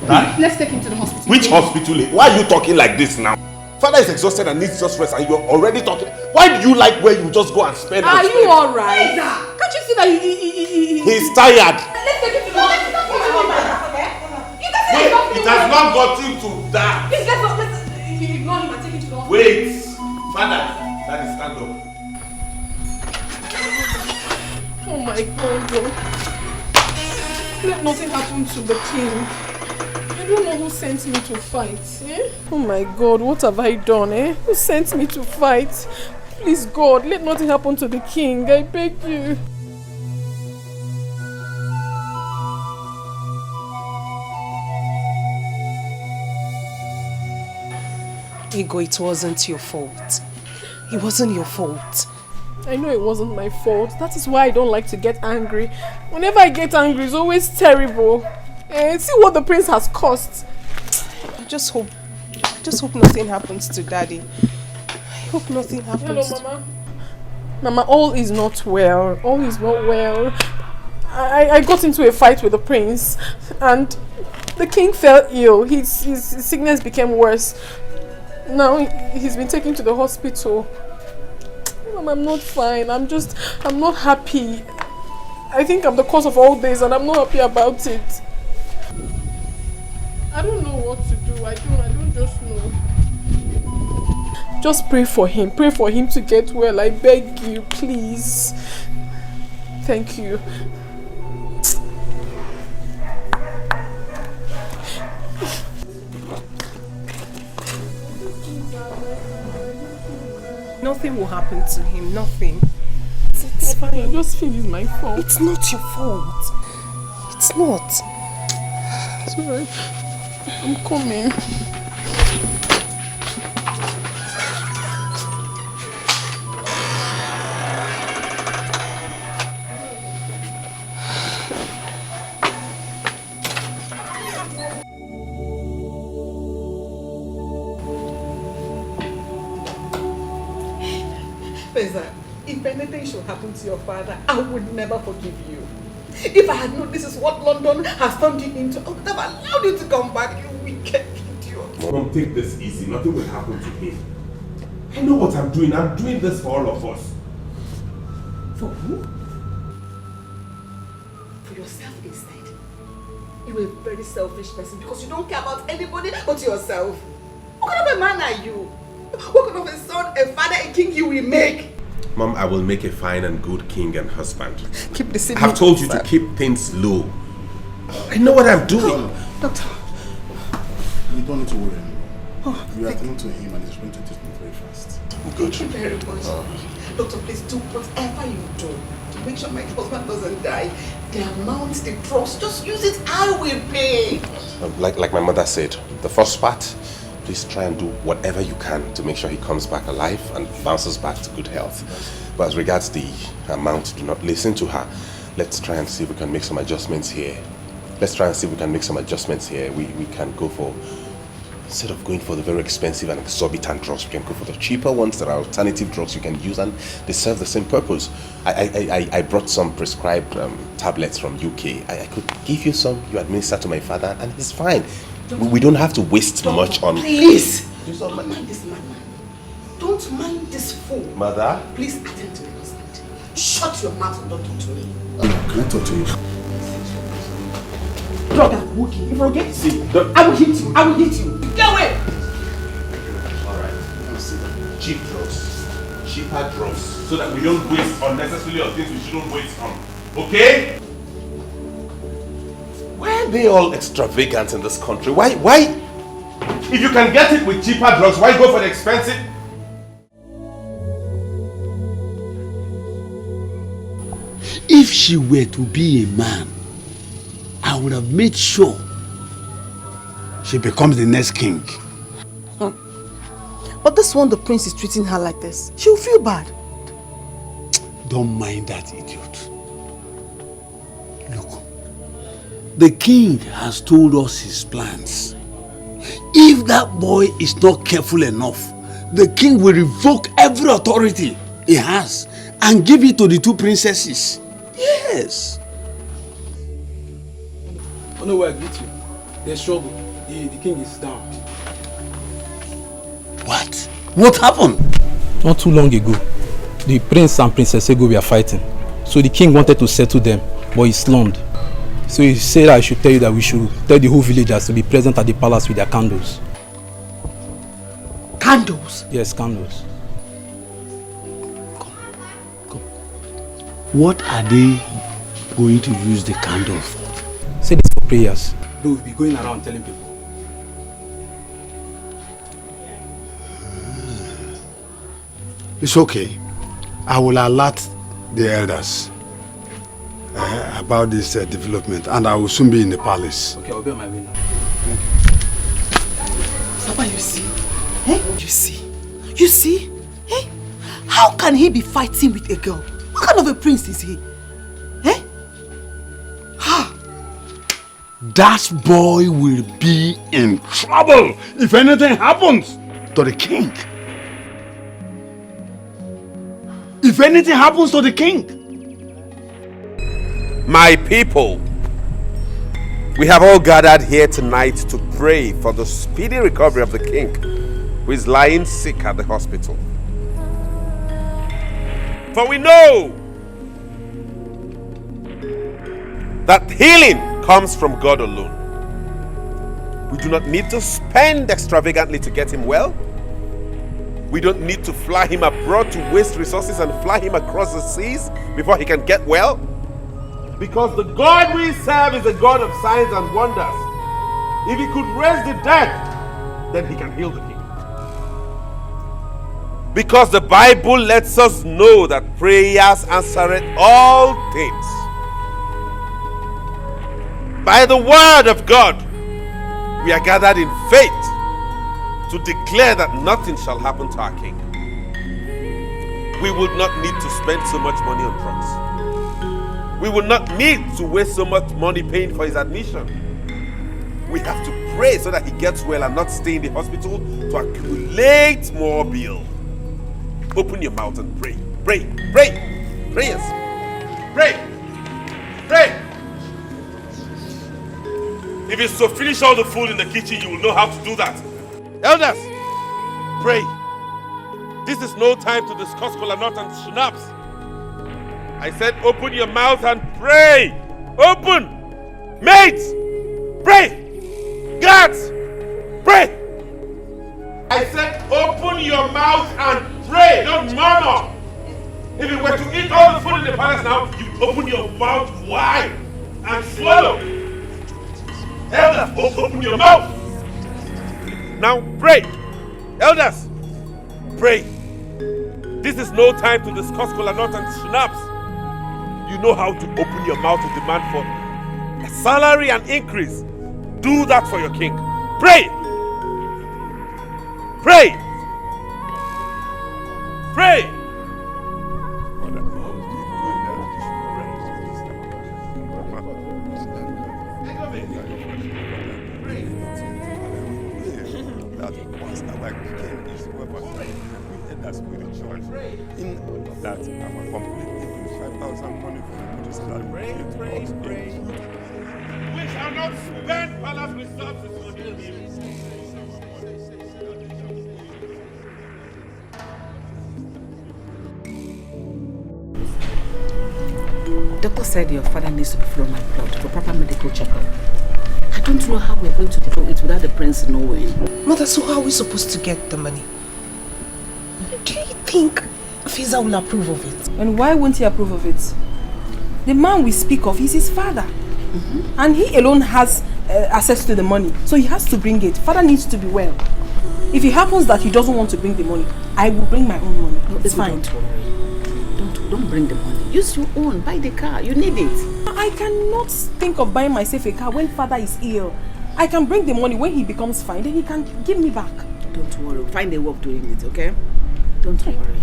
Dad? Let's take him to the hospital. Which hospital? Why are you talking like this now? Father is exhausted and needs just rest and you're already talking. Why do you like where you just go and spend? Are you alright? Can't you see that he's tired. Let's take him to the hospital. It has not gotten to that. Please, let's ignore him and take him to the hospital. Wait. Father, Daddy, stand up. Oh my God. Let nothing happen to the king. I don't know who sent me to fight. Eh? Oh my God, what have I done? Eh? Who sent me to fight? Please God, let nothing happen to the king. I beg you. Ego, it wasn't your fault. It wasn't your fault. I know it wasn't my fault. That is why I don't like to get angry. Whenever I get angry, it's always terrible. See what the prince has cost. I just hope nothing happens to Daddy. I hope nothing happens. Hello, Mama. Mama, all is not well. All is not well. I got into a fight with the prince and the king fell ill. His sickness became worse. Now he's been taken to the hospital. Mom, I'm not fine. I'm not happy. I think I'm the cause of all this and I'm not happy about it. I don't know what to do. I don't just know. Just pray for him. Pray for him to get well. I beg you, please. Thank you. Nothing will happen to him. Nothing. It's fine. I just feel it's my fault. It's not your fault. It's not. It's alright. I'm coming. Faisa, if anything should happen to your father, I would never forgive you. If I had known this is what London has turned you into, I would have allowed you to come back, you wicked idiot. Mom, take this easy. Nothing will happen to him. I know what I'm doing. I'm doing this for all of us. For who? For yourself instead. You're a very selfish person because you don't care about anybody but yourself. What kind of a man are you? What kind of a son, a father, a king you will make? Mom, I will make a fine and good king and husband. Keep the I have told you to keep things low. I know what I'm doing. Doctor. You don't need to worry anymore. We are coming to him and he's going to take me very fast. Thank you very much. Doctor, please do whatever you do to make sure my husband doesn't die. The amount, the drugs, just use it, I will pay. Like my mother said, the first part, please try and do whatever you can to make sure he comes back alive and bounces back to good health. But as regards the amount, do not listen to her. Let's try and see if we can make some adjustments here. We can go for, instead of going for the very expensive and exorbitant drugs, we can go for the cheaper ones that are alternative drugs you can use and they serve the same purpose. I brought some prescribed tablets from UK. I could give you some, you administer to my father and he's fine. We don't have to waste much on... Please! Don't mind this madman. Don't mind this fool. Mother? Please attend to my husband. Shut your mouth and don't talk to me. Can I talk to you? Drop that bookie. If I get see, I will hit you. I will hit you. Get away! Alright. Cheap drugs. Cheaper drugs. So that we don't waste unnecessarily on things we shouldn't waste on. Okay? Why are they all extravagant in this country? Why? If you can get it with cheaper drugs, why go for the expensive? If she were to be a man, I would have made sure she becomes the next king. But this one, the prince is treating her like this. She'll feel bad. Don't mind that idiot. Look, the king has told us his plans. If that boy is not careful enough, the king will revoke every authority he has and give it to the two princesses. Yes. Oh no, I get you. There's trouble. The king is down. What? What happened? Not too long ago, the prince and princess Ego were fighting. So the king wanted to settle them, but he slumped. So he said I should tell you that we should tell the whole villagers to be present at the palace with their candles. Candles? Yes, candles. What are they going to use the candle for? Say this for prayers. They will be going around telling people. It's okay. I will alert the elders about this development and I will soon be in the palace. Okay, I'll be on my way now. Papa, you see? Eh? You see? Eh? How can he be fighting with a girl? What kind of a prince is he? Eh? Ha! That boy will be in trouble if anything happens to the king. If anything happens to the king. My people, we have all gathered here tonight to pray for the speedy recovery of the king who is lying sick at the hospital. For we know that healing comes from God alone. We do not need to spend extravagantly to get him well. We don't need to fly him abroad to waste resources and fly him across the seas before he can get well. Because the God we serve is a God of signs and wonders. If he could raise the dead, then he can heal the king. Because the Bible lets us know that prayers answer all things. By the word of God, we are gathered in faith to declare that nothing shall happen to our king. We would not need to spend so much money on drugs. We will not need to waste so much money paying for his admission. We have to pray so that he gets well and not stay in the hospital to accumulate more bill. open your mouth and pray. Pray. Prayers. Pray. If it's to finish all the food in the kitchen, you will know how to do that. Elders, pray. This is no time to discuss kola nut and schnapps. I said open your mouth and pray. Open. Mates, pray. Guards, pray. I said open your mouth and pray. Don't murmur. If you were to eat all the food in the palace now, you open your mouth wide and swallow. Elders, open your mouth. Now pray. Elders, pray. This is no time to discuss kola nut and schnapps. You know how to open your mouth to demand for a salary and increase. Do that for your king. Pray. Pray. Pray. That I'm a complete 5,000 money for the British land. Pray. We shall not spend palace resources on him. Doctor said your father needs to be flown my blood for proper medical checkup. I don't know how we're going to do it without the prince knowing. Mother, so how are we supposed to get the money? Do you think Faisa will approve of it? And why won't he approve of it? The man we speak of is his father. And he alone has access to the money. So he has to bring it. Father needs to be well. If it happens that he doesn't want to bring the money, I will bring my own money. No, it's fine. Don't worry. Don't bring the money. Use your own. Buy the car. You need it. I cannot think of buying myself a car when father is ill. I can bring the money when he becomes fine. Then he can give me back. Don't worry. Find a way of doing it, okay? Don't worry.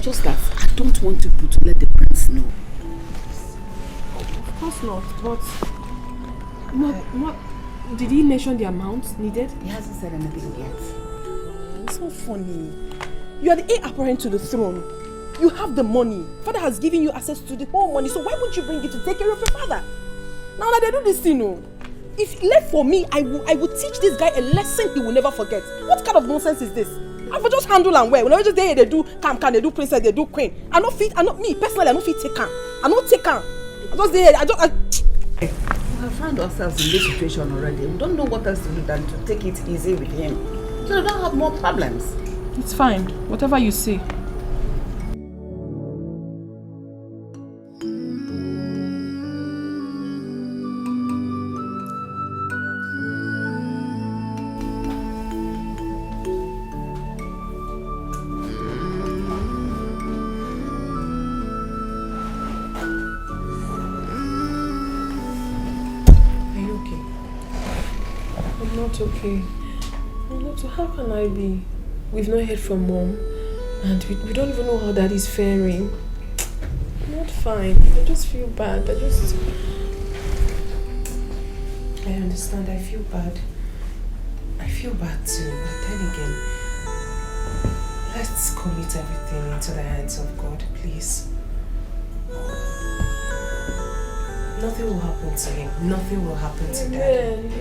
Just that I don't want people to let the prince know. Of course not, but what did he mention the amount needed? He hasn't said anything yet. It's so funny. You are the heir apparent to the throne. You have the money. Father has given you access to the whole money, so why won't you bring it to take care of your father? Now that they do this thing, no. If left for me, I would teach this guy a lesson he will never forget. What kind of nonsense is this? I will just handle and wear. Whenever they do can, they do princess, they do queen. I not fit. I not me personally. I not fit take can. I not take can. I just there. We have found ourselves in this situation already. We don't know what else to do than to take it easy with him, so we don't have more problems. It's fine. Whatever you say. Okay. How can I be? We've not heard from mom, and we don't even know how daddy's faring. I'm not fine. I just feel bad. I understand. I feel bad. I feel bad too. But then again, let's commit everything into the hands of God, please. Nothing will happen to him. Nothing will happen to Daddy.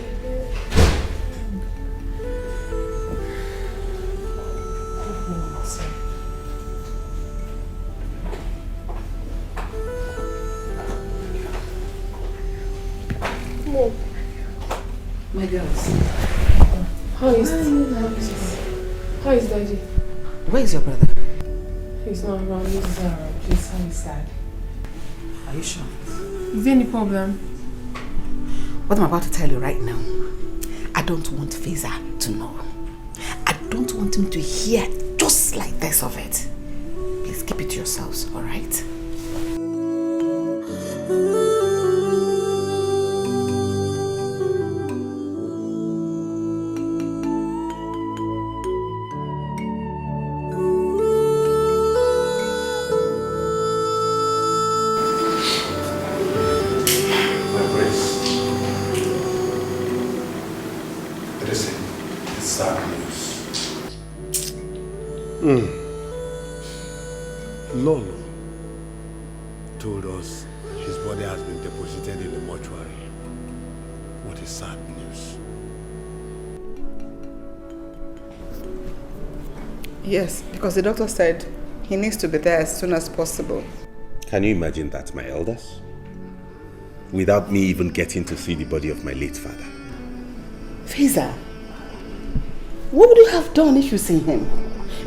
My girls. How is Daddy? Where is your brother? He's not around. He's not around. Please, how is Dad? Are you sure? Is there any problem? What I'm about to tell you right now, I don't want Faisa to know. I don't want him to hear just like this of it. Please keep it to yourselves, alright? Lolo told us his body has been deposited in the mortuary. What a sad news. Yes, because the doctor said he needs to be there as soon as possible. Can you imagine that, my elders? Without me even getting to see the body of my late father. Faisa, what would you have done if you see him?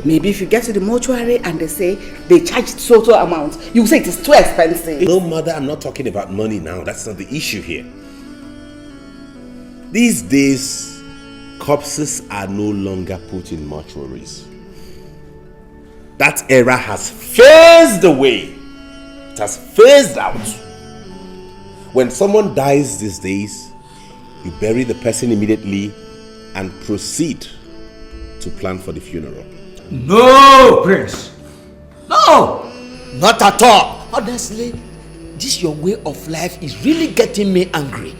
Maybe if you get to the mortuary and they say they charged so amount, you say it is too expensive. No, mother, I'm not talking about money now. That's not the issue here. These days, corpses are no longer put in mortuaries. That era has phased away. It has phased out. When someone dies these days, you bury the person immediately and proceed to plan for the funeral. No, Prince. No, not at all. Honestly, this your way of life is really getting me angry.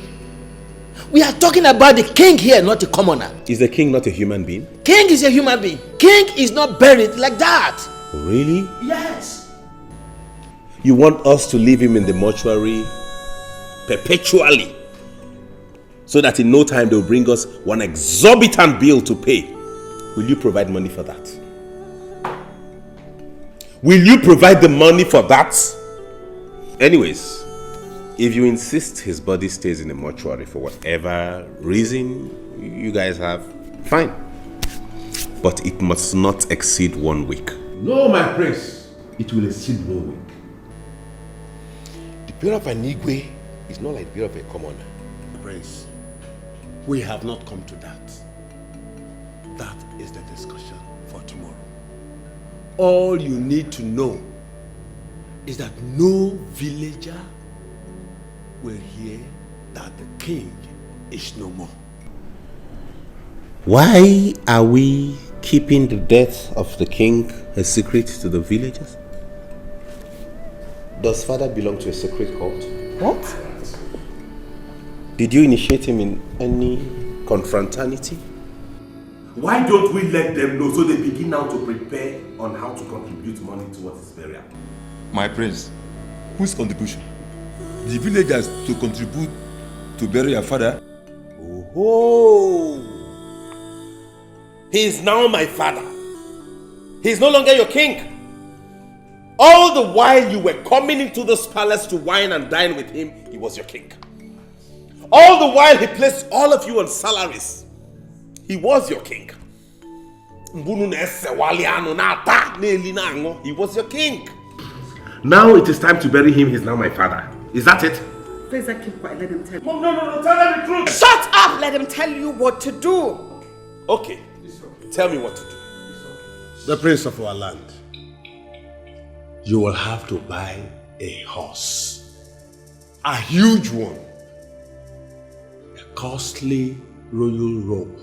We are talking about the king here, not the commoner. Is the king not a human being? King is a human being. King is not buried like that. Really? Yes. You want us to leave him in the mortuary perpetually, so that in no time they'll bring us one exorbitant bill to pay? Will you provide money for that? Will you provide the money for that? Anyways, if you insist his body stays in the mortuary for whatever reason you guys have, fine. But it must not exceed 1 week. No, my prince. It will exceed 1 week. The period of an Igwe is not like the period of a commoner. Prince, we have not come to that. That is the discussion for tomorrow. All you need to know is that no villager will hear that the king is no more. Why are we keeping the death of the king a secret to the villagers? Does father belong to a secret cult? What? Did you initiate him in any confraternity? Why don't we let them know so they begin now to prepare on how to contribute money towards his burial? My prince, whose contribution? The villagers to contribute to bury your father? Oh, he is now my father. He is no longer your king. All the while you were coming into this palace to wine and dine with him, he was your king. All the while he placed all of you on salaries, he was your king. He was your king. Now it is time to bury him. He's now my father. Is that it? Please, keep quiet. Let him tell you. Mom, no, tell them the truth. Shut up! Let him tell you what to do. Okay. Tell me what to do. The prince of our land, you will have to buy a horse. A huge one. A costly royal robe.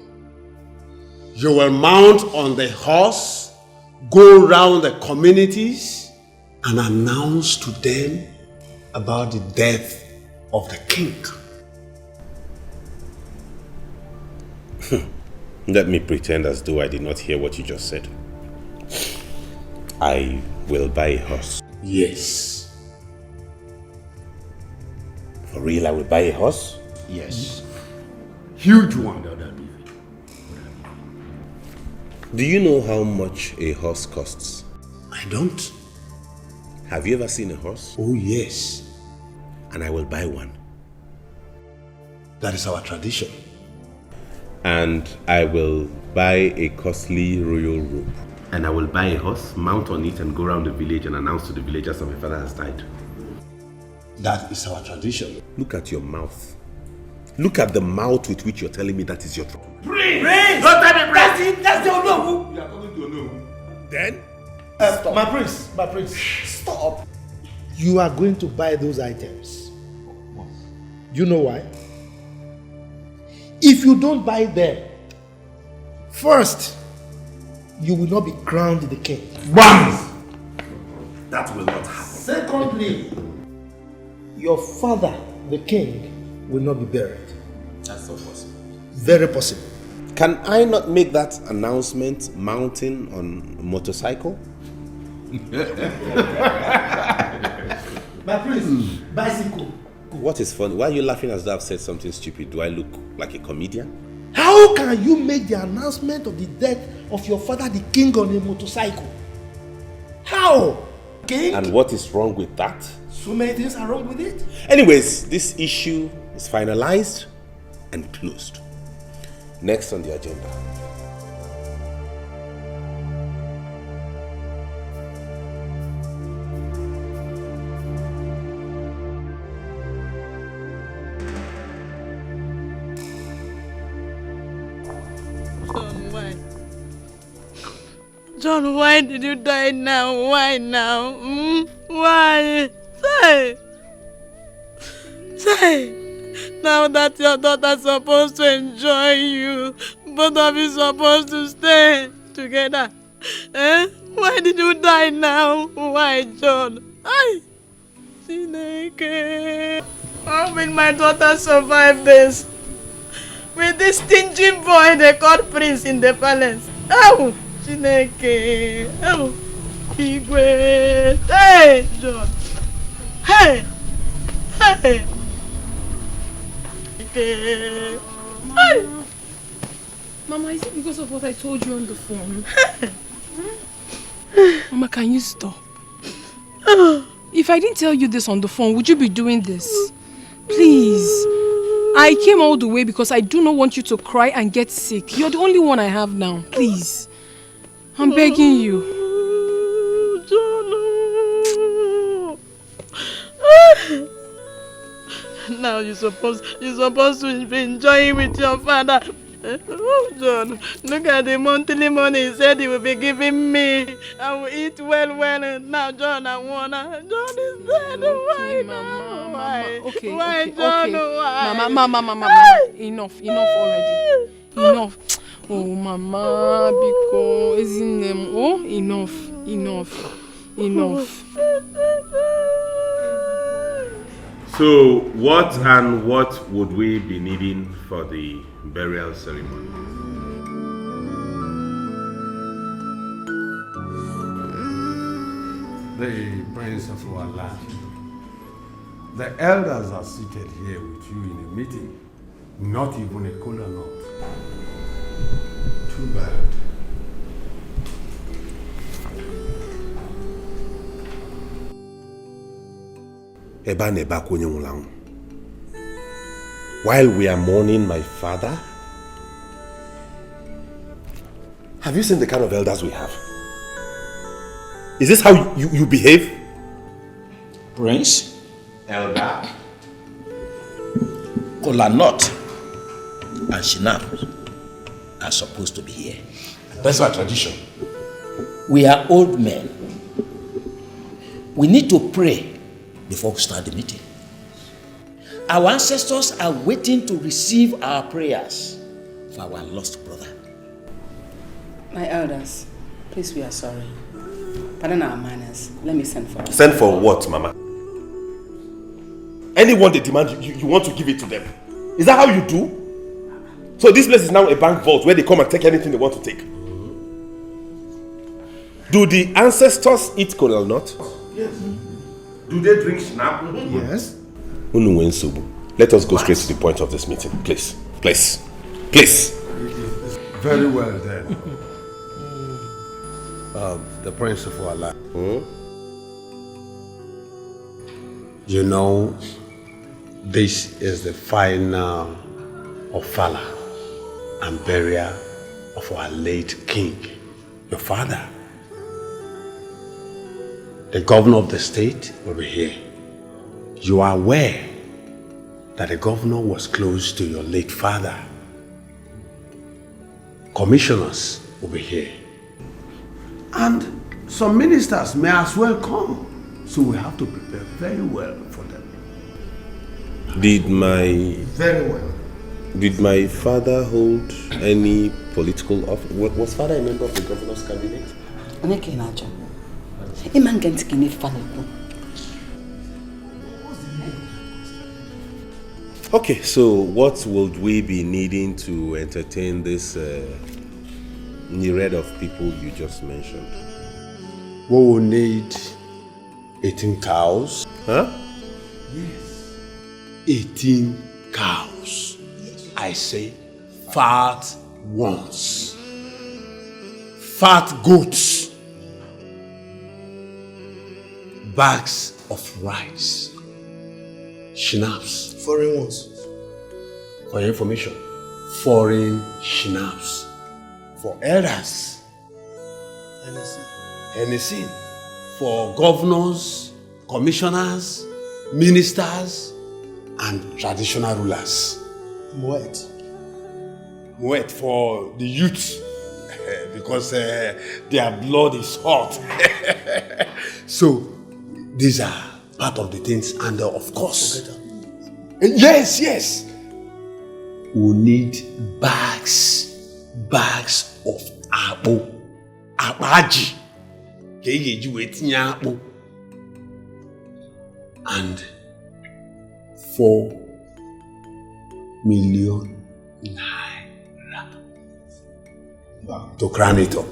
You will mount on the horse, go round the communities and announce to them about the death of the king. Let me pretend as though I did not hear what you just said. I will buy a horse. Yes. For real, I will buy a horse? Yes. Huge one. Do you know how much a horse costs? I don't. Have you ever seen a horse? Oh, yes. And I will buy one. That is our tradition. And I will buy a costly royal robe. And I will buy a horse, mount on it, and go around the village and announce to the villagers that my father has died. That is our tradition. Look at your mouth. Look at the mouth with which you're telling me that is your trouble. Prince! Don't tell me prince! That's the Onowu! You are coming to Onowu. Then? My prince, stop. You are going to buy those items. You know why? If you don't buy them, first, you will not be crowned the king. BAM! That will not happen. Secondly, your father, the king, will not be buried. That's not possible. Very possible. Can I not make that announcement mounting on a motorcycle? My prince, bicycle. What is funny? Why are you laughing as though I've said something stupid? Do I look like a comedian? How can you make the announcement of the death of your father, the king, on a motorcycle? How? King? And what is wrong with that? So many things are wrong with it. Anyways, this issue is finalized and closed. Next on the agenda. John, why did you die now? Why now? Why? Say. Now that your daughter's supposed to enjoy you, both of you supposed to stay together. Why did you die now? Why, John? Chineke. How will my daughter survive this? With this stingy boy they called Prince in the palace. Oh, Chineke. Oh, Igwe. Hey, John. Hey. Hey. Hey. Mama, is it because of what I told you on the phone? Mama, can you stop? If I didn't tell you this on the phone, would you be doing this? Please. I came all the way because I do not want you to cry and get sick. You're the only one I have now. Please. I'm begging you. Now you're supposed to be enjoying with your father. Oh, John, look at the monthly money he said he will be giving me. I will eat well. And now, John, I wanna. John is dead. Why, Mama? Why? Okay, why, okay, John? okay. Why? Mama. Enough already. Enough. Oh, Mama, because isn't them? Oh, enough. So, what would we be needing for the burial ceremony? The Prince of our land. The elders are seated here with you in a meeting. Not even a cola nut. Too bad. While we are mourning my father, have you seen the kind of elders we have? Is this how you behave? Prince? Elder? Kola Nut and Shinap are supposed to be here. That's our tradition. We are old men. We need to pray before we start the meeting. Our ancestors are waiting to receive our prayers for our lost brother. My elders, please, we are sorry. Pardon our manners. Let me send for us. Send for what, Mama? Anyone they demand, you want to give it to them. Is that how you do? So this place is now a bank vault where they come and take anything they want to take. Do the ancestors eat cola nut? Yes. Do they drink snap? Yes. Let us go straight to the point of this meeting, please. Please. Very well then. The Prince of our land. You know, this is the final ofala and burial of our late king, your father. The governor of the state will be here. You are aware that the governor was close to your late father. Commissioners will be here. And some ministers may as well come. So we have to prepare very well for them. Very well. Did my father hold any political office? Was father a member of the governor's cabinet? Okay, so what would we be needing to entertain this myriad of people you just mentioned? We will need 18 cows. Huh? Yes. 18 cows. I say fat ones. Fat goats. Bags of rice. Schnapps. Foreign ones. For your information, foreign schnapps. For elders. Hennessy. For governors, commissioners, ministers, and traditional rulers. Moet. Moet for the youth. Because their blood is hot. So, these are part of the things, and of course, yes, we need bags of apple, abaji, and 4 million naira to crown it up.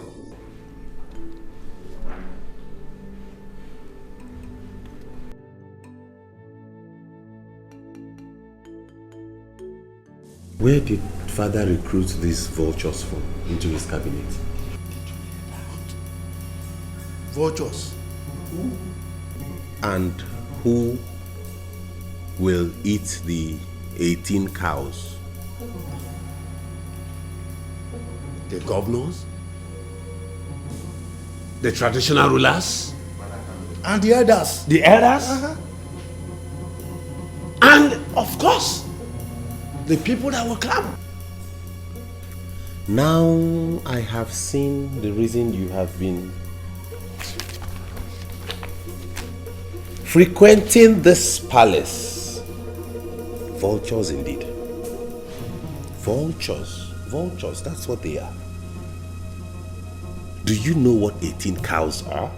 Where did father recruit these vultures from into his cabinet? Vultures? And who will eat the 18 cows? The governors, the traditional rulers, and the elders. The elders, and of course, the people that will come. Now I have seen the reason you have been frequenting this palace. Vultures indeed. Vultures, that's what they are. Do you know what 18 cows are?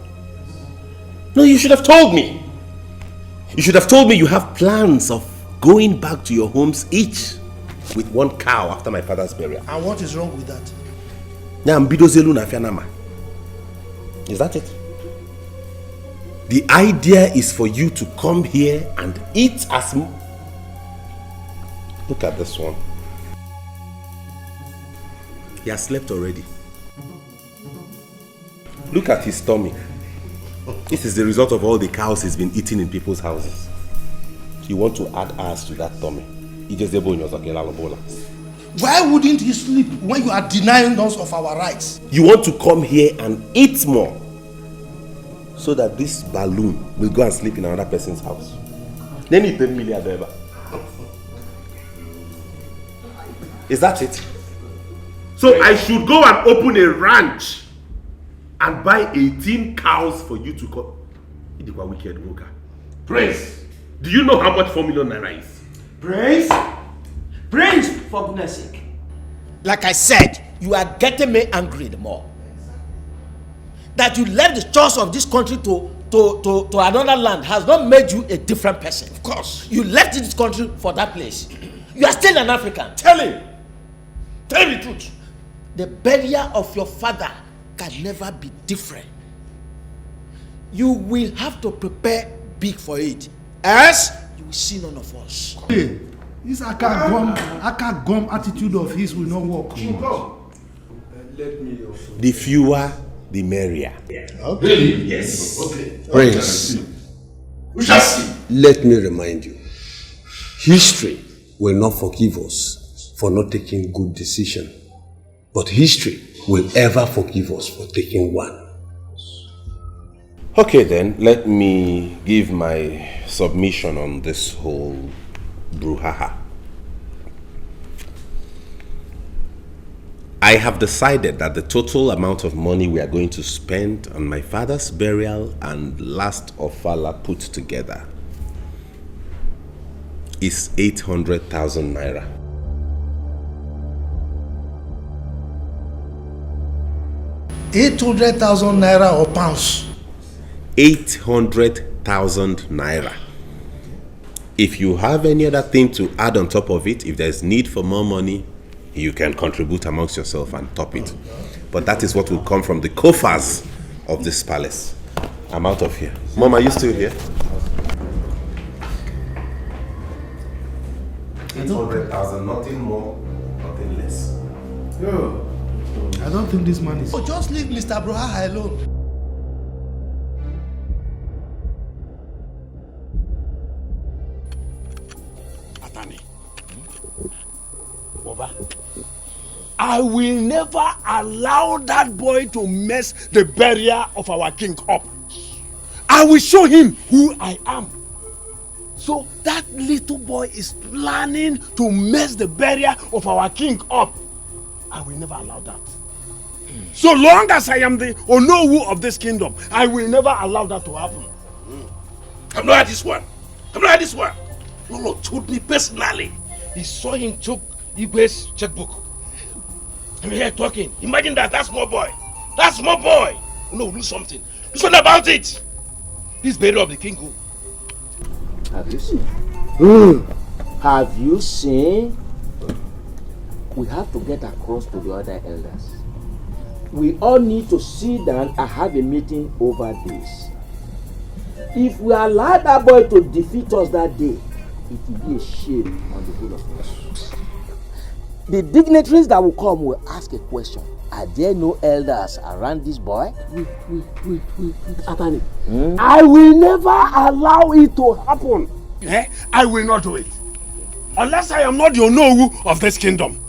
No, you should have told me. You should have told me you have plans of going back to your homes each with 1 cow after my father's burial. And what is wrong with that? Is that it? The idea is for you to come here and eat as much. Look at this one. He has slept already. Look at his tummy. This is the result of all the cows he's been eating in people's houses. You want to add ours to that tummy. Why wouldn't he sleep when you are denying us of our rights? You want to come here and eat more so that this balloon will go and sleep in another person's house. Then you pay $1 million. Is that it? So I should go and open a ranch and buy 18 cows for you to come. Idikwa wicked worker. Prince, do you know how much 4 million naira is? Prince, for goodness sake. Like I said, you are getting me angry the more. That you left the chores of this country to another land has not made you a different person. Of course. You left this country for that place. You are still an African. Tell him. Tell me the truth. The burial of your father can never be different. You will have to prepare big for it. Else, you will see none of us. Hey, this aka gum attitude of his will not work. The fewer, the merrier. Really? Yes. Okay. Prince, We shall see. let me remind you, history will not forgive us for not taking good decision, but history will ever forgive us for taking one. Okay then, let me give my submission on this whole brouhaha. I have decided that the total amount of money we are going to spend on my father's burial and last ofala put together is 800,000 naira. $800,000 or pounds? 800,000 naira. If you have any other thing to add on top of it, if there's need for more money, you can contribute amongst yourself and top it. But that is what will come from the coffers of this palace. I'm out of here. Mom, are you still here? 800,000, nothing more, nothing less. Yo, I don't think this man is... Oh, just leave Mr. Broha alone. Atani. Oba. I will never allow that boy to mess the burial of our king up. I will show him who I am. So that little boy is planning to mess the burial of our king up. I will never allow that. So long as I am the Onowu of this kingdom, I will never allow that to happen. I'm not at this one. I'm not at this one. Lolo told me personally. He saw him took Igwe's checkbook. I'm here talking. Imagine that small boy. That small boy. No, do something. Do something about it. This burial of the king. Have you seen? Have you seen? We have to get across to the other elders. We all need to sit down and have a meeting over this. If we allow that boy to defeat us that day, it will be a shame on the whole of us. The dignitaries that will come will ask a question. Are there no elders around this boy? Wait, Atani. I will never allow it to happen. I will not do it. Unless I am not the Onowu of this kingdom.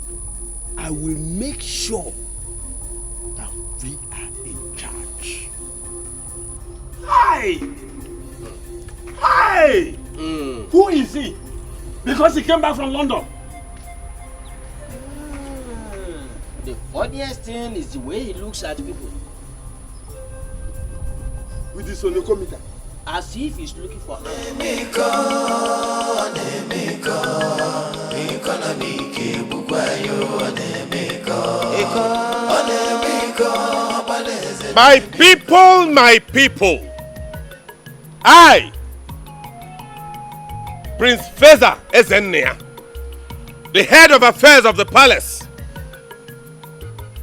I will make sure that we are in charge. Hi! Hi! Who is he? Because he came back from London. The funniest thing is the way he looks at people. With this onokomita. As if he's looking for My people, my people. I, Prince Faisa Ezennia, the head of affairs of the palace,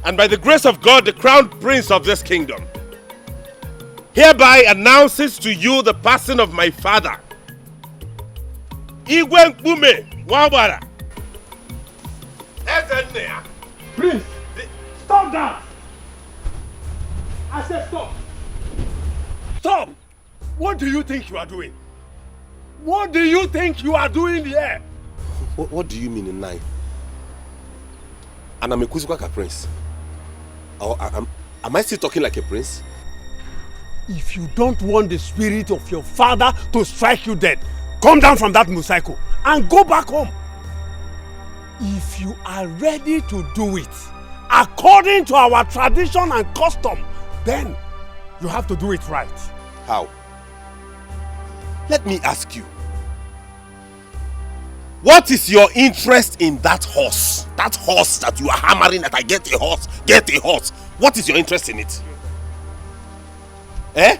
and by the grace of God, the crown prince of this kingdom, hereby announces to you the passing of my father, Igwe Mpume Wabara. Ezennia. Prince, stop that! I said stop! Stop! What do you think you are doing? What do you think you are doing here? What do you mean in nine? And I'm a Kuzukwaka prince. Am I still talking like a prince? If you don't want the spirit of your father to strike you dead, come down from that motorcycle and go back home. If you are ready to do it according to our tradition and custom, then you have to do it right. How? Let me ask you. What is your interest in that horse? That horse that you are hammering that I get a horse, get a horse. What is your interest in it? Eh?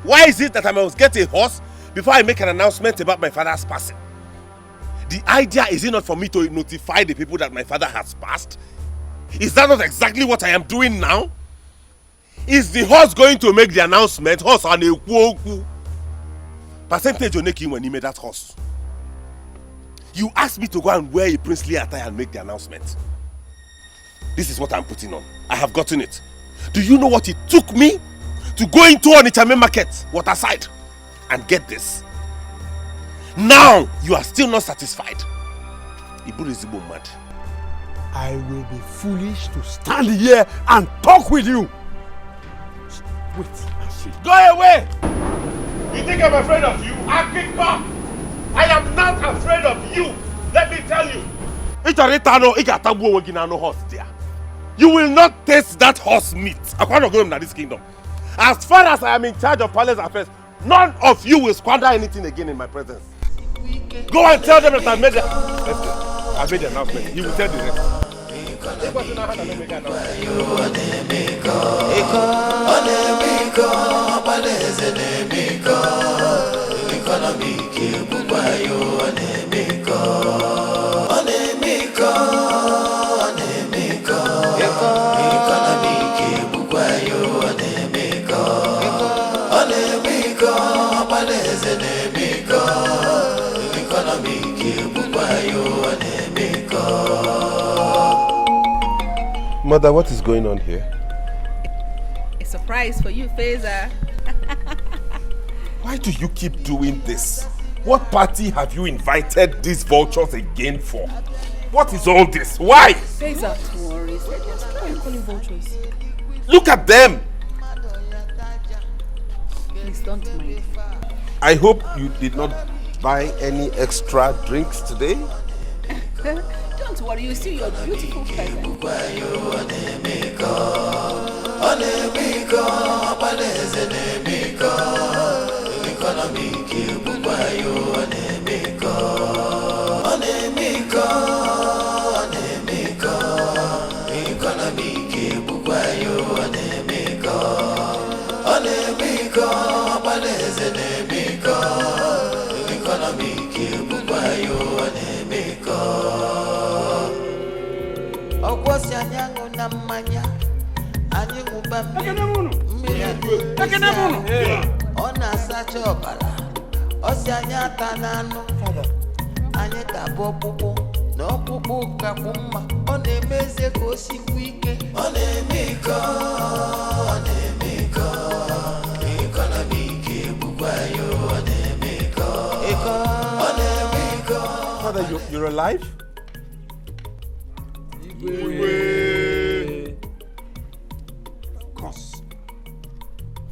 Why is it that I must get a horse before I make an announcement about my father's passing? The idea is it not for me to notify the people that my father has passed? Is that not exactly what I am doing now? Is the horse going to make the announcement? Horse on a kuoku. Percentage on making when he made that horse. You asked me to go and wear a princely attire and make the announcement. This is what I'm putting on. I have gotten it. Do you know what it took me to go into Onitsha market, waterside, and get this? Now you are still not satisfied. Ibu is mad. I will be foolish to stand here and talk with you. Wait and see. Go away! You think I'm afraid of you? I'll kick back! I am not afraid of you! Let me tell you! You will not taste that horse meat. I can't go in this kingdom. As far as I am in charge of palace affairs, none of you will squander anything again in my presence. Go and tell them that I made the announcement. He will tell the rest. Mother, what is going on here? A surprise for you, Faisa. Why do you keep doing this? What party have you invited these vultures again for? What is all this? Why? Faisa, don't worry. Why are you calling vultures? Look at them! Please don't mind. I hope you did not buy any extra drinks today. Don't worry, you see your beautiful present. Okwasi anyango na mmanya anyị ṅụba mmiri ọ na-asacha ọbara ọsị anyị ata n'anụ anyị tabụ ọkpụkpụ na ọkpụkpụ kakwu mma ọ na-eme eze ka o sikwu ike ọ na-eme iko ọ na-eme iko iko na ike egbukwa ya ọ na-eme iko ọ na-eme iko. Father, you're alive?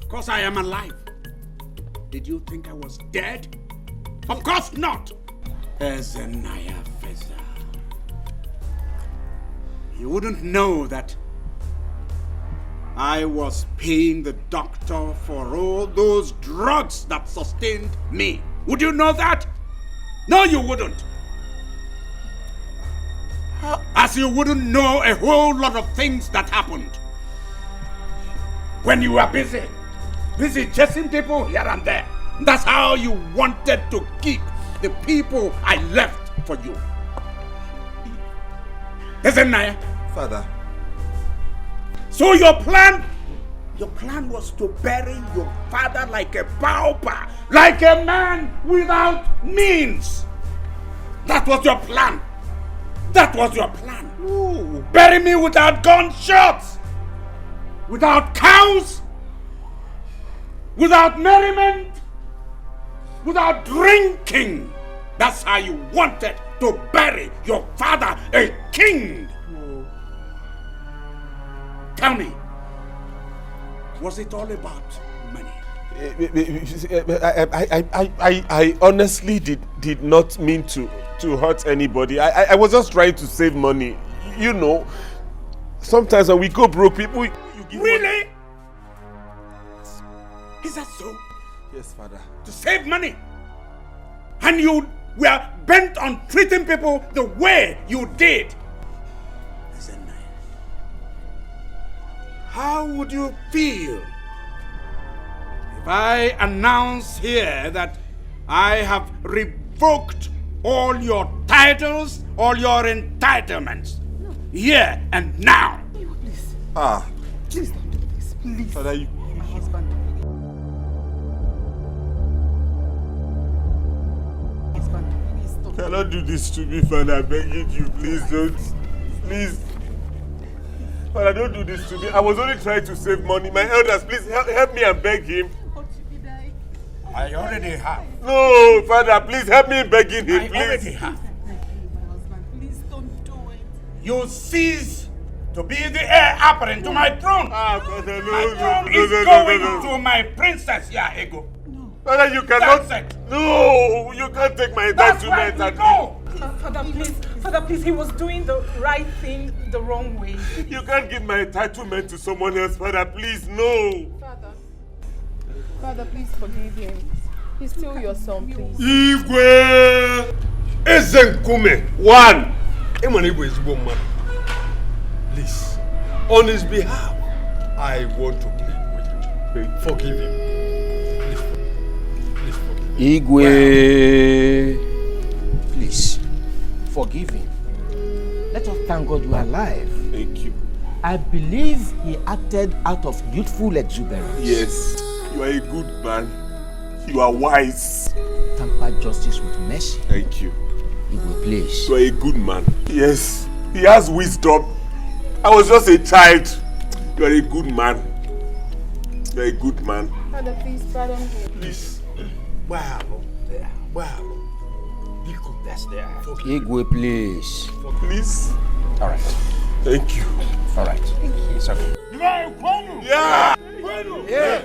Of course I am alive. Did you think I was dead? Of course not. Chinenye Faisa. You wouldn't know that I was paying the doctor for all those drugs that sustained me. Would you know that? No, you wouldn't. As you wouldn't know a whole lot of things that happened when you were busy chasing people here and there. That's how you wanted to keep the people I left for you. Listen, Naya. Father. So your plan was to bury your father like a pauper, like a man without means. That was your plan. That was your plan. Ooh. Bury me without gunshots, without cows, without merriment, without drinking. That's how you wanted to bury your father, a king. No. Tell me, was it all about money? I honestly did not mean to hurt anybody. I was just trying to save money. You know, sometimes when we go broke, people... You give really? Money. Is that so? Yes, Father. To save money? And you were bent on treating people the way you did? Listen, how would you feel if I announce here that I have revoked all your titles, all your entitlements, here and now? Please. Please don't do this, please. Father, my husband. You cannot do this to me, Father. I'm begging you, please don't. Please. Father, don't do this to me. I was only trying to save money. My elders, please help me and beg him. I already have. No, Father, please help me in begging him, please. I already have. Please don't do it. You cease to be the heir apparent to my throne. Father, no, my throne is going to my princess, Ego. Father, you cannot. That's it. No, you can't take my entitlement. That's right, Father, please, he was doing the right thing the wrong way. You can't give my entitlement to someone else, Father. Please, no. Father, please forgive him. He's still your son, please. Igwe Ezenkume. One. Please, on his behalf, I want to plead with you. Forgive him. Igwe, please, forgive him. Let us thank God you are alive. Thank you. I believe he acted out of youthful exuberance. Yes, you are a good man. You are wise. Tamper justice with mercy. Thank you. Igwe, please. You are a good man. Yes, he has wisdom. I was just a child. You are a good man. You are a good man. Father, please pardon me. Please. Wow. That's there. Igwe, please. Please. All right. Thank you. All right. Thank you. It's okay. Yeah. Yeah.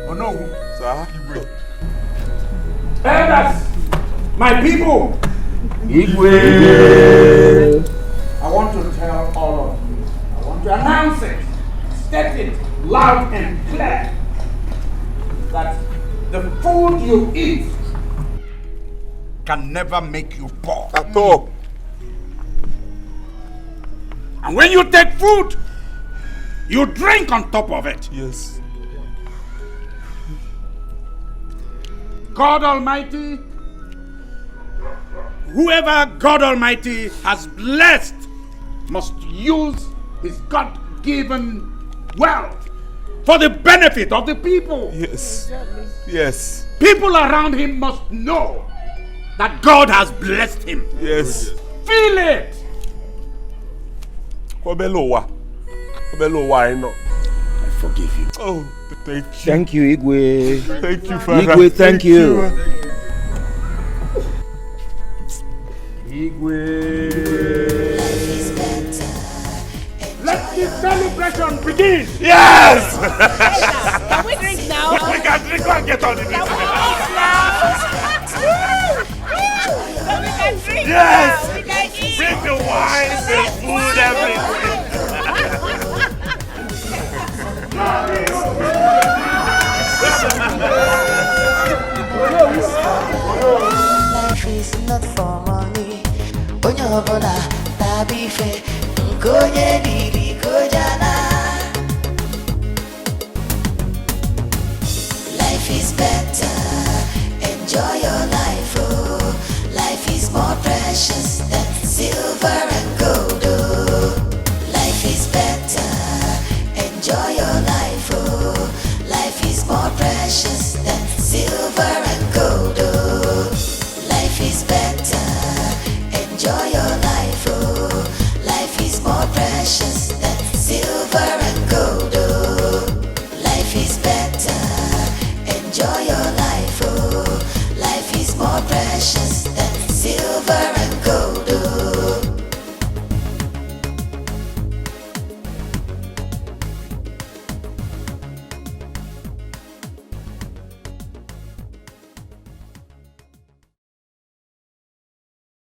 Oh no. Sir. Elders, my people. Igwe. I want to tell all of you. I want to announce it. State it loud and clear that the food you eat can never make you poor. At all. And when you take food, you drink on top of it. Yes. God Almighty, whoever God Almighty has blessed must use his God-given wealth for the benefit of the people. Yes. Yes. People around him must know that God has blessed him. Yes. Feel it. Obelowa, I know. I forgive you. Oh, thank you. Thank you, Igwe. Thank you, Father. Igwe, thank you. Igwe. Let the celebration begin. Yes. Can we drink now? We can drink and get on the Can we drink now? We can drink Yes. now. We can eat. Bring the wine, the food, everything. Life is not for money. Onye ọbụla tabi ife nke onye riri ka o ji